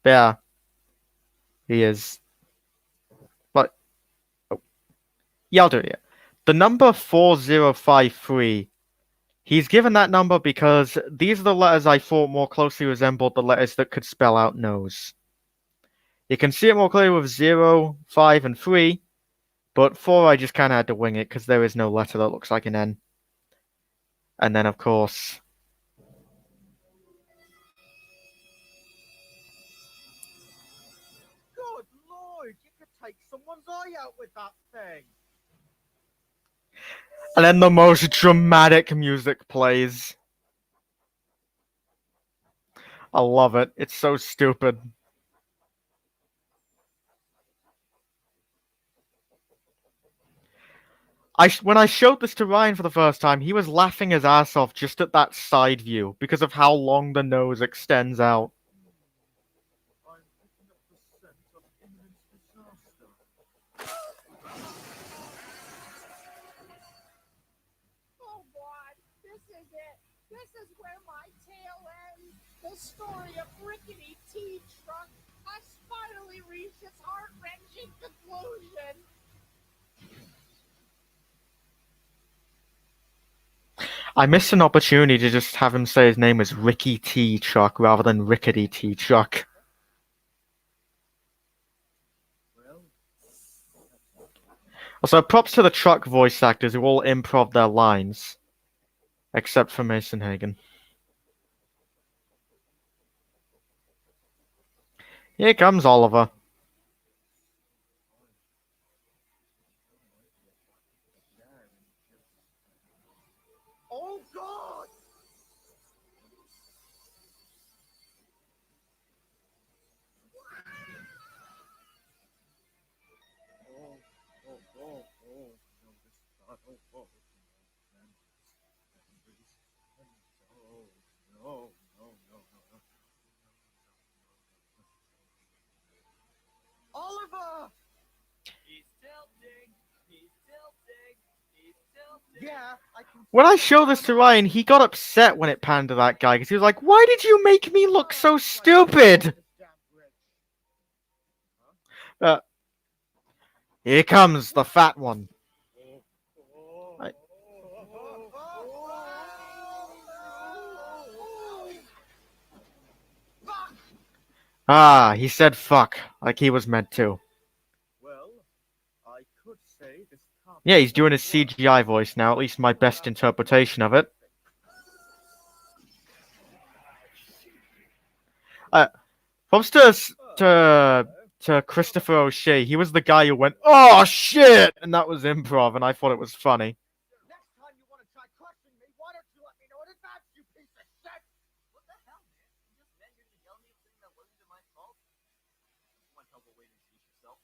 Yeah. He is. But yeah, I'll do it. Yeah. The number 4053. He's given that number because these are the letters I thought more closely resembled the letters that could spell out nose. You can see it more clearly with 0, 5, and 3, but 4 I just kind of had to wing it because there is no letter that looks like an N. And then, of course... Good lord, you could take someone's eye out with that thing. And then the most dramatic music plays. I love it. It's so stupid. When I showed this to Ryan for the first time, he was laughing his ass off just at that side view because of how long the nose extends out. I'm picking up the scent of imminent disaster. Oh God, this is it. This is where my tale ends. The story of Rickety T Truck has finally reached its heart-wrenching conclusion. I missed an opportunity to just have him say his name is Ricky T. Chuck rather than Rickety T. Chuck. Also, props to the truck voice actors who all improv their lines. Except for Mason Hagen. Here comes Oliver. Oh God! Oliver! He's tilting. He's tilting. He's tilting. Yeah, I can. When I showed this to Ryan, he got upset when it panned to that guy because he was like, "Why did you make me look so stupid?" Uh, Here comes the fat one. He said fuck, like he was meant to. Well, I could say this can't. Yeah, he's doing his CGI voice now, at least my best interpretation of it. Props to Christopher O'Shea. He was the guy who went, "Oh shit!" and that was improv, and I thought it was funny. Next time you want to try crushing me, why don't you let me know in advance, you piece of shit? What the hell, man? You just meant you're gonna yell at me for something that wasn't even my fault? You want help with waiting to teach yourself?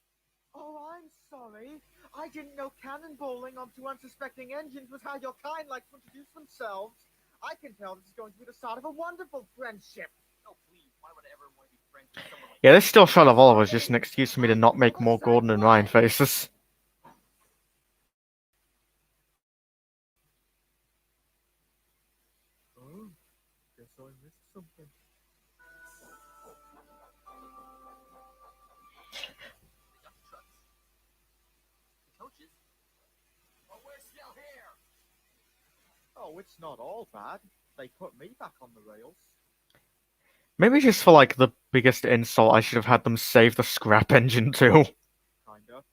Oh, I'm sorry. I didn't know cannonballing onto unsuspecting engines was how your kind like to introduce themselves. I can tell this is going to be the start of a wonderful friendship. No, please. Why would I ever want to be friends with someone like Yeah, this still shot of Oliver is just an excuse for me to not make more Gordon and Ryan faces. Oh, guess I missed something. the dump trucks? The coaches? But we're still here. Oh, it's not all bad. They put me back on the rails. Maybe just for like the biggest insult, I should have had them save the scrap engine too. Kinda.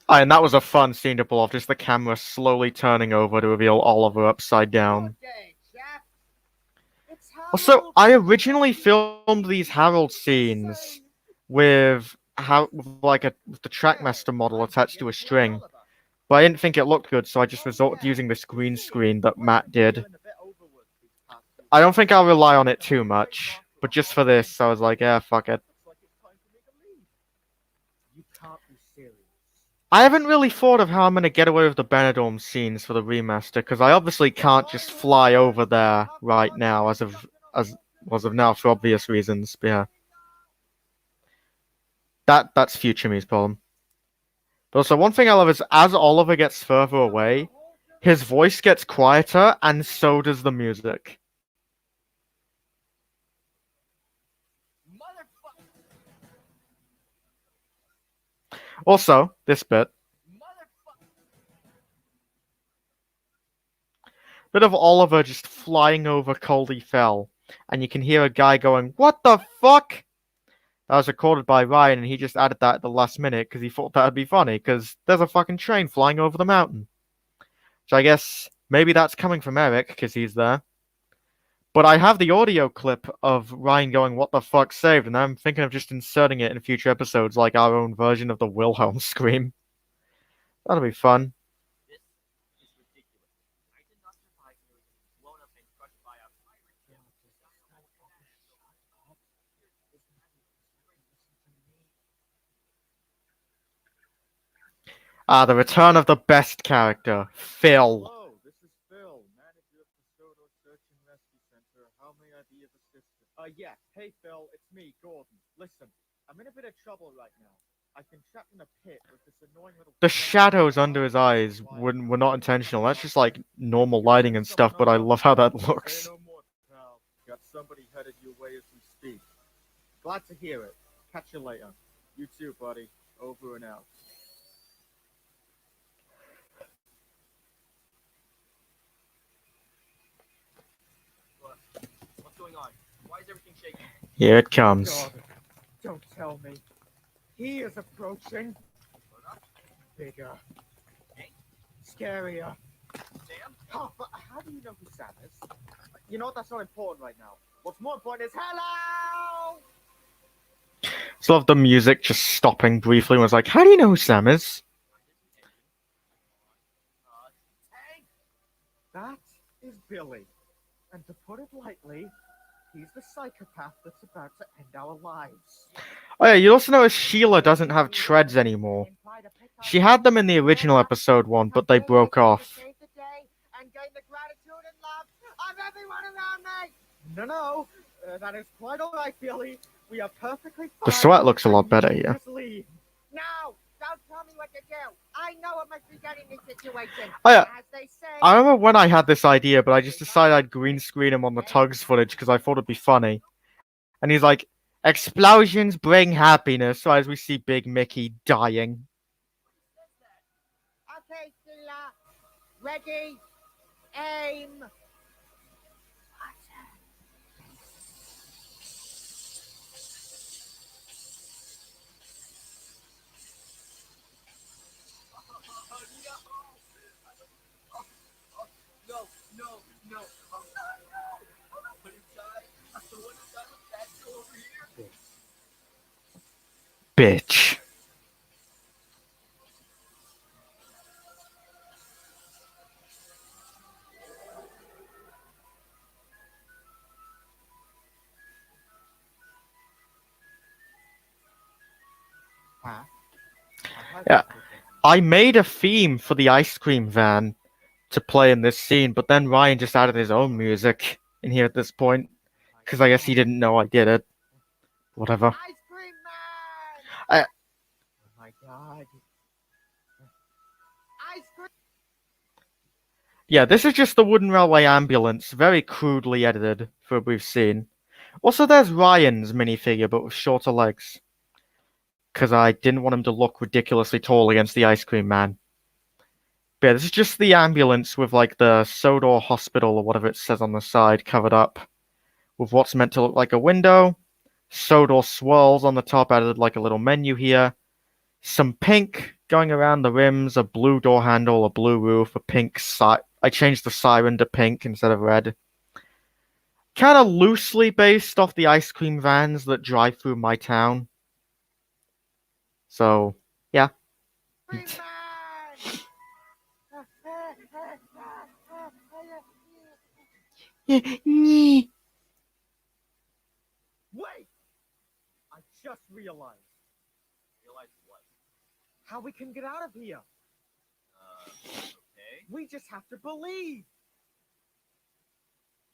And that was a fun scene to pull off, just the camera slowly turning over to reveal Oliver upside down. Good day, chap. It's Also, Harold. I originally filmed these Harold scenes with with the Trackmaster model attached to a string, but I didn't think it looked good, so I just resorted to using this green screen that Matt did. I don't think I'll rely on it too much, but just for this, I was like, yeah, fuck it. Looks like it's time for me to leave. You can't be serious. I haven't really thought of how I'm gonna get away with the Benidorm scenes for the remaster, because I obviously can't just fly over there right now, as of now for obvious reasons. But yeah, that's future me's problem. But also, one thing I love is as Oliver gets further away, his voice gets quieter, and so does the music. Motherfucker! Also, this bit of Oliver just flying over Coldy Fell, and you can hear a guy going, "What the fuck?" That was recorded by Ryan, and he just added that at the last minute because he thought that'd be funny, because there's a fucking train flying over the mountain. So I guess maybe that's coming from Eric, because he's there. But I have the audio clip of Ryan going, "What the fuck" saved, and I'm thinking of just inserting it in future episodes, like our own version of the Wilhelm scream. That'll be fun. This is ridiculous. I did not survive nearly getting blown up and crushed by a pirate ship. The return of the best character, Phil. Hello, this is Phil, manager of the Soto Search and Rescue Center. How may I be of assistance? Yeah. Hey, Phil, it's me, Gordon. Listen, I'm in a bit of trouble right now. I've been trapped in a pit with this annoying little. The shadows under his eyes were not intentional. That's just like normal lighting and stuff, but I love how that looks. Say no more, pal. Got somebody headed your way as we speak. Glad to hear it. Catch you later. You too, buddy. Over and out. What's going on? Why is everything shaking? Here it comes. God, don't tell me. He is approaching. Bigger. Scarier. Sam? How do you know who Sam is? You know what? That's not important right now. What's more important is hello! So love the music just stopping briefly and was like, how do you know who Sam is? That is Billy. And to put it lightly, he's the psychopath that's about to end our lives. Oh yeah, you also notice Sheila doesn't have treads anymore. She had them in the original episode 1, but they broke off. No, that is quite all right, Billy. We are perfectly fine. The sweat looks a lot and better you here. just leave. No, don't tell me what to do. I know what must be done in this situation. Oh yeah, As they say, I remember when I had this idea, but I just decided I'd green screen him on the Tugs footage because I thought it'd be funny. And he's like, explosions bring happiness, so as we see Big Mickey dying. okay, Sheila. Ready, aim. No, no, no. But inside, the one inside the bed over here. Bitch. Yeah. I made a theme for the ice cream van to play in this scene, but then Ryan just added his own music in here at this point, because I guess he didn't know I did it. Whatever. Ice cream man. Oh my god. Ice cream. Yeah, this is just the wooden railway ambulance, very crudely edited for a brief scene. Also, there's Ryan's minifigure, but with shorter legs. Because I didn't want him to look ridiculously tall against the ice cream man. But yeah, this is just the ambulance with like the Sodor Hospital or whatever it says on the side covered up. With what's meant to look like a window. Sodor swirls on the top, added like a little menu here. Some pink going around the rims, a blue door handle, a blue roof, a pink I changed the siren to pink instead of red. Kind of loosely based off the ice cream vans that drive through my town. So, yeah. Man. Wait! I just realized. Realize what? How we can get out of here. Okay. We just have to believe.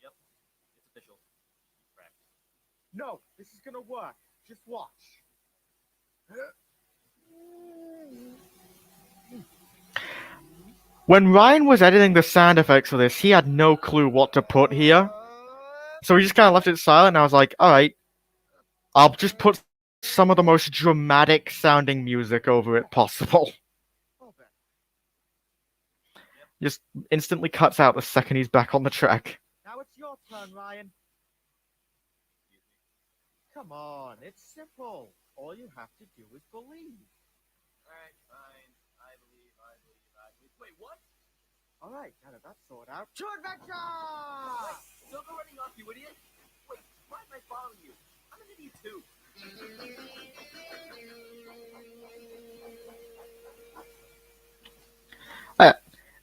Yep. It's official. Correct. No, this is gonna work. Just watch. When Ryan was editing the sound effects for this, he had no clue what to put here. So he just kind of left it silent, and I was like, alright, I'll just put some of the most dramatic sounding music over it possible. Just instantly cuts out the second he's back on the track. Now it's your turn, Ryan. Come on, it's simple. All you have to do is believe. Alright, fine. I believe. Wait, what? All right, now that that's sorted out, to adventure! Don't go running off, you idiot! Wait, why am I following you? I'm an idiot too.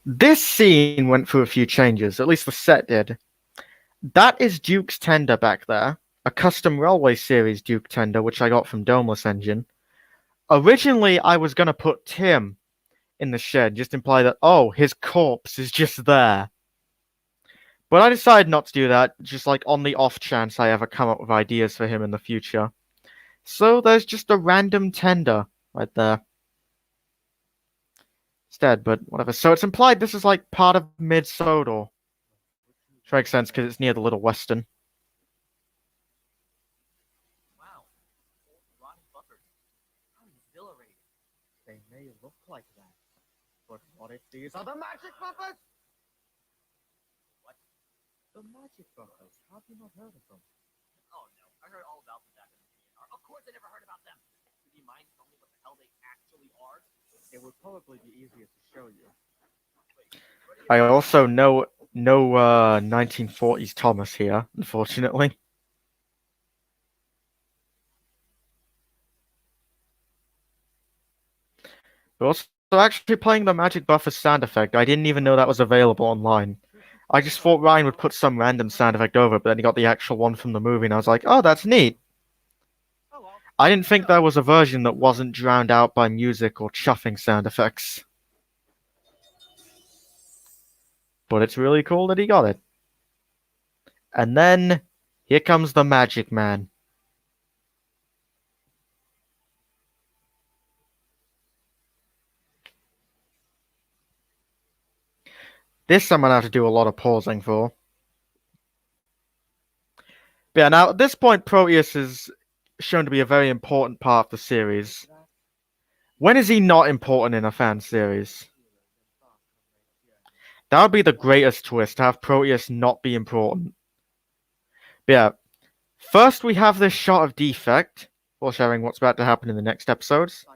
This scene went through a few changes, at least the set did. That is Duke's tender back there, a custom Railway Series Duke tender, which I got from Domeless Engine. Originally, I was going to put Tim in the shed, just imply that, oh, his corpse is just there. But I decided not to do that, just like on the off chance I ever come up with ideas for him in the future. So there's just a random tender right there. Instead, but whatever. So it's implied this is like part of Mid-Sodor. Which makes sense because it's near the Little Western. Wow. Old rotten buffers. How exhilarating. They may look like that, but what if these are the magic buffers? What? The magic buffers. Have you not heard of them? Oh no, I heard all about them back in the DNR. Of course I never heard about them. Would you mind telling me what the hell they actually are? It would probably be easier to show you. I also know no 1940s Thomas here, unfortunately. But also, actually playing the magic buffer sound effect, I didn't even know that was available online. I just thought Ryan would put some random sound effect over it, but then he got the actual one from the movie, and I was like, oh, that's neat. Oh well. I didn't think there was a version that wasn't drowned out by music or chuffing sound effects. But it's really cool that he got it. And then, here comes the Magic Man. This I'm gonna have to do a lot of pausing for. But yeah, now at this point, Proteus is shown to be a very important part of the series. When is he not important in a fan series? That would be the greatest twist, to have Proteus not be important. But yeah, first we have this shot of Defect, foreshadowing what's about to happen in the next episodes.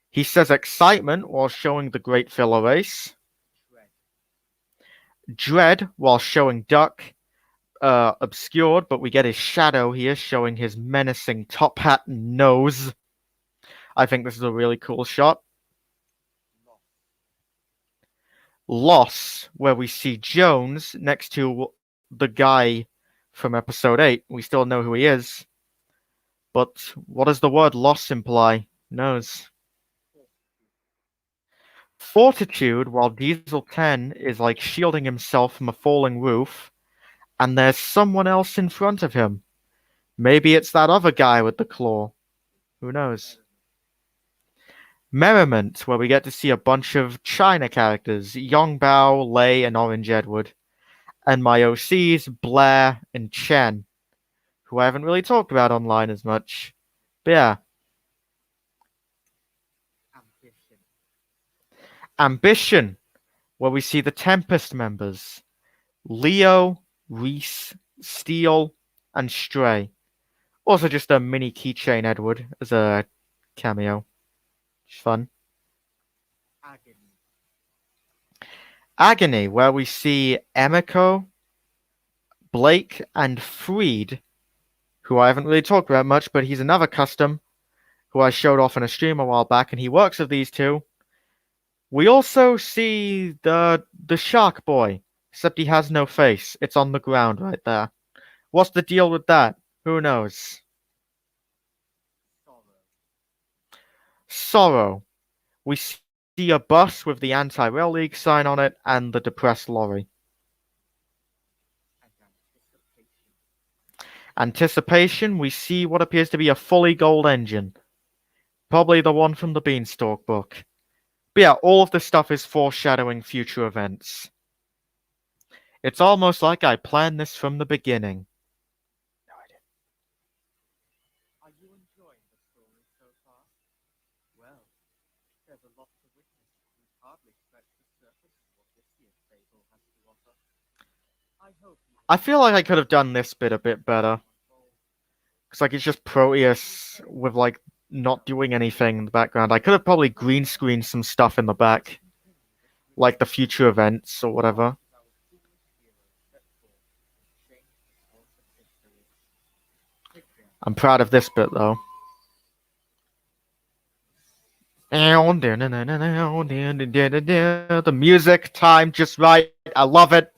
He says excitement while showing the Great Filler Race. Dread while showing Duck, obscured, but we get his shadow here showing his menacing top hat and nose. I think this is a really cool shot. Loss, where we see Jones next to the guy from episode 8. We still know who he is. But what does the word loss imply? Who knows? Fortitude, while Diesel 10 is like shielding himself from a falling roof, and there's someone else in front of him. Maybe it's that other guy with the claw. Who knows? Merriment, where we get to see a bunch of China characters, Yongbao, Lei, and Orange Edward. And my OCs, Blair and Chen, who I haven't really talked about online as much. But yeah. Ambition, where we see the Tempest members. Leo, Reese, Steele, and Stray. Also just a mini keychain Edward as a cameo. It's fun. Agony, where we see Emiko, Blake, and Freed, who I haven't really talked about much, but he's another custom who I showed off in a stream a while back, and he works with these two. We also see the Shark Boy, except he has no face. It's on the ground right there. What's the deal with that? Who knows? Sorrow. We see a bus with the Anti-Rail League sign on it and the depressed lorry. Anticipation, we see what appears to be a fully gold engine. Probably the one from the Beanstalk book. But yeah, all of this stuff is foreshadowing future events. It's almost like I planned this from the beginning. No, I didn't. Are you enjoying the story so far? Well, there's a lot to witness. We've hardly scratched the surface of what this year's fable has to offer. I hope you I feel like I could have done this bit a bit better. Because like it's just Proteus with like not doing anything in the background. I could have probably green screened some stuff in the back. Like the future events or whatever. I'm proud of this bit though. The music time just right. I love it.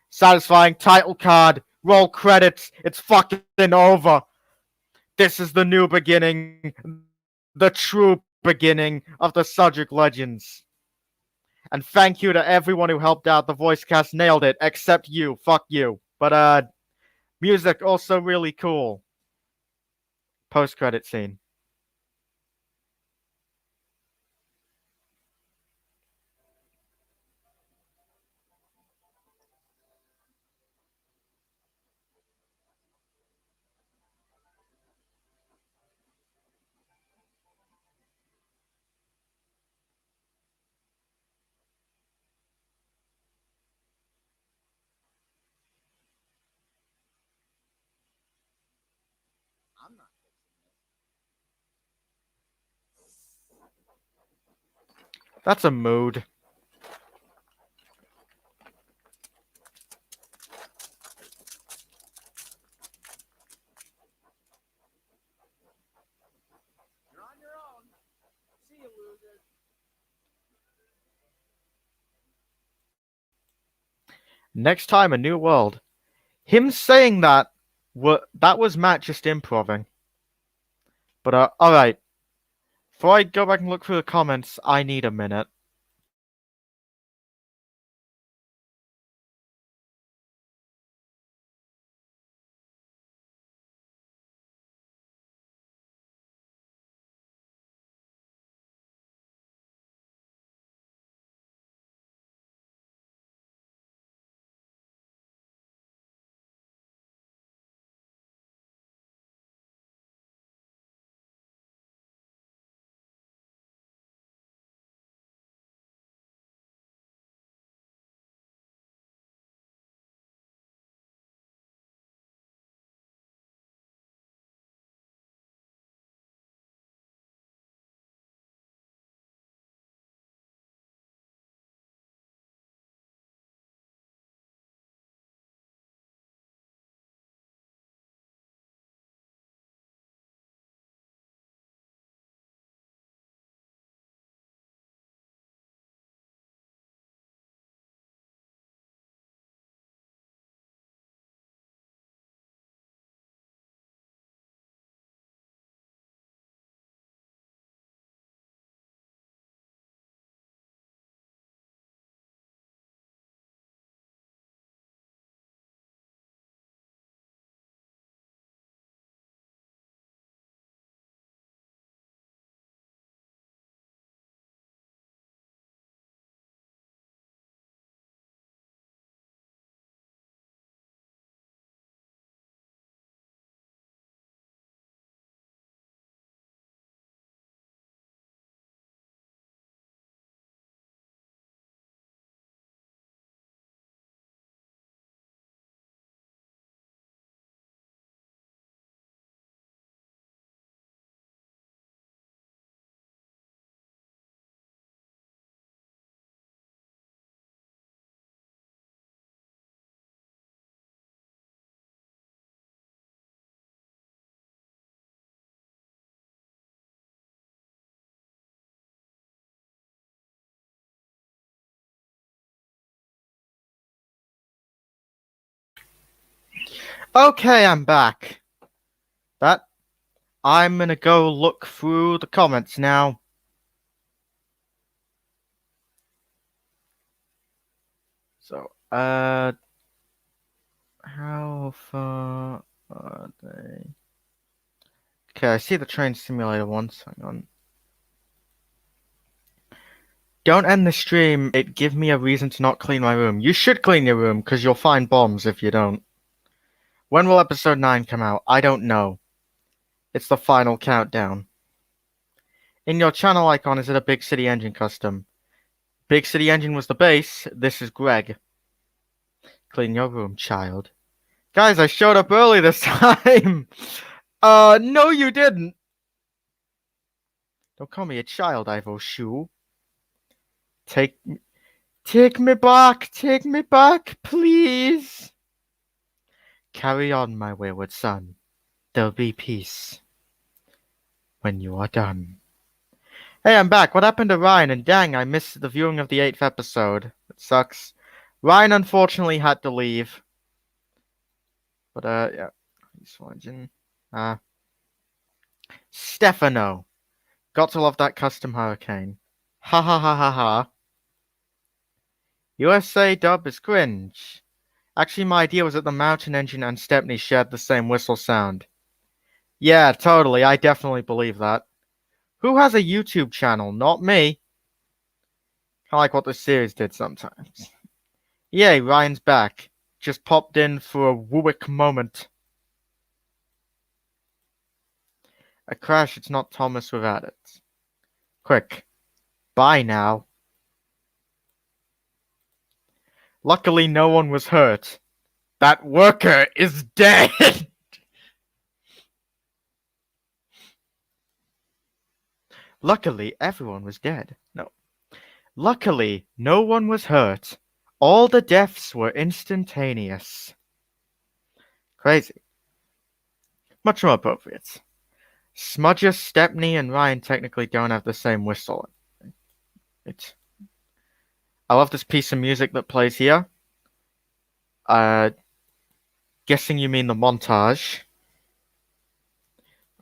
Satisfying title card. Roll credits. It's fucking over. This is the new beginning. The true beginning of the Sudric Legends. And thank you to everyone who helped out. The voice cast nailed it. Except you. Fuck you. But music also really cool. Post-credit scene. I'm not That's a mood. You're on your own. See you, losers. Next time, a new world. Him saying that was Matt just improving. But alright. Before I go back and look through the comments, I need a minute. Okay, I'm back. I'm gonna go look through the comments now. So, how far are they? Okay, I see the train simulator once. Hang on. Don't end the stream. It give me a reason to not clean my room. You should clean your room, because you'll find bombs if you don't. When will episode 9 come out? I don't know. It's the final countdown. In your channel icon, is it a Big City Engine custom? Big City Engine was the base. This is Greg. Clean your room, child. Guys, I showed up early this time! No you didn't! Don't call me a child, Ivo Shoe. Take me back, please! Carry on, my wayward son. There'll be peace. When you are done. Hey, I'm back. What happened to Ryan? And dang, I missed the viewing of the 8th episode. It sucks. Ryan unfortunately had to leave. But, yeah. He's watching. Stefano. Got to love that custom hurricane. Ha ha ha ha ha. USA dub is cringe. Actually, my idea was that the mountain engine and Stepney shared the same whistle sound. Yeah, totally. I definitely believe that. Who has a YouTube channel? Not me. Kinda like what this series did sometimes. Yay, Ryan's back. Just popped in for a wooick moment. A crash, it's not Thomas without it. Quick. Bye now. Luckily, no one was hurt. That worker is dead! Luckily, everyone was dead. No. Luckily, no one was hurt. All the deaths were instantaneous. Crazy. Much more appropriate. Smudger, Stepney, and Ryan technically don't have the same whistle. I love this piece of music that plays here. Guessing you mean the montage.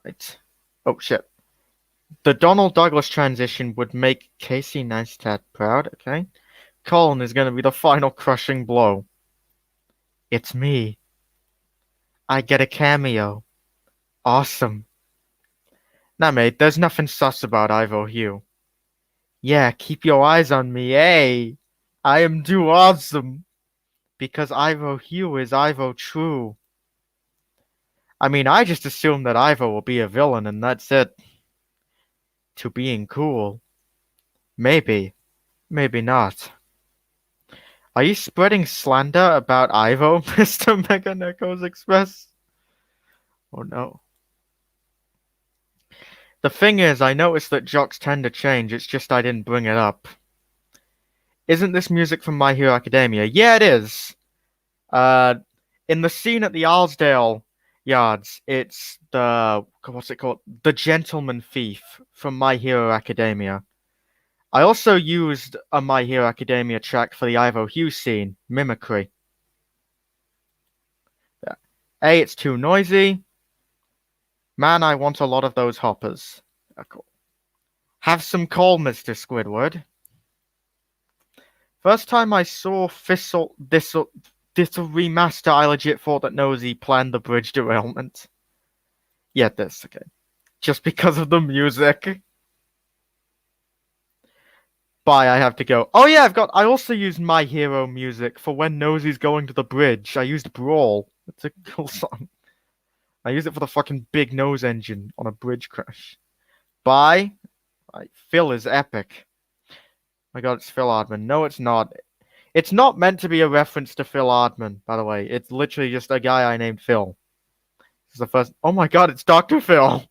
Right. Oh shit. The Donald Douglas transition would make Casey Neistat proud, okay? Colin is gonna be the final crushing blow. It's me. I get a cameo. Awesome. Nah, mate, there's nothing sus about Ivo Hugh. Yeah, keep your eyes on me, hey! I am too awesome! Because Ivo Hugh is Ivo True. I mean, I just assume that Ivo will be a villain and that's it. To being cool. Maybe. Maybe not. Are you spreading slander about Ivo, Mr. Mega Necos Express? Oh no. The thing is, I noticed that jocks tend to change, it's just I didn't bring it up. Isn't this music from My Hero Academia? Yeah, it is. In the scene at the Arlesdale Yards, it's what's it called? The Gentleman Thief from My Hero Academia. I also used a My Hero Academia track for the Ivo Hughes scene, Mimicry. Yeah. A, it's too noisy. Man, I want a lot of those hoppers. Cool. Have some coal, Mr. Squidward. First time I saw this remaster, I legit thought that Nosy planned the bridge derailment. Yeah, this, okay. Just because of the music. Bye, I have to go. Oh yeah, I also used My Hero music for when Nosy's going to the bridge. I used Brawl. It's a cool song. I used it for the fucking big nose engine on a bridge crash. Bye. Right, Phil is epic. My god, it's Phil Ardman. No, it's not. It's not meant to be a reference to Phil Ardman, by the way. It's literally just a guy I named Phil. This is the first. Oh my god, it's Dr. Phil!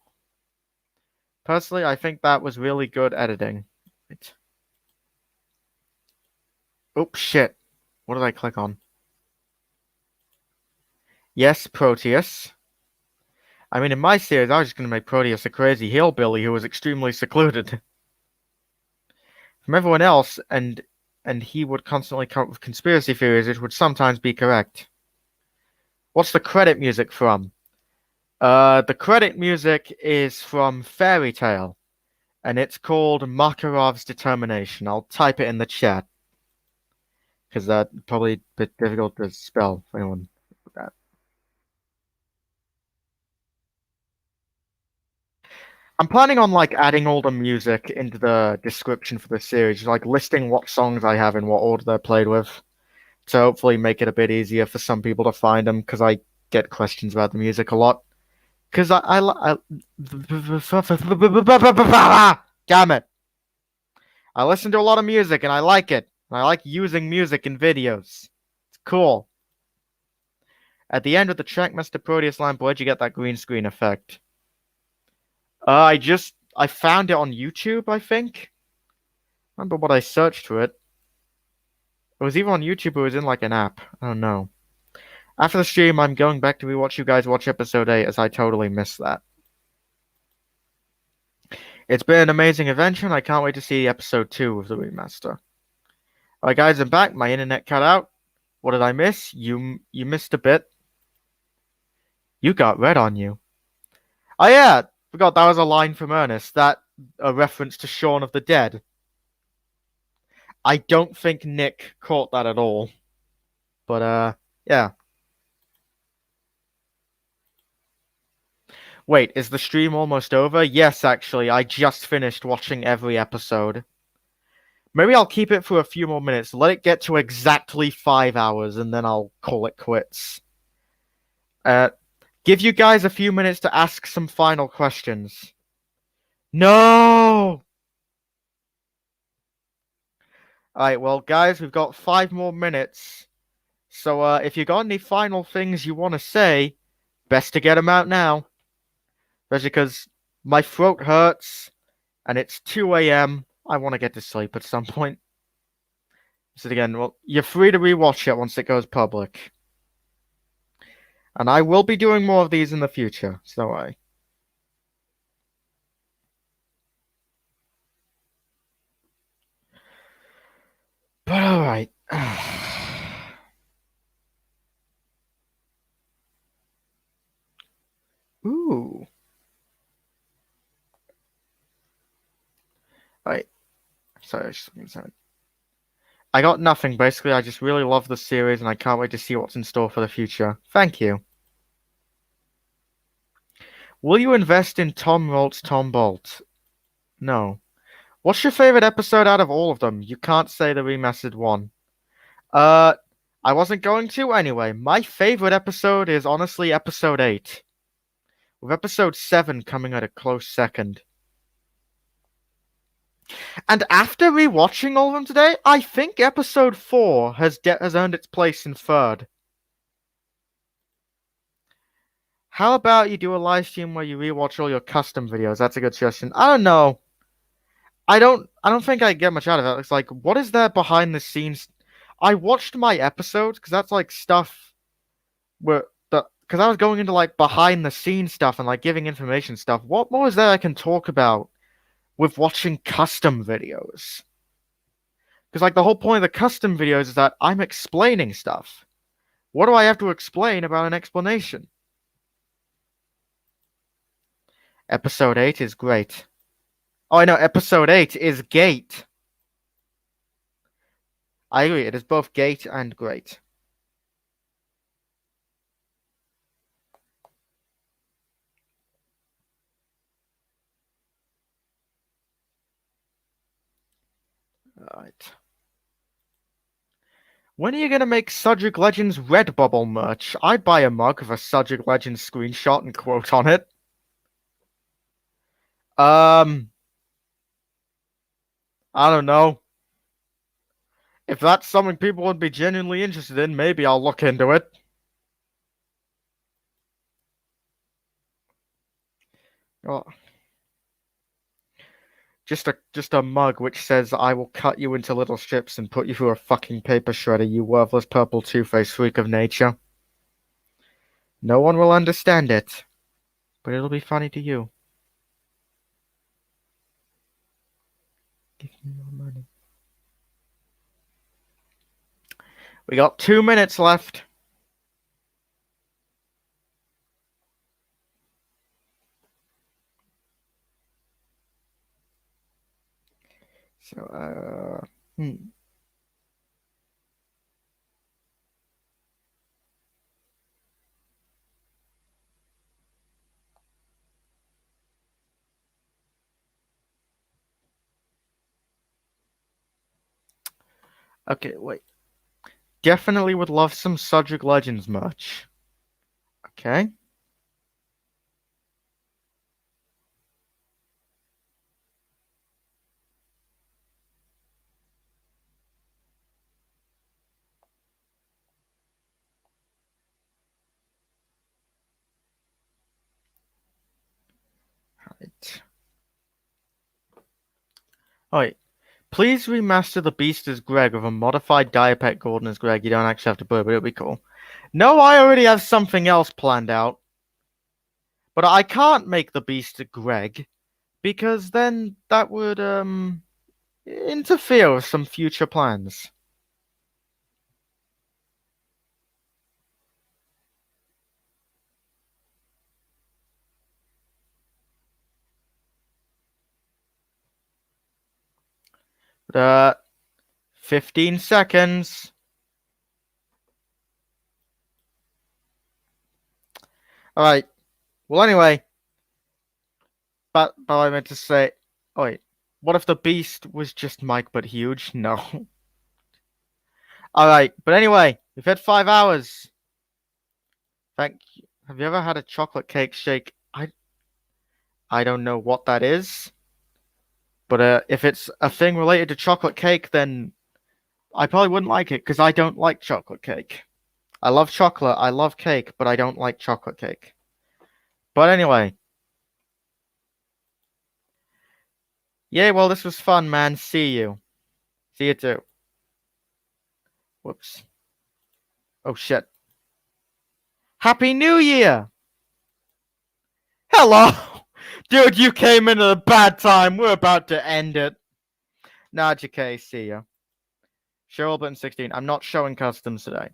Personally, I think that was really good editing. Right. Oh, shit. What did I click on? Yes, Proteus. I mean, in my series, I was just going to make Proteus a crazy hillbilly who was extremely secluded from everyone else, and he would constantly come up with conspiracy theories which would sometimes be correct. What's the credit music from? The credit music is from Fairy Tale, and it's called Makarov's Determination. I'll type it in the chat, because that's probably a bit difficult to spell for anyone with that. I'm planning on adding all the music into the description for the series, listing what songs I have and what order they're played with, to hopefully make it a bit easier for some people to find them, because I get questions about the music a lot. Because I damn it. I listen to a lot of music and I like it. And I like using music in videos. It's cool. At the end of the Trackmaster Proteus lamp, where'd you get that green screen effect? I found it on YouTube, I think. I remember what I searched for it. It was either on YouTube or it was in an app. I don't know. After the stream, I'm going back to rewatch you guys watch episode 8 as I totally missed that. It's been an amazing adventure and I can't wait to see episode 2 of the remaster. Alright guys, I'm back. My internet cut out. What did I miss? You missed a bit. You got red on you. Oh yeah, forgot that was a line from Ernest. That a reference to Shaun of the Dead. I don't think Nick caught that at all. But yeah. Wait, is the stream almost over? Yes, actually, I just finished watching every episode. Maybe I'll keep it for a few more minutes. Let it get to exactly 5 hours, and then I'll call it quits. Give you guys a few minutes to ask some final questions. No! Alright, well, guys, we've got 5 more minutes. So, if you got any final things you want to say, best to get them out now. Especially because my throat hurts, and it's 2 a.m. I want to get to sleep at some point. So again, well, you're free to rewatch it once it goes public. And I will be doing more of these in the future, so But alright. sorry. I got nothing. Basically, I just really love the series, and I can't wait to see what's in store for the future. Thank you. Will you invest in Tom Rolt's Tom Bolt? No. What's your favorite episode out of all of them? You can't say the remastered one. I wasn't going to anyway. My favorite episode is honestly episode 8, with episode 7 coming at a close second. And after rewatching all of them today, I think episode 4 has earned its place in third. How about you do a live stream where you rewatch all your custom videos? That's a good suggestion. I don't know. I don't think I get much out of it. It's like, what is there behind the scenes? I watched my episodes because that's like stuff where because I was going into like behind the scenes stuff and like giving information stuff. What more is there I can talk about with watching custom videos? Because like the whole point of the custom videos is that I'm explaining stuff. What do I have to explain about an explanation? Episode 8 is great. Oh, I know, episode 8 is gate. I agree, it is both gate and great. Alright. When are you gonna make Sudric Legends Redbubble merch? I'd buy a mug with a Sudric Legends screenshot and quote on it. I don't know. If that's something people would be genuinely interested in, maybe I'll look into it. Oh. Just a mug which says, I will cut you into little strips and put you through a fucking paper shredder, you worthless purple two-faced freak of nature. No one will understand it, but it'll be funny to you. Give me your money. We got 2 minutes left. So, Okay, wait. Definitely would love some Sudric Legends merch. Okay. Right. Alright. Please remaster the Beast as Greg with a modified Diapet Gordon as Greg. You don't actually have to put it, but it'll be cool. No, I already have something else planned out. But I can't make the Beast a Greg, because then that would, interfere with some future plans. But, 15 seconds. Alright. Well, anyway. But I meant to say... Oh, wait. What if the Beast was just Mike but huge? No. Alright. But anyway. We've had 5 hours. Thank you. Have you ever had a chocolate cake shake? I don't know what that is. But if it's a thing related to chocolate cake, then I probably wouldn't like it, because I don't like chocolate cake. I love chocolate, I love cake, but I don't like chocolate cake. But anyway. Yeah, well, this was fun, man. See you. See you too. Whoops. Oh, shit. Happy New Year! Hello! Dude, you came in at a bad time. We're about to end it. Nah, JK, see ya. Cheryl button 16. I'm not showing customs today.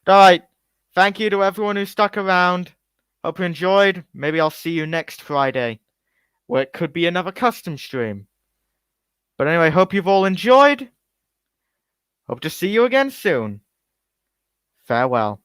Alright. Thank you to everyone who stuck around. Hope you enjoyed. Maybe I'll see you next Friday, where it could be another custom stream. But anyway, hope you've all enjoyed. Hope to see you again soon. Farewell.